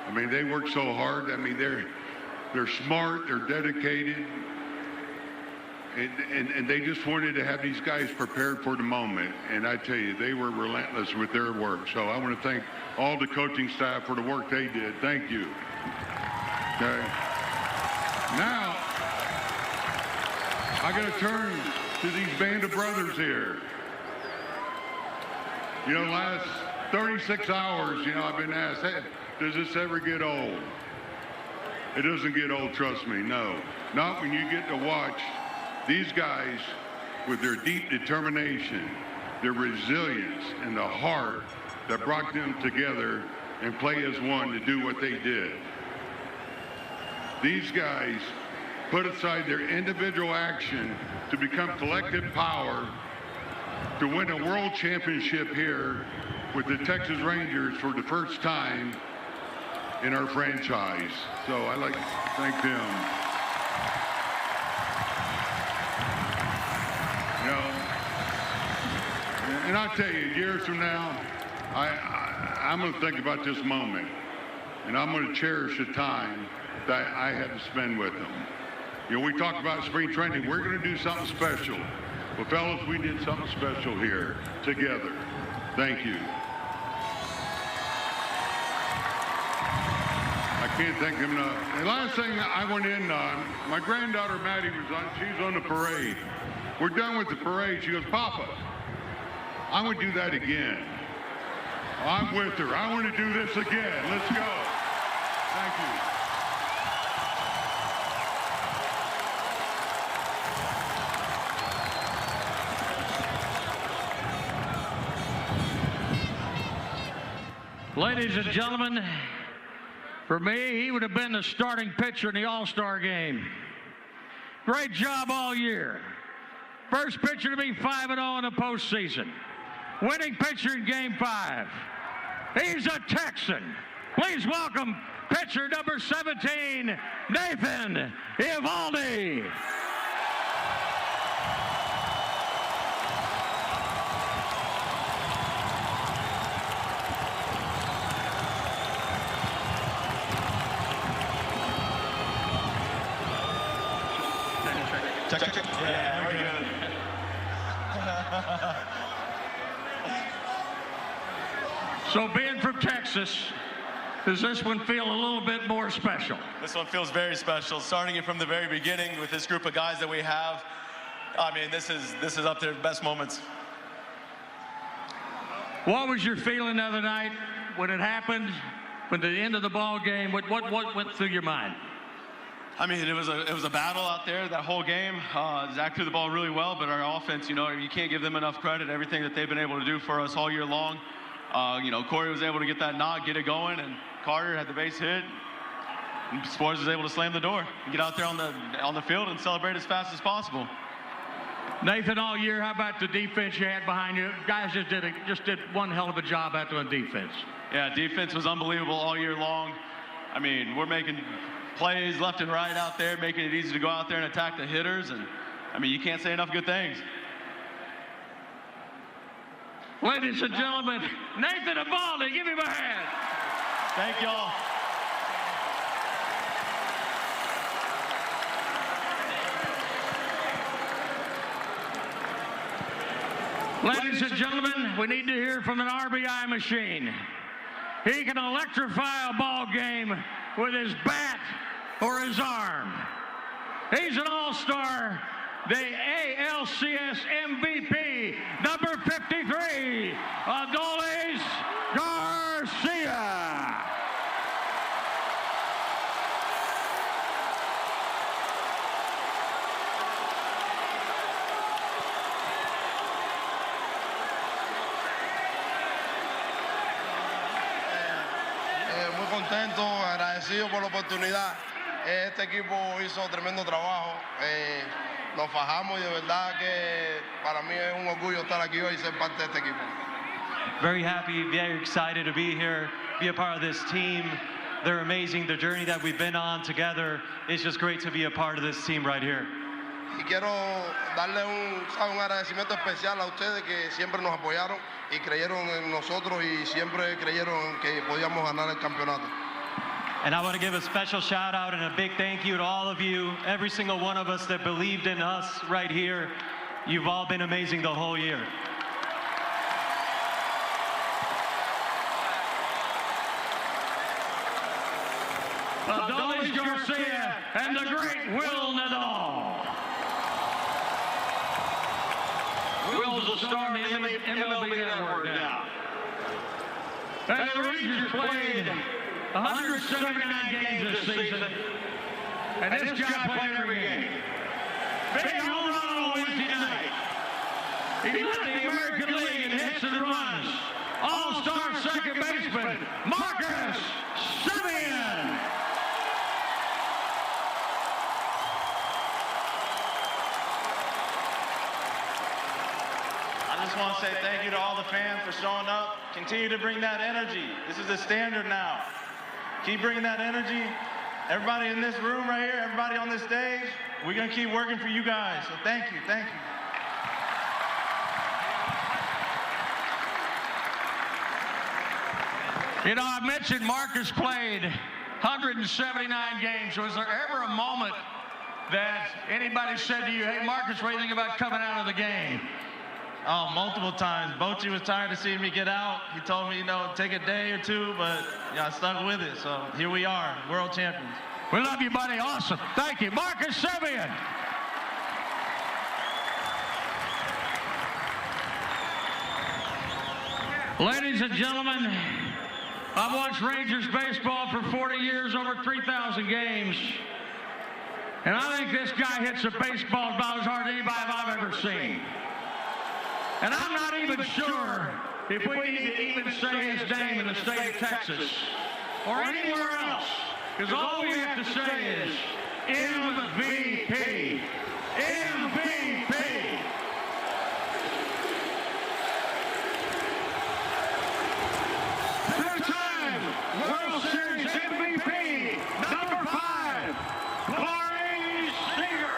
I mean, they work so hard. I mean, they're smart, they're dedicated, and they just wanted to have these guys prepared for the moment. And I tell you, they were relentless with their work. So I want to thank all the coaching staff for the work they did. Thank you. Okay. Now, I got to turn to these band of brothers here. Last 36 hours, I've been asked, hey, does this ever get old? It doesn't get old, trust me, no. Not when you get to watch these guys with their deep determination, their resilience, and the heart that brought them together and play as one to do what they did. These guys put aside their individual action to become collective power to win a world championship here with the Texas Rangers for the first time in our franchise. So I'd like to thank them. And I'll tell you, years from now, I'm going to think about this moment, and I'm going to cherish the time that I had to spend with them. We talk about spring training. We're going to do something special. Well, fellas, we did something special here together. Thank you. I can't thank him enough. The last thing I went in on, my granddaughter Maddie she's on the parade. We're done with the parade. She goes, Papa, I want to do that again. I'm with her. I want to do this again. Let's go. Thank you. Ladies and gentlemen, for me, he would have been the starting pitcher in the All-Star game. Great job all year. First pitcher to be 5-0 in the postseason. Winning pitcher in Game 5. He's a Texan. Please welcome pitcher number 17, Nathan Eovaldi. Check. Yeah, we're good. So being from Texas, does this one feel a little bit more special? This one feels very special. Starting it from the very beginning with this group of guys that we have. I mean, this is up there, best moments. What was your feeling the other night when it happened, when the end of the ball game, what went through your mind? I mean, it was a battle out there that whole game. Zach threw the ball really well, but our offense, you can't give them enough credit. Everything that they've been able to do for us all year long. Corey was able to get that knock, get it going, and Carter had the base hit. And Sports was able to slam the door and get out there on the field and celebrate as fast as possible. Nathan, all year, how about the defense you had behind you? Guys just did one hell of a job out there on defense. Yeah, defense was unbelievable all year long. I mean, we're making plays left and right out there, making it easy to go out there and attack the hitters. And, I mean, you can't say enough good things. Ladies and gentlemen, Nathan Eovaldi, give him a hand. Thank y'all. Ladies and gentlemen, we need to hear from an RBI machine. He can electrify a ball game with his bat or his arm. He's an all-star, the ALCS MVP, number 53, Adolis Garcia. Muy contento, agradecido por la oportunidad. Este equipo hizo tremendo trabajo. Nos fajamos y de verdad que para mí es un orgullo estar aquí hoy y ser parte de este equipo. Very happy, very excited to be here, be a part of this team. They're amazing. The journey that we've been on together, it's just great to be a part of this team right here. Y quiero darle un agradecimiento especial a ustedes que siempre nos apoyaron y creyeron en nosotros y siempre creyeron que podíamos ganar el campeonato. And I want to give a special shout out and a big thank you to all of you, every single one of us that believed in us right here. You've all been amazing the whole year. Adolis Garcia and the great Will Nadal. Will's a star in the MLB Network now. And the Rangers played 179 games this season, and this guy played every game. Big home run on Wednesday night. He led the American League in hits and runs. All-star second baseman, Marcus Semien. I just want to say thank you to all the fans for showing up. Continue to bring that energy. This is the standard now. Keep bringing that energy. Everybody in this room right here, everybody on this stage, we're going to keep working for you guys. So thank you, thank you. You know, I mentioned Marcus played 179 games. Was there ever a moment that anybody said to you, hey, Marcus, what do you think about coming out of the game? Oh, multiple times. Bochy was tired of seeing me get out. He told me, take a day or two, but I stuck with it. So here we are, world champions. We love you, buddy. Awesome. Thank you. Marcus Semien. Ladies and gentlemen, I've watched Rangers baseball for 40 years, over 3,000 games. And I think this guy hits a baseball about as hard as anybody I've ever seen. And I'm not even sure if we need to even say his name in the state of Texas or anywhere else, because all we have to say is MVP. MVP. Two-time World Series MVP, number 5, Corey Seager.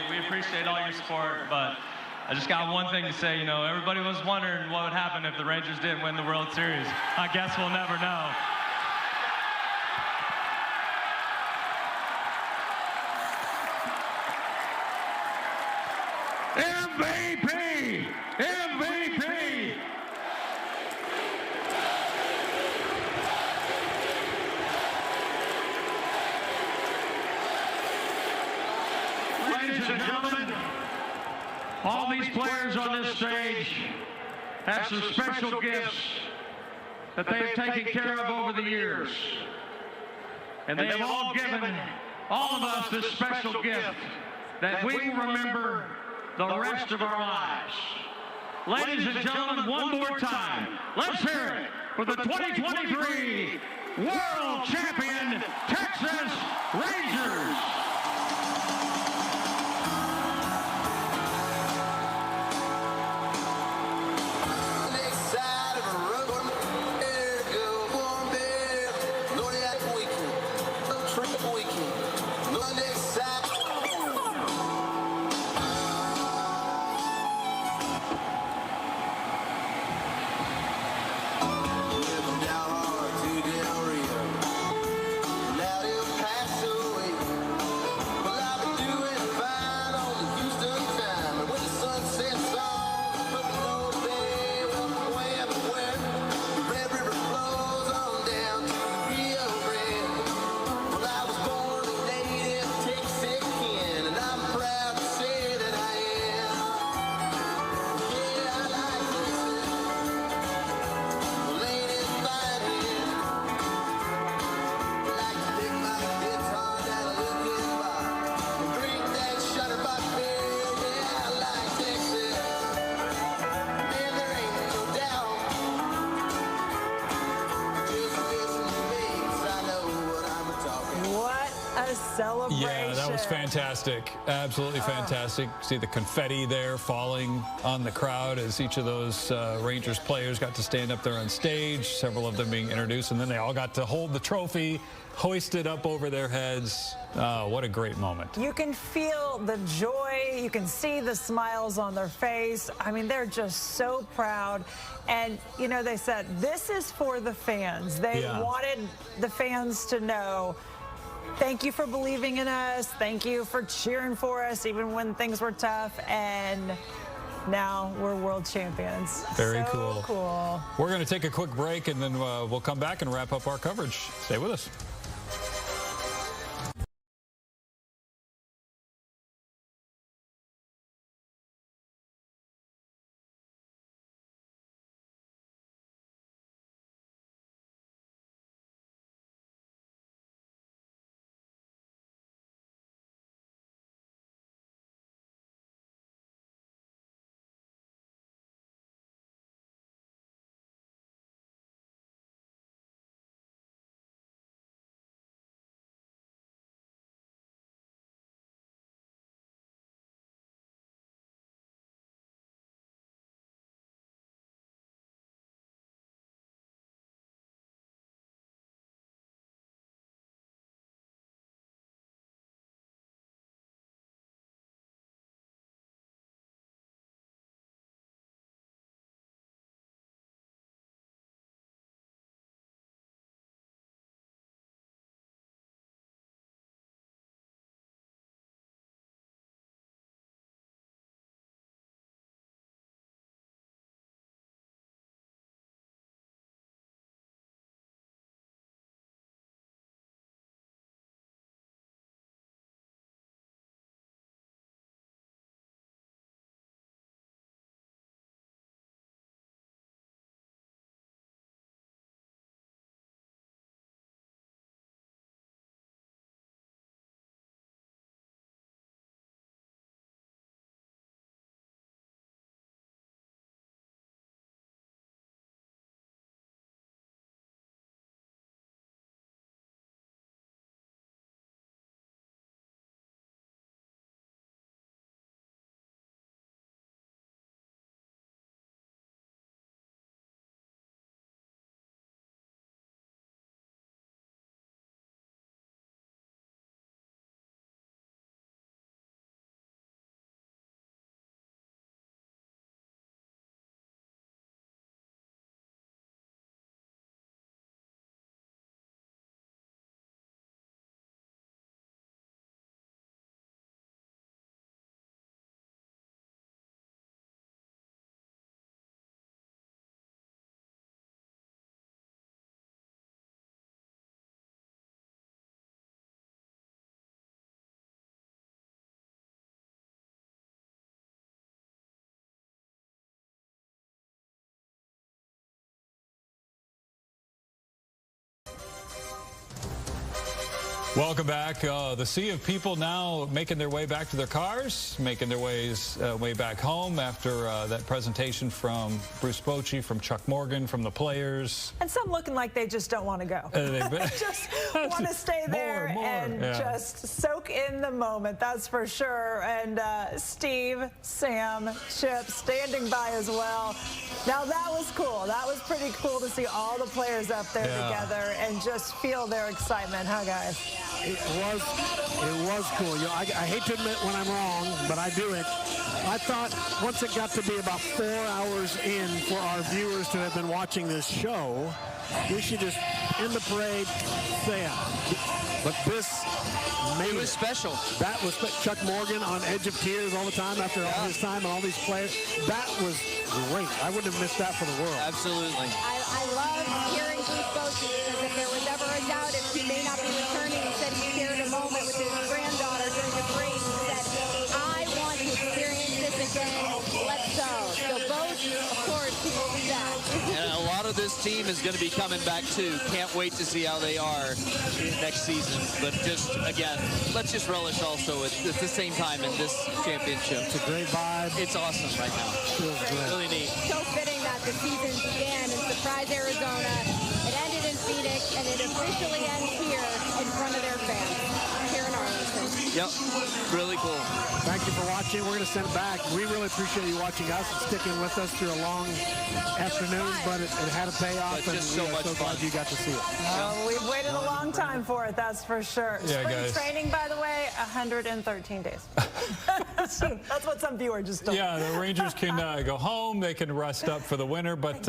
We appreciate all your support, but I just got one thing to say. Everybody was wondering what would happen if the Rangers didn't win the World Series. I guess we'll never know. MVP! MVP! All these players on this stage have some special gifts that they have taken care of over the years. And they have all given all of us this special gift that we will remember the rest of our lives. Ladies and gentlemen, one more time, let's hear it for the 2023 World Champion Texas Rangers. Celebration. Yeah, that was fantastic. Absolutely fantastic. See the confetti there falling on the crowd as each of those Rangers players got to stand up there on stage, several of them being introduced, and then they all got to hold the trophy, hoist it up over their heads. What a great moment. You can feel the joy. You can see the smiles on their face. I mean, they're just so proud. And, you know, they said, this is for the fans. They wanted the fans to know, thank you for believing in us. Thank you for cheering for us, even when things were tough. And now we're world champions. Very so cool. We're going to take a quick break, and then we'll come back and wrap up our coverage. Stay with us. Welcome back. The sea of people now making their way back to their cars, making their way back home after that presentation from Bruce Bochy, from Chuck Morgan, from the players. And some looking like they just don't want to go. They just want to stay there and just soak in the moment, that's for sure. And Steve, Sam, Chip standing by as well. Now that was cool. That was pretty cool to see all the players up there together and just feel their excitement, huh, guys? It was cool. You know, I hate to admit when I'm wrong, but I do it. I thought once it got to be about 4 hours in for our viewers to have been watching this show, we should just end the parade, say it. But this made it. Was special. That was Chuck Morgan on edge of tears all the time after all his time and all these players. That was great. I wouldn't have missed that for the world. Absolutely. I love hearing Bruce Bochy, because if there was ever a doubt if he may not be returning, he said he shared a moment with his granddaughter during the break. He said, I want to experience this again. Let's go. So Boch, of course, he will be back. And a lot of this team is going to be coming back too. Can't wait to see how they are next season. But just, again, let's just relish also at the same time in this championship. It's a great vibe. It's awesome right now. Feels good. Really neat. So fitting that the season began in Surprise, Arizona. It ended in Phoenix, and it officially ends here in front of their fans here in Arlington. Yep, really cool. Thank you for watching. We're going to send it back. We really appreciate you watching us and sticking with us through a long afternoon, but it had a payoff, and we are so glad you got to see it. We've waited a long time for it, that's for sure. Yeah, Spring guys. training, by the way, 113 days. That's what some viewer just told me. Yeah, the Rangers can go home. They can rest up for the winter, but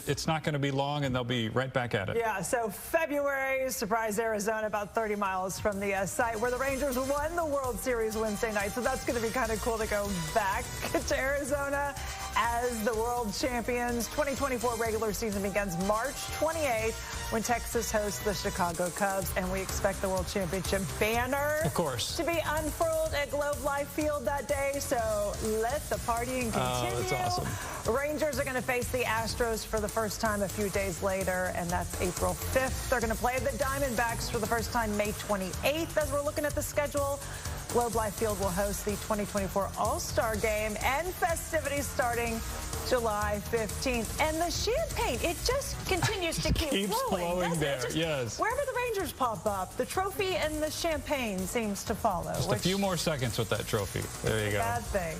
it's not going to be long, and they'll be right back at it. Yeah, so February, Surprise, Arizona, about 30 miles from the site where the Rangers won the World Series Wednesday night. So that's going to be kind of cool to go back to Arizona as the world champions. 2024 regular season begins March 28th when Texas hosts the Chicago Cubs, and we expect the World Championship banner, of course, to be unfurled at Globe Life Field that day. So let the partying continue. Oh, that's awesome. Rangers are going to face the Astros for the first time a few days later, and that's April 5th. They're going to play the Diamondbacks for the first time May 28th. As we're looking at the schedule, Globe Life Field will host the 2024 All-Star Game and festivities starting July 15th. And the champagne, it just continues to keep flowing there, yes. Wherever the Rangers pop up, the trophy and the champagne seems to follow. Just a few more seconds with that trophy. There you go. Bad thing.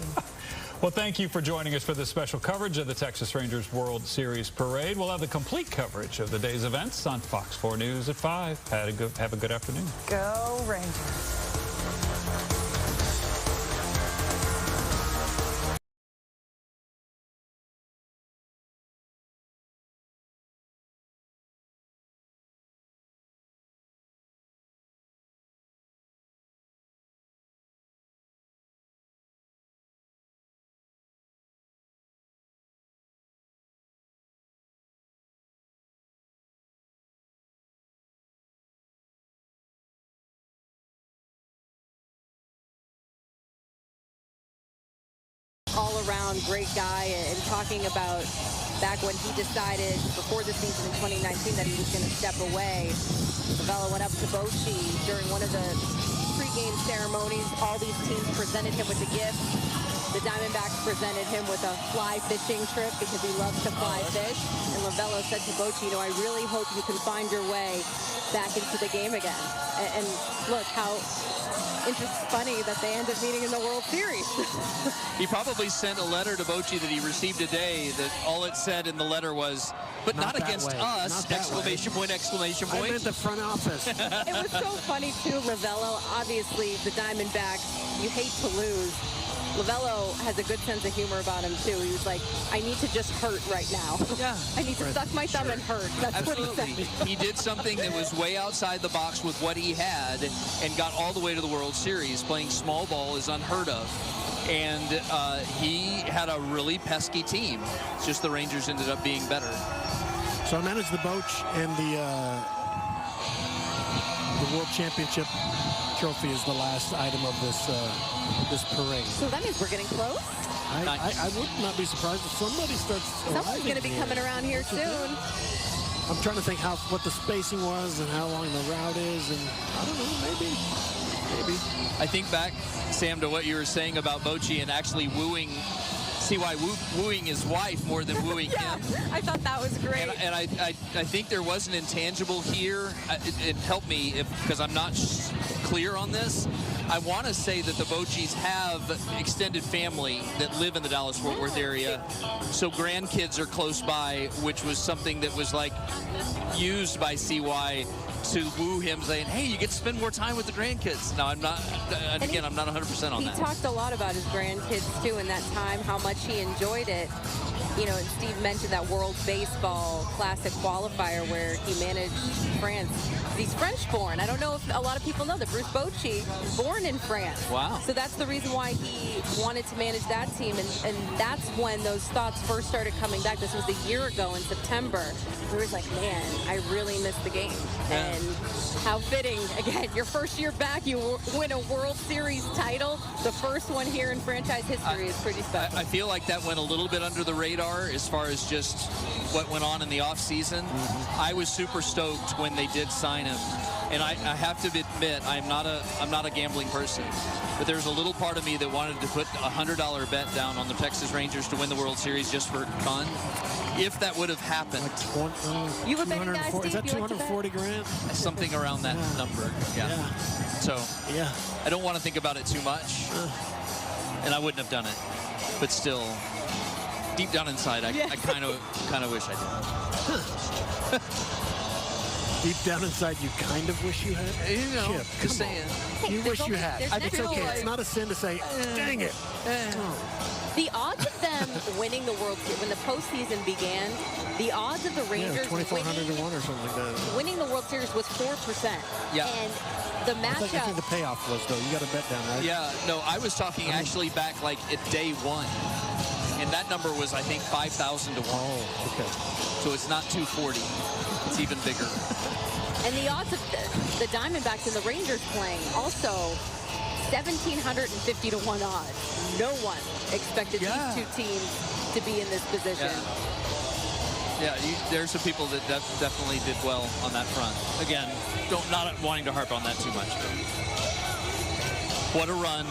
Well, thank you for joining us for this special coverage of the Texas Rangers World Series Parade. We'll have the complete coverage of the day's events on Fox 4 News at 5. Have a good afternoon. Go Rangers. All-around great guy, and talking about back when he decided before the season in 2019 that he was going to step away. Lovullo went up to Bochy during one of the pregame ceremonies. All these teams presented him with a gift. The Diamondbacks presented him with a fly fishing trip because he loves to fly fish. And Lovullo said to Bochy, you know, I really hope you can find your way back into the game again. And look how it's just funny that they end up meeting in the World Series. He probably sent a letter to Bochy that he received today that all it said in the letter was, but not against us, exclamation point, exclamation point. I meant the front office. It was so funny, too, Lovullo. Obviously, the Diamondbacks, you hate to lose. Lovullo has a good sense of humor about him, too. He was like, I need to just hurt right now. Yeah. I need to suck my thumb and hurt. That's Absolutely. what he said. He did something that was way outside the box with what he had and got all the way to the World Series. Playing small ball is unheard of. And he had a really pesky team. It's just the Rangers ended up being better. So I managed the Boch and the World Championship trophy is the last item of this parade. So that means we're getting close? I would not be surprised if somebody starts. Someone's going to be coming around here soon. I'm trying to think what the spacing was and how long the route is, and I don't know, maybe. I think back, Sam, to what you were saying about Bochy and actually wooing his wife more than wooing him. I thought that was great. And I think there was an intangible here. It helped me because I'm not clear on this. I want to say that the Bochys have extended family that live in the Dallas-Fort Worth area, so grandkids are close by, which was something that was like used by CY to woo him, saying, hey, you get to spend more time with the grandkids. No, I'm not, and again, I'm not 100% on that. He talked a lot about his grandkids, too, in that time, how much he enjoyed it. You know, and Steve mentioned that World Baseball Classic qualifier where he managed France. He's French-born. I don't know if a lot of people know that Bruce Bochy was born in France. Wow. So that's the reason why he wanted to manage that team, and that's when those thoughts first started coming back. This was a year ago in September. He was like, man, I really miss the game. Yeah. And how fitting, again, your first year back, you win a World Series title. The first one here in franchise history is pretty special. I feel like that went a little bit under the radar as far as just what went on in the offseason. I was super stoked when they did sign him. And I have to admit, I'm not a gambling person, but there's a little part of me that wanted to put a $100 bet down on the Texas Rangers to win the World Series just for fun. If that would have happened, you would bet a guy, Steve, is that 240 grand? Something around that number. Yeah. So I don't want to think about it too much, and I wouldn't have done it, but still, deep down inside, I kind of wish I did. Deep down inside, you kind of wish you had? You know, Chip, just saying. You wish you had. It's okay. It's not a sin to say, dang it. The odds of them winning the World Series, when the postseason began, the odds of the Rangers 2,400 to 1 or something like that. winning the World Series was 4%. Yeah. And the matchup. I think the payoff was, though. You got to bet down, right? Yeah. No, I was talking actually back like at day one. And that number was, I think, 5,000 to 1. Oh, okay. So it's not 240. It's even bigger. And the odds of the Diamondbacks and the Rangers playing also 1,750 to 1 odds. No one expected these two teams to be in this position. Yeah, there's some people that definitely did well on that front. Again, not wanting to harp on that too much. But what a run.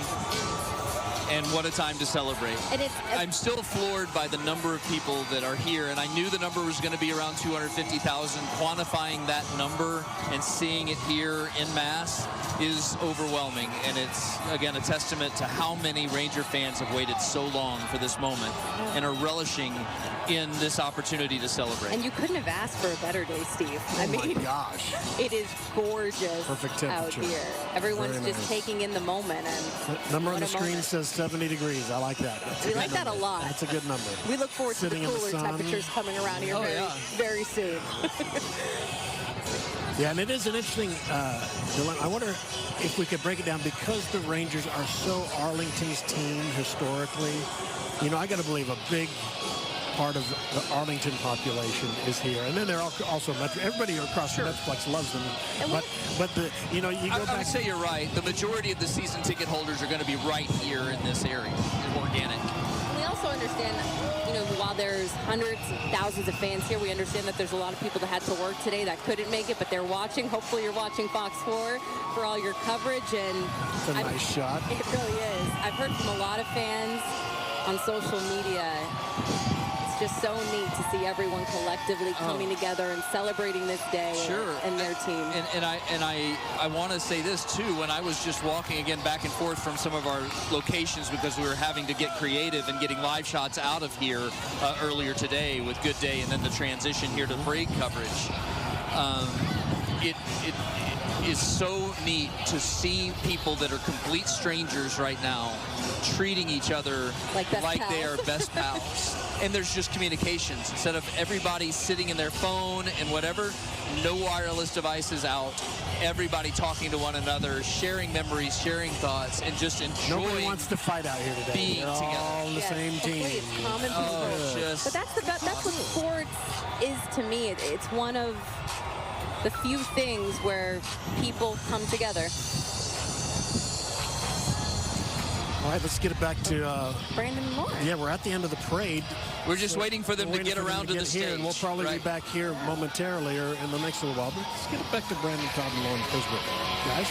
And what a time to celebrate. And I'm still floored by the number of people that are here, and I knew the number was going to be around 250,000. Quantifying that number and seeing it here in mass is overwhelming, and it's, again, a testament to how many Ranger fans have waited so long for this moment and are relishing in this opportunity to celebrate. And you couldn't have asked for a better day, Steve. I mean, my gosh. It is gorgeous out here. Everyone's just taking in the moment. And the number on the screen says 70 degrees. I like that. We like that a lot. That's a good number. We look forward to the cooler temperatures coming around here very soon. Yeah, and it is an interesting dilemma. I wonder if we could break it down because the Rangers are so Arlington's team historically. You know, I got to believe a big part of the Arlington population is here, and then they're also Metro. Everybody across the Metroplex loves them. But you go back. I would say you're right. The majority of the season ticket holders are going to be right here in this area, organic. We also understand, while there's hundreds of thousands of fans here, we understand that there's a lot of people that had to work today that couldn't make it, but they're watching. Hopefully you're watching Fox 4 for all your coverage. And it's a nice shot. It really is. I've heard from a lot of fans on social media. It's just so neat to see everyone collectively coming together and celebrating this day and their team. And I want to say this too. When I was just walking again back and forth from some of our locations because we were having to get creative and getting live shots out of here earlier today with Good Day and then the transition here to break coverage. It is so neat to see people that are complete strangers right now treating each other like they are best pals. And there's just communications. Instead of everybody sitting in their phone and whatever, no wireless devices out. Everybody talking to one another, sharing memories, sharing thoughts, and just enjoying. Nobody wants to fight out here today. Being They're together. all the same team. It's common but that's what sports is to me. It's one of the few things where people come together. All right, let's get it back to Brandon Moore. Yeah, we're at the end of the parade. We're just waiting for them to get around to the stage. And we'll probably be back here momentarily or in the next little while. But let's get it back to Brandon, Todd, and Lauren Frisbee. Guys?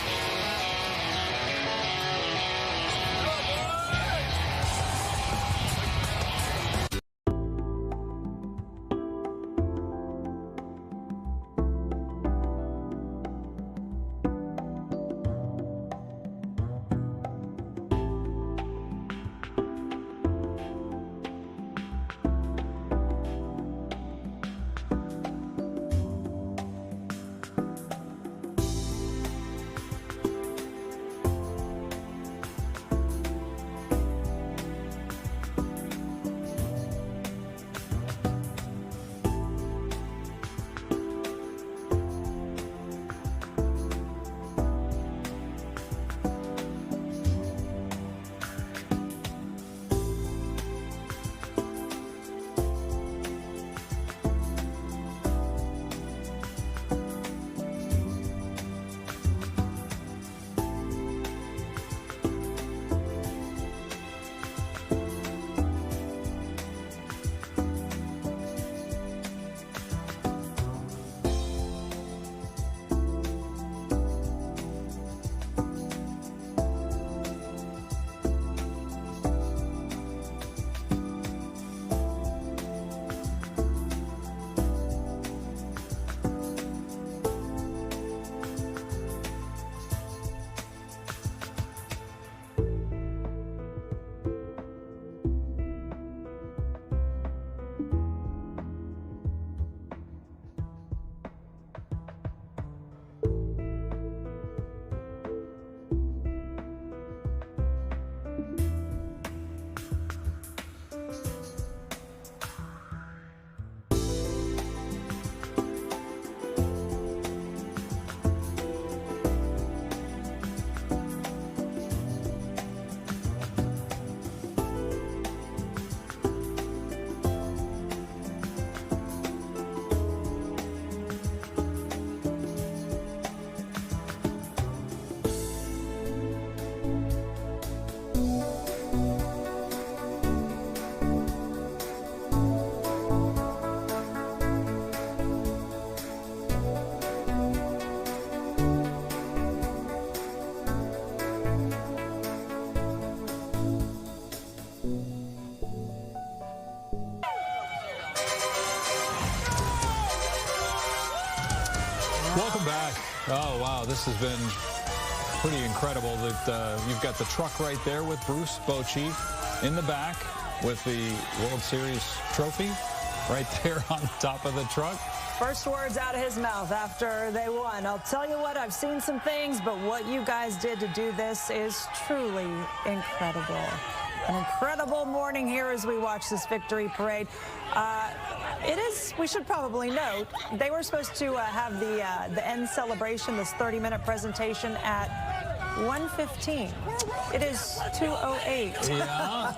Welcome back. Oh, wow, this has been pretty incredible that you've got the truck right there with Bruce Bochy in the back with the World Series trophy right there on top of the truck. First words out of his mouth after they won. I'll tell you what, I've seen some things, but what you guys did to do this is truly incredible. An incredible morning here as we watch this victory parade. It is, we should probably note, they were supposed to have the end celebration, this 30-minute presentation at 1:15. It is 2:08. Yeah,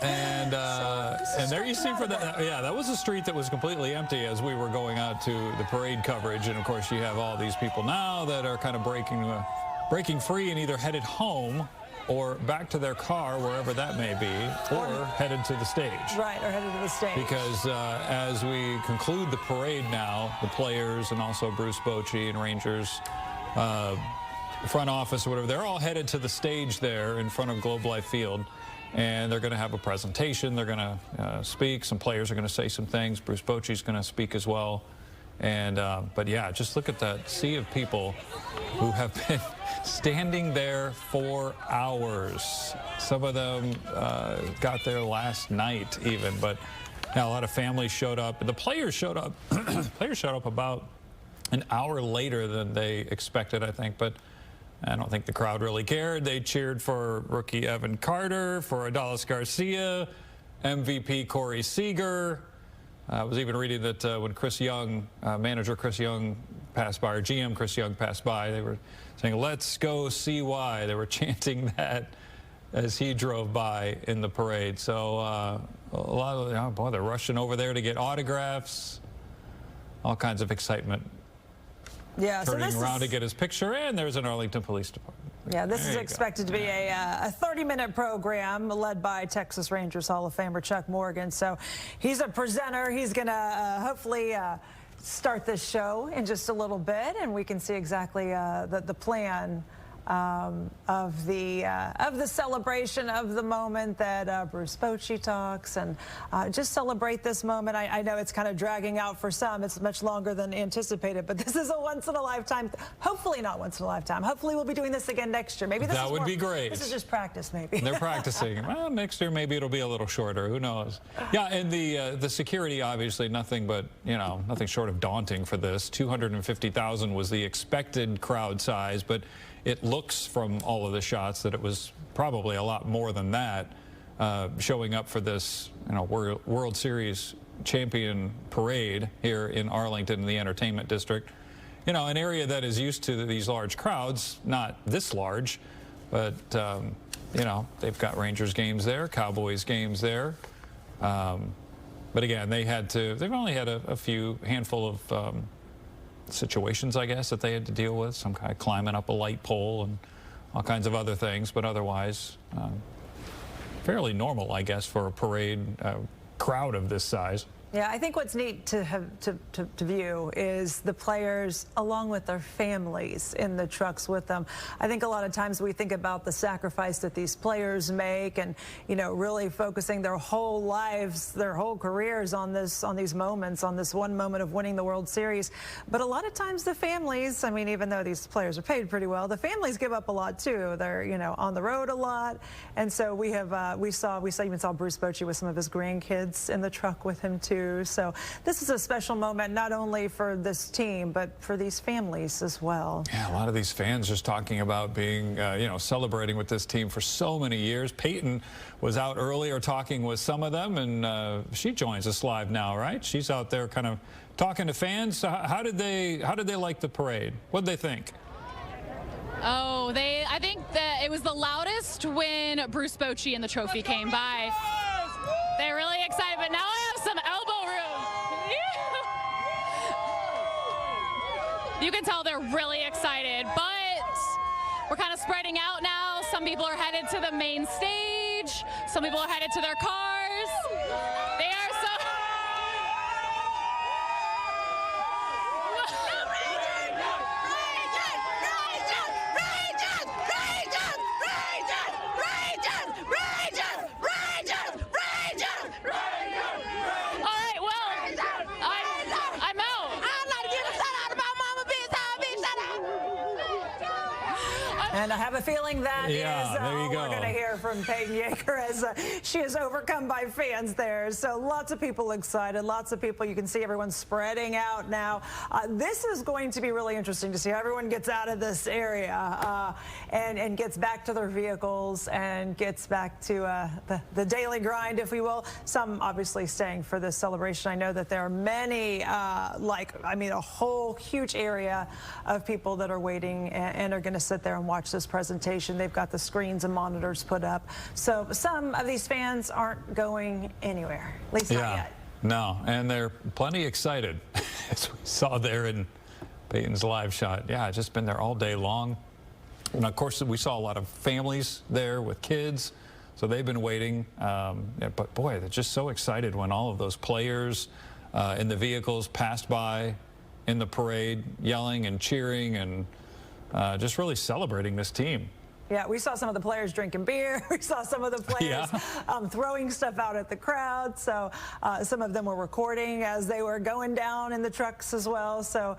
and there you see for that. Yeah, that was a street that was completely empty as we were going out to the parade coverage, and of course you have all these people now that are kind of breaking free and either headed home or back to their car, wherever that may be, or headed to the stage. Right, or headed to the stage. Because as we conclude the parade now, the players and also Bruce Bochy and Rangers front office or whatever, they're all headed to the stage there in front of Globe Life Field, and they're going to have a presentation. They're going to speak. Some players are going to say some things. Bruce Bochy's going to speak as well. And but yeah, just look at that sea of people who have been standing there for hours. Some of them got there last night even, but yeah, a lot of families showed up. The players showed up. Players showed up about an hour later than they expected, I think, but I don't think the crowd really cared. They cheered for rookie Evan Carter, for Adolis Garcia, MVP Corey Seager. I was even reading that when Chris Young, manager Chris Young passed by, or GM Chris Young passed by, they were saying, "Let's go CY." They were chanting that as he drove by in the parade. So a lot of, oh boy, they're rushing over there to get autographs, all kinds of excitement. Yeah, Turning around to get his picture, and there's an Arlington Police Department. Yeah, this is expected to be a 30-minute program led by Texas Rangers Hall of Famer Chuck Morgan. So he's a presenter. He's going to hopefully start this show in just a little bit, and we can see exactly the plan of the celebration of the moment that Bruce Bochy talks, and just celebrate this moment. I know it's kind of dragging out for some. It's much longer than anticipated, but this is a once-in-a-lifetime. Hopefully not once-in-a-lifetime. Hopefully we'll be doing this again next year. Maybe this that would be great. This is just practice, maybe. They're practicing. Well, next year maybe it'll be a little shorter. Who knows? Yeah, and the security, obviously nothing but, you know, nothing short of daunting for this. 250,000 was the expected crowd size, but it looks from all of the shots that it was probably a lot more than that showing up for this, you know, World Series champion parade here in Arlington in the entertainment district. You know, an area that is used to these large crowds, not this large, but, you know, they've got Rangers games there, Cowboys games there. But again, they've only had a handful of situations, I guess, that they had to deal with, some kind of climbing up a light pole and all kinds of other things, but otherwise fairly normal, I guess, for a parade crowd of this size. Yeah, I think what's neat to view is the players along with their families in the trucks with them. I think a lot of times we think about the sacrifice that these players make, and, you know, really focusing their whole lives, their whole careers on these moments, on this one moment of winning the World Series. But a lot of times the families, I mean, even though these players are paid pretty well, the families give up a lot too. They're, you know, on the road a lot, and so we even saw Bruce Bochy with some of his grandkids in the truck with him too. So this is a special moment, not only for this team, but for these families as well. Yeah, a lot of these fans just talking about being, you know, celebrating with this team for so many years. Peyton was out earlier talking with some of them, and she joins us live now, right? She's out there kind of talking to fans. So how did they like the parade? What did they think? Oh, I think that it was the loudest when Bruce Bochy and the trophy came by. They're really excited, but now I have some elbow room. You can tell they're really excited, but we're kind of spreading out now. Some people are headed to the main stage. Some people are headed to their cars. They are so... And I have a feeling that is all we're going to hear from Peyton Yeager as she is overcome by fans there. So lots of people excited, lots of people. You can see everyone spreading out now. This is going to be really interesting to see how everyone gets out of this area and gets back to their vehicles and gets back to the daily grind, if we will. Some obviously staying for this celebration. I know that there are many, a whole huge area of people that are waiting and are going to sit there and watch this presentation. They've got the screens and monitors put up. So some of these fans aren't going anywhere, at least not yet. No, and they're plenty excited, as we saw there in Peyton's live shot. Yeah, just been there all day long. And of course, we saw a lot of families there with kids, so they've been waiting. But boy, they're just so excited when all of those players in the vehicles passed by in the parade, yelling and cheering and just really celebrating this team. Yeah, we saw some of the players drinking beer. We saw some of the players throwing stuff out at the crowd. So some of them were recording as they were going down in the trucks as well. So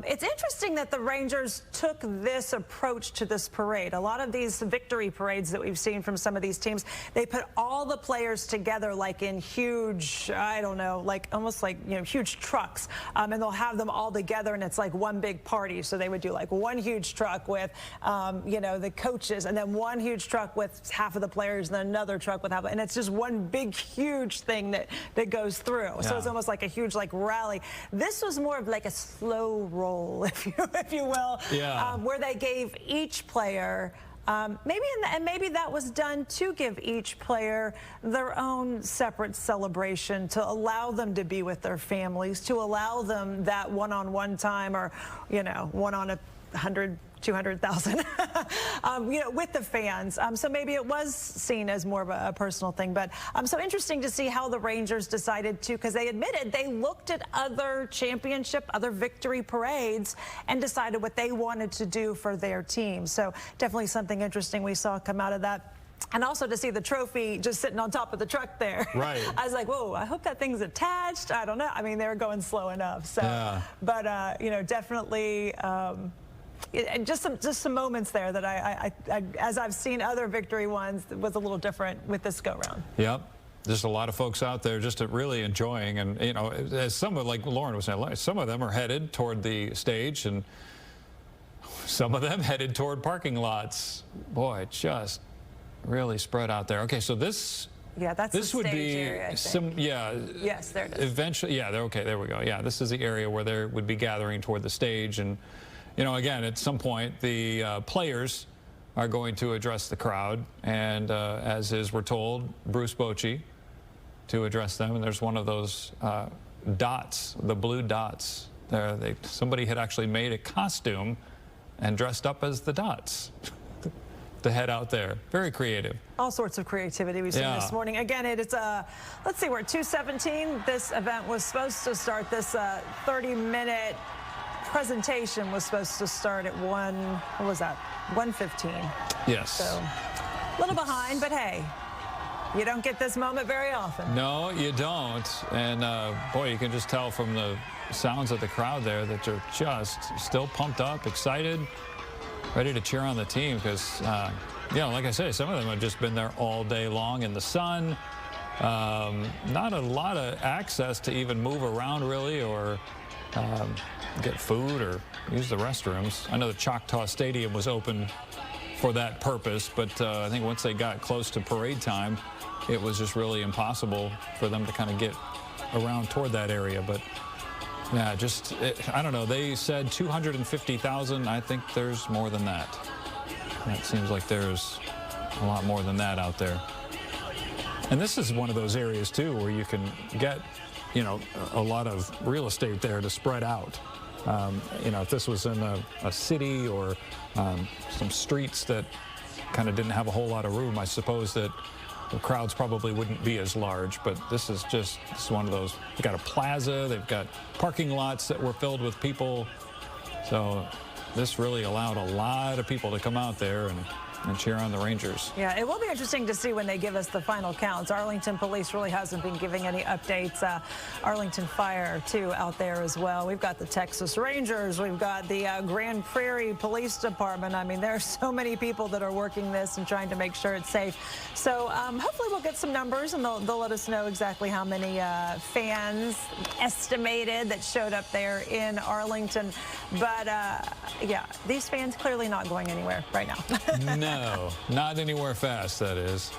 it's interesting that the Rangers took this approach to this parade. A lot of these victory parades that we've seen from some of these teams, they put all the players together like in huge, I don't know, like almost like, you know, huge trucks. And they'll have them all together and it's like one big party. So they would do like one huge truck with, you know, the coach, and then one huge truck with half of the players, and then another truck with half, and it's just one big huge thing that goes through. So it's almost like a huge rally. This was more of like a slow roll, if you will, where they gave each player maybe that was done to give each player their own separate celebration, to allow them to be with their families, to allow them that one-on-one time, or, you know, one on 100 200,000, with the fans. So maybe it was seen as more of a personal thing. But so interesting to see how the Rangers decided to, because they admitted they looked at other championship, other victory parades, and decided what they wanted to do for their team. So definitely something interesting we saw come out of that. And also to see the trophy just sitting on top of the truck there. Right. I was like, whoa, I hope that thing's attached. I don't know. I mean, they were going slow enough. So, yeah. But, definitely just some moments there that I, as I've seen other victory ones, was a little different with this go-round. Yep. There's a lot of folks out there just really enjoying. And, as some of, like Lauren was saying, some of them are headed toward the stage and some of them headed toward parking lots. Boy, just really spread out there. Okay, so this that's this the would stage be area, yes, there it is. Eventually, okay, there we go. Yeah, this is the area where they would be gathering toward the stage, and again, at some point the players are going to address the crowd, and as we're told, Bruce Bochy to address them, and there's one of those dots, the blue dots there. Somebody had actually made a costume and dressed up as the dots to head out there. Very creative. All sorts of creativity we've seen this morning. Again, it's let's see, we're at 2:17. This event was supposed to start, this 30-minute presentation was supposed to start at 1:15. Yes. So a little behind, but hey, you don't get this moment very often. No, you don't. And boy, you can just tell from the sounds of the crowd there that they're just still pumped up, excited, ready to cheer on the team, because like I say, some of them have just been there all day long in the sun. Not a lot of access to even move around really, or get food or use the restrooms. I know the Choctaw Stadium was open for that purpose, but I think once they got close to parade time, it was just really impossible for them to kind of get around toward that area. But yeah, I don't know. They said 250,000. I think there's more than that. It seems like there's a lot more than that out there. And this is one of those areas, too, where you can get, a lot of real estate there to spread out. If this was in a city or some streets that kind of didn't have a whole lot of room, I suppose that the crowds probably wouldn't be as large, but this is one of those. They've got a plaza, they've got parking lots that were filled with people. So this really allowed a lot of people to come out there and cheer on the Rangers. Yeah, it will be interesting to see when they give us the final counts. Arlington Police really hasn't been giving any updates. Arlington Fire, too, out there as well. We've got the Texas Rangers. We've got the Grand Prairie Police Department. I mean, there are so many people that are working this and trying to make sure it's safe. So hopefully we'll get some numbers, and they'll let us know exactly how many fans estimated that showed up there in Arlington. But, yeah, these fans clearly not going anywhere right now. No, not anywhere fast, that is.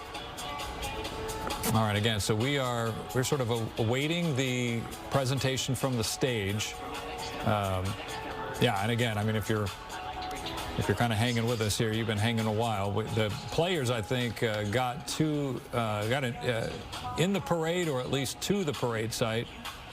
All right, again, so we're sort of awaiting the presentation from the stage. And again, I mean, if you're kind of hanging with us here, you've been hanging a while. The players, I think, got in the parade, or at least to the parade site